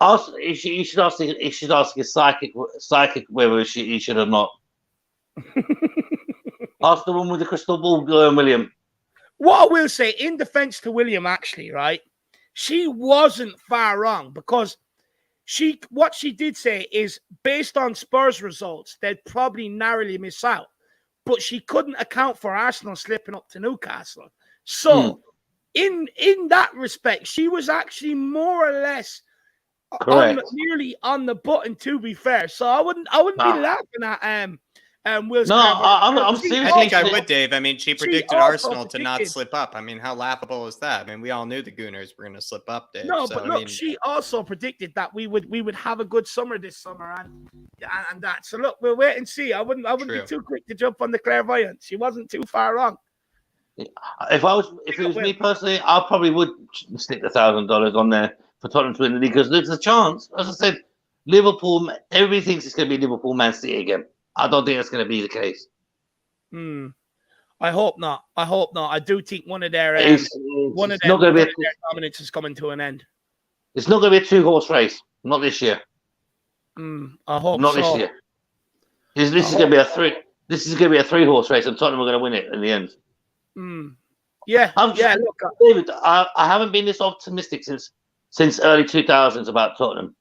You should ask his psychic whether he should or not. Ask the one with the crystal ball, William. What I will say in defense to William, actually, right? She wasn't far wrong because what she did say is based on Spurs results, they'd probably narrowly miss out. But she couldn't account for Arsenal slipping up to Newcastle. So in that respect, she was actually more or less nearly on the button, to be fair. So I wouldn't be laughing at Will's. No, I'm serious. I think I would, Dave. I mean, she predicted Arsenal to not predicted- slip up. I mean, how laughable is that? I mean, we all knew the Gooners were going to slip up, Dave. No, so, but I look, mean, she also predicted that we would have a good summer this summer and that. So look, we'll wait and see. I wouldn't be too quick to jump on the clairvoyance. She wasn't too far wrong. If it was me personally, I probably would stick the $1,000 on there for Tottenham to win the league because there's a chance. As I said, Liverpool. Everybody thinks it's going to be Liverpool, Man City again. I don't think that's going to be the case. I hope not. I do think one of their dominance is coming to an end. It's not going to be a 2-horse race. Not this year. I hope not so. This year. This is going to be a 3. This is going to be a 3-horse race, and Tottenham are going to win it in the end. Yeah. Look, David, I haven't been this optimistic since early 2000s about Tottenham.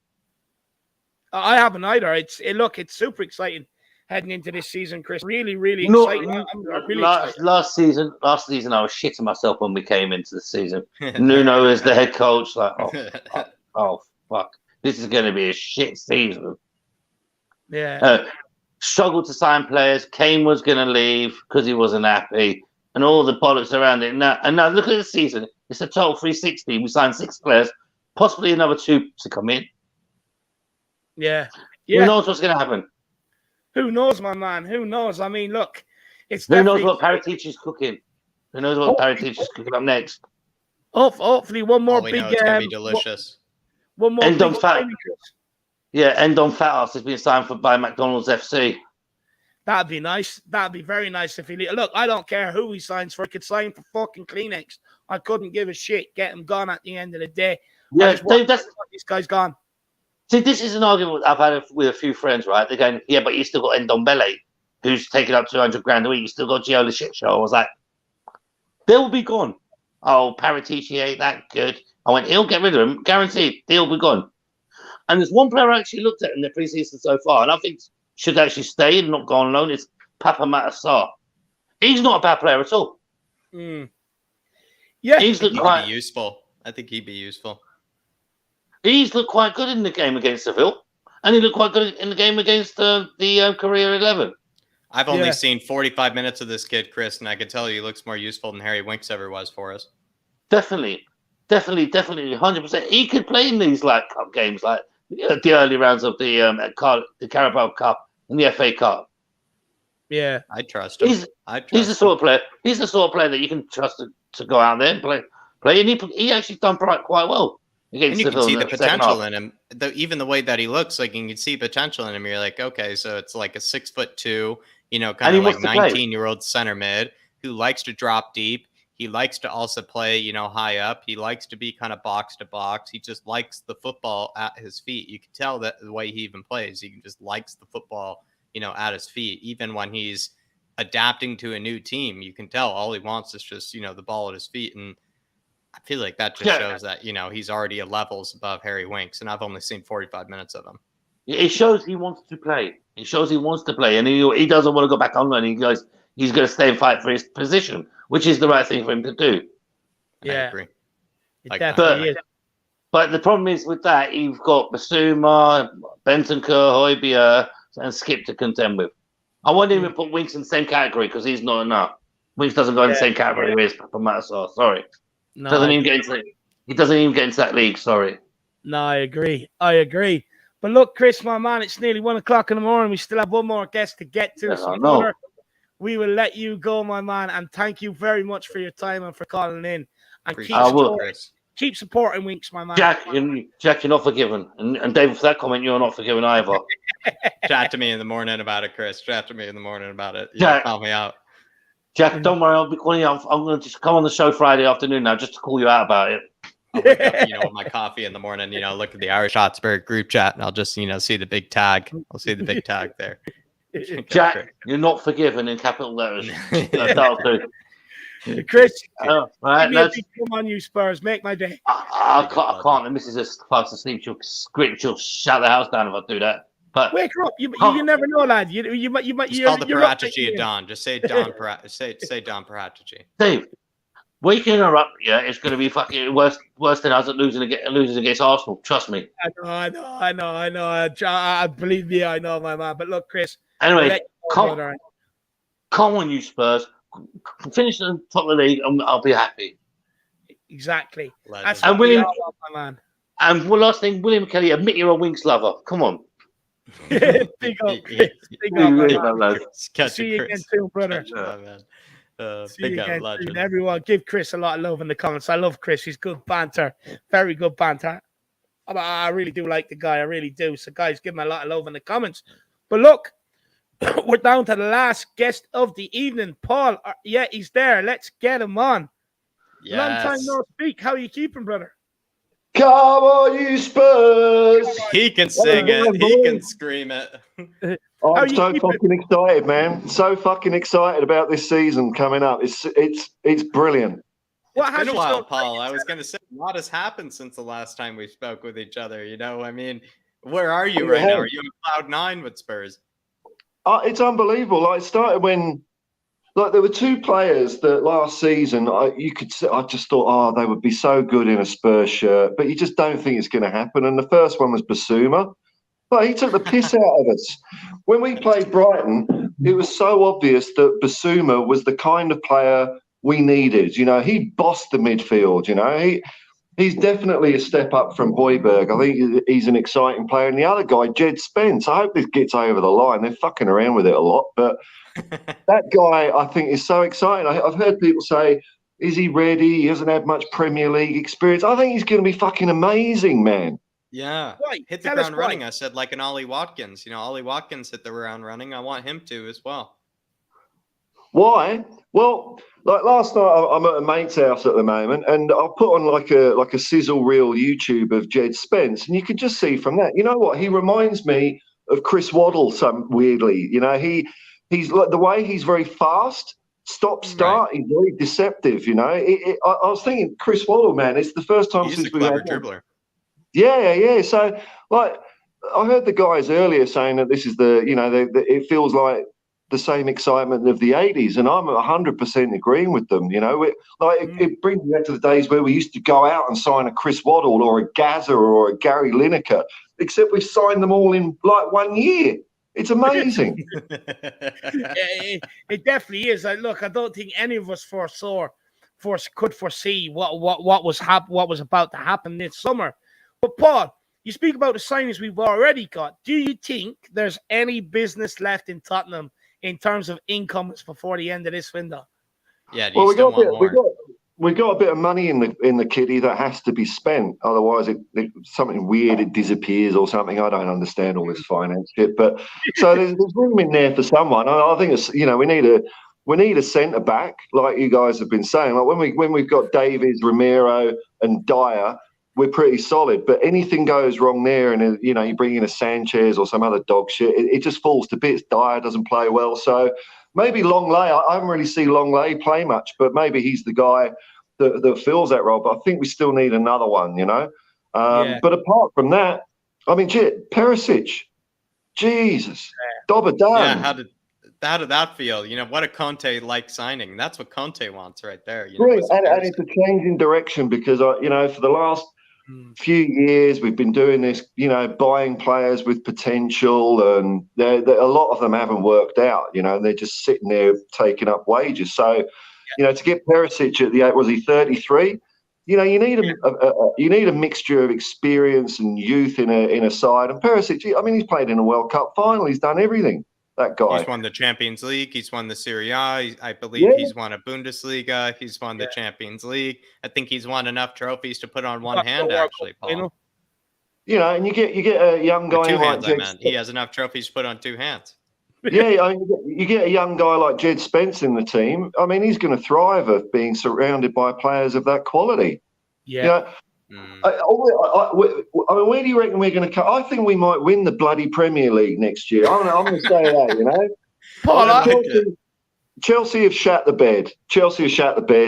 I haven't either. It's super exciting heading into this season, Chris. Really, really exciting. I'm really excited. Last season, I was shitting myself when we came into the season. Nuno is the head coach. Like, oh, fuck. This is going to be a shit season. Yeah. Struggled to sign players. Kane was going to leave because he wasn't happy. And all the bollocks around it. Now look at the season. It's a total 360. We signed 6 players, possibly another 2 to come in. Yeah. Who knows what's going to happen? Who knows, my man? Who knows? I mean, look, it's who knows what Paratici is cooking? Who knows what Paratici is cooking up next? Hopefully, one more big. It's going to be delicious. One more. Endon Fat. Yeah, Endon Fatas has been signed by McDonald's FC. That'd be nice. That'd be very nice if he. Look, I don't care who he signs for. He could sign for fucking Kleenex. I couldn't give a shit. Get him gone at the end of the day. Yeah, Dave, this guy's gone. See, this is an argument I've had with a few friends, right? They're going, yeah, but you still got Ndombele, who's taking up 200 grand a week. You still got Giola shit show. I was like, they'll be gone. Oh, Paratici ain't that good. I went, he'll get rid of him, guaranteed. They'll be gone. And there's one player I actually looked at in the preseason so far, and I think should actually stay and not go on loan. It's Papa Matasar. He's not a bad player at all. Yeah, he'd be useful. I think he'd be useful. He's looked quite good in the game against Seville, and he looked quite good in the game against the Career 11. I've only seen 45 minutes of this kid, Chris, and I can tell you he looks more useful than Harry Winks ever was for us. Definitely, 100%. He could play in these like cup games, like the early rounds of the Carabao Cup and the FA Cup. Yeah, I trust him. He's the sort of player. He's the sort of player that you can trust to go out there and play. And he actually done quite well. And you can see the potential in him. Even the way that he looks, like you can see potential in him. You're like, okay, so it's like a 6'2", kind of like 19-year-old center mid who likes to drop deep. He likes to also play, high up. He likes to be kind of box to box. He just likes the football at his feet. You can tell that the way he even plays, he just likes the football, at his feet. Even when he's adapting to a new team, you can tell all he wants is just, the ball at his feet. And I feel like that just shows that, he's already a levels above Harry Winks, and I've only seen 45 minutes of him. It shows he wants to play. It shows he wants to play, and he doesn't want to go back on. And he goes, he's going to stay and fight for his position, which is the right thing for him to do. Yeah, I agree. It definitely is. But the problem is with that, you've got Basuma, Bentancur, Højbjerg, and Skip to contend with. I won't even put Winks in the same category because he's not enough. Winks doesn't go in the same category as Matasaar. Sorry. No, He doesn't even get into that league. Sorry. No, I agree. But look, Chris, my man, it's nearly 1 o'clock in the morning. We still have one more guest to get to. So we will let you go, my man. And thank you very much for your time and for calling in. And keep supporting Winks, my man. Jack, you're not forgiven. And David, for that comment, you're not forgiven either. Chat to me in the morning about it, Chris. Chat to me in the morning about it. Jack, call me out. Jack, don't worry. I'll be calling you. I'm going to just come on the show Friday afternoon now just to call you out about it. I'll wake up, with my coffee in the morning, look at the IrishHotspur group chat, and I'll just, see the big tag. I'll see the big tag there. Jack, you're not forgiven in capital letters. That'll do. Chris, right, come on, you Spurs, make my day. I can't. The missus is fast asleep. She'll shut the house down if I do that. But wake her up. You never know, lad. You might. Just call the Paratici at Don. Just say Don say Don Paratici. Dave, waking her up, it's going to be fucking worse than us at losing against Arsenal. Trust me. I know. Believe me, I know, my man. But look, Chris. Anyway, come on, you Spurs. Finish the top of the league, and I'll be happy. Exactly. And William, my man. And one last thing, William Kelly, admit you're a Winks lover. Come on. Big up, Chris. Big up, see you again soon, brother. See you again soon. Everyone, give Chris a lot of love in the comments. I love Chris. He's good banter. Very good banter. I really do like the guy. I really do. So, guys, give him a lot of love in the comments. But look, we're down to the last guest of the evening. Paul, he's there. Let's get him on. Yes. Long time no speak. How are you keeping, brother? Come on, you Spurs! He can sing it. He can scream it. I'm so fucking excited, man. So fucking excited about this season coming up. It's brilliant. It's been a while, Paul. I was going to say, a lot has happened since the last time we spoke with each other. I mean, where are you right now? Are you in cloud 9 with Spurs? It's unbelievable. It started when, there were two players that last season I just thought, they would be so good in a Spurs shirt, but you just don't think it's going to happen. And the first one was Basuma. But he took the piss out of us. When we played Brighton, it was so obvious that Basuma was the kind of player we needed. He bossed the midfield. He's definitely a step up from Højbjerg. I think he's an exciting player. And the other guy, Jed Spence, I hope this gets over the line. They're fucking around with it a lot. But that guy, I think, is so exciting. I've heard people say, is he ready? He hasn't had much Premier League experience. I think he's going to be fucking amazing, man. Yeah. Hit the ground running. I said like an Ollie Watkins. Ollie Watkins hit the ground running. I want him to as well. Why? Well, last night I'm at a mate's house at the moment, and I put on like a sizzle reel YouTube of Jed Spence, and you can just see from that. You know what? He reminds me of Chris Waddle. Weirdly, he's like the way he's very fast, stop-start. Right. He's very deceptive. I was thinking Chris Waddle, man. It's the first time since we've had dribbler. Yeah. So I heard the guys earlier saying that this is it feels like the same excitement of the 80s, and I'm 100% agreeing with them. It brings me back to the days where we used to go out and sign a Chris Waddle or a Gazza or a Gary Lineker, except we've signed them all in 1 year. It's amazing. It definitely is. Look, I don't think any of us could foresee what was about to happen this summer. But Paul, you speak about the signings we've already got. Do you think there's any business left in Tottenham in terms of incomes before the end of this window? Yeah, we got a bit of money in the kitty that has to be spent. Otherwise, something weird, it disappears or something. I don't understand all this finance shit. But so there's room in there for someone. I think it's we need a centre back, like you guys have been saying. Like when we've got Davies, Romero, and Dyer, we're pretty solid. But anything goes wrong there, and you bring in a Sanchez or some other dog shit, it just falls to bits. Dyer doesn't play well, so maybe Longley. I haven't really seen Longley play much, but maybe he's the guy that fills that role. But I think we still need another one, But apart from that, I mean, Perisic. Jesus, Dobber done. Yeah, how did that feel? What a Conte-like signing. That's what Conte wants right there. Great, and it's a change in direction because for the last few years we've been doing this, buying players with potential, and a lot of them haven't worked out. They're just sitting there taking up wages. So, to get Perisic at the age, was he 33? You need a mixture of experience and youth in a side. And Perisic, he's played in a World Cup final. He's done everything. That guy. He's won the Champions League. He's won the Serie A. I believe he's won a Bundesliga. He's won the Champions League. I think he's won enough trophies to put on one hand, actually, Paul. And you get a young guy two like hands, he has enough trophies to put on two hands. Yeah, you get a young guy like Jed Spence in the team. He's going to thrive of being surrounded by players of that quality. Yeah. Where do you reckon we're going to come? I think we might win the bloody Premier League next year. I'm going to say that, Paul, Chelsea have shat the bed.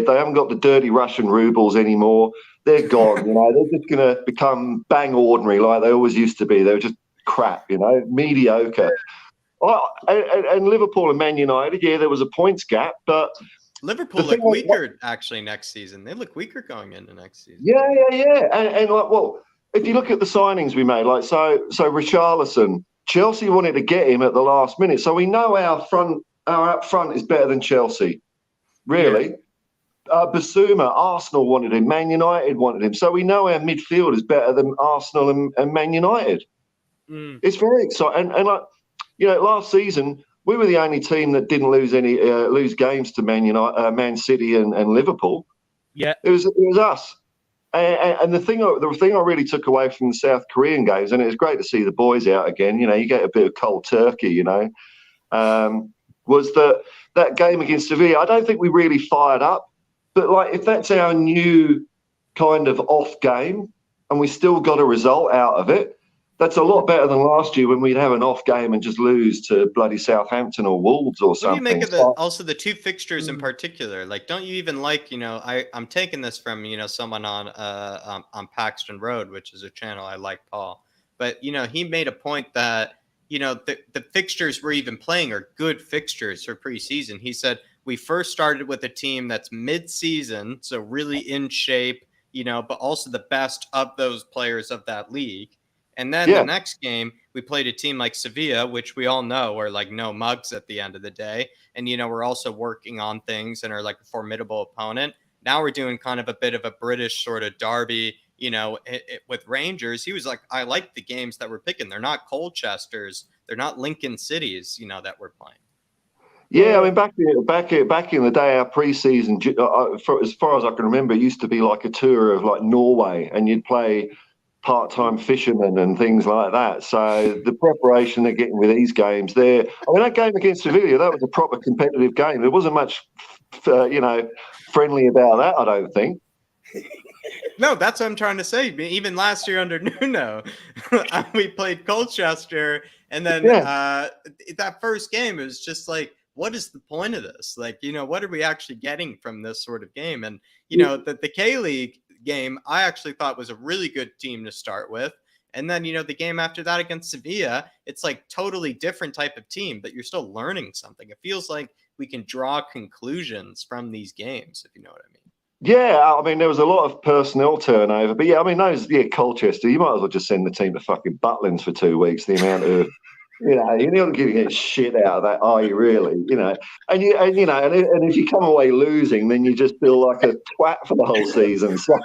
They haven't got the dirty Russian rubles anymore. They're gone. They're just going to become bang ordinary like they always used to be. They were just crap, mediocre. And Liverpool and Man United, there was a points gap, but Liverpool look weaker actually next season. They look weaker going into next season. Yeah. And if you look at the signings we made, so Richarlison, Chelsea wanted to get him at the last minute. So we know our up front is better than Chelsea. Really. Yeah. Basuma, Arsenal wanted him, Man United wanted him. So we know our midfield is better than Arsenal and Man United. It's very exciting. And last season we were the only team that didn't lose games to Man City and Liverpool. Yeah, it was us. And the thing I really took away from the South Korean games, and it was great to see the boys out again. You get a bit of cold turkey. Was that game against Sevilla? I don't think we really fired up. But if that's our new kind of off game, and we still got a result out of it, that's a lot better than last year when we'd have an off game and just lose to bloody Southampton or Wolves or something. What do you make of also the two fixtures in particular? Don't you even like, I'm taking this from, someone on Paxton Road, which is a channel I like, Paul. But, he made a point that, the fixtures we're even playing are good fixtures for preseason. He said, we first started with a team that's mid-season, so really in shape, but also the best of those players of that league. And then the next game, we played a team like Sevilla, which we all know are no mugs at the end of the day. And, we're also working on things and are a formidable opponent. Now we're doing kind of a bit of a British sort of derby, with Rangers. He was like, I like the games that we're picking. They're not Colchesters. They're not Lincoln Cities, that we're playing. Yeah, back in the day, our preseason, as far as I can remember, it used to be like a tour of Norway, and you'd play part-time fishermen and things like that. So the preparation they're getting with these games there. That game against Sevilla, that was a proper competitive game. There wasn't much, friendly about that, I don't think. No, that's what I'm trying to say. Even last year under Nuno, we played Colchester, and then that first game, it was just what is the point of this? What are we actually getting from this sort of game? And, the K-League game, I actually thought was a really good team to start with. And then, the game after that against Sevilla, it's totally different type of team, but you're still learning something. It feels like we can draw conclusions from these games, if you know what I mean. Yeah, there was a lot of personnel turnover, but Colchester, you might as well just send the team to fucking Butlins for 2 weeks. The amount of, you're not going to get shit out of that, are you really? And if you come away losing, then you just feel like a twat for the whole season. So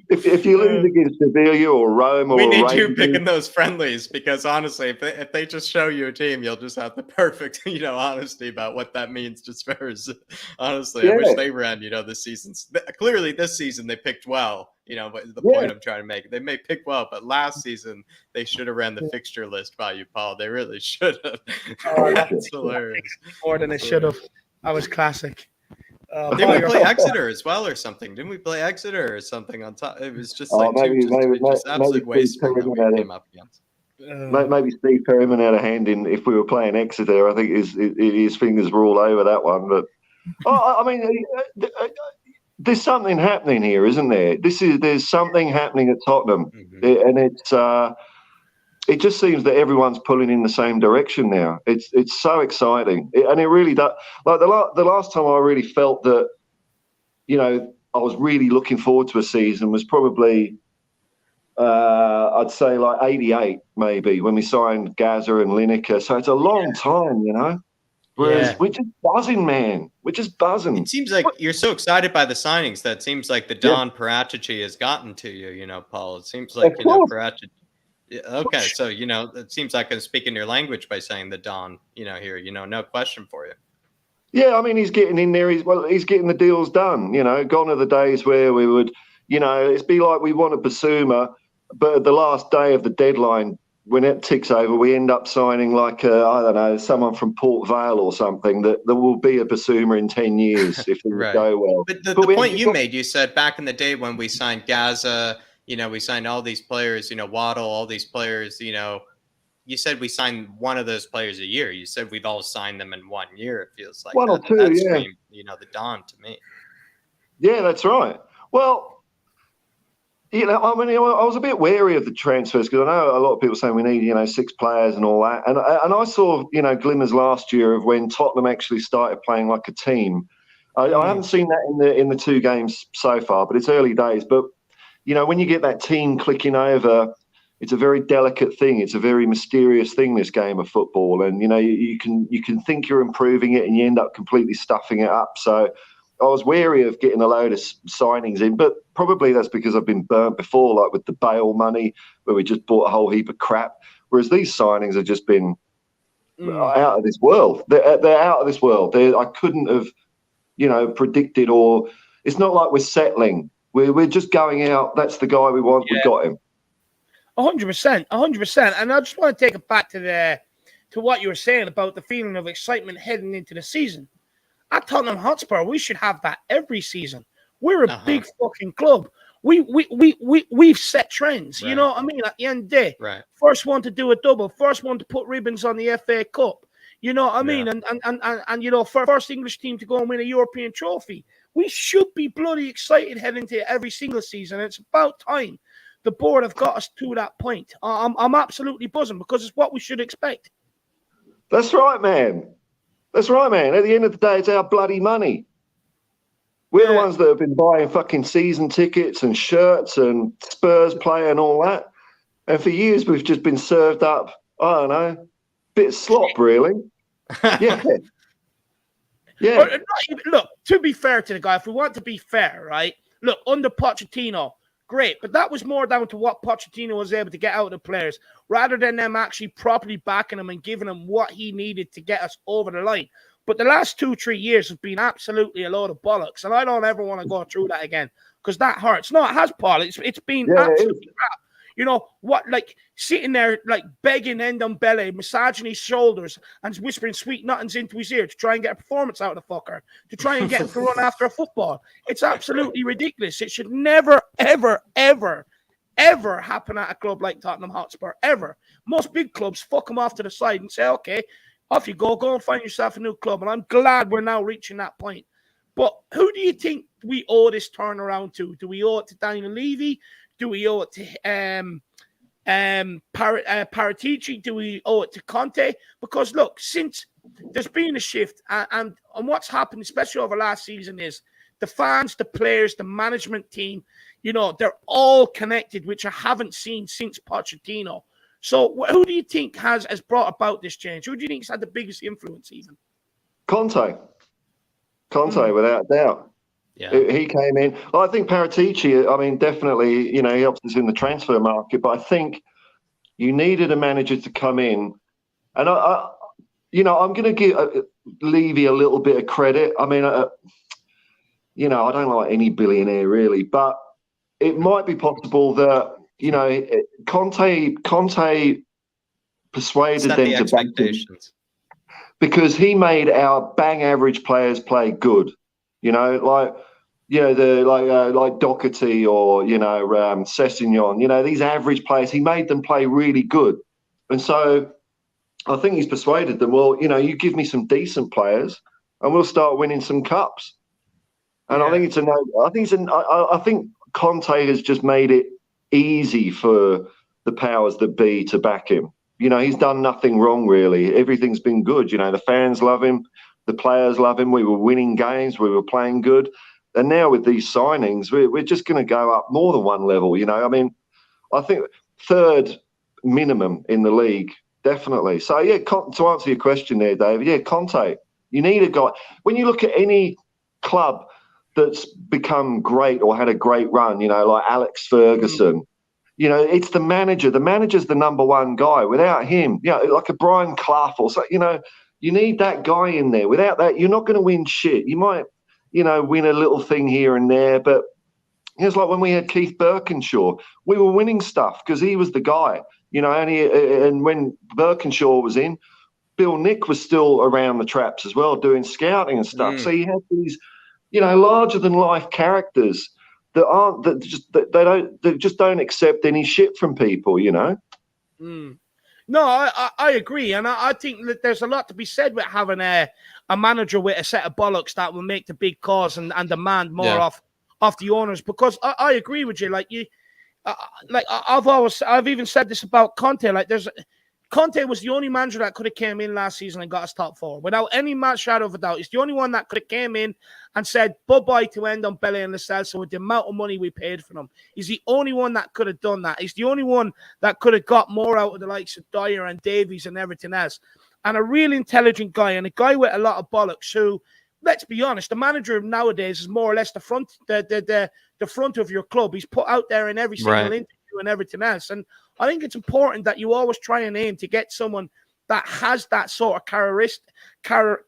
if you lose against Sevilla or Rome or we need Rangers, you picking those friendlies, because honestly, if they just show you a team, you'll just have the perfect, honesty about what that means to Spurs. Honestly, I wish they ran, the seasons. Clearly, this season they picked well. But the point I'm trying to make, they may pick well, but last season they should have ran the fixture list by you, Paul. They really should have. That's hilarious. More than they should have. That was classic. Didn't we play Exeter as well or something? Didn't we play Exeter or something on top? It was just absolute waste that we came up against. Maybe Steve Perryman had a hand in if we were playing Exeter. I think his fingers were all over that one. But there's something happening here, isn't there? There's something happening at Tottenham, and it's it just seems that everyone's pulling in the same direction now. It's so exciting, and it really does. Like the last time I really felt that, you know, I was really looking forward to a season was probably, I'd say like 88 maybe, when we signed Gaza and Lineker. So it's a long time, you know. Whereas we're just buzzing, man. We're just buzzing. It seems like you're so excited by the signings that seems like the Don Paratici has gotten to you, you know, Paul. It seems like, you know, Paratici. Okay, so, you know, it seems like I'm speaking your language by saying the Don, you know, here, you know, no question for you. Yeah, I mean, he's getting in there. He's getting the deals done, you know. Gone are the days where we would, you know, it's be like we want a Basuma, but at the last day of the deadline, when it ticks over, we end up signing like, I don't know, someone from Port Vale or something that there will be a Basuma in 10 years if things go well. But the point you made, you said back in the day when we signed Gaza, you know, we signed all these players, you know, Waddle, all these players, you know, you said we signed one of those players a year. You said we've all signed them in 1 year. It feels like one or two, that screamed, you know, the Don to me. Yeah, that's right. Well, you know, I mean, I was a bit wary of the transfers because I know a lot of people saying we need, you know, 6 players and all that. And I saw, you know, glimmers last year of when Tottenham actually started playing like a team. I haven't seen that in the 2 games so far, but it's early days. But, you know, when you get that team clicking over, it's a very delicate thing. It's a very mysterious thing, this game of football. And, you know, you can think you're improving it and you end up completely stuffing it up. So I was wary of getting a load of signings in, but probably that's because I've been burnt before, like with the Bale money, where we just bought a whole heap of crap. Whereas these signings have just been out of this world. They're out of this world. I couldn't have, you know, predicted, or it's not like we're settling. We're just going out. That's the guy we want. We got him. 100%, 100%. And I just want to take it back to what you were saying about the feeling of excitement heading into the season. At Tottenham Hotspur, we should have that every season. We're a big fucking club. We've set trends. You know what I mean? At the end of the day, first one to do a double, first one to put ribbons on the FA Cup. You know what I mean? And you know, first English team to go and win a European trophy. We should be bloody excited heading into every single season. It's about time the board have got us to that point. I'm absolutely buzzing because it's what we should expect. That's right, man. That's right, man. At the end of the day, it's our bloody money. We're the ones that have been buying fucking season tickets and shirts and Spurs play and all that. And for years, we've just been served up, I don't know, bit of slop, really. Yeah. Look, to be fair to the guy, if we want to be fair, right? Look, under Pochettino, great. But that was more down to what Pochettino was able to get out of the players rather than them actually properly backing him and giving him what he needed to get us over the line. But the last 2-3 years have been absolutely a load of bollocks. And I don't ever want to go through that again because that hurts. No, it has, Paul. It's been absolutely crap. You know, what, like sitting there, like begging Ndombele, massaging his shoulders and whispering sweet nothings into his ear to try and get a performance out of the fucker, to try and get him to run after a football. It's absolutely ridiculous. It should never, ever, ever, ever happen at a club like Tottenham Hotspur, ever. Most big clubs fuck them off to the side and say, okay, off you go and find yourself a new club. And I'm glad we're now reaching that point. But who do you think we owe this turnaround to? Do we owe it to Daniel Levy? Do we owe it to Paratici? Do we owe it to Conte? Because look, since there's been a shift, and what's happened, especially over last season, is the fans, the players, the management team, you know, they're all connected, which I haven't seen since Pochettino. So who do you think has brought about this change? Who do you think has had the biggest influence even? Conte, without doubt. Yeah. He came in. Well, I think Paratici, I mean, definitely, you know, he helps us in the transfer market, but I think you needed a manager to come in. And, you know, I'm going to give Levy a little bit of credit. I mean, you know, I don't like any billionaire really, but it might be possible that, you know, Conte persuaded them to back him because he made our bang average players play good. You know, like, you know, like Doherty or, you know, Sessegnon, you know, these average players, he made them play really good. And so I think he's persuaded them, well, you know, you give me some decent players and we'll start winning some cups. And I think I think Conte has just made it easy for the powers that be to back him. You know, he's done nothing wrong, really. Everything's been good. You know, the fans love him. The players love him. We were winning games. We were playing good. And now with these signings, we're just going to go up more than one level. You know, I mean, I think third minimum in the league, definitely. So, yeah, to answer your question there, David, yeah, Conte. You need a guy. When you look at any club that's become great or had a great run, you know, like Alex Ferguson, you know, it's the manager. The manager's the number one guy. Without him, you know, like a Brian Clough or so, you know, you need that guy in there. Without that, you're not going to win shit. You might, you know, win a little thing here and there, but it's like when we had Keith Birkinshaw, we were winning stuff because he was the guy, you know, and when Birkinshaw was in, Bill Nick was still around the traps as well, doing scouting and stuff. So you had these, you know, larger than life characters that just don't accept any shit from people, you know. No, I agree, and I think that there's a lot to be said with having a manager with a set of bollocks that will make the big calls and demand more off the owners. Because I agree with you, like I've even said this about Conte. Like Conte was the only manager that could have came in last season and got us top four without any shadow of a doubt. He's the only one that could have came in and said bye-bye to end on Belly and Lascelles with the amount of money we paid for them. He's the only one that could have done that. He's the only one that could have got more out of the likes of Dyer and Davies and everything else. And a real intelligent guy and a guy with a lot of bollocks who, let's be honest, the manager nowadays is more or less the front of your club. He's put out there in every single interview and everything else. And I think it's important that you always try and aim to get someone that has that sort of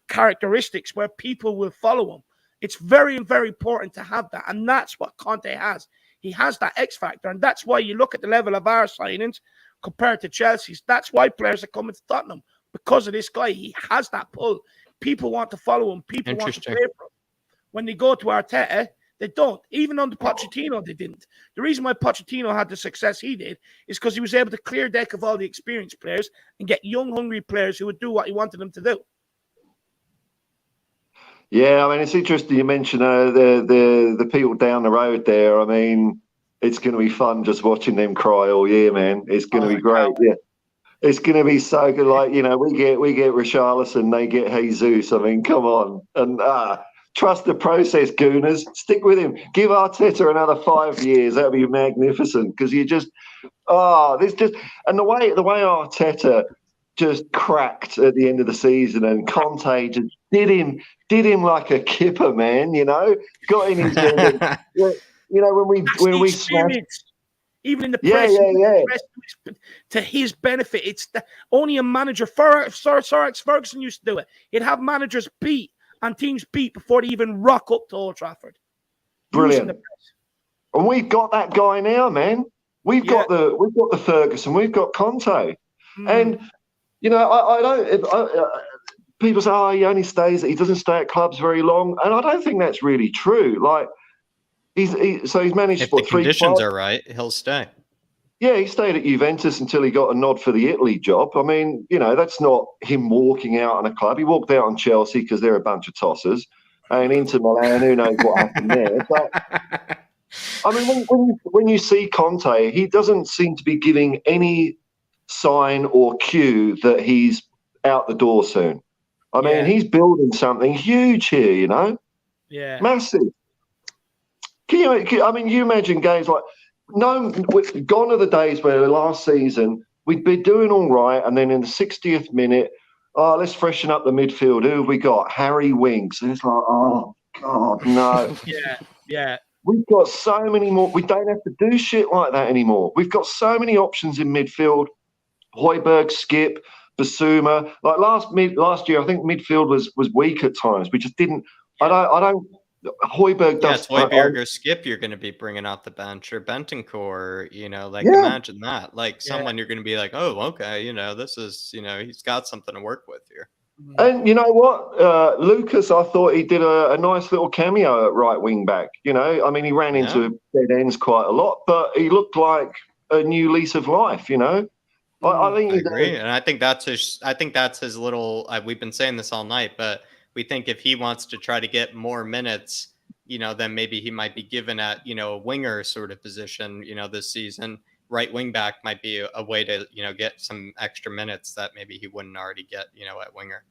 characteristics where people will follow him. It's very, very important to have that. And that's what Conte has. He has that X factor. And that's why you look at the level of our signings compared to Chelsea's. That's why players are coming to Tottenham, because of this guy. He has that pull. People want to follow him. People want to play for him. When they go to Arteta, they don't. Even under Pochettino, they didn't. The reason why Pochettino had the success he did is because he was able to clear deck of all the experienced players and get young, hungry players who would do what he wanted them to do. Yeah, I mean, it's interesting you mentioned the people down the road there. I mean, it's going to be fun just watching them cry all year, man. It's going to be great. Yeah, it's going to be so good. Like, you know, we get Richarlison, they get Jesus. I mean, come on. And trust the process, Gooners. Stick with him. Give Arteta another 5 years. That'll be magnificent. Because you just, and the way Arteta just cracked at the end of the season, and Conte just did him like a kipper, man. You know, got in his head. You know, when we smashed. Even in the press, to his benefit, it's only a manager. Sir Alex Ferguson used to do it. He'd have managers beat and teams beat before they even rock up to Old Trafford. Brilliant. And we've got that guy now, man. We've got the Ferguson. We've got Conte. And you know, I don't. People say, "Oh, he only stays. He doesn't stay at clubs very long," and I don't think that's really true. Like. He's managed if for the conditions are right, he'll stay. Yeah, he stayed at Juventus until he got a nod for the Italy job. I mean, you know, that's not him walking out on a club. He walked out on Chelsea because they're a bunch of tossers, and into Milan, who knows what happened there. But I mean, when you see Conte, he doesn't seem to be giving any sign or cue that he's out the door soon. I mean, he's building something huge here, you know? Yeah. Massive. You imagine games like gone are the days where last season we'd be doing all right, and then in the 60th minute, let's freshen up the midfield. Who have we got? Harry Winks. And it's like, oh God, no. Yeah. We've got so many more. We don't have to do shit like that anymore. We've got so many options in midfield. Højbjerg, Skip, Basuma. Like last year, I think midfield was weak at times. We just didn't. I don't. Højbjerg does. It's Højbjerg or Skip you're going to be bringing off the bench, or Bentancur, you know, like imagine that. Like someone you're going to be like, oh, okay, you know, this is, you know, he's got something to work with here. And you know what? Lucas, I thought he did a nice little cameo at right wing back. You know, I mean, he ran into dead ends quite a lot, but he looked like a new lease of life, you know? I think I agree. And I think that's his little, we've been saying this all night, but we think if he wants to try to get more minutes, you know, then maybe he might be given at, you know, a winger sort of position, you know, this season. right wing back might be a way to, get some extra minutes that maybe he wouldn't already get, at winger.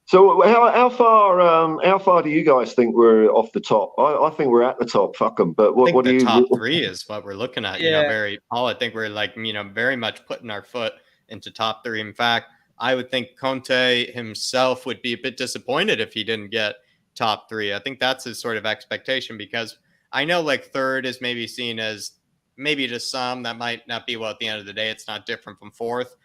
So how far do you guys think we're off the top? I think we're at the top. Fuck them. But what do you? Top three is what we're looking at. Paul. I think we're very much putting our foot into top three. In fact, I would think Conte himself would be a bit disappointed if he didn't get top three. I think that's his sort of expectation, because I know third is maybe seen as, maybe to some that might not be, well, at the end of the day, it's not different from fourth.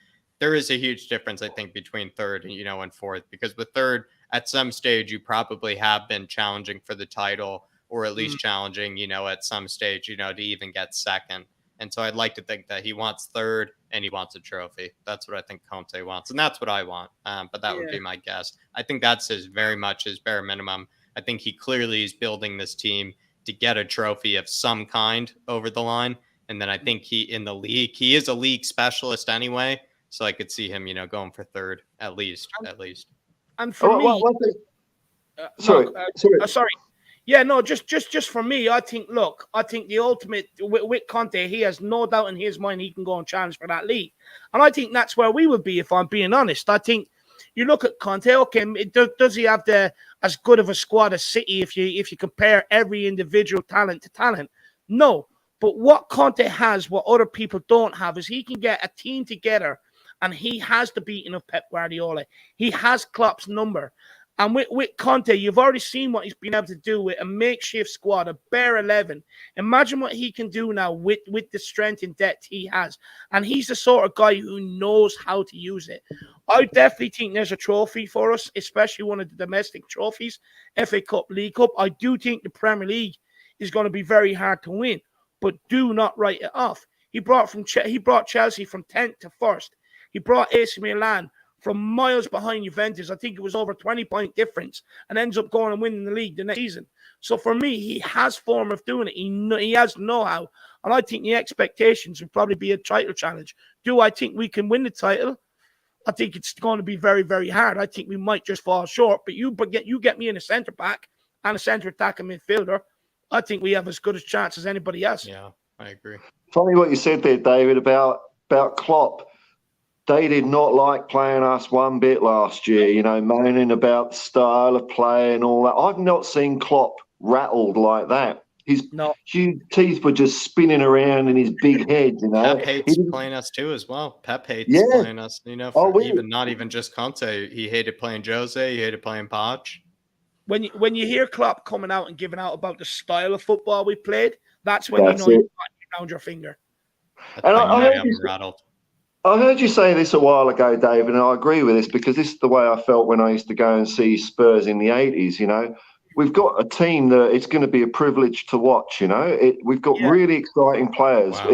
There is a huge difference, I think, between third and, and fourth, because with third, at some stage, you probably have been challenging for the title, or at least challenging, at some stage, to even get second. And so I'd like to think that he wants third and he wants a trophy. That's what I think Conte wants. And that's what I want. But that would be my guess. I think that's very much his bare minimum. I think he clearly is building this team to get a trophy of some kind over the line. And then I think he is a league specialist anyway. So I could see him, going for third at least. And for me, sorry. Yeah, no, just for me, I think the ultimate with Conte, he has no doubt in his mind he can go and challenge for that league, and I think that's where we would be if I'm being honest. I think you look at Conte. Okay, does he have as good of a squad as City if you compare every individual talent to talent? No, but what Conte has, what other people don't have, is he can get a team together. And he has the beating of Pep Guardiola. He has Klopp's number. And with Conte, you've already seen what he's been able to do with a makeshift squad, a bare 11. Imagine what he can do now with the strength and depth he has. And he's the sort of guy who knows how to use it. I definitely think there's a trophy for us, especially one of the domestic trophies, FA Cup, League Cup. I do think the Premier League is going to be very hard to win, but do not write it off. He brought Chelsea from 10th to 1st. He brought AC Milan from miles behind Juventus. I think it was over 20-point difference, and ends up going and winning the league the next season. So for me, he has form of doing it. He has know-how, and I think the expectations would probably be a title challenge. Do I think we can win the title? I think it's going to be very, very hard. I think we might just fall short. But you get me in a centre back and a centre attacking midfielder, I think we have as good a chance as anybody else. Yeah, I agree. Funny what you said there, David, about Klopp. They did not like playing us one bit last year, moaning about the style of play and all that. I've not seen Klopp rattled like that. His huge teeth were just spinning around in his big head, Pep hates playing us too as well. Pep hates playing us, not even just Conte. He hated playing Jose. He hated playing Poch. When you hear Klopp coming out and giving out about the style of football we played, that's when you know you've got around your finger. And I heard you say this a while ago, David, and I agree with this because this is the way I felt when I used to go and see Spurs in the 80s, We've got a team that it's going to be a privilege to watch, We've got really exciting players. Wow.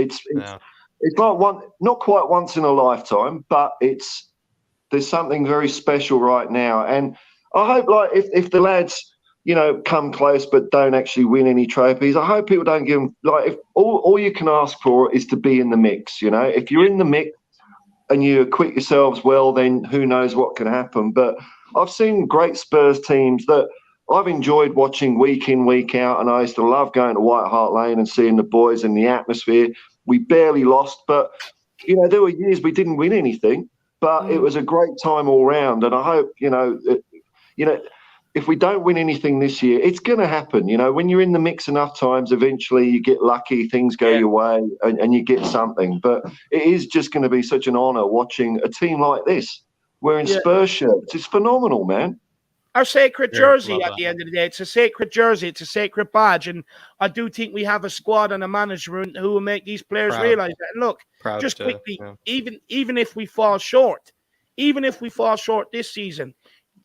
It's like not quite once in a lifetime, but there's something very special right now. And I hope, if the lads, come close but don't actually win any trophies, I hope people don't give them, if all you can ask for is to be in the mix, If you're in the mix, and you acquit yourselves well, then who knows what can happen. But I've seen great Spurs teams that I've enjoyed watching week in, week out, and I used to love going to White Hart Lane and seeing the boys and the atmosphere. We barely lost, but, there were years we didn't win anything, but it was a great time all round. And I hope, if we don't win anything this year, it's going to happen. When you're in the mix enough times, eventually you get lucky, things go your way, and you get something. But it is just going to be such an honour watching a team like this wearing Spurs shirts. It's phenomenal, man. Our sacred jersey at the end of the day. It's a sacred jersey. It's a sacred badge. And I do think we have a squad and a management who will make these players realise that. And look, quickly, even if we fall short this season,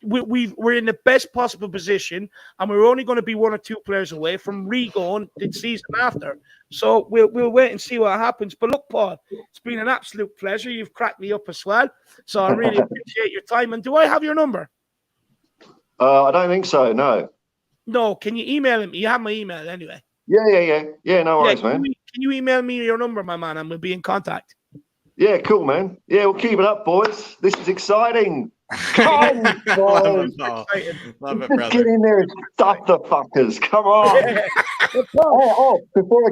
we're in the best possible position, and we're only going to be one or two players away from re-going the season after. So we'll wait and see what happens. But look, Paul, it's been an absolute pleasure. You've cracked me up as well. So I really appreciate your time. And do I have your number? I don't think so, no. No, can you email me? You have my email anyway. Yeah, no worries, man. Can you email me your number, my man, and we'll be in contact? Yeah, cool, man. Yeah, we'll keep it up, boys. This is exciting. Come Love on. it, Paul. Love it, Just brother. get in there and stuff the fuckers. Come on. Before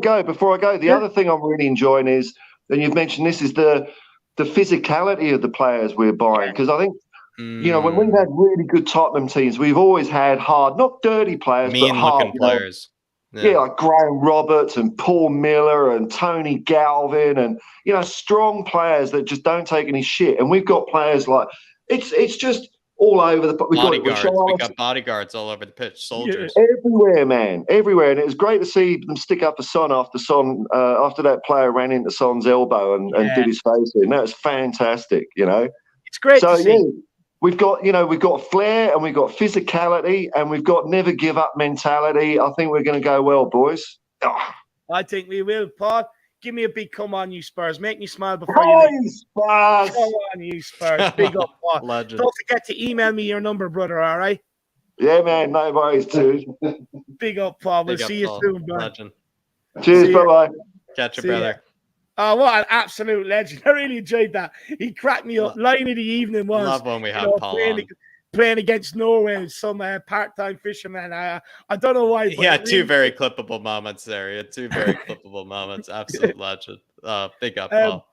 I go, the other thing I'm really enjoying is, and you've mentioned this, is the physicality of the players we're buying. Because I think, you know, when we've had really good Tottenham teams, we've always had hard, not dirty players, but hard mean-looking players. Yeah, like Graham Roberts and Paul Miller and Tony Galvin and, you know, strong players that just don't take any shit. And we've got players like, it's just all over the... We got bodyguards all over the pitch, soldiers. Everywhere, man, everywhere. And it was great to see them stick up for Son after that player ran into Son's elbow and did his face in. That was fantastic, you know. It's great to see. Yeah, we've got flair and we've got physicality and we've got never give up mentality. I think we're going to go well, boys. Oh. I think we will, Paul. Give me a big come on, you Spurs. Make me smile before you leave. Spurs. Come on, you Spurs. Big up, Paul. Legend. Don't forget to email me your number, brother, all right? Yeah, man. No worries, dude. Big up, Paul. We'll see you soon, man. Legend. Cheers. Bye-bye. Catch you, brother. Oh, what an absolute legend. I really enjoyed that. He cracked me up. Line of the evening was love when we have Paul playing against Norway, some part-time fisherman. I don't know why. Yeah, two very clippable moments there. He had two very clippable moments. Absolute legend. Big up, Paul.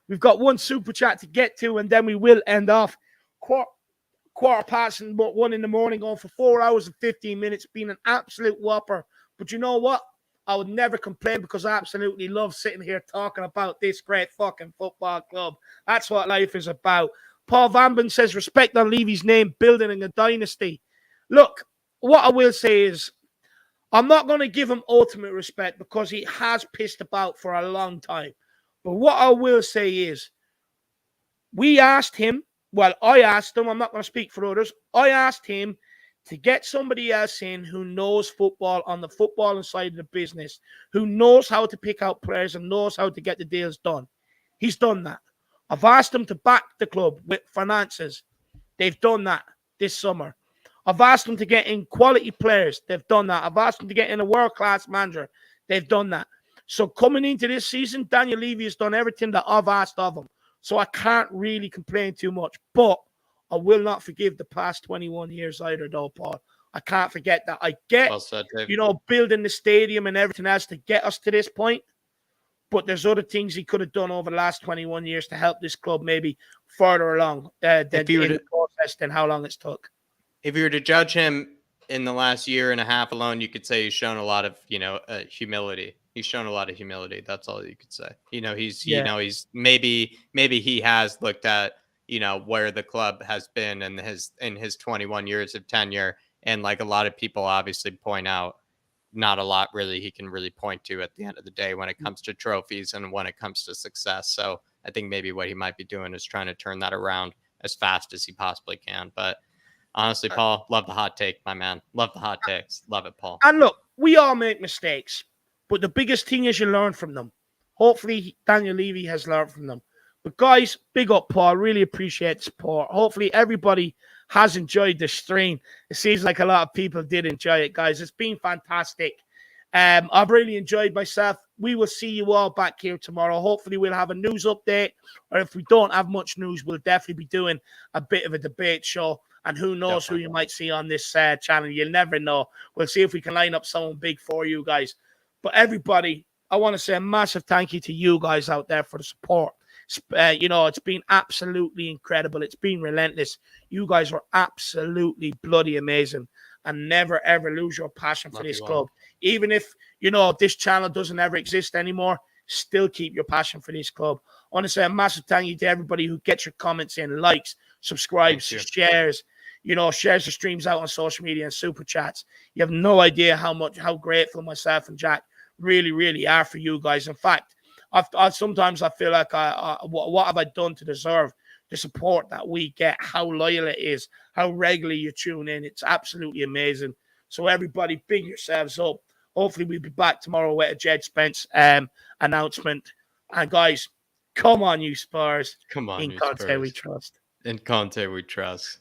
We've got one super chat to get to, and then we will end off. Quarter past and 1 in the morning, going for 4 hours and 15 minutes, being an absolute whopper. But you know what? I would never complain because I absolutely love sitting here talking about this great fucking football club. That's what life is about. Paul Van says, respect on Levy's name, building a dynasty. Look, what I will say is, I'm not going to give him ultimate respect because he has pissed about for a long time. But what I will say is, I asked him, I'm not going to speak for others, I asked him to get somebody else in who knows football on the footballing side of the business, who knows how to pick out players and knows how to get the deals done. He's done that. I've asked them to back the club with finances. They've done that this summer. I've asked them to get in quality players. They've done that. I've asked them to get in a world-class manager. They've done that. So coming into this season, Daniel Levy has done everything that I've asked of him. So I can't really complain too much. But I will not forgive the past 21 years either, though, Paul. I can't forget that. I get, building the stadium and everything else to get us to this point. But there's other things he could have done over the last 21 years to help this club maybe further along the process than how long it's took. If you were to judge him in the last year and a half alone, you could say he's shown a lot of, humility. He's shown a lot of humility. That's all you could say. He's maybe he has looked at, where the club has been in his 21 years of tenure. And like a lot of people obviously point out, not a lot really he can really point to at the end of the day when it comes to trophies and when it comes to success. So I think maybe what he might be doing is trying to turn that around as fast as he possibly can. But honestly, Paul, love the hot take, my man. Love the hot takes. Love it, Paul. And look, we all make mistakes, but the biggest thing is you learn from them. Hopefully Daniel Levy has learned from them. But guys, big up, Paul. Really appreciate the support. Hopefully everybody has enjoyed the stream. It seems like a lot of people did enjoy it, guys. It's been fantastic. I've really enjoyed myself. We will see you all back here tomorrow. Hopefully we'll have a news update, or if we don't have much news, we'll definitely be doing a bit of a debate show. And who knows who you might see on this channel. You'll never know. We'll see if we can line up someone big for you guys. But everybody, I want to say a massive thank you to you guys out there for the support. It's been absolutely incredible. It's been relentless. You guys were absolutely bloody amazing, and never ever lose your passion for this club. Even if this channel doesn't ever exist anymore, still keep your passion for this club. I want to say a massive thank you to everybody who gets your comments in, likes, subscribes, shares, shares the streams out on social media and super chats. You have no idea how grateful myself and Jack really, really are for you guys. In fact, sometimes I feel like what have I done to deserve the support that we get, how loyal it is, how regularly you tune in. It's absolutely amazing. So everybody, big yourselves up. Hopefully we'll be back tomorrow with a Jed Spence announcement. And guys, come on, you Spurs. Come on, in Conte we trust. In Conte we trust.